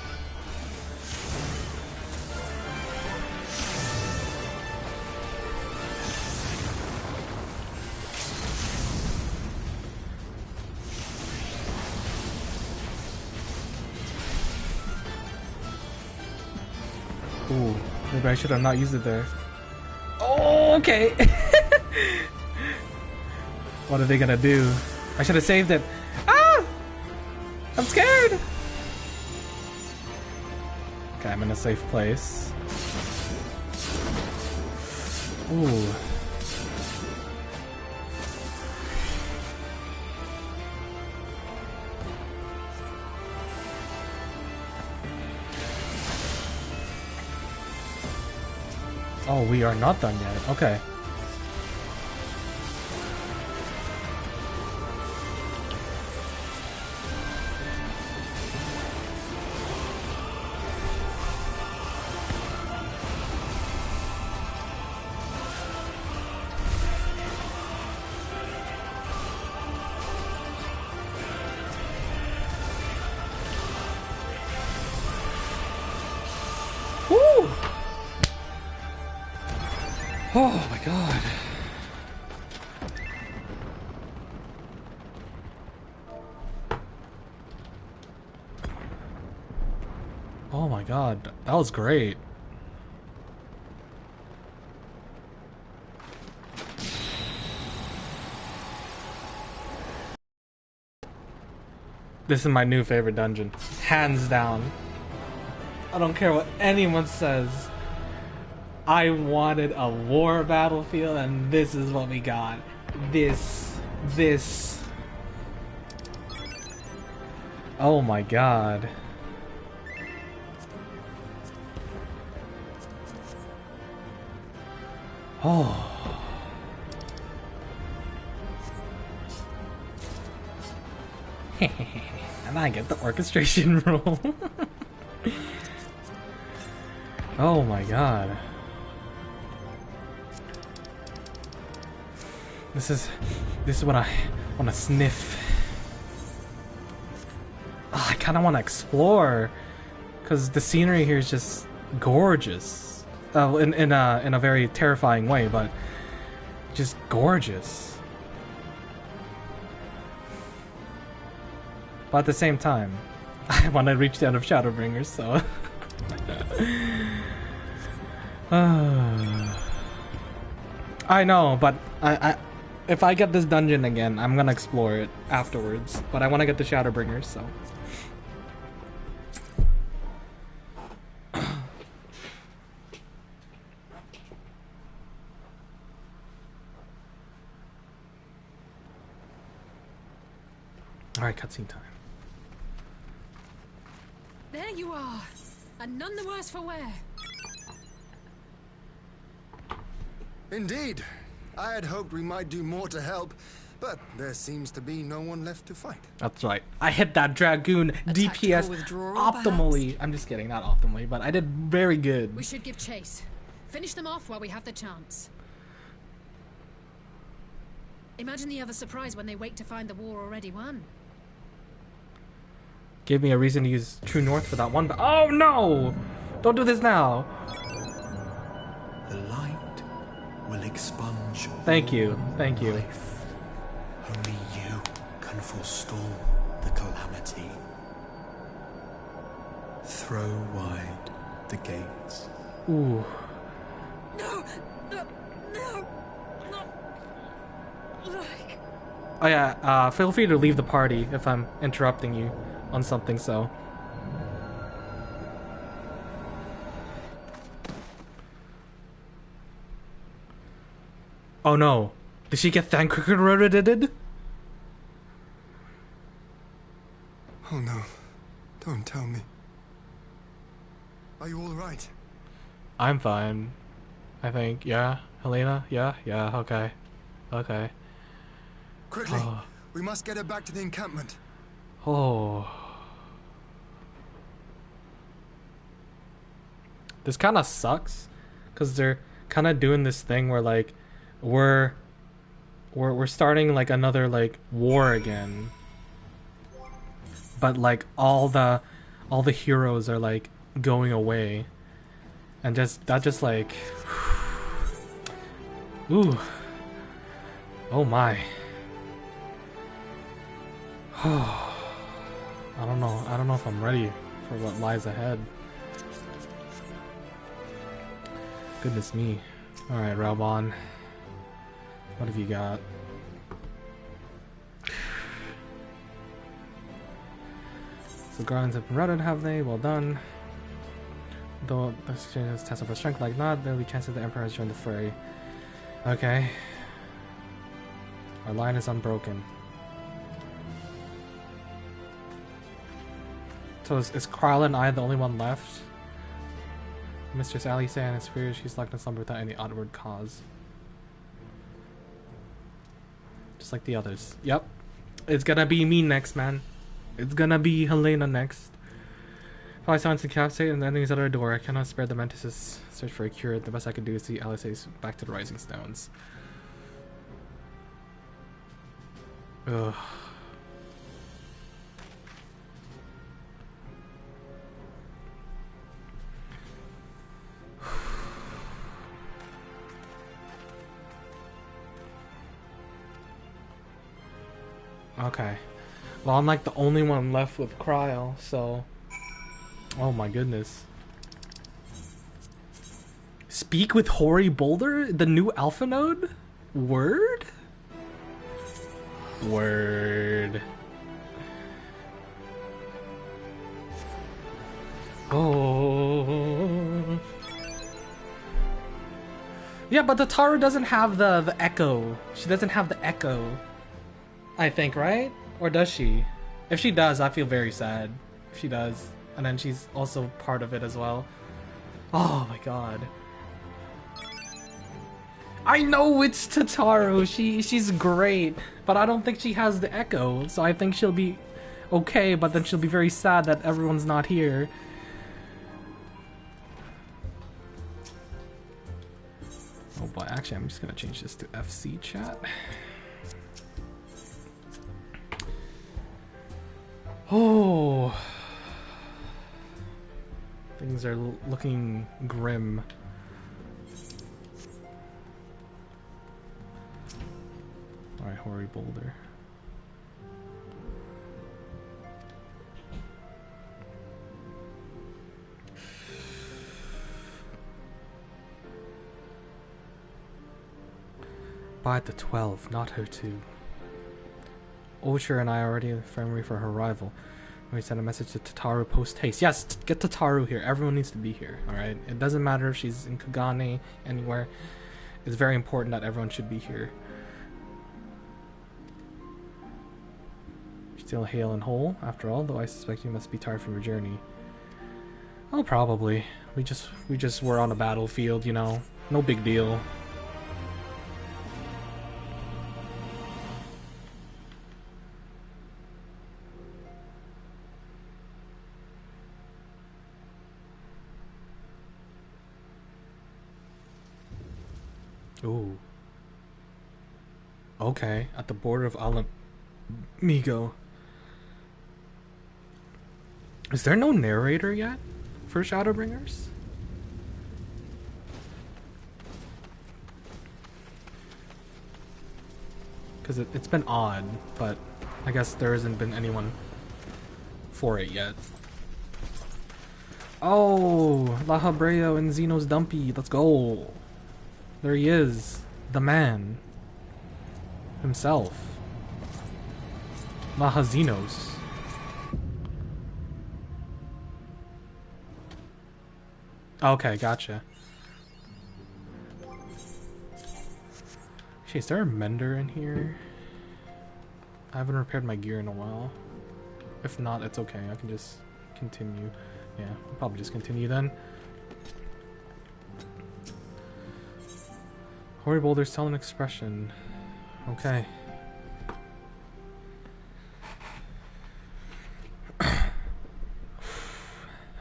Ooh, maybe I should have not used it there. Oh, okay. What are they gonna do? I should have saved it. Ah! I'm scared! Okay, I'm in a safe place. Ooh. Oh, we are not done yet. Okay. Woo! Oh my god. Oh my god, that was great. This is my new favorite dungeon. Hands down. I don't care what anyone says. I wanted a war battlefield, and this is what we got. This. Oh my god. Oh. And I get the orchestration role. Oh my god. This is what I want to sniff. Oh, I kind of want to explore, because the scenery here is just gorgeous. In a very terrifying way, but just gorgeous. But at the same time, I want to reach the end of Shadowbringers, so. I know, but I if I get this dungeon again, I'm gonna explore it afterwards. But I want to get the Shadowbringers, so. Alright, cutscene time. There you are, and none the worse for wear. Indeed. I had hoped we might do more to help, but there seems to be no one left to fight. That's right. I hit that Dragoon DPS optimally. Perhaps? I'm just kidding, not optimally, but I did very good. We should give chase. Finish them off while we have the chance. Imagine the other surprise when they wake to find the war already won. Gave me a reason to use True North for that one, but oh no! Don't do this now! The light will expunge. Thank you, thank you. Life. Only you can forestall the calamity. Throw wide the gates. Ooh. No! Like... Oh yeah, feel free to leave the party if I'm interrupting you on something, so. Oh no. Did she get thanked? Oh no. Don't tell me. Are you alright? I'm fine. I think. Yeah? Helena? Yeah? Yeah, okay. Okay. Quickly! We must get her back to the encampment. Oh. This kind of sucks, because they're kind of doing this thing where, like, we're starting like another like war again, but like all the heroes are like going away, and that just like ooh, oh my. I don't know if I'm ready for what lies ahead. Goodness me. All right, Raubon. What have you got? So Guardians have been routed, have they? Well done. Though the exchange is test of our strength like not, there'll be chances the Emperor has joined the fray. Okay. Our line is unbroken. So is Carla and I the only one left? Mistress Ali saying it's weird she's locked in slumber without any outward cause. Just like the others. Yep. It's gonna be me next, man. It's gonna be Helena next. If I silence incapacitate and the endings at our door, I cannot spare the mantises search for a cure. The best I can do is see LSA's back to the Rising Stones. Ugh. Okay. Well, I'm like the only one left with Cryo, so... Oh my goodness. Speak with Hoary Boulder? The new alpha node? Word? Word. Oh. Yeah, but the Taru doesn't have the echo. She doesn't have the echo. I think, right? Or does she? If she does, I feel very sad. If she does. And then she's also part of it as well. Oh my god. I know it's Tataru. She's great. But I don't think she has the echo. So I think she'll be okay, but then she'll be very sad that everyone's not here. Oh boy, actually I'm just gonna change this to FC chat. Oh, things are looking grim. Alright, Hoary Boulder. By the 12, not her 2. Osher and I are already infirmary for her arrival. We send a message to Tataru post haste. Yes, get Tataru here. Everyone needs to be here, alright? It doesn't matter if she's in Kagane, anywhere. It's very important that everyone should be here. Still hale and whole, after all, though I suspect you must be tired from your journey. Oh, probably. We just were on a battlefield, you know. No big deal. Ooh. Okay, at the border of Alamigo. Is there no narrator yet for Shadowbringers? Because it's been odd, but I guess there hasn't been anyone for it yet. Oh, La Habreo and Xeno's Dumpy. Let's go. There he is. The man. Himself. Maha Xenos. Okay, gotcha. Actually, is there a mender in here? I haven't repaired my gear in a while. If not, it's okay. I can just continue. Yeah, I'll probably just continue then. Hoary Boulder's tell an expression. Okay.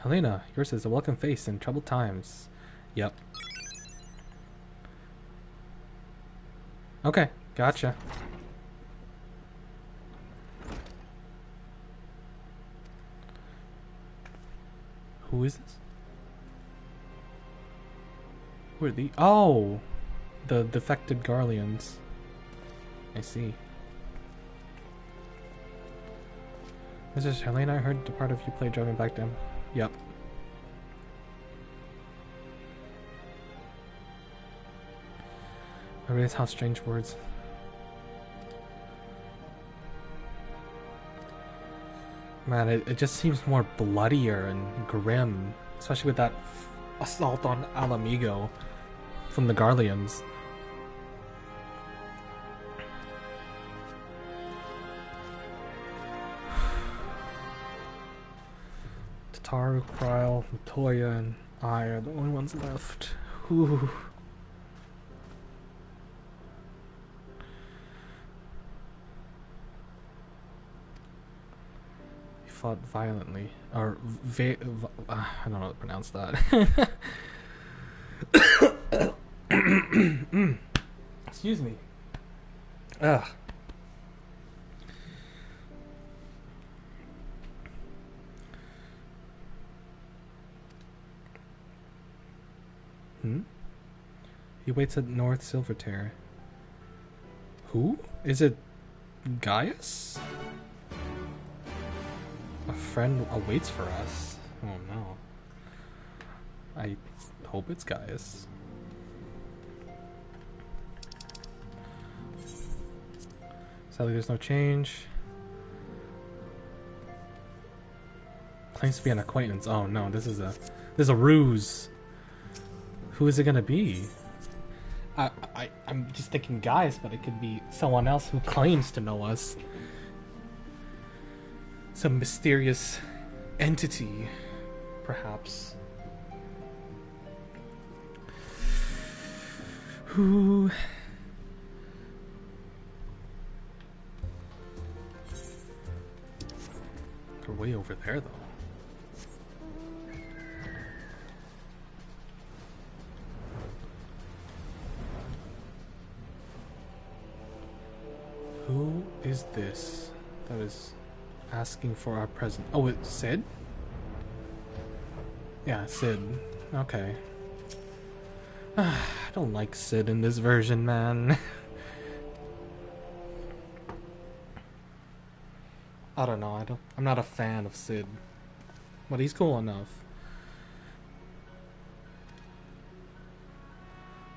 Helena, yours is a welcome face in troubled times. Yep. Okay, gotcha. Who is this? Who are the— oh! The defected Garleans. I see. Mrs. Helena, I heard the part of you play driving back down. Yep. I realize how strange words. Man, it just seems more bloodier and grim. Especially with that assault on Alamigo from the Garleans. Tataru, Kryle, Latoya, and I are the only ones left. Whew. He fought violently. Or, I don't know how to pronounce that. Excuse me. Ugh. He waits at North Silvertear. Who? Is it Gaius? A friend awaits for us. Oh no. I hope it's Gaius. Sadly, there's no change. Claims to be an acquaintance. Oh no, this is a ruse. Who is it gonna be? I'm just thinking Gaius, but it could be someone else who claims to know us. Some mysterious entity, perhaps. Who? They're way over there, though. Who is this that is asking for our present? Oh, it's Sid? Yeah, Sid. Okay. I don't like Sid in this version, man. I don't know. I'm not a fan of Sid. But he's cool enough.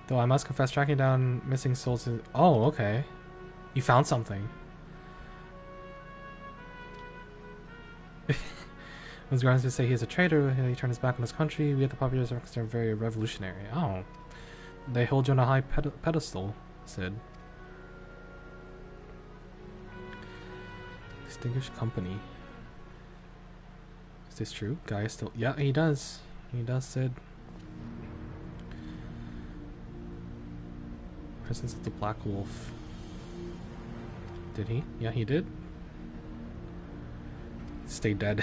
Though I must confess, tracking down missing souls is... Oh, okay. You found something. When Guardians to say he is a traitor, he turned his back on his country. We at the populace are considered very revolutionary. Oh. They hold you on a high pedestal, Sid. Distinguished company. Is this true? Guy still... Yeah, he does. He does, Sid. Presence of the Black Wolf. Did he? Yeah, he did. Stay dead.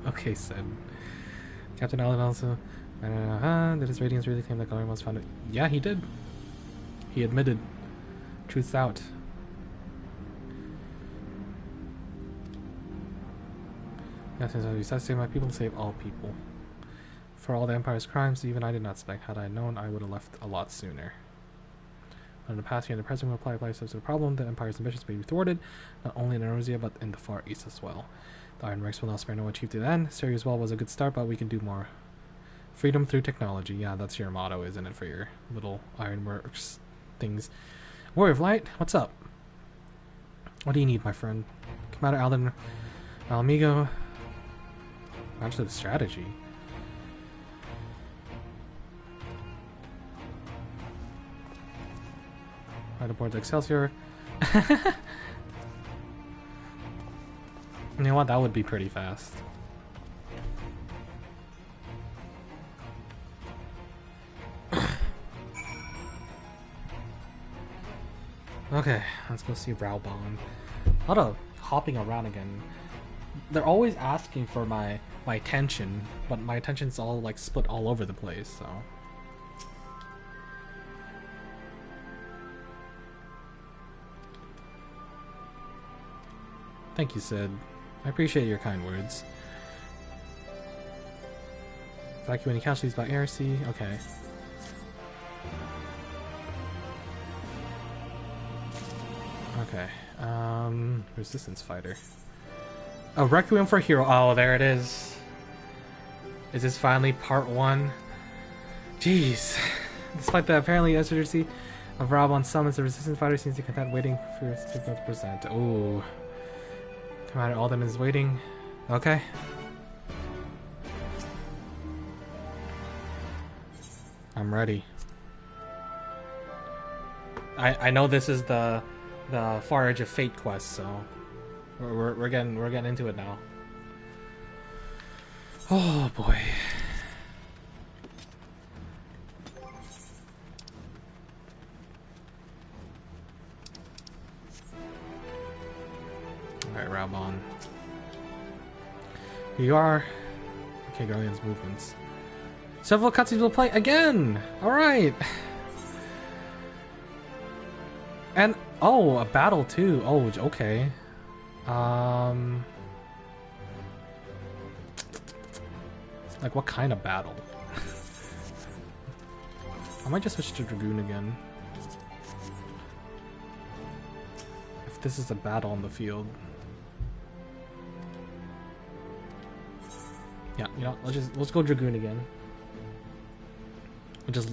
Okay, Sid. Captain Allen also... did his radiance really claim that Galarian was found it? Yeah, he did. He admitted. Truth's out. Yes, he said, save my people, save all people. For all the Empire's crimes, even I did not suspect. Had I known, I would have left a lot sooner. In the past year, the President will apply to the problem. The Empire's ambitions may be thwarted, not only in Erosia, but in the Far East as well. The Iron Rex will not spare no achieved to the end. Sirius Wall was a good start, but we can do more. Freedom through technology. Yeah, that's your motto, isn't it, for your little Ironworks things. Warrior of Light, what's up? What do you need, my friend? Commander Alamigo. Actually, the strategy. Right aboard the Excelsior. You know what? That would be pretty fast. Okay, let's go see Browbond. A lot of hopping around again. They're always asking for my attention, but my attention's all like split all over the place, so. Thank you, Sid. I appreciate your kind words. Evacuate any casualties by air, sea. Okay. Okay. Resistance fighter. Oh, Requiem for Hero. Oh, there it is. Is this finally part 1? Jeez. Despite the apparently exigency of Rabon summons, the resistance fighter seems to be content waiting for his signal to present. Ooh. Commander Alderman is waiting. Okay. I'm ready. I know this is the Far Edge of Fate quest, so we're getting into it now. Oh boy. Alright, Rabon. Here you are. Okay, Guardian's movements. Several cutscenes will play again! Alright! And, oh, a battle too. Oh, okay. Like, what kind of battle? I might just switch to Dragoon again. If this is a battle on the field. Yeah, you know, let's go Dragoon again.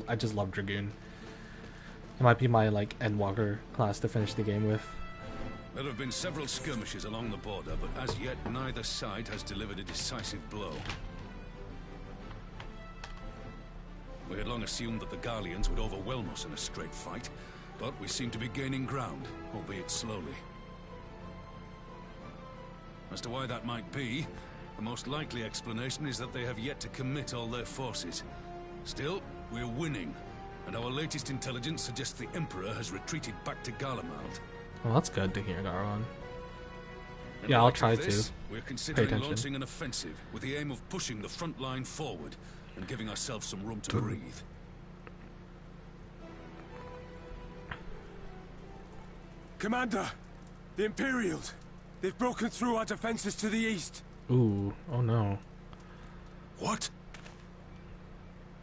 I just love Dragoon. It might be my like Endwalker class to finish the game with. There have been several skirmishes along the border, but as yet neither side has delivered a decisive blow. We had long assumed that the Garleans would overwhelm us in a straight fight, but we seem to be gaining ground, albeit slowly. As to why that might be, the most likely explanation is that they have yet to commit all their forces. Still, we're winning, and our latest intelligence suggests the Emperor has retreated back to Garlemald. Well, that's good to hear, Garron. Yeah, I'll try to. We're considering launching an offensive with the aim of pushing the front line forward and giving ourselves some room to breathe. Commander, the Imperials. They've broken through our defenses to the east. Ooh, oh no. What?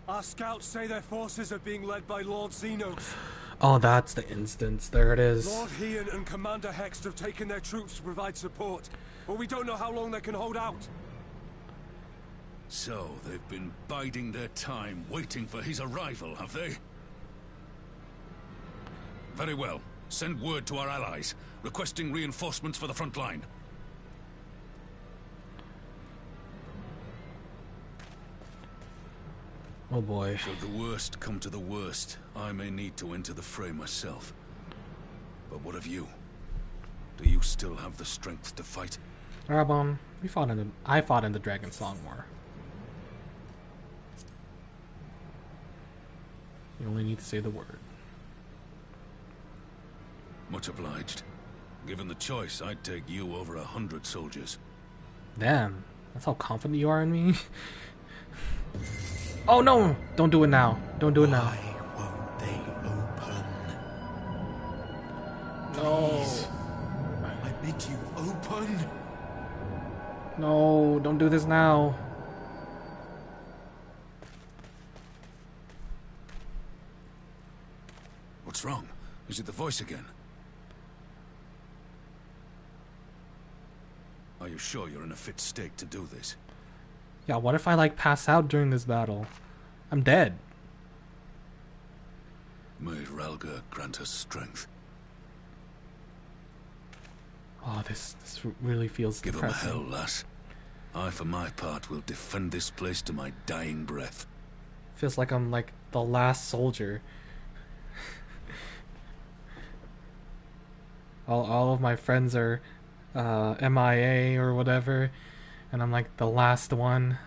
Our scouts say their forces are being led by Lord Xenos. Oh, that's the instance. There it is. Lord Heian and Commander Hext have taken their troops to provide support, but we don't know how long they can hold out. So, they've been biding their time, waiting for his arrival, have they? Very well. Send word to our allies, requesting reinforcements for the front line. Oh boy. Should the worst come to the worst, I may need to enter the fray myself. But what of you? Do you still have the strength to fight? Rabon, I fought in the Dragon Song War. You only need to say the word. Much obliged. Given the choice, I'd take you over 100 soldiers. Damn, that's how confident you are in me? Oh no! Don't do it now. Don't do it now. Why won't they open? No. Please. I bid you open. No, don't do this now. What's wrong? Is it the voice again? Are you sure you're in a fit state to do this? Yeah, what if I like pass out during this battle? I'm dead. May Ralga grant us strength. Oh, this really feels Give depressing. him hell, lass. I, for my part, will defend this place to my dying breath. Feels like I'm like the last soldier. all of my friends are MIA or whatever, and I'm like the last one.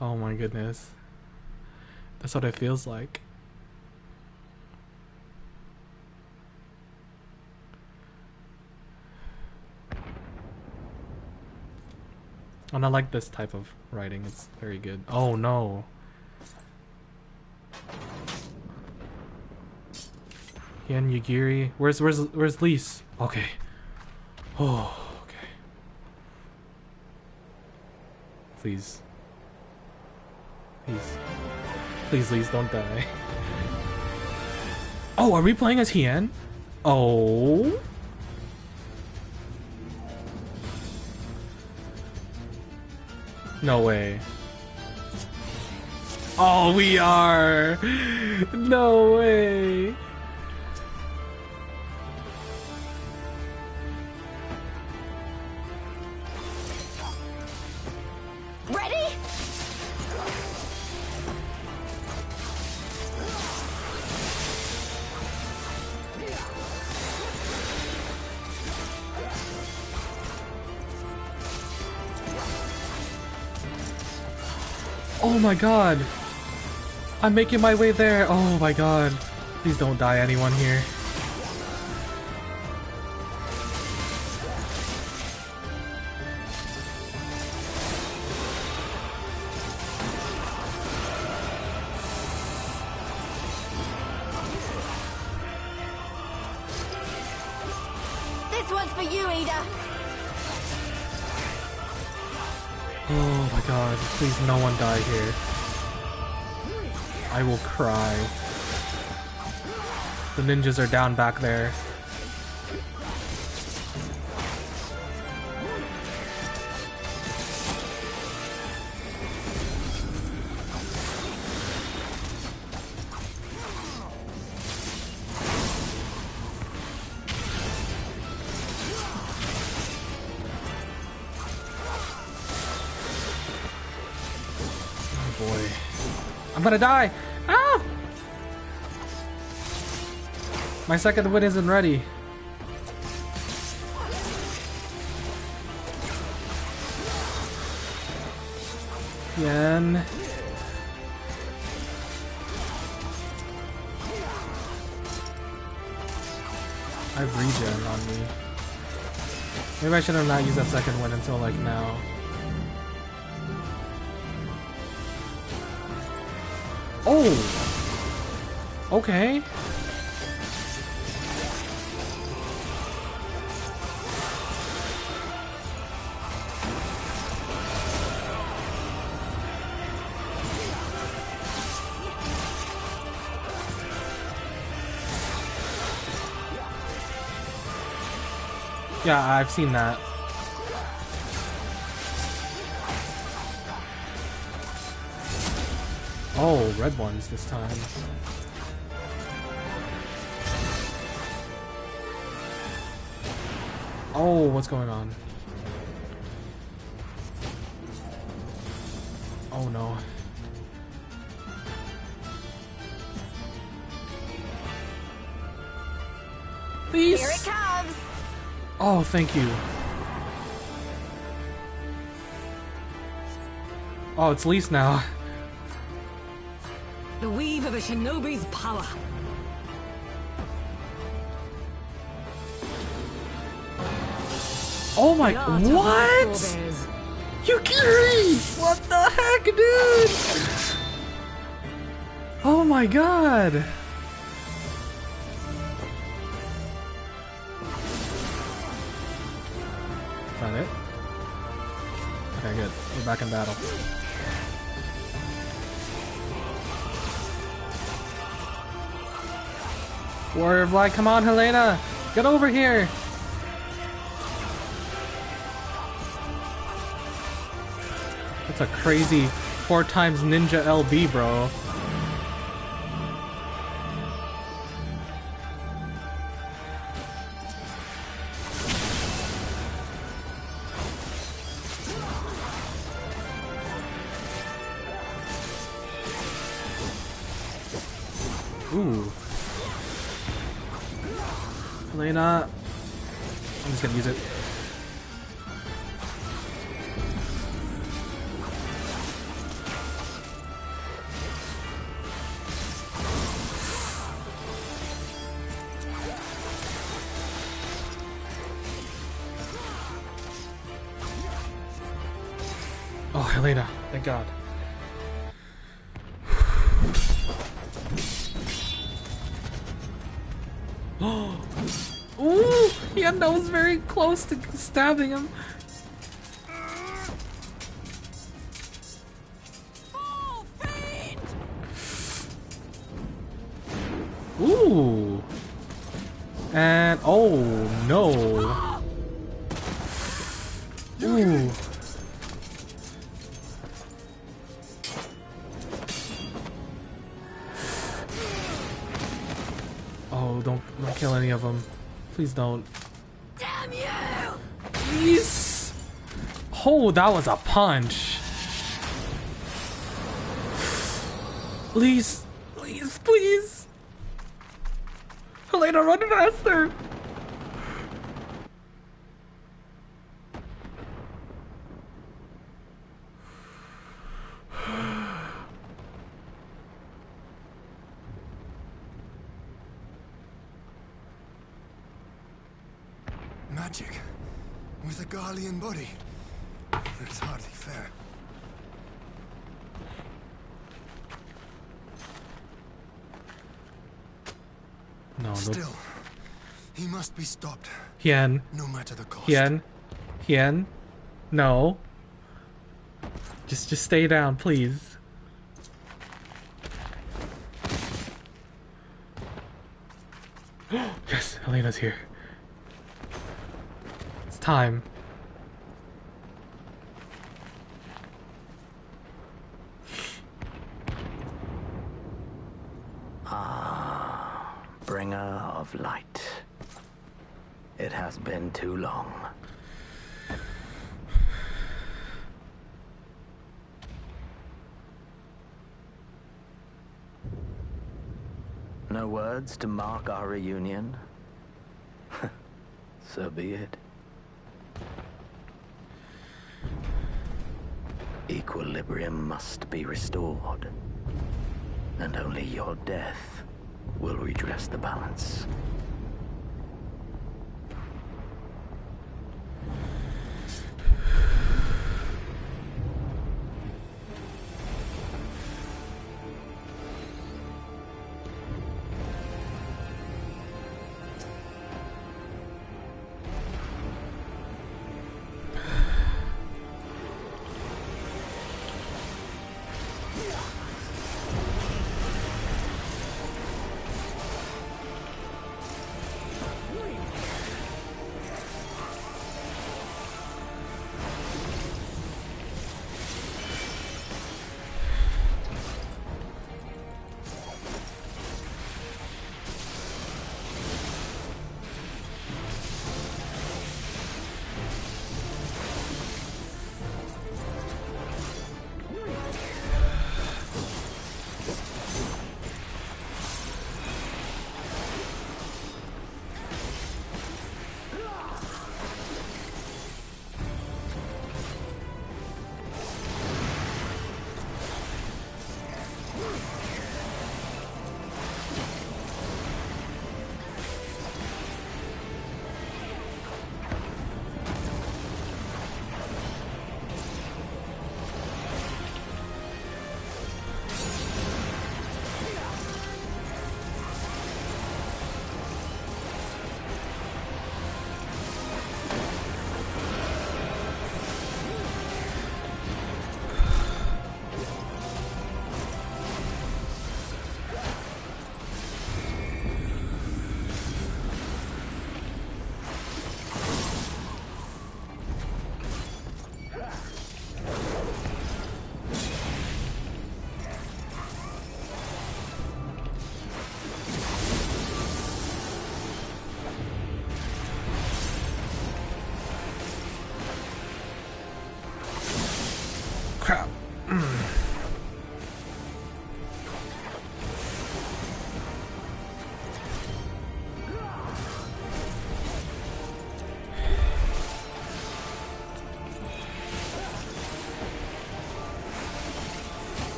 Oh my goodness. That's what it feels like. And I like this type of writing. It's very good. Oh no. Hien Yugiri. Where's Lise? Okay. Oh, okay. Please. Please, Lise, don't die. Oh, are we playing as Hien? Oh. No way. Oh, we are. No way. Ready? Oh my god! I'm making my way there! Oh my god! Please don't die anyone here. This one's for you, Ada. Oh my god, please no one die here. I will cry. The ninjas are down back there. I'm gonna die! Ah! My second win isn't ready. Again. I have regen on me. Maybe I should have not used that second win until like now. Oh! Okay. Yeah, I've seen that. Oh, red ones this time. Oh, what's going on? Oh no. Please. Here it comes. Oh, thank you. Oh, it's Lise now. The weave of a shinobi's power. Oh my, what? You kidding? What the heck, dude? Oh my god. Is that it? Okay, good. We're back in battle. Warrior of Light, come on, Helena! Get over here! That's a crazy 4 times ninja LB, bro. Ooh. Helena. I'm just gonna use it. Oh, Helena, thank God. Ooh, yeah, that was very close to stabbing him. Ooh. And oh no. Ooh. Oh, don't kill any of them. Please don't. Damn you! Please. Oh, that was a punch. Please, please, please. Helena, run faster. magic with a Garlean body. That's hardly fair. No, Still, he must be stopped. Hien. No matter the cost. Hien. No. Just stay down, please. Yes, Elena's here. It's time. Ah, bringer of light. It has been too long. No words to mark our reunion? So be it. Equilibrium must be restored, and only your death will redress the balance.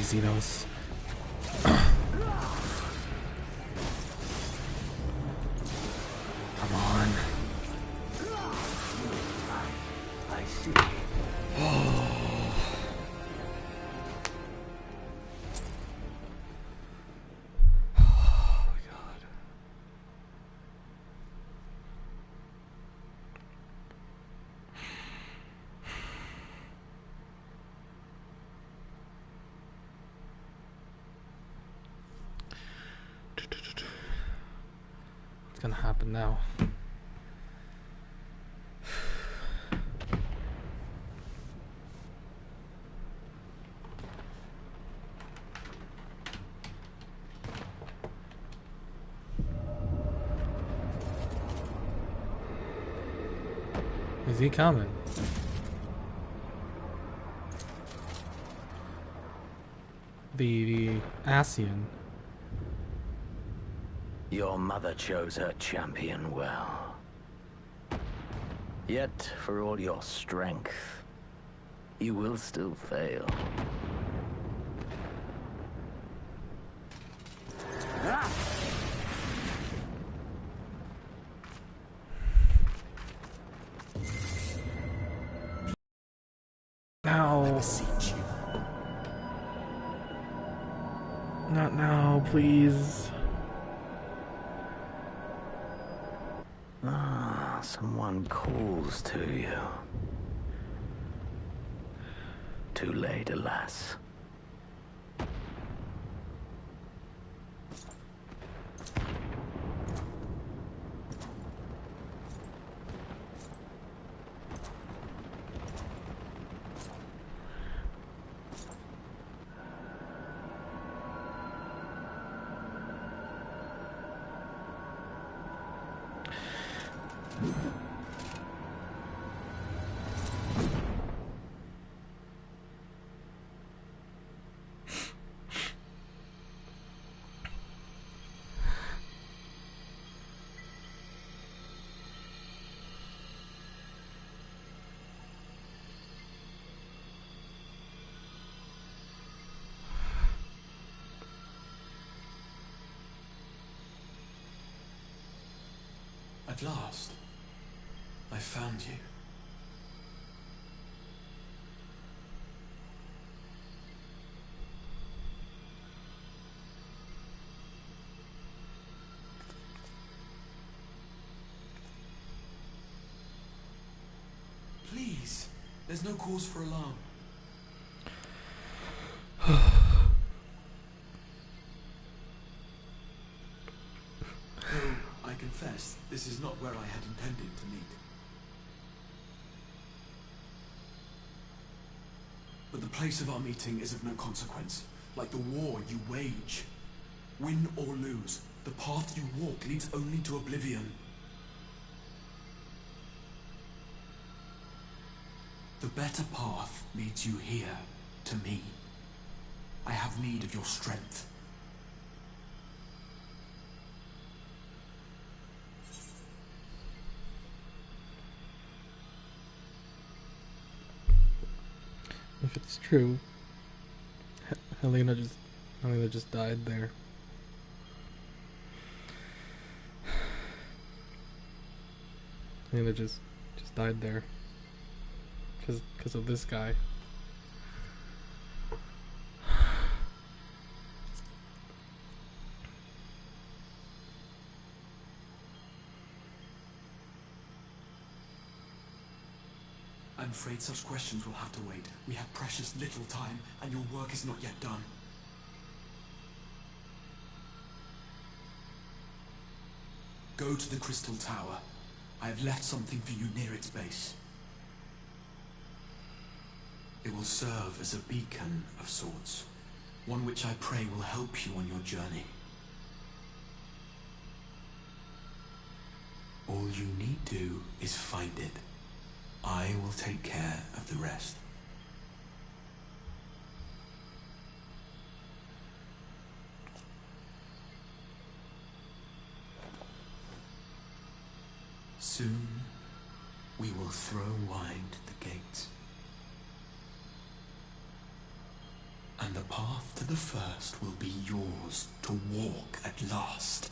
Xenos. Come on. I see. What's gonna happen now? Is he coming? The Asian. Your mother chose her champion well. Yet, for all your strength, you will still fail. No. Not now, please. Ah, someone calls to you. Too late, alas. At last, I found you. Please, there's no cause for alarm. I confess, this is not where I had intended to meet. But the place of our meeting is of no consequence, like the war you wage. Win or lose, the path you walk leads only to oblivion. The better path leads you here, to me. I have need of your strength. If it's true, Helena just died there. Helena just died there. Because of this guy. I'm afraid such questions will have to wait. We have precious little time, and your work is not yet done. Go to the Crystal Tower. I have left something for you near its base. It will serve as a beacon of sorts, one which I pray will help you on your journey. All you need do is find it. I will take care of the rest. Soon, we will throw wide the gates. And the path to the first will be yours to walk at last.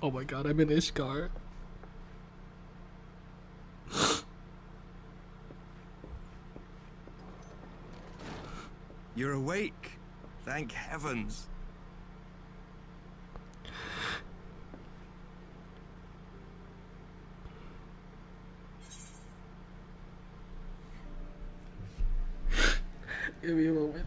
Oh my god, I'm in Ishgard. You're awake. Thank heavens. Give me a moment.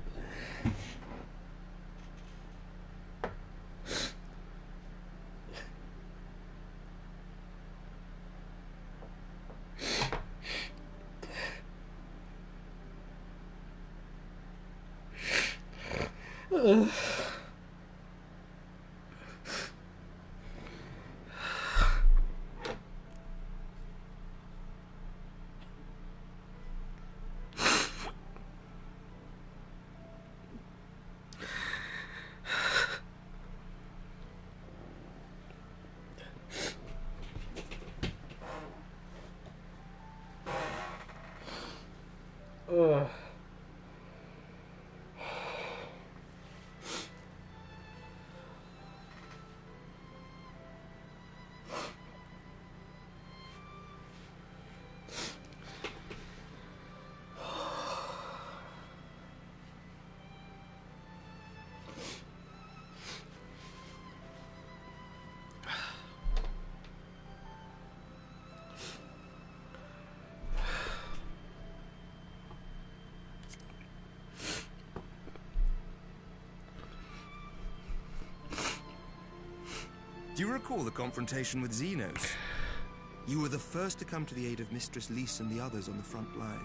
Do you recall the confrontation with Xenos? You were the first to come to the aid of Mistress Lys and the others on the front line.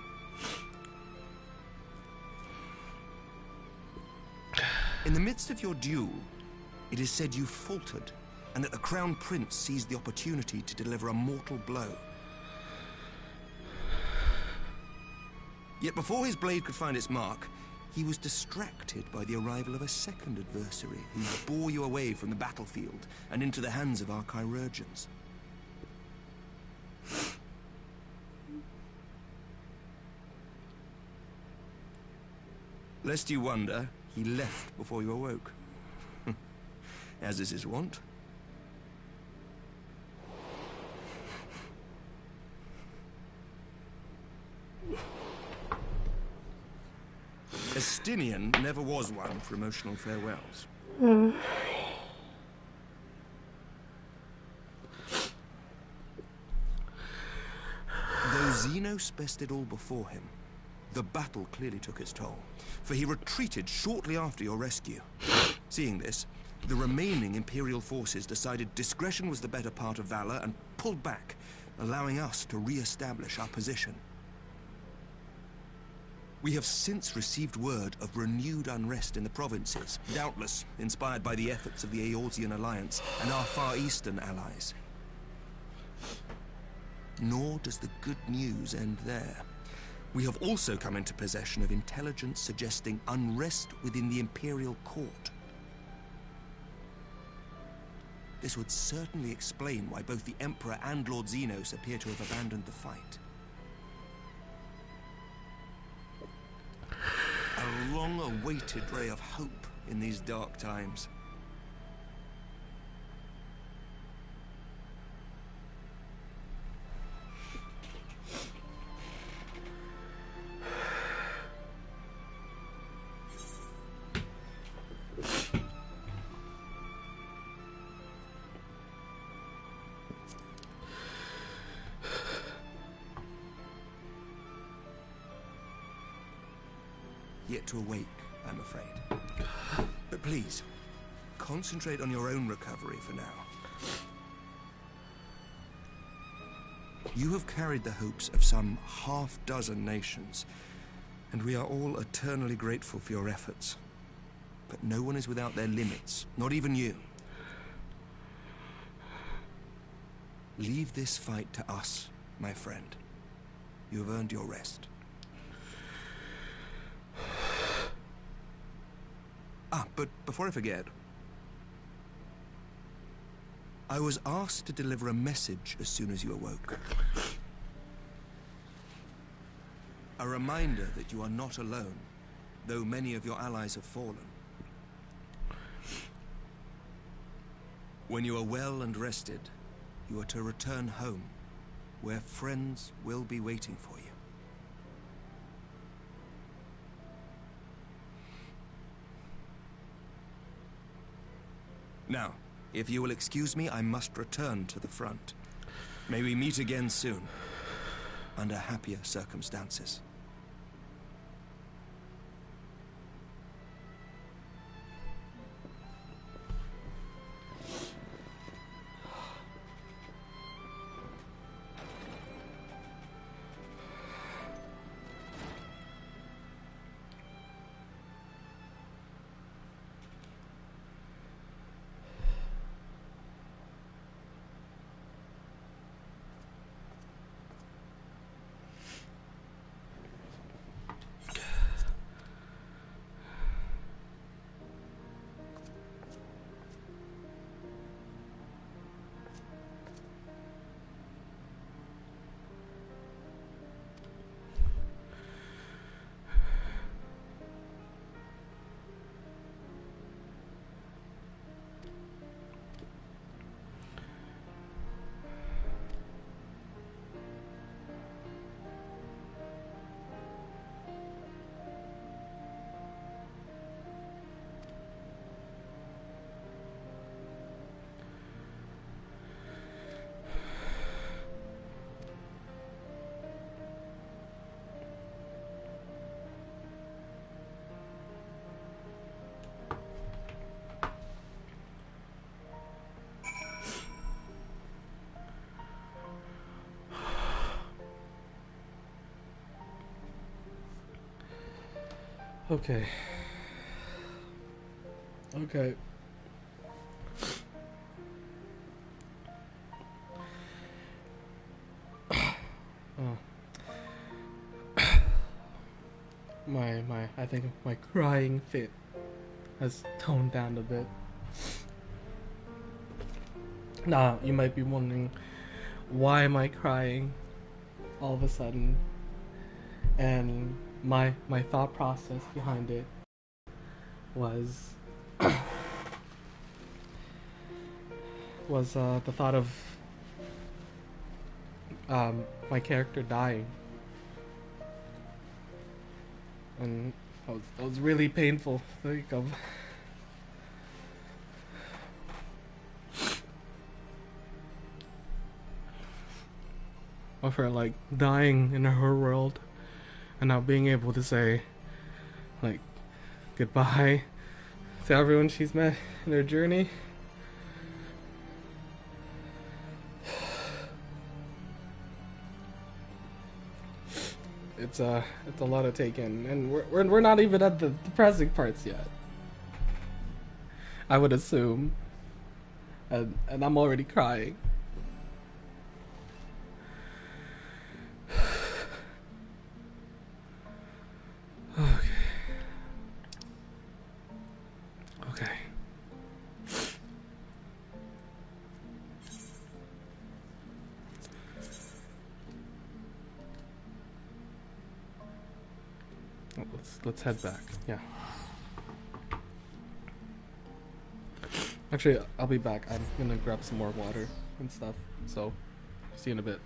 In the midst of your duel, it is said you faltered, and that the Crown Prince seized the opportunity to deliver a mortal blow. Yet before his blade could find its mark, he was distracted by the arrival of a second adversary who bore you away from the battlefield and into the hands of our chirurgeons. Lest you wonder, he left before you awoke. As is his wont. Estinian never was one for emotional farewells. Though Xenos bested all before him, the battle clearly took its toll, for he retreated shortly after your rescue. Seeing this, the remaining Imperial forces decided discretion was the better part of valor and pulled back, allowing us to re-establish our position. We have since received word of renewed unrest in the provinces, doubtless inspired by the efforts of the Eorzean Alliance and our Far Eastern allies. Nor does the good news end there. We have also come into possession of intelligence suggesting unrest within the Imperial Court. This would certainly explain why both the Emperor and Lord Xenos appear to have abandoned the fight. A long-awaited ray of hope in these dark times. Yet to awake, I'm afraid. But please, concentrate on your own recovery for now. You have carried the hopes of some half-dozen nations, and we are all eternally grateful for your efforts. But no one is without their limits, not even you. Leave this fight to us, my friend. You have earned your rest. But before I forget, I was asked to deliver a message as soon as you awoke. A reminder that you are not alone, though many of your allies have fallen. When you are well and rested, you are to return home, where friends will be waiting for you. Now, if you will excuse me, I must return to the front. May we meet again soon, under happier circumstances. Okay. Okay. I think my crying fit has toned down a bit. Now, you might be wondering, why am I crying all of a sudden? And my thought process behind it was the thought of my character dying, and that was really painful to think of. Of her like dying in her world, and not being able to say like goodbye to everyone she's met in her journey. It's a lot to take in, and we're not even at the depressing parts yet, I would assume, and I'm already crying. Okay. Let's head back. Yeah. Actually, I'll be back. I'm gonna grab some more water and stuff. So, see you in a bit.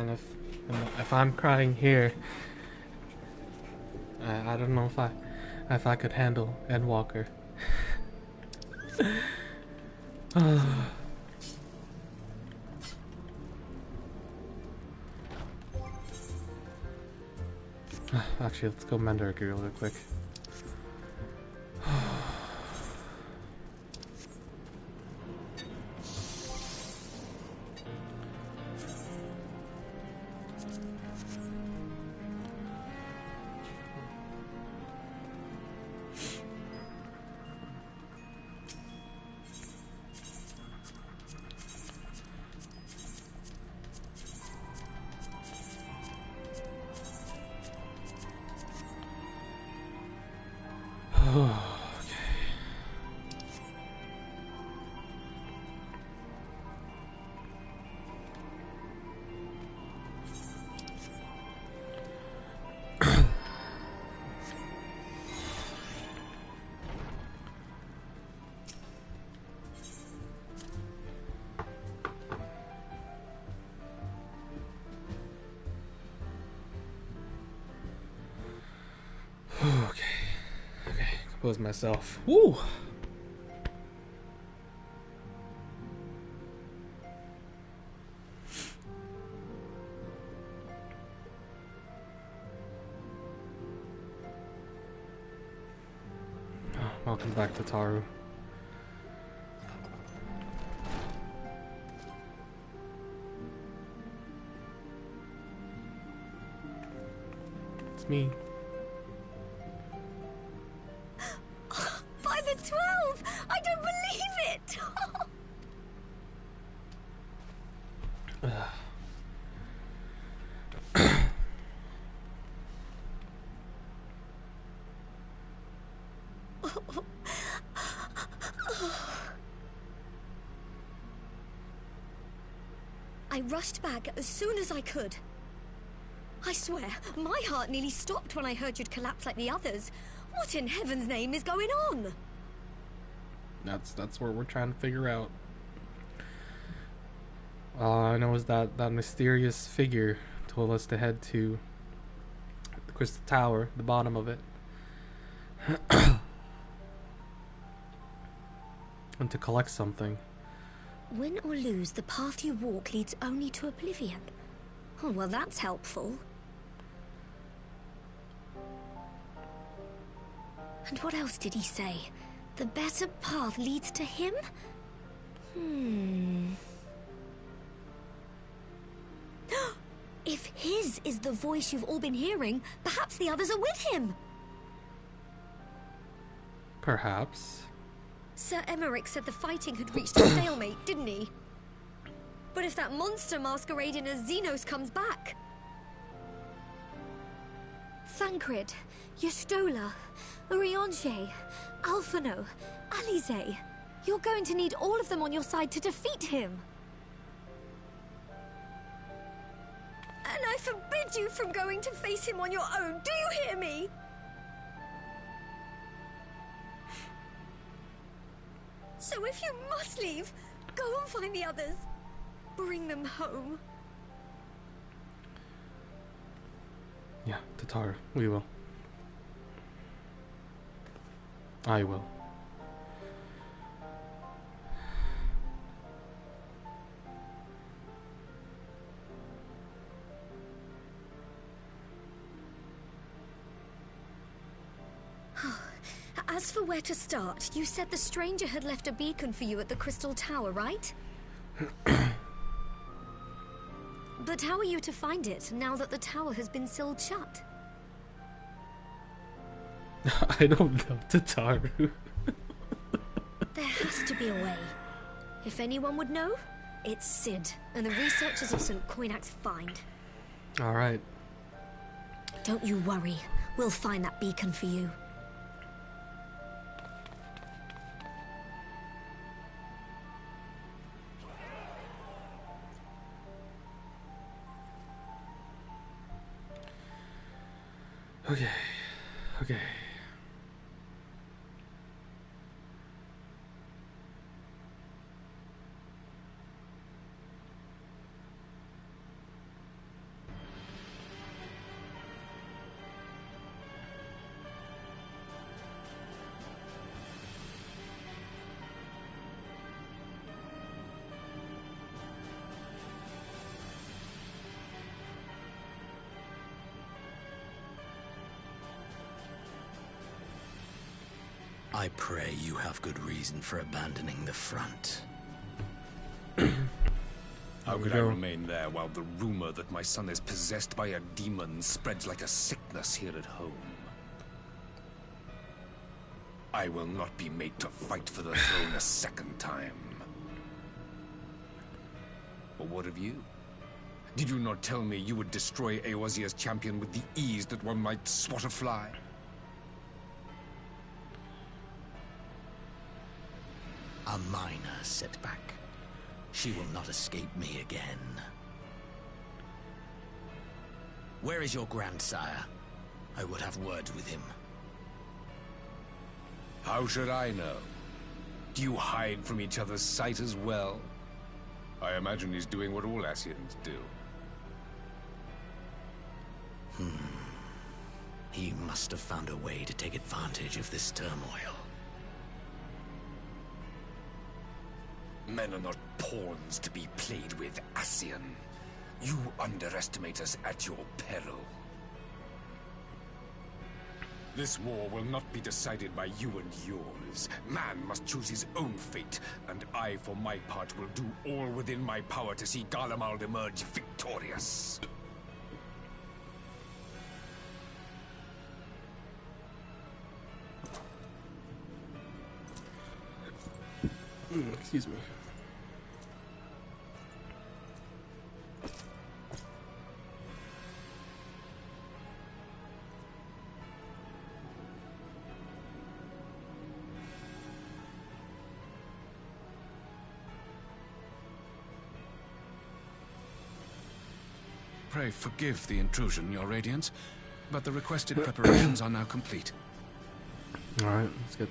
and if I'm crying here, I don't know if I could handle Endwalker. Actually, let's go Mandark real quick. Okay, compose myself. Woo! Welcome back to Taru. It's me. By the 12! I don't believe it! I rushed back as soon as I could. I swear, my heart nearly stopped when I heard you'd collapse like the others. What in heaven's name is going on? That's what we're trying to figure out. All I know is that mysterious figure told us to head to the Crystal Tower, the bottom of it, and to collect something. Win or lose, the path you walk leads only to oblivion. Oh, well, that's helpful. And what else did he say? The better path leads to him? If his is the voice you've all been hearing, perhaps the others are with him. Perhaps. Sir Emmerich said the fighting had reached a stalemate, didn't he? But if that monster masquerading as Xenos comes back... Thancred, Yestola, Urianger, Alphino, Alize... You're going to need all of them on your side to defeat him. And I forbid you from going to face him on your own, do you hear me? So if you must leave, go and find the others. Bring them home. Yeah, Tatar, we will. I will. As for where to start, you said the stranger had left a beacon for you at the Crystal Tower, right? But how are you to find it, now that the tower has been sealed shut? I don't know, Tataru. There has to be a way. If anyone would know, it's Sid, and the researchers of St. Coinac's find. Alright. Don't you worry. We'll find that beacon for you. Okay. Okay. I pray you have good reason for abandoning the front. How could I remain there while the rumor that my son is possessed by a demon spreads like a sickness here at home? I will not be made to fight for the throne a second time. But what of you? Did you not tell me you would destroy Eorzea's champion with the ease that one might swat a fly? A minor setback. She will not escape me again. Where is your grandsire? I would have words with him. How should I know? Do you hide from each other's sight as well? I imagine he's doing what all Ascians do. He must have found a way to take advantage of this turmoil. Men are not pawns to be played with, Ascian. You underestimate us at your peril. This war will not be decided by you and yours. Man must choose his own fate, and I, for my part, will do all within my power to see Garlemald emerge victorious. Excuse me. Pray forgive the intrusion, Your Radiance, but the requested preparations are now complete. Alright, let's get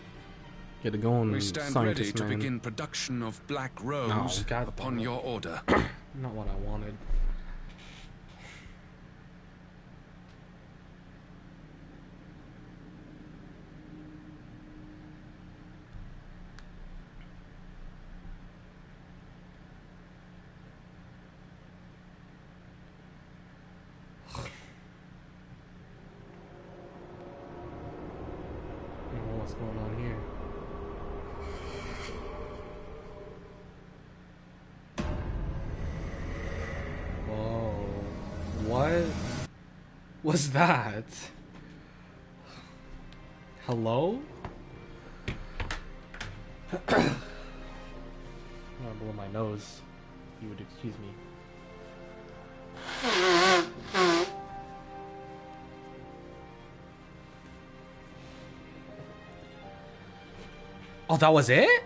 it going. We stand ready to begin production of Black Rose upon your order. Not what I wanted. What's going on here? Whoa. What was that? Hello? I'm gonna blow my nose. If you would excuse me. Oh, that was it?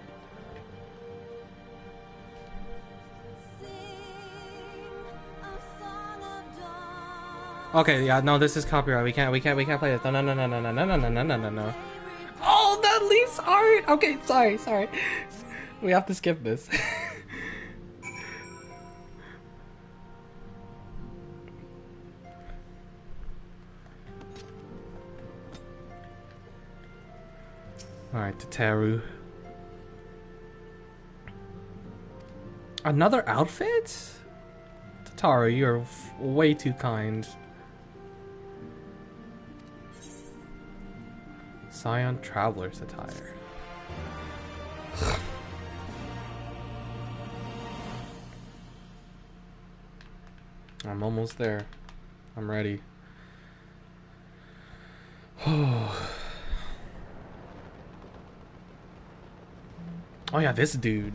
Okay, yeah, no, this is copyright. We can't play this. No. Oh, that leaves art. Okay, sorry. We have to skip this. Alright, Tataru. Another outfit? Tataru, you're way too kind. Scion Traveler's attire. I'm almost there. I'm ready. Oh yeah, this dude.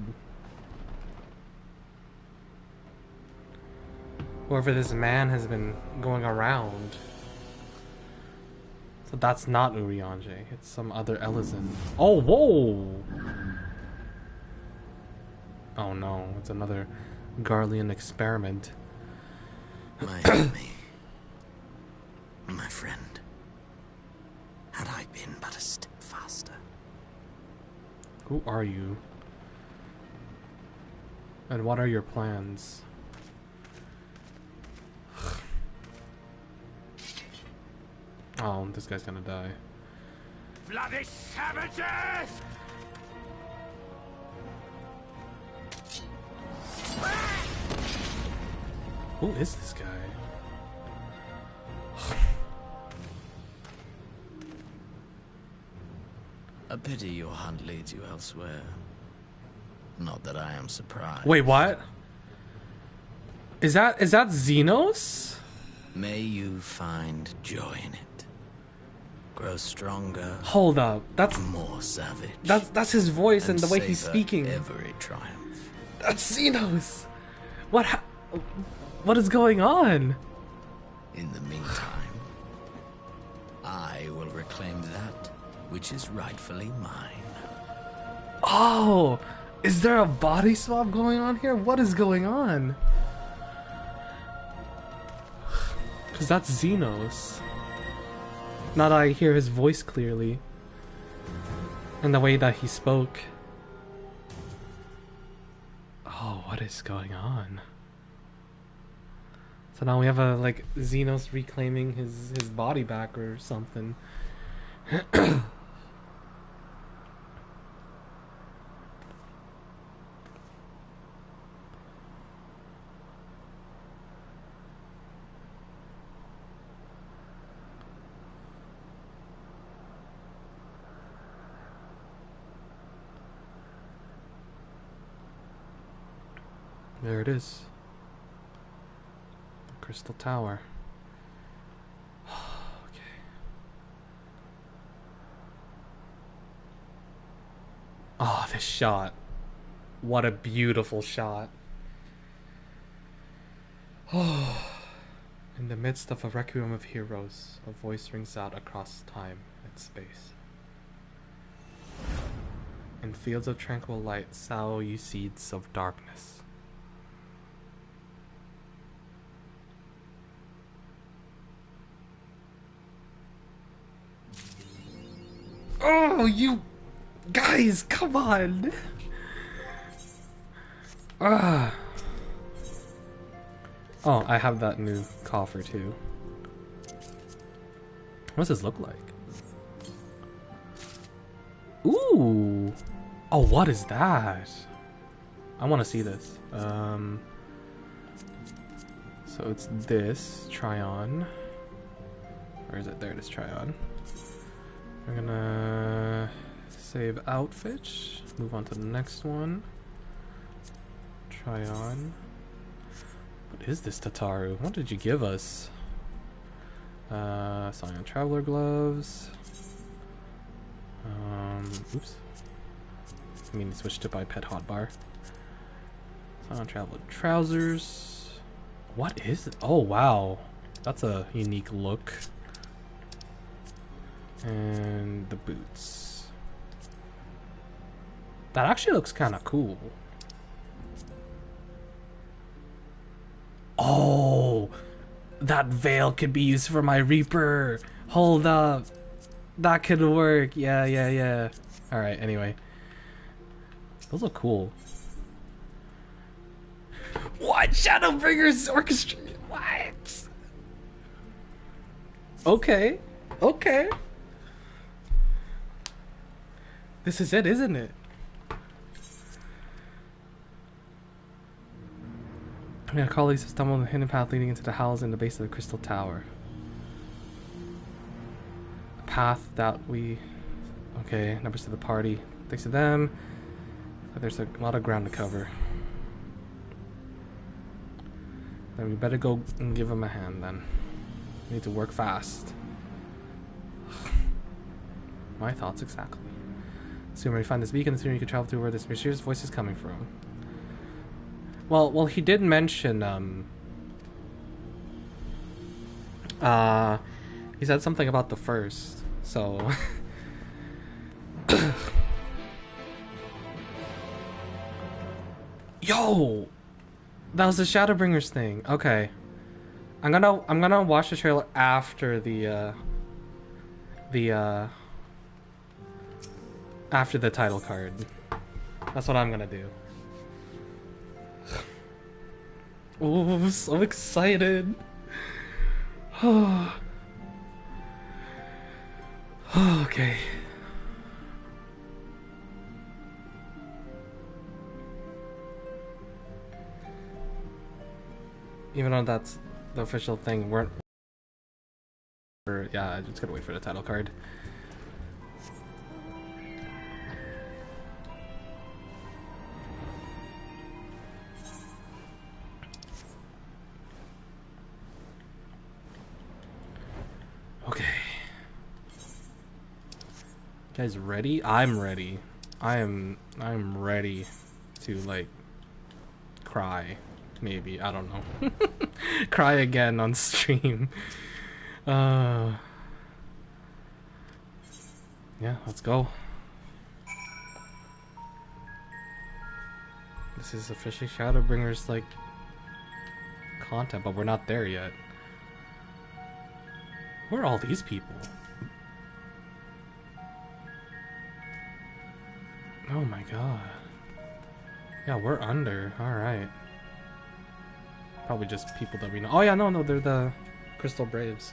Whoever this man has been going around. So that's not Urianger. It's some other Elysian. Oh, whoa! Oh no, it's another Garlean experiment. My enemy. My friend. Had I been but a step faster. Who are you? And what are your plans? Oh, this guy's gonna die. Bloody savages! Who is this guy? A pity your hunt leads you elsewhere. Not that I am surprised. Wait, what? Is that Xenos? May you find joy in it. Grow stronger. Hold up, that's more savage. That's his voice and the way he's savor speaking. Every triumph. That's Xenos. What is going on? In the meantime, I will reclaim that which is rightfully mine. Oh, is there a body swap going on here? What is going on? Because that's Xenos. Now that I hear his voice clearly. And the way that he spoke. Oh, what is going on? So now we have a, like, Xenos reclaiming his body back or something. There it is. The Crystal Tower. Okay. Oh, this shot. What a beautiful shot. Oh. In the midst of a requiem of heroes, a voice rings out across time and space. In fields of tranquil light, sow you seeds of darkness. Oh, you guys, come on. Ah. Oh, I have that new coffer too. What does this look like? Ooh. Oh, what is that? I want to see this. So it's this, try on. Where is it? There it is, try on. We're gonna save outfit, move on to the next one. Try on. What is this, Tataru? What did you give us? Scion Traveler gloves. Oops. I mean, switch to biped hotbar. Scion Traveler trousers. What is it? Oh, wow. That's a unique look. And the boots. That actually looks kind of cool. Oh, that veil could be used for my Reaper. Hold up. That could work. Yeah. Alright, anyway. Those look cool. What? Shadowbringers orchestrated? What? Okay. This is it, isn't it? My colleagues have stumbled on the hidden path leading into the house in the base of the Crystal Tower. A path that we... Okay, numbers to the party. Thanks to them, there's a lot of ground to cover. Then we better go and give them a hand then. We need to work fast. My thoughts exactly. The sooner we find this beacon, the sooner you can travel to where this mysterious voice is coming from. Well, he did mention, he said something about the first, so... Yo! That was the Shadowbringers thing. Okay. I'm gonna watch the trailer after after the title card. That's what I'm gonna do. Oh, I'm so excited. Okay. Even though that's the official thing, yeah, I just gotta wait for the title card. Guys ready? I'm ready. I'm ready to like cry. Maybe, I don't know. Cry again on stream. Yeah, let's go. This is officially Shadowbringers like content, but we're not there yet. Where are all these people? Oh my god. Yeah, we're under. Alright. Probably just people that we know. Oh yeah, no, they're the Crystal Braves.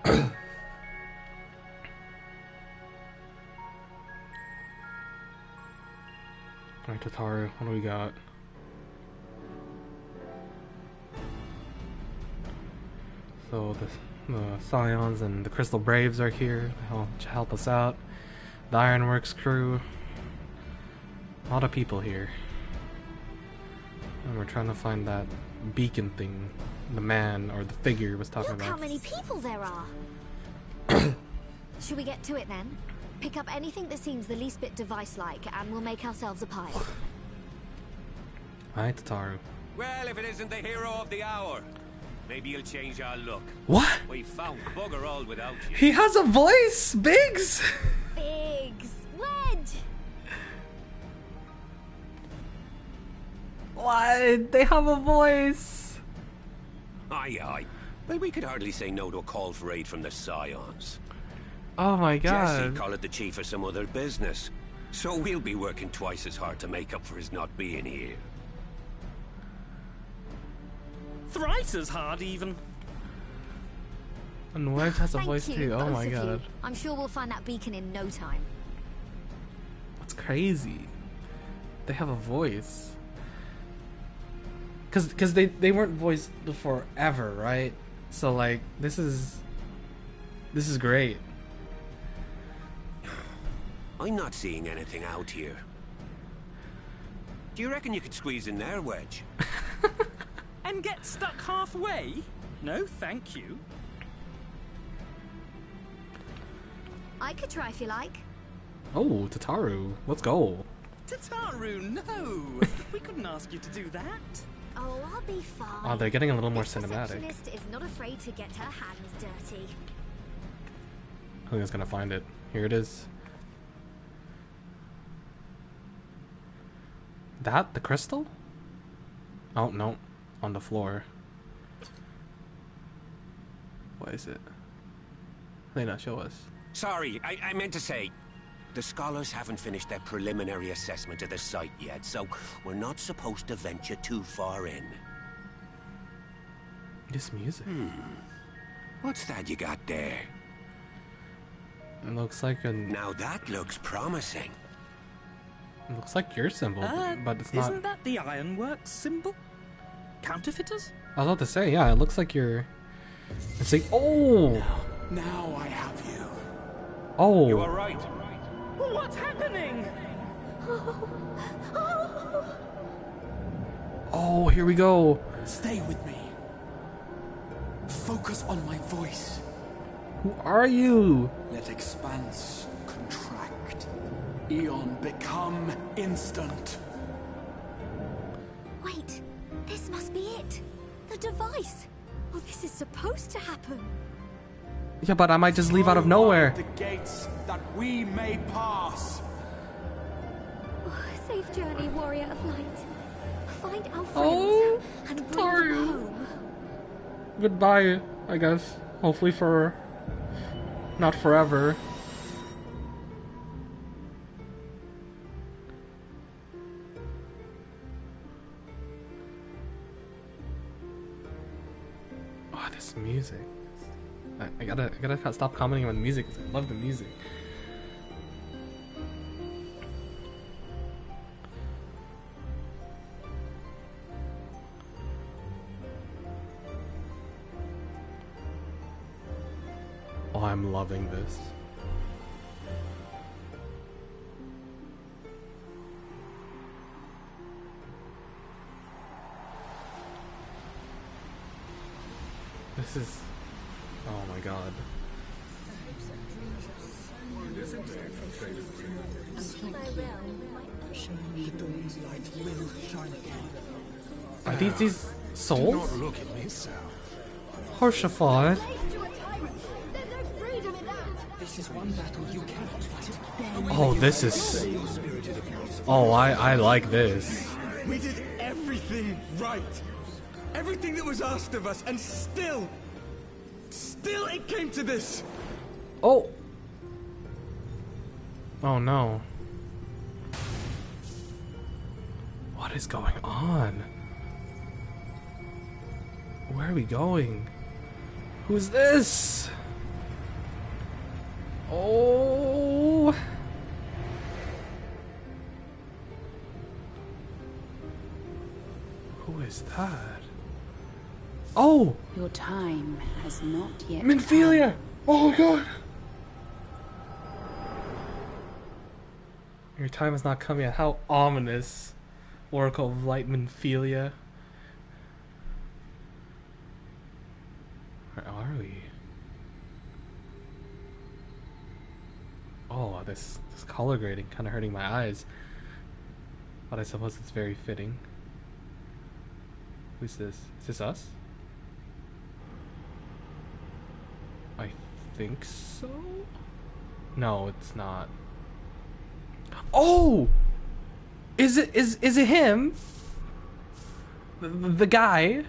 Alright, Tataru, what do we got? So the Scions and the Crystal Braves are here to help us out. The Ironworks crew. A lot of people here. And we're trying to find that beacon thing the man or the figure was talking Look about. how many people there are. Should we get to it then? Pick up anything that seems the least bit device-like, and we'll make ourselves a pile. Alright, Tataru. Well, if it isn't the hero of the hour, maybe you'll change our look. What? We found bugger all without you. He has a voice! Biggs! Biggs! Wedge! What? They have a voice! Aye, aye. Well, we could hardly say no to a call for aid from the Scions. Oh my god. Jesse called the chief for some other business. So we'll be working twice as hard to make up for his not being here. Thrice as hard, even. And Wedge has a Thank voice you, too. Oh both my of you. god. I'm sure we'll find that beacon in no time. That's crazy. They have a voice. Cause they weren't voiced before ever, right? So like this is great. I'm not seeing anything out here. Do you reckon you could squeeze in there, Wedge? And get stuck halfway? No, thank you. I could try if you like. Oh, Tataru, let's go. Tataru, no! We couldn't ask you to do that. Oh, I'll be fine. Oh, they're getting a little more This cinematic. receptionist is not afraid to get her hands dirty. I think it's gonna find it. Here it is. That the crystal? Oh no, on the floor. What is it? They not show us. Sorry, I meant to say, the scholars haven't finished their preliminary assessment of the site yet, so we're not supposed to venture too far in. This music. What's that you got there? It looks like a. Now that looks promising. It looks like your symbol, but it's not. Isn't that the Ironworks symbol? Counterfeiters? I was about to say, yeah, it looks like you're. It's like, oh. Now I have you. Oh. You are right. What's happening? Oh, here we go. Stay with me. Focus on my voice. Who are you? Let expanse contract. Eon become instant. Wait, this must be it. The device. Oh, this is supposed to happen. Yeah, but I might just leave out of nowhere. The gates that we may pass. Oh, safe journey, warrior of light. Find our friends Oh, and bring them home. Goodbye, I guess. Hopefully for. Not forever. Oh, this music. I gotta stop commenting on the music. I love the music. Oh, I'm loving this. Oh my god. Are these souls? Do not look at me, sir. Horsified. This is one battle you cannot fight. Oh, this is... Oh, I like this. We did everything right. Everything that was asked of us, and still it came to this. Oh. Oh no. What is going on? Where are we going? Who's this? Oh. Who is that? Oh! Your time has not yet Minfilia! Oh my god! Your time has not come yet. How ominous. Oracle of Light Minfilia. Where are we? Oh, this color grading kind of hurting my eyes. But I suppose it's very fitting. Who's this? Is this us? I think so? No, it's not. Oh! Is it him? The guy?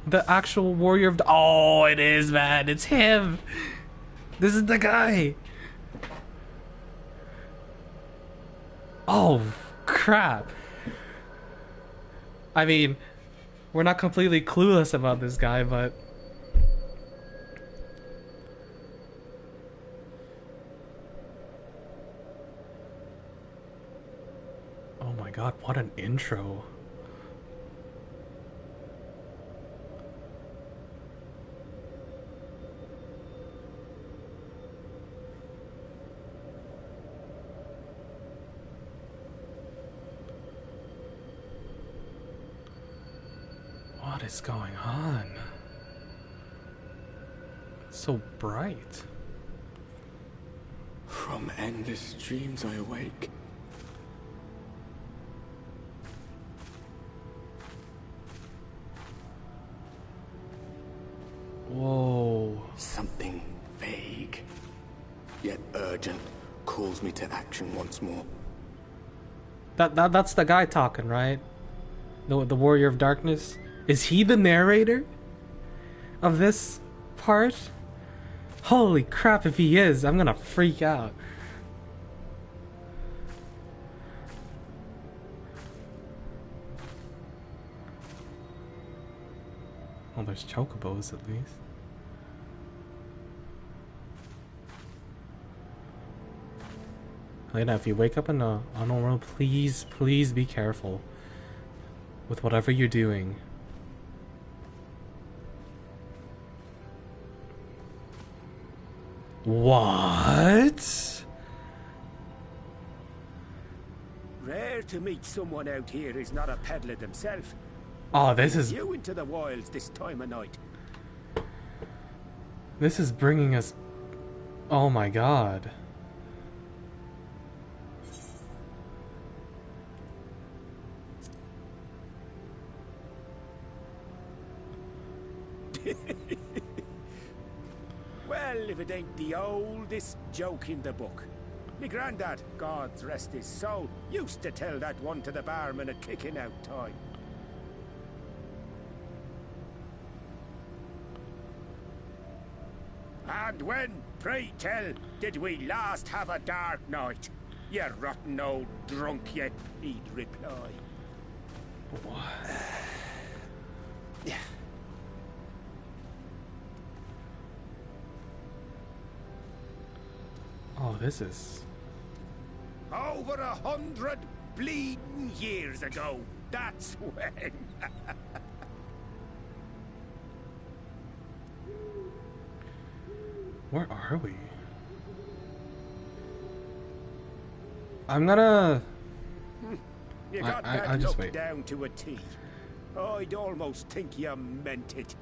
The actual warrior of... Oh, it is, man. It's him. This is the guy. Oh, crap. I mean, we're not completely clueless about this guy, but... Oh my god, what an intro. What is going on? It's so bright. From endless dreams I awake. Whoa. Something vague, yet urgent, calls me to action once more. That's the guy talking, right? The Warrior of Darkness? Is he the narrator of this part? Holy crap, if he is, I'm gonna freak out. Well, there's chocobos at least. Lena, if you wake up in the unknown world, please be careful with whatever you're doing. What? Rare to meet someone out here who's not a peddler themselves. Oh, this is... You into the wilds this time of night. This is bringing us... Oh my god. Well, if it ain't the oldest joke in the book. Me granddad, God rest his soul, used to tell that one to the barman at kicking out time. And when, pray tell, did we last have a dark night? You rotten old drunk, yet he'd reply. What? Yeah. Oh, this is... Over 100 bleeding years ago, that's when. Where are we? I'm gonna... You got I that just look wait. down to a T. I'd almost think you meant it.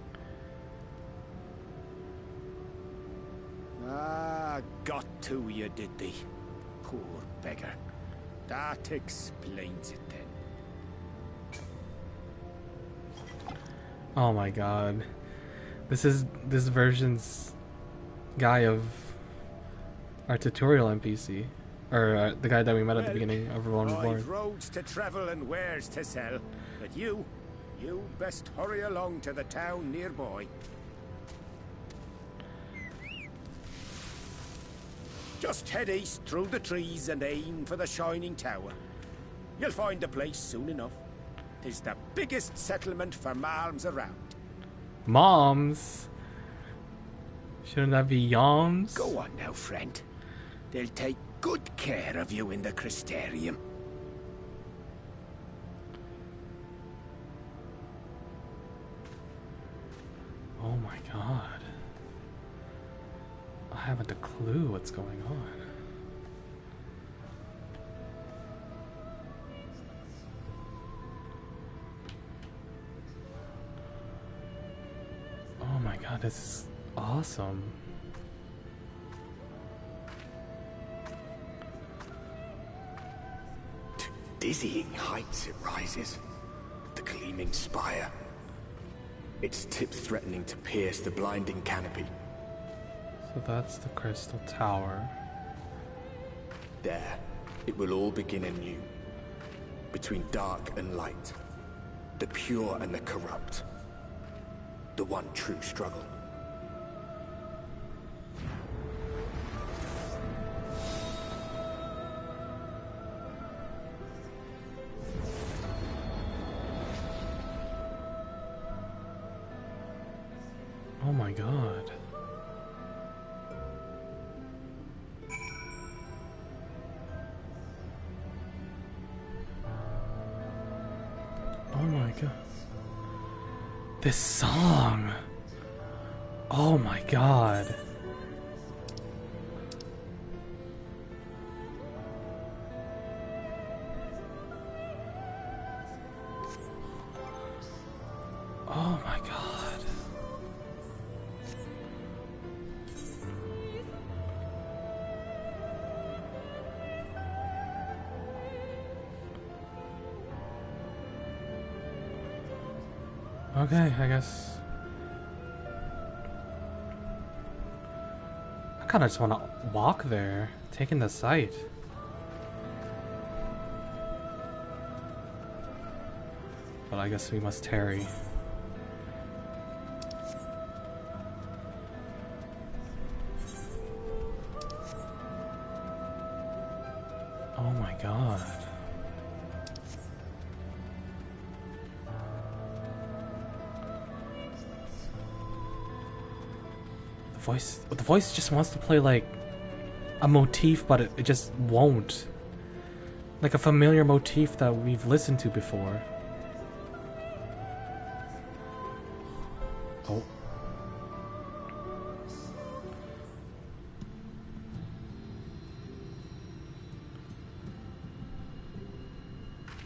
Ah, got to you, did they? Poor beggar. That explains it then. Oh my god. This is this version's guy of our tutorial NPC. Or the guy that we met at the beginning of Reborn Reborn. I've roads to travel and wares to sell. But you best hurry along to the town nearby. Just head east through the trees and aim for the Shining Tower. You'll find the place soon enough. 'Tis the biggest settlement for malms around. Moms? Shouldn't that be yoms? Go on now, friend. They'll take good care of you in the Crystarium. Oh my god. I haven't a clue what's going on. Oh my god, this is awesome. To dizzying heights it rises, the gleaming spire. Its tip threatening to pierce the blinding canopy. So that's the Crystal Tower. There, it will all begin anew. Between dark and light. The pure and the corrupt. The one true struggle. Oh my god. Oh my god. This song. Oh my god. Oh my god. Okay, I guess. I kinda just wanna walk there, take in the sight. But I guess we must tarry. Oh my god. The voice just wants to play like a motif, but it just won't. Like a familiar motif that we've listened to before. Oh.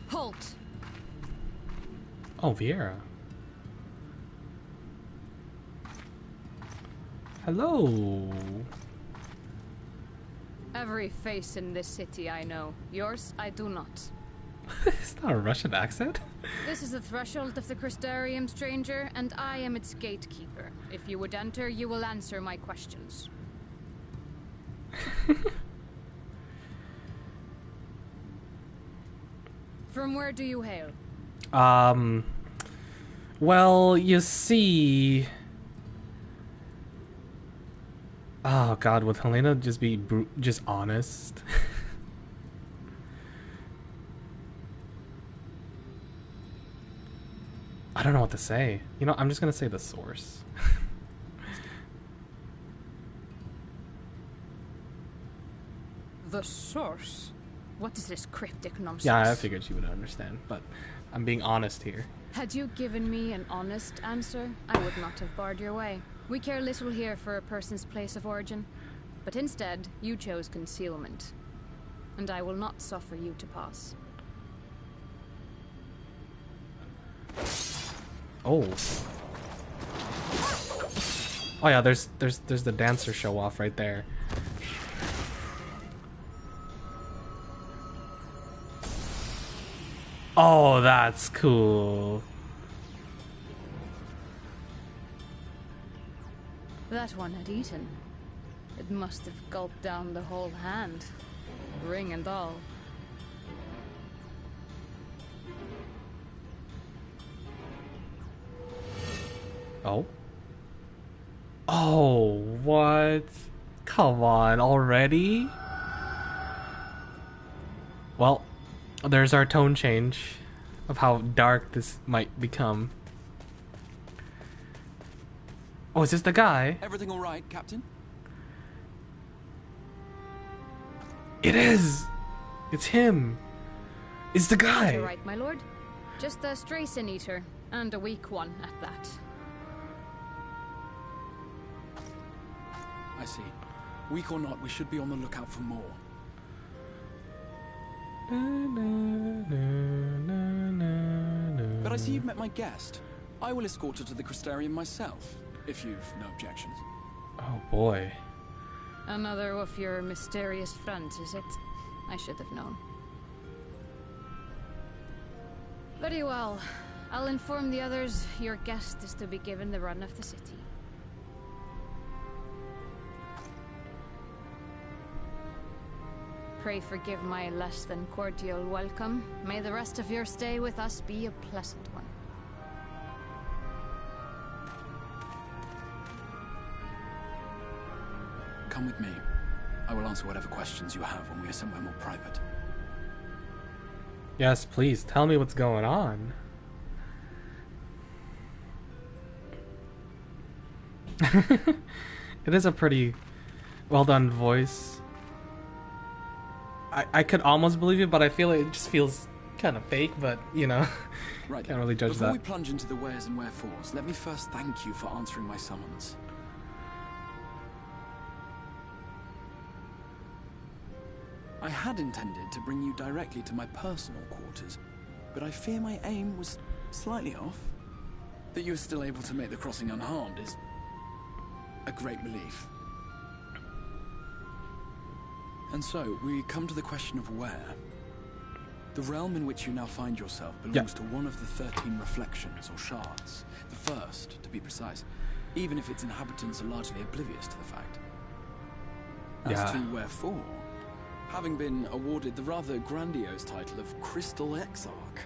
Halt. Oh, Vieira. Hello. Every face in this city I know. Yours, I do not. It's not a Russian accent. This is the threshold of the Crystarium, stranger, and I am its gatekeeper. If you would enter, you will answer my questions. From where do you hail? Well, you see... Oh god, would Helena just be just honest? I don't know what to say. You know, I'm just gonna say the source. The source? What is this cryptic nonsense? Yeah, I figured you would understand, but I'm being honest here. Had you given me an honest answer, I would not have barred your way. We care little here for a person's place of origin, but instead, you chose concealment. And I will not suffer you to pass. Oh. Oh yeah, there's the dancer show off right there. Oh, that's cool. That one had eaten. It must have gulped down the whole hand, ring and all. Oh. Oh, what? Come on, already? Well, there's our tone change of how dark this might become. Oh, is this the guy? Everything all right, Captain? It is! It's him! It's the guy! You're right, my lord. Just a stray sin eater, and a weak one at that. I see. Weak or not, we should be on the lookout for more. But I see you've met my guest. I will escort her to the Crystarium myself, if you've no objections. Oh boy. Another of your mysterious friends, is it? I should have known. Very well. I'll inform the others your guest is to be given the run of the city. Pray forgive my less than cordial welcome. May the rest of your stay with us be a pleasant one. Come with me. I will answer whatever questions you have when we are somewhere more private. Yes, please, tell me what's going on. It is a pretty well done voice. I could almost believe it, but I feel it just feels kind of fake, but you know, right. Can't really judge Before that. we plunge into the wheres and wherefores, let me first thank you for answering my summons. I had intended to bring you directly to my personal quarters, but I fear my aim was slightly off. That you were still able to make the crossing unharmed is a great relief. And so, we come to the question of where. The realm in which you now find yourself belongs to one of the 13 reflections, or shards. The first, to be precise, even if its inhabitants are largely oblivious to the fact. As to wherefore, having been awarded the rather grandiose title of Crystal Exarch,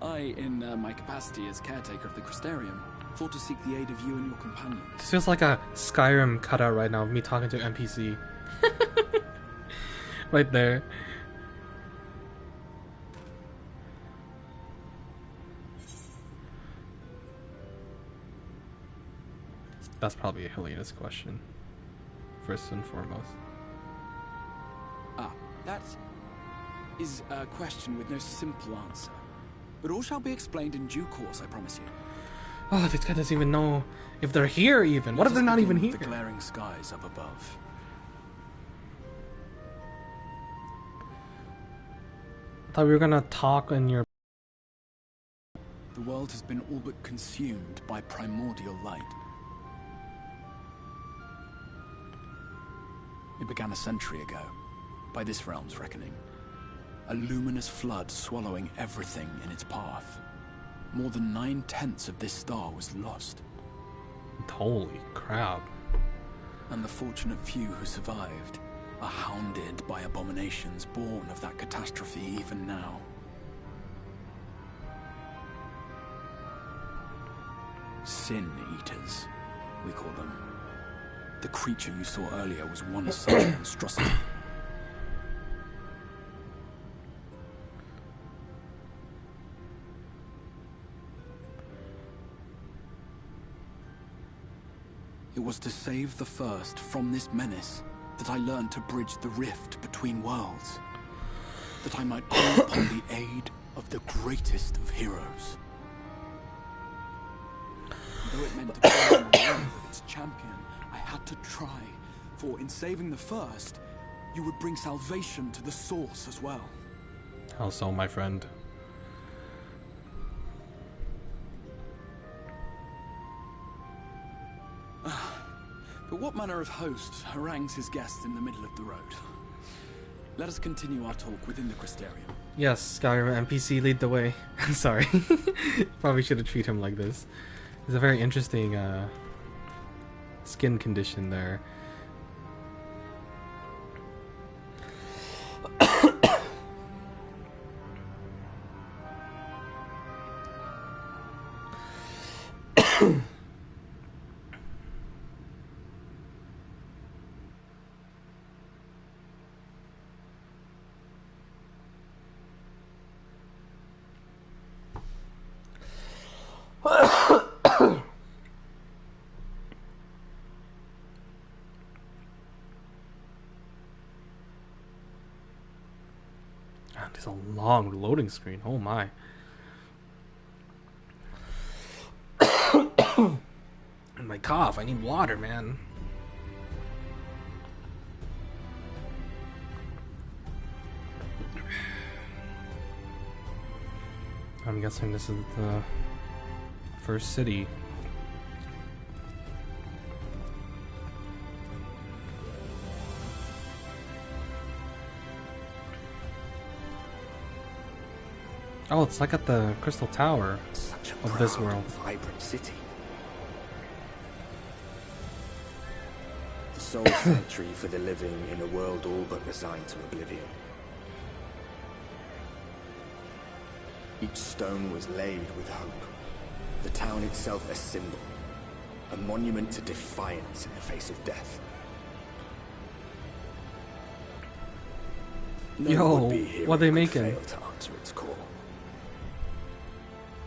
I, in my capacity as caretaker of the Crystarium, thought to seek the aid of you and your companions. This feels like a Skyrim cutout right now of me talking to an NPC. Right there. That's probably Helena's question, first and foremost. Ah, that is a question with no simple answer. But all shall be explained in due course, I promise you. Oh, this guy doesn't even know if they're here even. What if they're not even here? The glaring skies up above. I thought we were gonna talk in your... The world has been all but consumed by primordial light. It began a century ago, by this realm's reckoning. A luminous flood swallowing everything in its path. More than 9/10 of this star was lost. Holy crap. And the fortunate few who survived are hounded by abominations born of that catastrophe even now. Sin Eaters, we call them. The creature you saw earlier was one such monstrosity. It was to save the first from this menace that I learned to bridge the rift between worlds. That I might call upon the aid of the greatest of heroes. Though it meant declaring war with its champion, I had to try, for in saving the first, you would bring salvation to the source as well. How so, my friend? But what manner of host harangues his guests in the middle of the road? Let us continue our talk within the Crystarium. Yes, Skyrim NPC, lead the way. Sorry. Probably should have treated him like this. There's a very interesting skin condition there. There's a long loading screen. Oh my. And my cough. I need water, man. I'm guessing this is the first city. Oh, it's like at the Crystal Tower of this world. Vibrant city. The sole sanctuary for the living in a world all but resigned to oblivion. Each stone was laid with hope. The town itself a symbol, a monument to defiance in the face of death. No Yo, what they making? Fail to answer its call.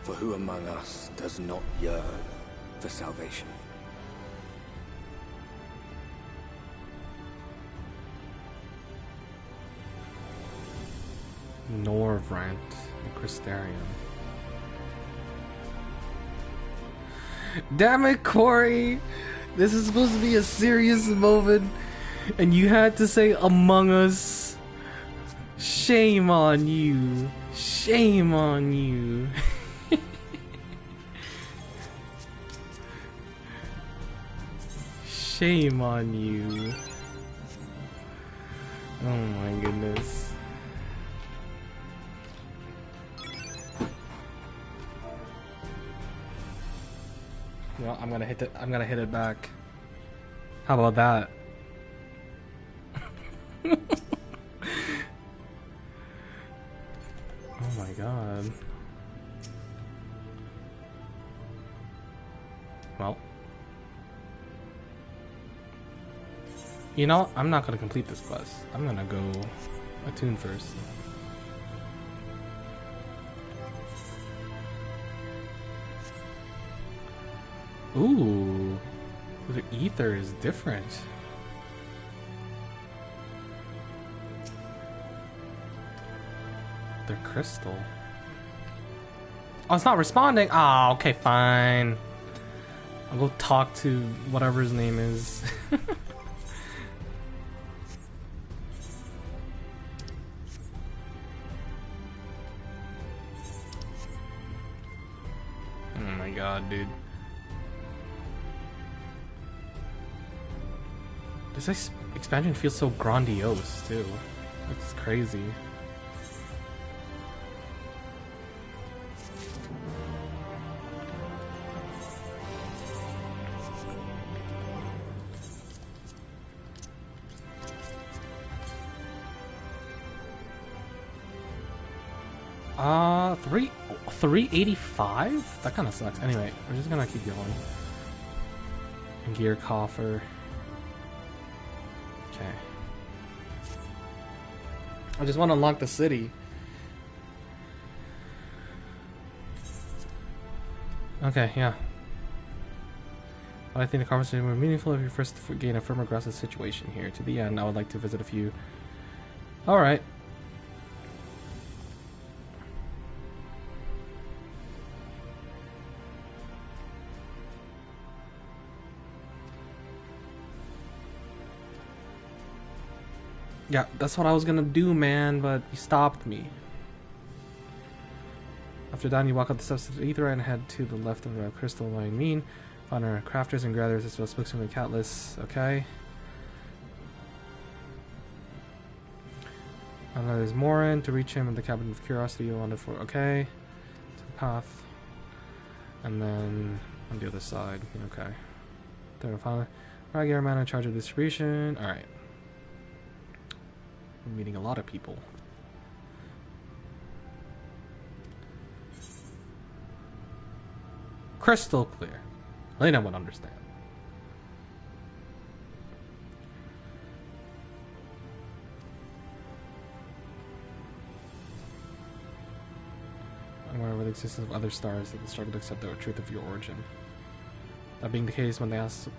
For who among us does not yearn for salvation? Norvrant, the Crystarium. Damn it, Corey! This is supposed to be a serious moment, and you had to say Among Us. Shame on you. Shame on you. Shame on you. Oh my goodness. Well, I'm gonna hit it back. How about that? Oh my god. Well. You know, I'm not gonna complete this quest. I'm gonna go attune first. Ooh, the ether is different. They're crystal. Oh, it's not responding. Ah, okay, fine. I'll go talk to whatever his name is. Oh my god, dude. This expansion feels so grandiose, too. It's crazy. Three 385? That kind of sucks. Anyway, we're just gonna keep going. Gear coffer. Okay. I just want to unlock the city. Okay, yeah. But I think the conversation will be meaningful if you first gain a firmer grasp of the situation here. To the end, I would like to visit a few. Alright. Yeah, that's what I was gonna do, man, but you stopped me. After that, you walk up the steps to the ether and head to the left of the crystal line mean. Find our crafters and gatherers as well as spokesman and cat lists. Okay. And then there's Morin. To reach him in the Cabin of Curiosity, you'll wander for. Okay. To the path. And then on the other side. Okay. Third and final. Regular man in charge of distribution. Alright. We're meeting a lot of people. Crystal clear. Lena would understand. Aware of the existence of other stars that struggle to accept the truth of your origin. That being the case, when they ask, so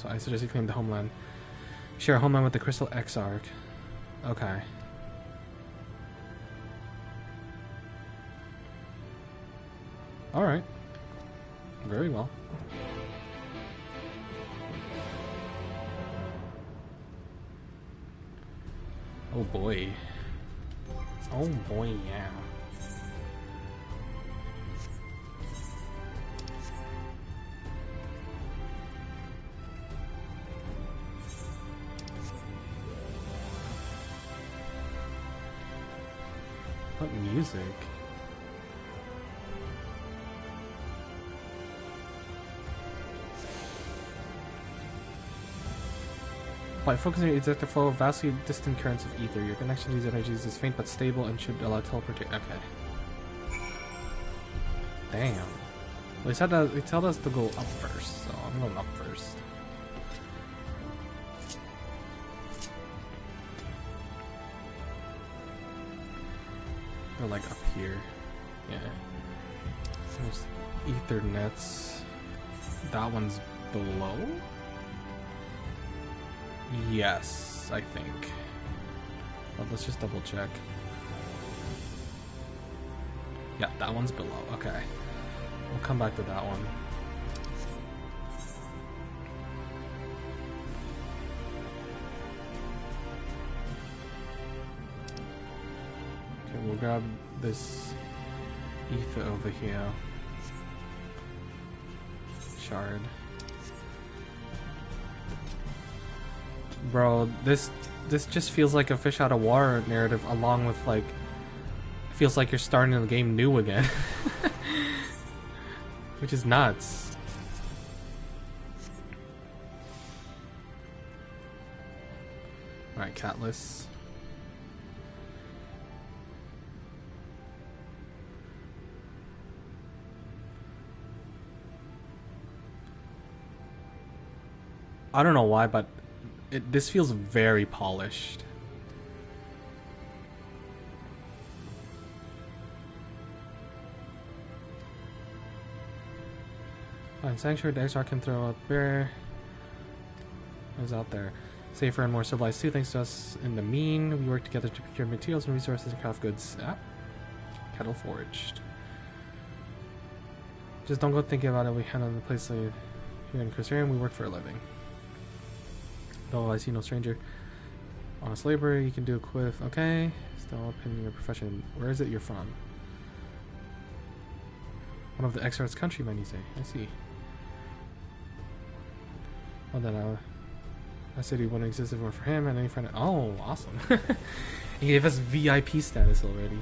I suggest you claim the homeland. Share a homeland with the Crystal Exarch. Okay. Alright. Very well. Oh boy. Oh boy, yeah. What music? By focusing on the flow of vastly distant currents of ether, your connection to these energies is faint but stable and should allow teleportation. Okay. Damn. Well, he said that he told us to go up first, so I'm going up first. Or like up here. Yeah. There's ether nets. That one's below? Yes, I think. But let's just double check. Yeah, that one's below. Okay. We'll come back to that one. Okay, we'll grab this ether over here. Shard. Bro, this just feels like a fish out of water narrative, along with like, feels like you're starting the game new again, which is nuts. All right, Catless. I don't know why, but this feels very polished. Fine, Sanctuary, the Exarch can throw out bear. Who's out there? Safer and more civilized too, thanks to us in the mean. We work together to procure materials and resources and craft goods. Ah, kettle forged. Just don't go thinking about it. We handle the place here in Crystarium. We work for a living. Though I see no stranger. Honest labor, you can do it with. Okay. Still up in your profession. Where is it you're from? One of the Exarch's countrymen, you say. I see. Well then, I said he wouldn't exist if it weren't for him and any friend. Oh, awesome. He gave us VIP status already.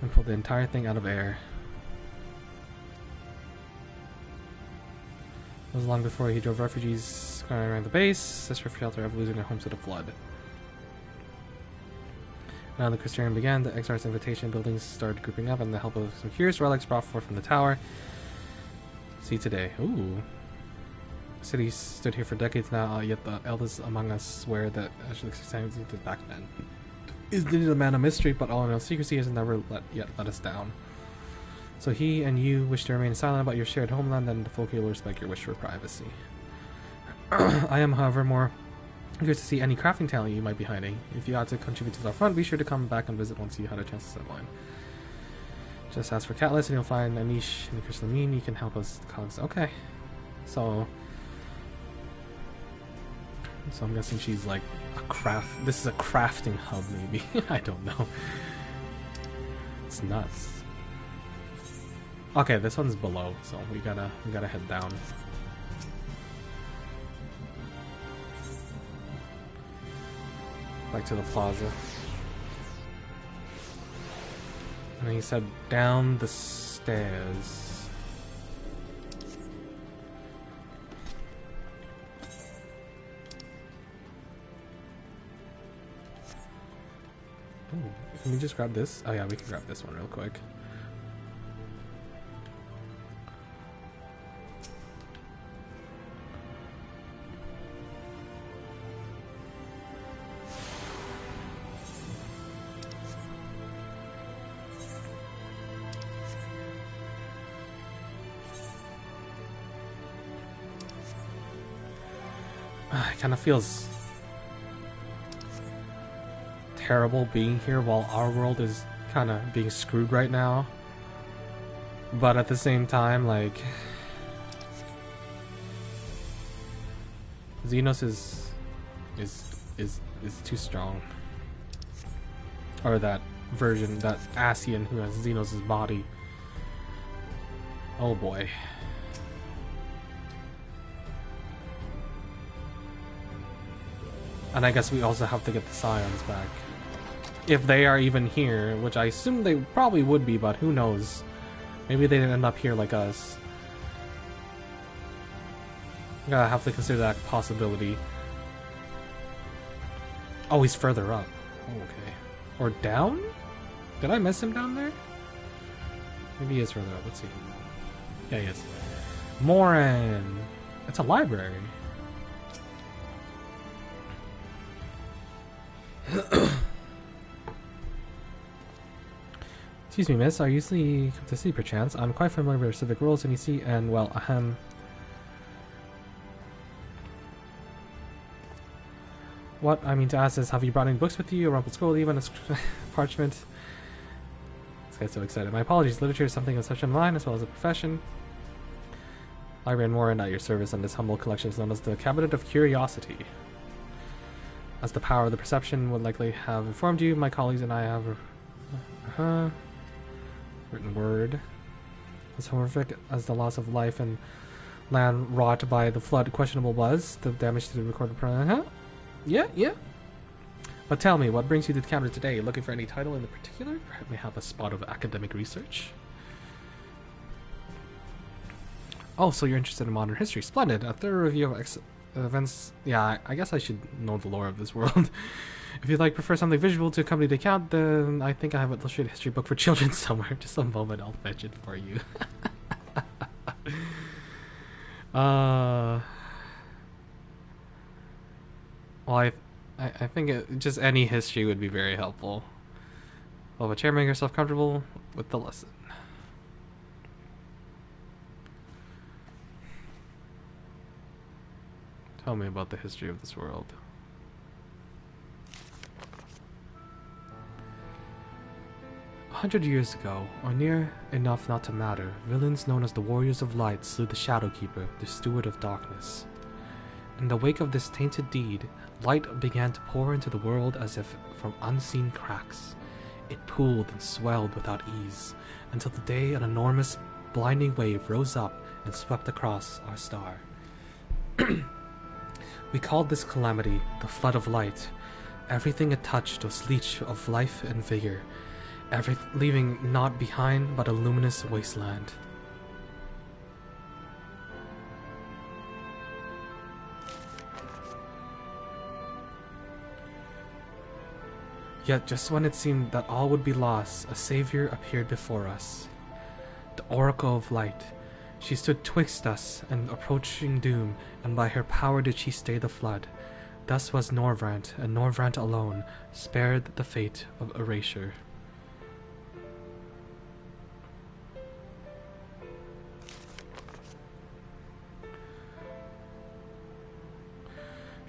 And pulled the entire thing out of air. It was long before he drove refugees around the base. This for shelter after losing their homes to the flood. Now the Crystarium began. The Exarch's invitation buildings started grouping up, and the help of some curious relics brought forth from the tower. See today. Ooh. The city stood here for decades now, yet the eldest among us swear that actually existed back then. Is indeed a man of mystery, but all in all secrecy has never let us down. So he and you wish to remain silent about your shared homeland, and the folk will respect your wish for privacy. I am, however, more eager to see any crafting talent you might be hiding. If you ought to contribute to the front, be sure to come back and visit once you had a chance to settle in. Just ask for Catless and you'll find a niche in the Crystal Mean. You can help us. Okay. So I'm guessing she's like a craft. This is a crafting hub, maybe. I don't know. It's nuts. Okay, this one's below, so we gotta head down. Back to the plaza. And he said down the stairs. Ooh, can we just grab this? Oh yeah, we can grab this one real quick. It kind of feels terrible being here while our world is kind of being screwed right now. But at the same time, like, Xenos is too strong. Or that version, that Asian who has Xenos' body. Oh boy. And I guess we also have to get the Scions back. If they are even here, which I assume they probably would be, but who knows. Maybe they didn't end up here like us. Gotta have to consider that possibility. Oh, he's further up. Oh, okay. Or down? Did I miss him down there? Maybe he is further up. Let's see. Yeah, he is. Morin! It's a library. Excuse me, miss. Are you usually come to see perchance? I'm quite familiar with your civic rules, and you see, and well, ahem. What I mean to ask is, have you brought any books with you, or rumpled scroll, even a parchment? This guy's so excited. My apologies. Literature is something of such a line as well as a profession. Librarian Warren at your service, and this humble collection is known as the Cabinet of Curiosity. As the power of the perception would likely have informed you, my colleagues and I have written word. As horrific as the loss of life and land wrought by the flood questionable was, the damage to the recorded Yeah. But tell me, what brings you to the cabinet today? Looking for any title in particular? Perhaps may have a spot of academic research. Oh, so you're interested in modern history. Splendid. A thorough review of events. Yeah, I guess I should know the lore of this world. If you'd like prefer something visual to accompany the account, then I think I have an illustrated history book for children somewhere. Just a moment, I'll fetch it for you. Well, I think just any history would be very helpful. Well, but chair, make yourself comfortable with the lesson. Tell me about the history of this world. A 100 years ago, or near enough not to matter, villains known as the Warriors of Light slew the Shadowkeeper, the Steward of Darkness. In the wake of this tainted deed, light began to pour into the world as if from unseen cracks. It pooled and swelled without ease, until the day an enormous, blinding wave rose up and swept across our star. We called this calamity the Flood of Light. Everything it touched was leech of life and vigor, leaving naught behind but a luminous wasteland. Yet just when it seemed that all would be lost, a savior appeared before us. The Oracle of Light. She stood twixt us and approaching doom, and by her power did she stay the flood. Thus was Norvrant, and Norvrant alone, spared the fate of erasure.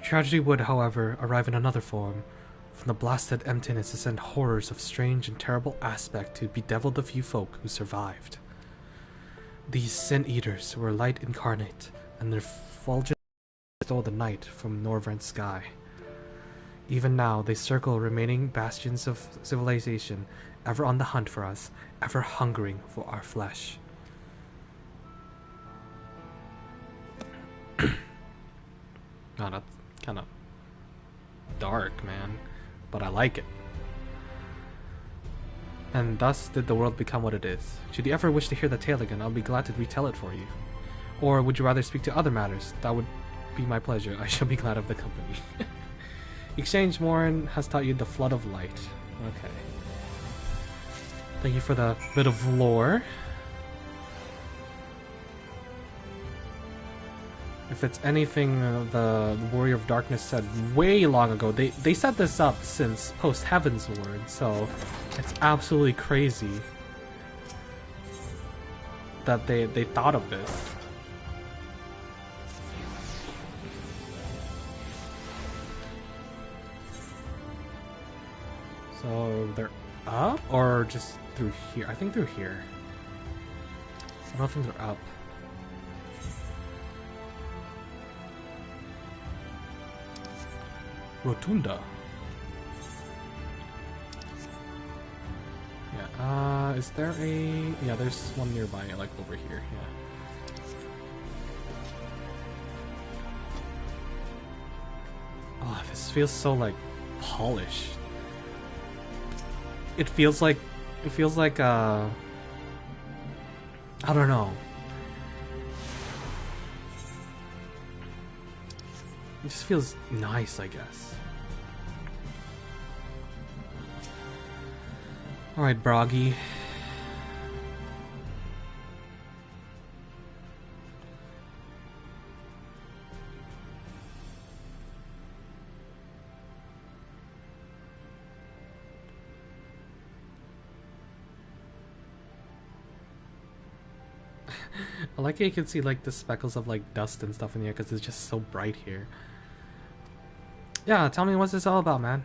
Tragedy would, however, arrive in another form. From the blasted emptiness descend horrors of strange and terrible aspect to bedevil the few folk who survived. These sin-eaters were light incarnate, and their fulgence stole the night from Norvrant's sky. Even now they circle remaining bastions of civilization, ever on the hunt for us, ever hungering for our flesh. Oh, that's kind of dark, man. But I like it. And thus did the world become what it is. Should you ever wish to hear the tale again, I'll be glad to retell it for you. Or would you rather speak to other matters? That would be my pleasure. I shall be glad of the company. Exchange Morin has taught you the flood of light. Okay. Thank you for the bit of lore. If it's anything the Warrior of Darkness said way long ago, they set this up since post Heaven's Word, so it's absolutely crazy that they thought of this. So they're up or just through here? I think through here. I don't think they're up. Rotunda. Yeah, is there a... Yeah, there's one nearby, like over here, yeah. Oh, this feels so, like, polished. It feels like, I don't know. It just feels nice, I guess. Alright, Broggy. I like how you can see like the speckles of like dust and stuff in here because it's just so bright here. Yeah, tell me what's this all about, man.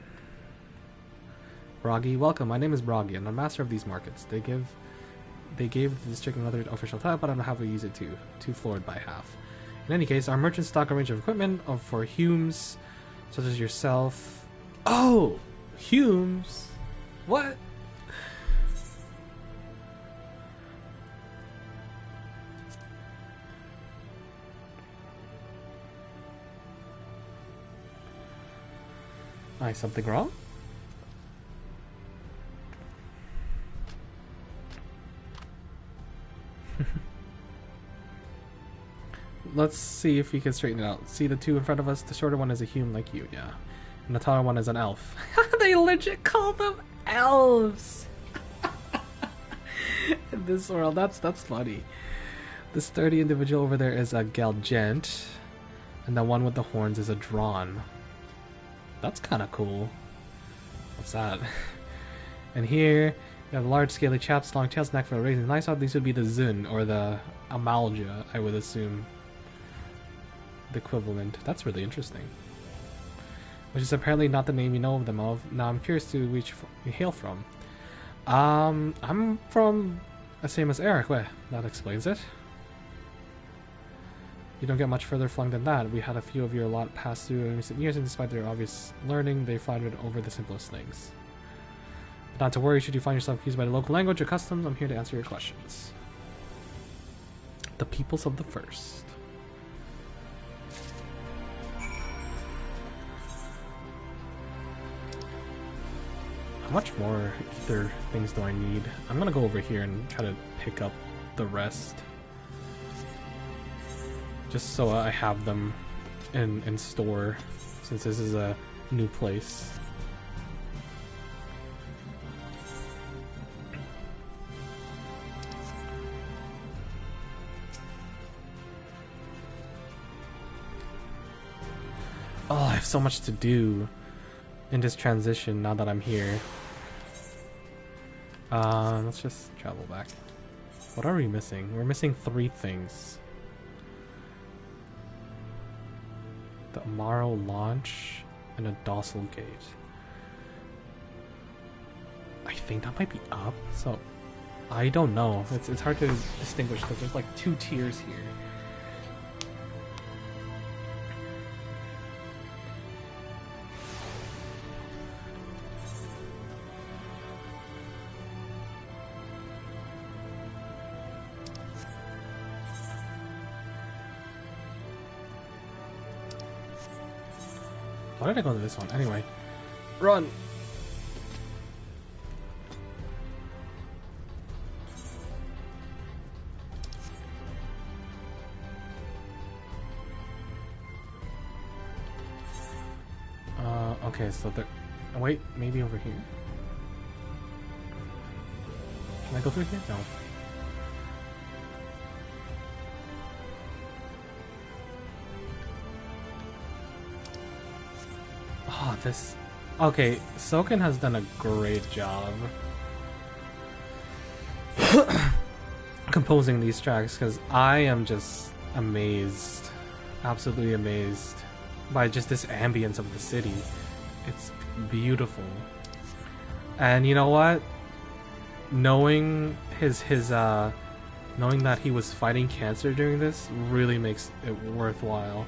Broggy, welcome. My name is Broggy, and I'm master of these markets. They gave the district another official title, but I don't know how to use it too floored by half. In any case, our merchants stock a range of equipment for Humes, such as yourself. Oh, Humes. What? Something wrong? Let's see if we can straighten it out. See the two in front of us? The shorter one is a human like you, yeah. And the taller one is an elf. They legit call them elves! In this world, that's funny. The sturdy individual over there is a Galgent, and the one with the horns is a Drawn. That's kind of cool. What's that? And here, you have large scaly chaps, long tails, neck for a raising nice out. These would be the Zun, or the Amalja, I would assume. The equivalent. That's really interesting. Which is apparently not the name you know of them of. Now I'm curious to which you hail from. I'm from the same as Eric. Well, that explains it. You don't get much further flung than that. We had a few of your lot pass through in recent years, and despite their obvious learning, they floundered over the simplest things. But not to worry, should you find yourself confused by the local language or customs, I'm here to answer your questions. The peoples of the first. How much more ether things do I need? I'm gonna go over here and try to pick up the rest. Just so I have them in store, since this is a new place. Oh, I have so much to do in this transition now that I'm here. Let's just travel back. What are we missing? We're missing 3 things. The Amaro launch and a docile gate. I think that might be up, so I don't know. It's hard to distinguish because there's like 2 tiers here. Why did I go to this one? Anyway. Run! Okay, so there... Oh, wait, maybe over here? Can I go through here? No. Oh, this... Okay, Soken has done a great job composing these tracks, because I am just amazed, absolutely amazed by just this ambience of the city. It's beautiful. And you know what? Knowing knowing that he was fighting cancer during this really makes it worthwhile.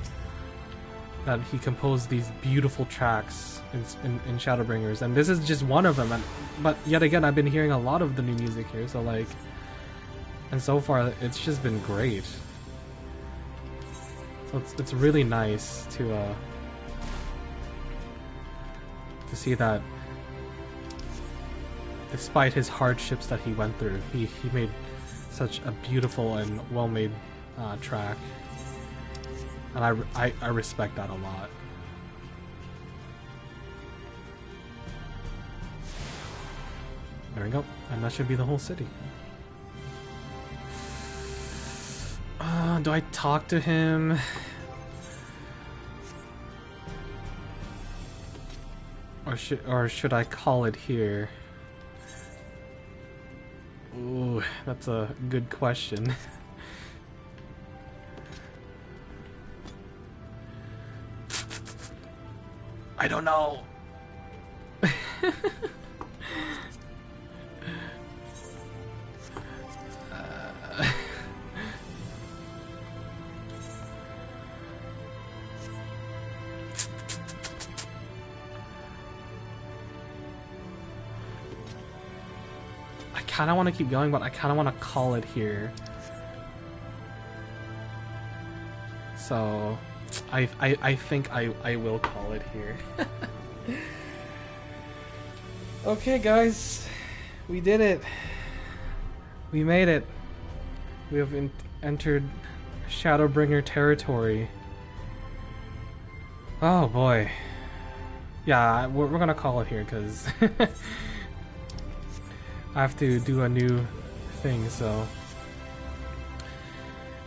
That he composed these beautiful tracks in Shadowbringers, and this is just one of them. But yet again, I've been hearing a lot of the new music here, so like, and so far it's just been great. So it's really nice to see that despite his hardships that he went through, he made such a beautiful and well-made track. And I respect that a lot. There we go. And that should be the whole city. Do I talk to him? Or should I call it here? Ooh, that's a good question. I don't know. I kind of want to keep going, but I kind of want to call it here. So I think I will call it here. Okay, guys, we did it. We made it. We have entered Shadowbringer territory. Oh boy. Yeah, we're gonna call it here because I have to do a new thing. So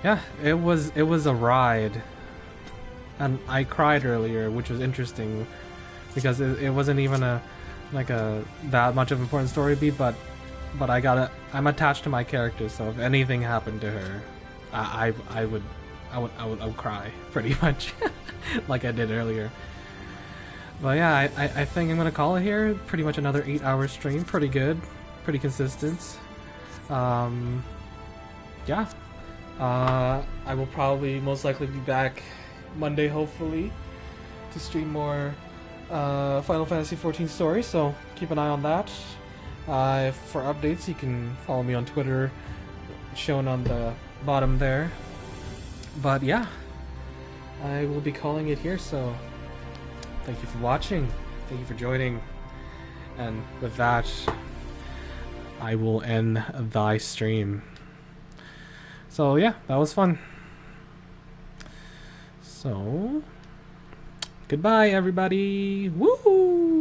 yeah, it was a ride. And I cried earlier, which was interesting because it wasn't even that much of an important story beat, but I'm attached to my character, so if anything happened to her, I would cry pretty much like I did earlier. But yeah, I think I'm gonna call it here. Pretty much another 8-hour stream, pretty good, pretty consistent. Yeah, I will probably most likely be back Monday, hopefully, to stream more Final Fantasy XIV story, so keep an eye on that. For updates, you can follow me on Twitter, shown on the bottom there. But yeah, I will be calling it here, so thank you for watching, thank you for joining, and with that, I will end thy stream. So yeah, that was fun. So, goodbye everybody. Woohoo!